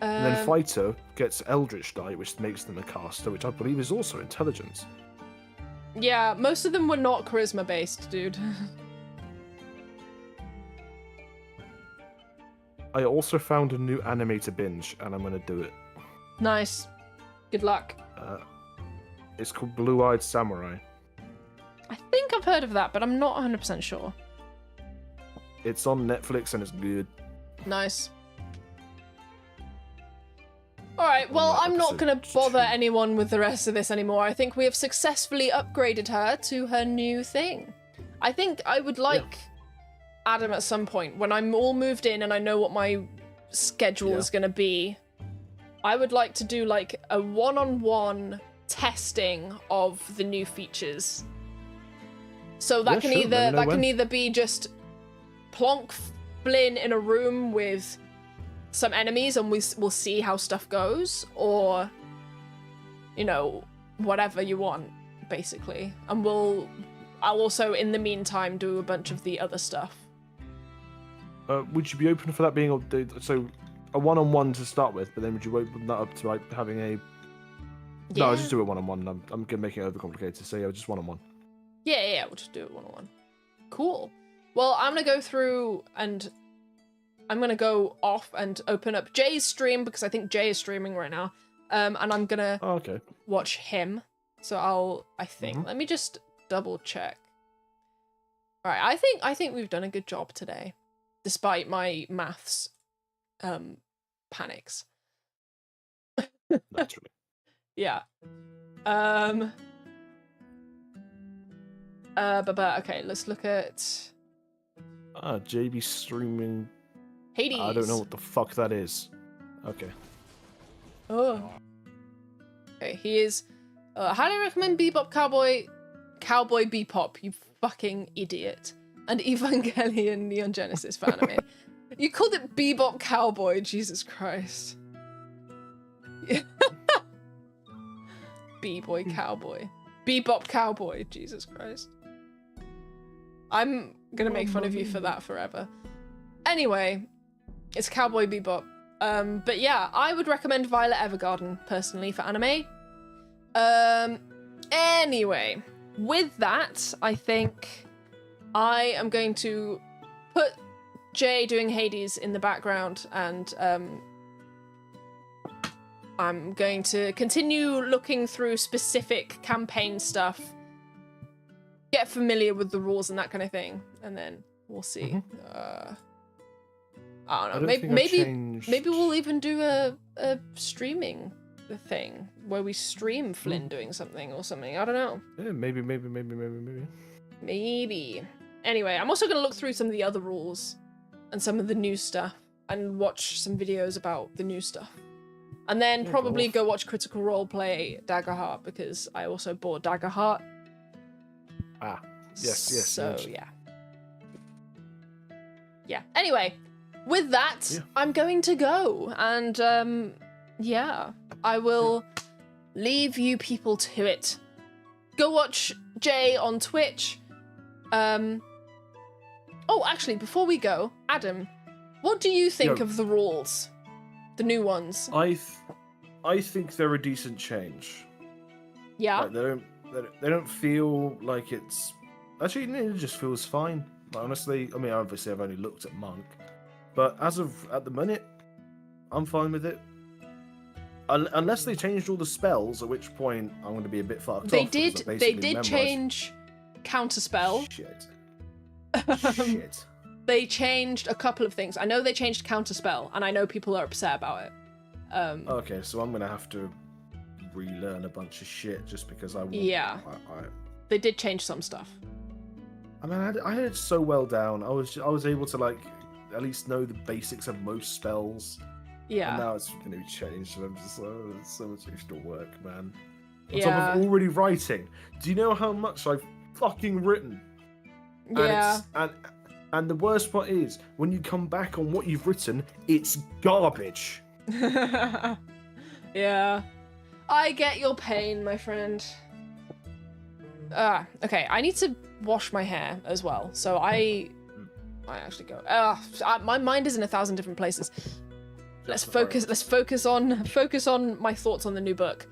And then Fighter gets Eldritch Die, which makes them a caster, which I believe is also intelligence. Yeah, most of them were not charisma based, dude. I also found a new anime to binge, and I'm going to do it. Nice. Good luck. It's called Blue-Eyed Samurai. I think I've heard of that, but I'm not 100% sure. It's on Netflix, and it's good. Nice. Alright, well, I'm not going to bother anyone with the rest of this anymore. I think we have successfully upgraded her to her new thing. I think I would like Adam at some point, when I'm all moved in and I know what my schedule is going to be, I would like to do like a one-on-one testing of the new features. So that can either be just plonk Flynn in a room with some enemies and we'll see how stuff goes, or, you know, whatever you want, basically. And I'll also, in the meantime, do a bunch of the other stuff. Would you be open for that being a one-on-one to start with, but then would you open that up to like having a... No, I'll just do it one-on-one. I'm gonna make it overcomplicated, so yeah, just one-on-one. Yeah, we'll just do it one-on-one. Cool. Well, I'm gonna go through and I'm gonna go off and open up Jay's stream, because I think Jay is streaming right now. And I'm gonna watch him. So I think. Let me just double check. Alright, I think we've done a good job today, despite my maths panics. Naturally. Yeah. Okay, let's look at JB streaming Hades. I don't know what the fuck that is. Okay. Oh. Okay, he is highly recommend Bebop Cowboy Bebop, you fucking idiot. And Evangelion Neon Genesis for anime. You called it Bebop Cowboy, Jesus Christ. B-boy cowboy. Bebop Cowboy, Jesus Christ. I'm gonna make fun of you for that forever. Anyway, it's Cowboy Bebop. But yeah, I would recommend Violet Evergarden, personally, for anime. Anyway, with that, I think I am going to put Jay doing Hades in the background, and I'm going to continue looking through specific campaign stuff, get familiar with the rules and that kind of thing, and then we'll see. I don't know. Maybe we'll even do a streaming thing where we stream Flynn doing something or something. I don't know. Yeah, maybe. Maybe. Anyway, I'm also going to look through some of the other rules and some of the new stuff and watch some videos about the new stuff. And then probably go watch Critical Roleplay Daggerheart, because I also bought Daggerheart. Ah, yes. So, yeah. Anyway, with that, I'm going to go. And, I will leave you people to it. Go watch Jay on Twitch. Oh, actually, before we go, Adam, what do you think of the rules? The new ones? I think they're a decent change. Yeah? Like, they don't feel like it's... Actually, it just feels fine. Like, honestly, I mean, obviously I've only looked at Monk, but at the minute, I'm fine with it. Unless they changed all the spells, at which point I'm going to be a bit fucked They off. They did change Counterspell. Shit. They changed a couple of things. I know they changed Counterspell, and I know people are upset about it. Okay, so I'm going to have to relearn a bunch of shit just because I want... Yeah. They did change some stuff. I mean, I had it so well down. I was able to, like, at least know the basics of most spells. Yeah. And now it's going to be changed, and I'm just it's so much extra work, man. On Yeah. top of already writing. Do you know how much I've fucking written? Yeah. And the worst part is, when you come back on what you've written, it's garbage. Yeah. I get your pain, my friend. Okay, I need to wash my hair as well. So I actually go. My mind is in 1,000 different places. Let's focus on my thoughts on the new book.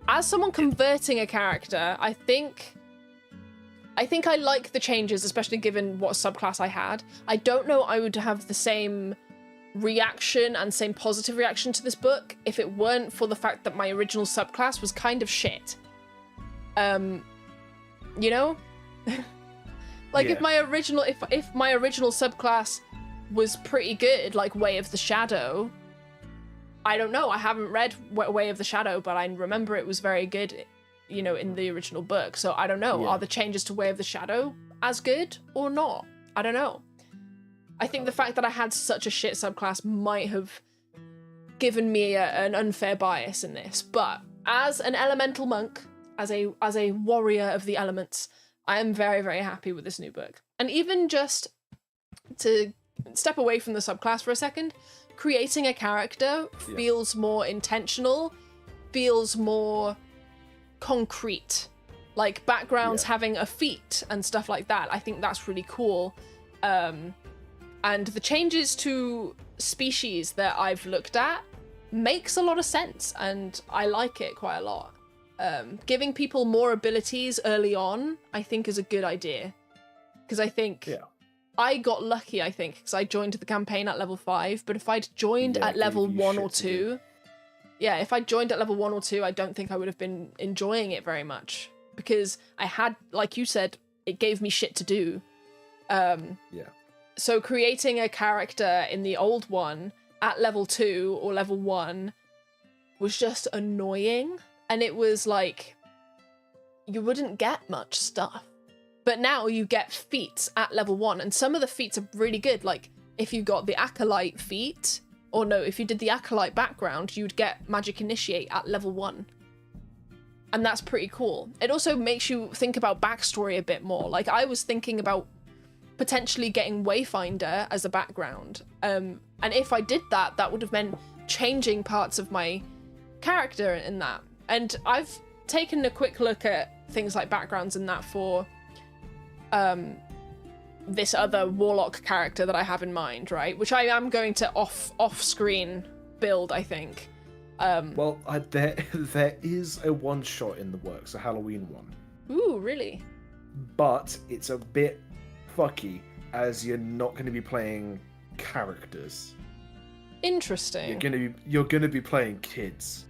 As someone converting a character, I think I like the changes, especially given what subclass I had. I don't know I would have the same reaction and same positive reaction to this book if it weren't for the fact that my original subclass was kind of shit. You know? Like, if my original subclass was pretty good, like Way of the Shadow, I don't know, I haven't read Way of the Shadow, but I remember it was very good, you know, in the original book. So I don't know, are the changes to Way of the Shadow as good or not? I don't know. I think the fact that I had such a shit subclass might have given me an unfair bias in this, but as an elemental monk, as a warrior of the elements, I am very, very happy with this new book. And even just to step away from the subclass for a second, creating a character feels more intentional, feels more concrete. Like backgrounds having a feat and stuff like that. I think that's really cool. And the changes to species that I've looked at makes a lot of sense, and I like it quite a lot. Giving people more abilities early on, I think, is a good idea. Because I think I got lucky, because I joined the campaign at level 5, but if I'd joined at level 1 or 2... Yeah, if I joined at level 1 or 2, I don't think I would have been enjoying it very much. Because I had, like you said, it gave me shit to do. So creating a character in the old one at level 2 or level 1 was just annoying. And it was like, you wouldn't get much stuff. But now you get feats at level 1, and some of the feats are really good. Like, if you got the Acolyte feat, or no, if you did the Acolyte background, you'd get Magic Initiate at level 1. And that's pretty cool. It also makes you think about backstory a bit more. Like, I was thinking about potentially getting Wayfinder as a background. And if I did that, that would have meant changing parts of my character in that. And I've taken a quick look at things like backgrounds and that for this other Warlock character that I have in mind, right? Which I am going to off-screen build, I think. Well, there is a one-shot in the works, a Halloween one. Ooh, really? But it's a bit fucky as you're not going to be playing characters. Interesting. You're gonna be playing kids.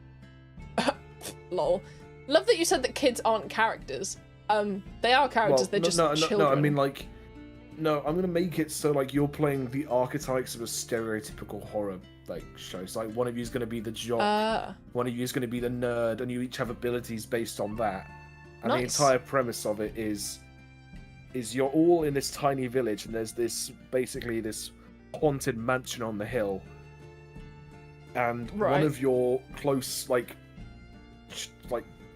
Lol. Love that you said that kids aren't characters. They are characters. They're just children. No, I mean like, no. I'm gonna make it so like you're playing the archetypes of a stereotypical horror like show. So like one of you is gonna be the jock, one of you is gonna be the nerd, and you each have abilities based on that. And nice. The entire premise of it is you're all in this tiny village, and there's this haunted mansion on the hill. And one of your close, like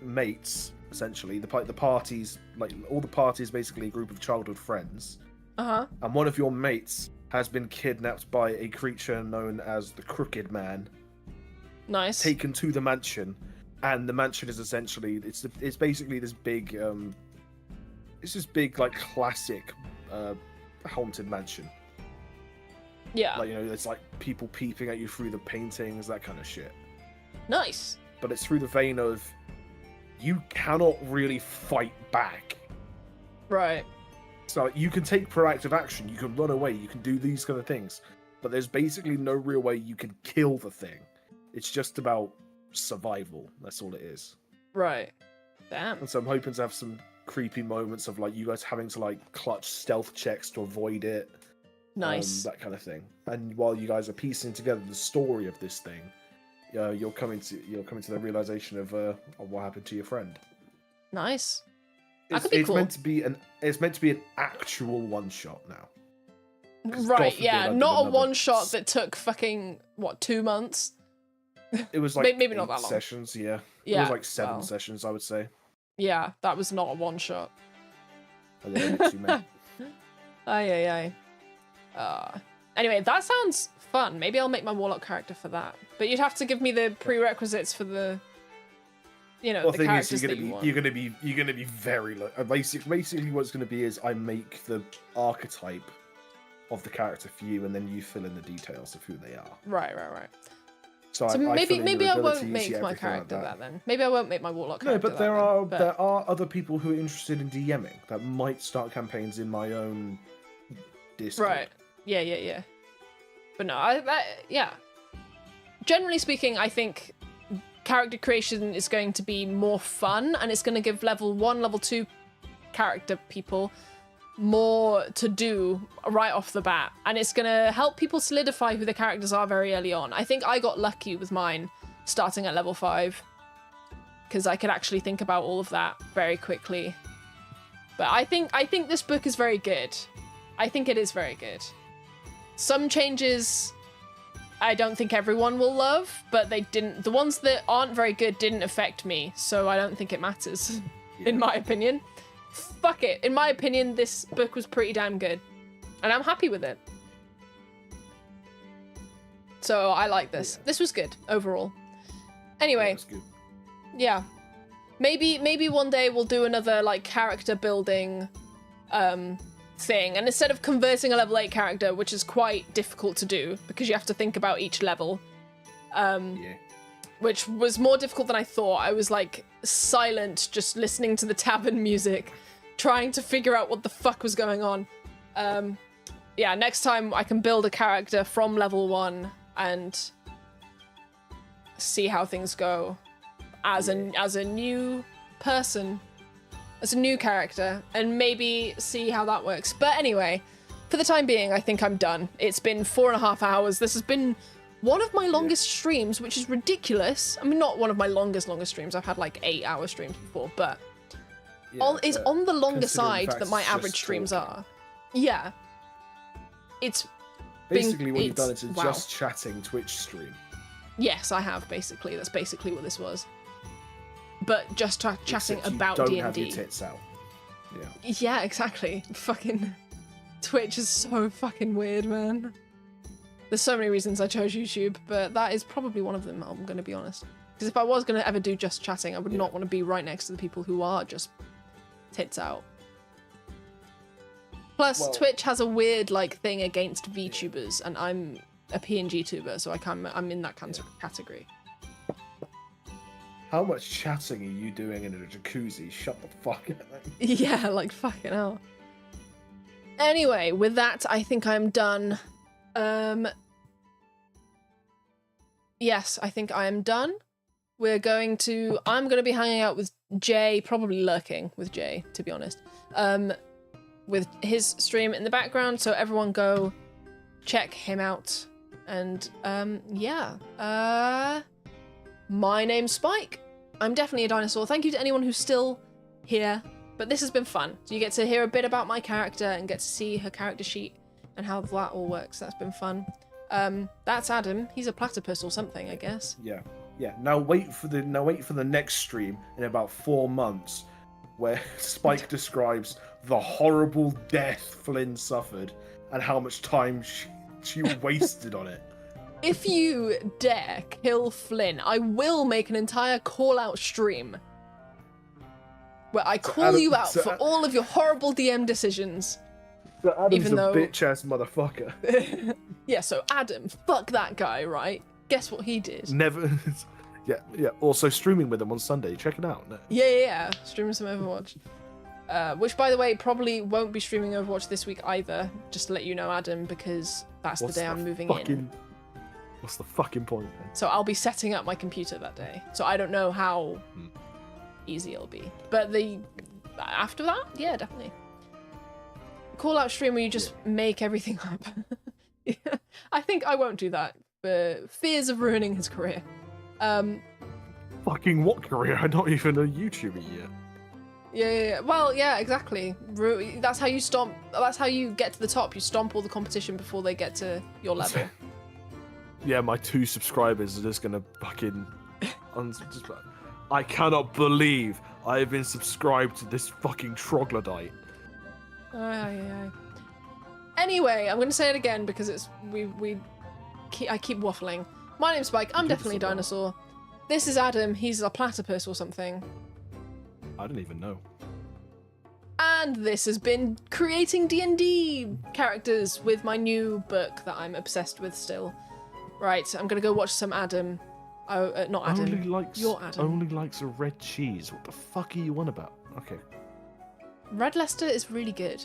mates, essentially, the parties, like all the parties, basically a group of childhood friends. And one of your mates has been kidnapped by a creature known as the Crooked Man. Nice. Taken to the mansion, and the mansion is essentially it's basically this big like classic haunted mansion. Yeah. Like, you know, it's like people peeping at you through the paintings, that kind of shit. Nice. But it's through the vein of you cannot really fight back. Right. So you can take proactive action, you can run away, you can do these kind of things. But there's basically no real way you can kill the thing. It's just about survival. That's all it is. Right. Damn. And so I'm hoping to have some creepy moments of like you guys having to like clutch stealth checks to avoid it. Nice. That kind of thing. And while you guys are piecing together the story of this thing, you're coming to the realization of what happened to your friend. Nice. It's meant to be an actual one shot now. Right, yeah, not a one shot that took fucking 2 months. It was like maybe not that long. Sessions, yeah. Yeah. It was like 7 sessions, I would say. Yeah, that was not a one shot. I did a bit too many. Aye. Anyway, that sounds fun. Maybe I'll make my warlock character for that. But you'd have to give me the prerequisites for the, the characters that you want. You're gonna be very low. Basically, what it's gonna be is I make the archetype of the character for you, and then you fill in the details of who they are. Right. So maybe I won't make my character that then. Maybe I won't make my warlock character. No, but there are other people who are interested in DMing that might start campaigns in my own Discord. Right. Yeah. But no, generally speaking, I think character creation is going to be more fun, and it's going to give level 1, level 2 character people more to do right off the bat, and it's going to help people solidify who the characters are very early on. I think I got lucky with mine starting at level 5 because I could actually think about all of that very quickly. But I think this book is very good. I think it is very good. Some changes I don't think everyone will love, but the ones that aren't very good didn't affect me, so I don't think it matters, in my opinion. Fuck it. In my opinion, this book was pretty damn good, and I'm happy with it. So I like this. This was good overall. Anyway, yeah. Maybe one day we'll do another like character building thing, and instead of converting a level 8 character, which is quite difficult to do because you have to think about each level, which was more difficult than I thought. I was like silent, just listening to the tavern music, trying to figure out what the fuck was going on. Next time I can build a character from level 1 and see how things go as a new person, as a new character, and maybe see how that works. But anyway, for the time being, I think I'm done. It's been 4.5 hours. This has been one of my longest streams, which is ridiculous. I mean, not one of my longest streams. I've had like 8-hour streams before, but it's on the longer side that my average streams are. Yeah. It's basically what you've done is a just chatting Twitch stream. Yes, I have, basically. That's basically what this was. But just chatting about D&D. Don't have your tits out. Yeah, exactly. Fucking Twitch is so fucking weird, man. There's so many reasons I chose YouTube, but that is probably one of them, I'm going to be honest. Because if I was going to ever do just chatting, I would not want to be right next to the people who are just tits out. Plus, Twitch has a weird like thing against VTubers, and I'm a PNG tuber, so I'm in that category. How much chatting are you doing in a jacuzzi? Shut the fuck up. Yeah, like fucking hell. Anyway, with that, I think I'm done. Yes, I think I am done. I'm going to be hanging out with Jay, probably lurking with Jay, to be honest. With his stream in the background, so everyone go check him out. And, yeah. My name's Spike. I'm definitely a dinosaur. Thank you to anyone who's still here. But this has been fun. So you get to hear a bit about my character and get to see her character sheet and how that all works. That's been fun. That's Adam. He's a platypus or something, I guess. Yeah. Now wait for the next stream in about 4 months, where Spike describes the horrible death Flynn suffered and how much time she wasted on it. If you dare kill Flynn, I will make an entire call-out stream where I call you out for all of your horrible DM decisions. So Adam's a bitch-ass motherfucker. Yeah, so Adam, fuck that guy, right? Guess what he did? Never. Yeah. Also streaming with him on Sunday. Check it out. Yeah. Streaming some Overwatch. Which, by the way, probably won't be streaming Overwatch this week either. Just to let you know, Adam, because that's the day I'm moving in. What's the fucking point, then? So I'll be setting up my computer that day. So I don't know how easy it'll be. But after that, yeah, definitely. Call out stream where you just make everything up. Yeah, I think I won't do that for fears of ruining his career. Fucking what career? I'm not even a YouTuber yet. Yeah. Well, yeah, exactly. That's how you stomp. That's how you get to the top. You stomp all the competition before they get to your level. Yeah, my 2 subscribers are just gonna fucking. I cannot believe I have been subscribed to this fucking troglodyte. Aye. Anyway, I'm gonna say it again because I keep waffling. My name's Spike. I'm definitely a dinosaur. This is Adam. He's a platypus or something. I don't even know. And this has been creating D&D characters with my new book that I'm obsessed with still. Right, I'm gonna go watch some Adam. Oh, not Adam. Your Adam. Only likes a red cheese. What the fuck are you on about? Okay. Red Leicester is really good.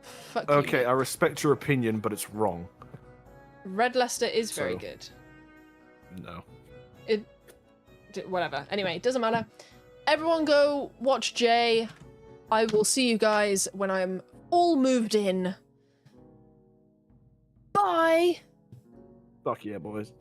Fuck you. Okay, I respect your opinion, but it's wrong. Red Leicester is very good. No. Whatever. Anyway, it doesn't matter. Everyone go watch Jay. I will see you guys when I'm all moved in. Bye! Fuck yeah, boys.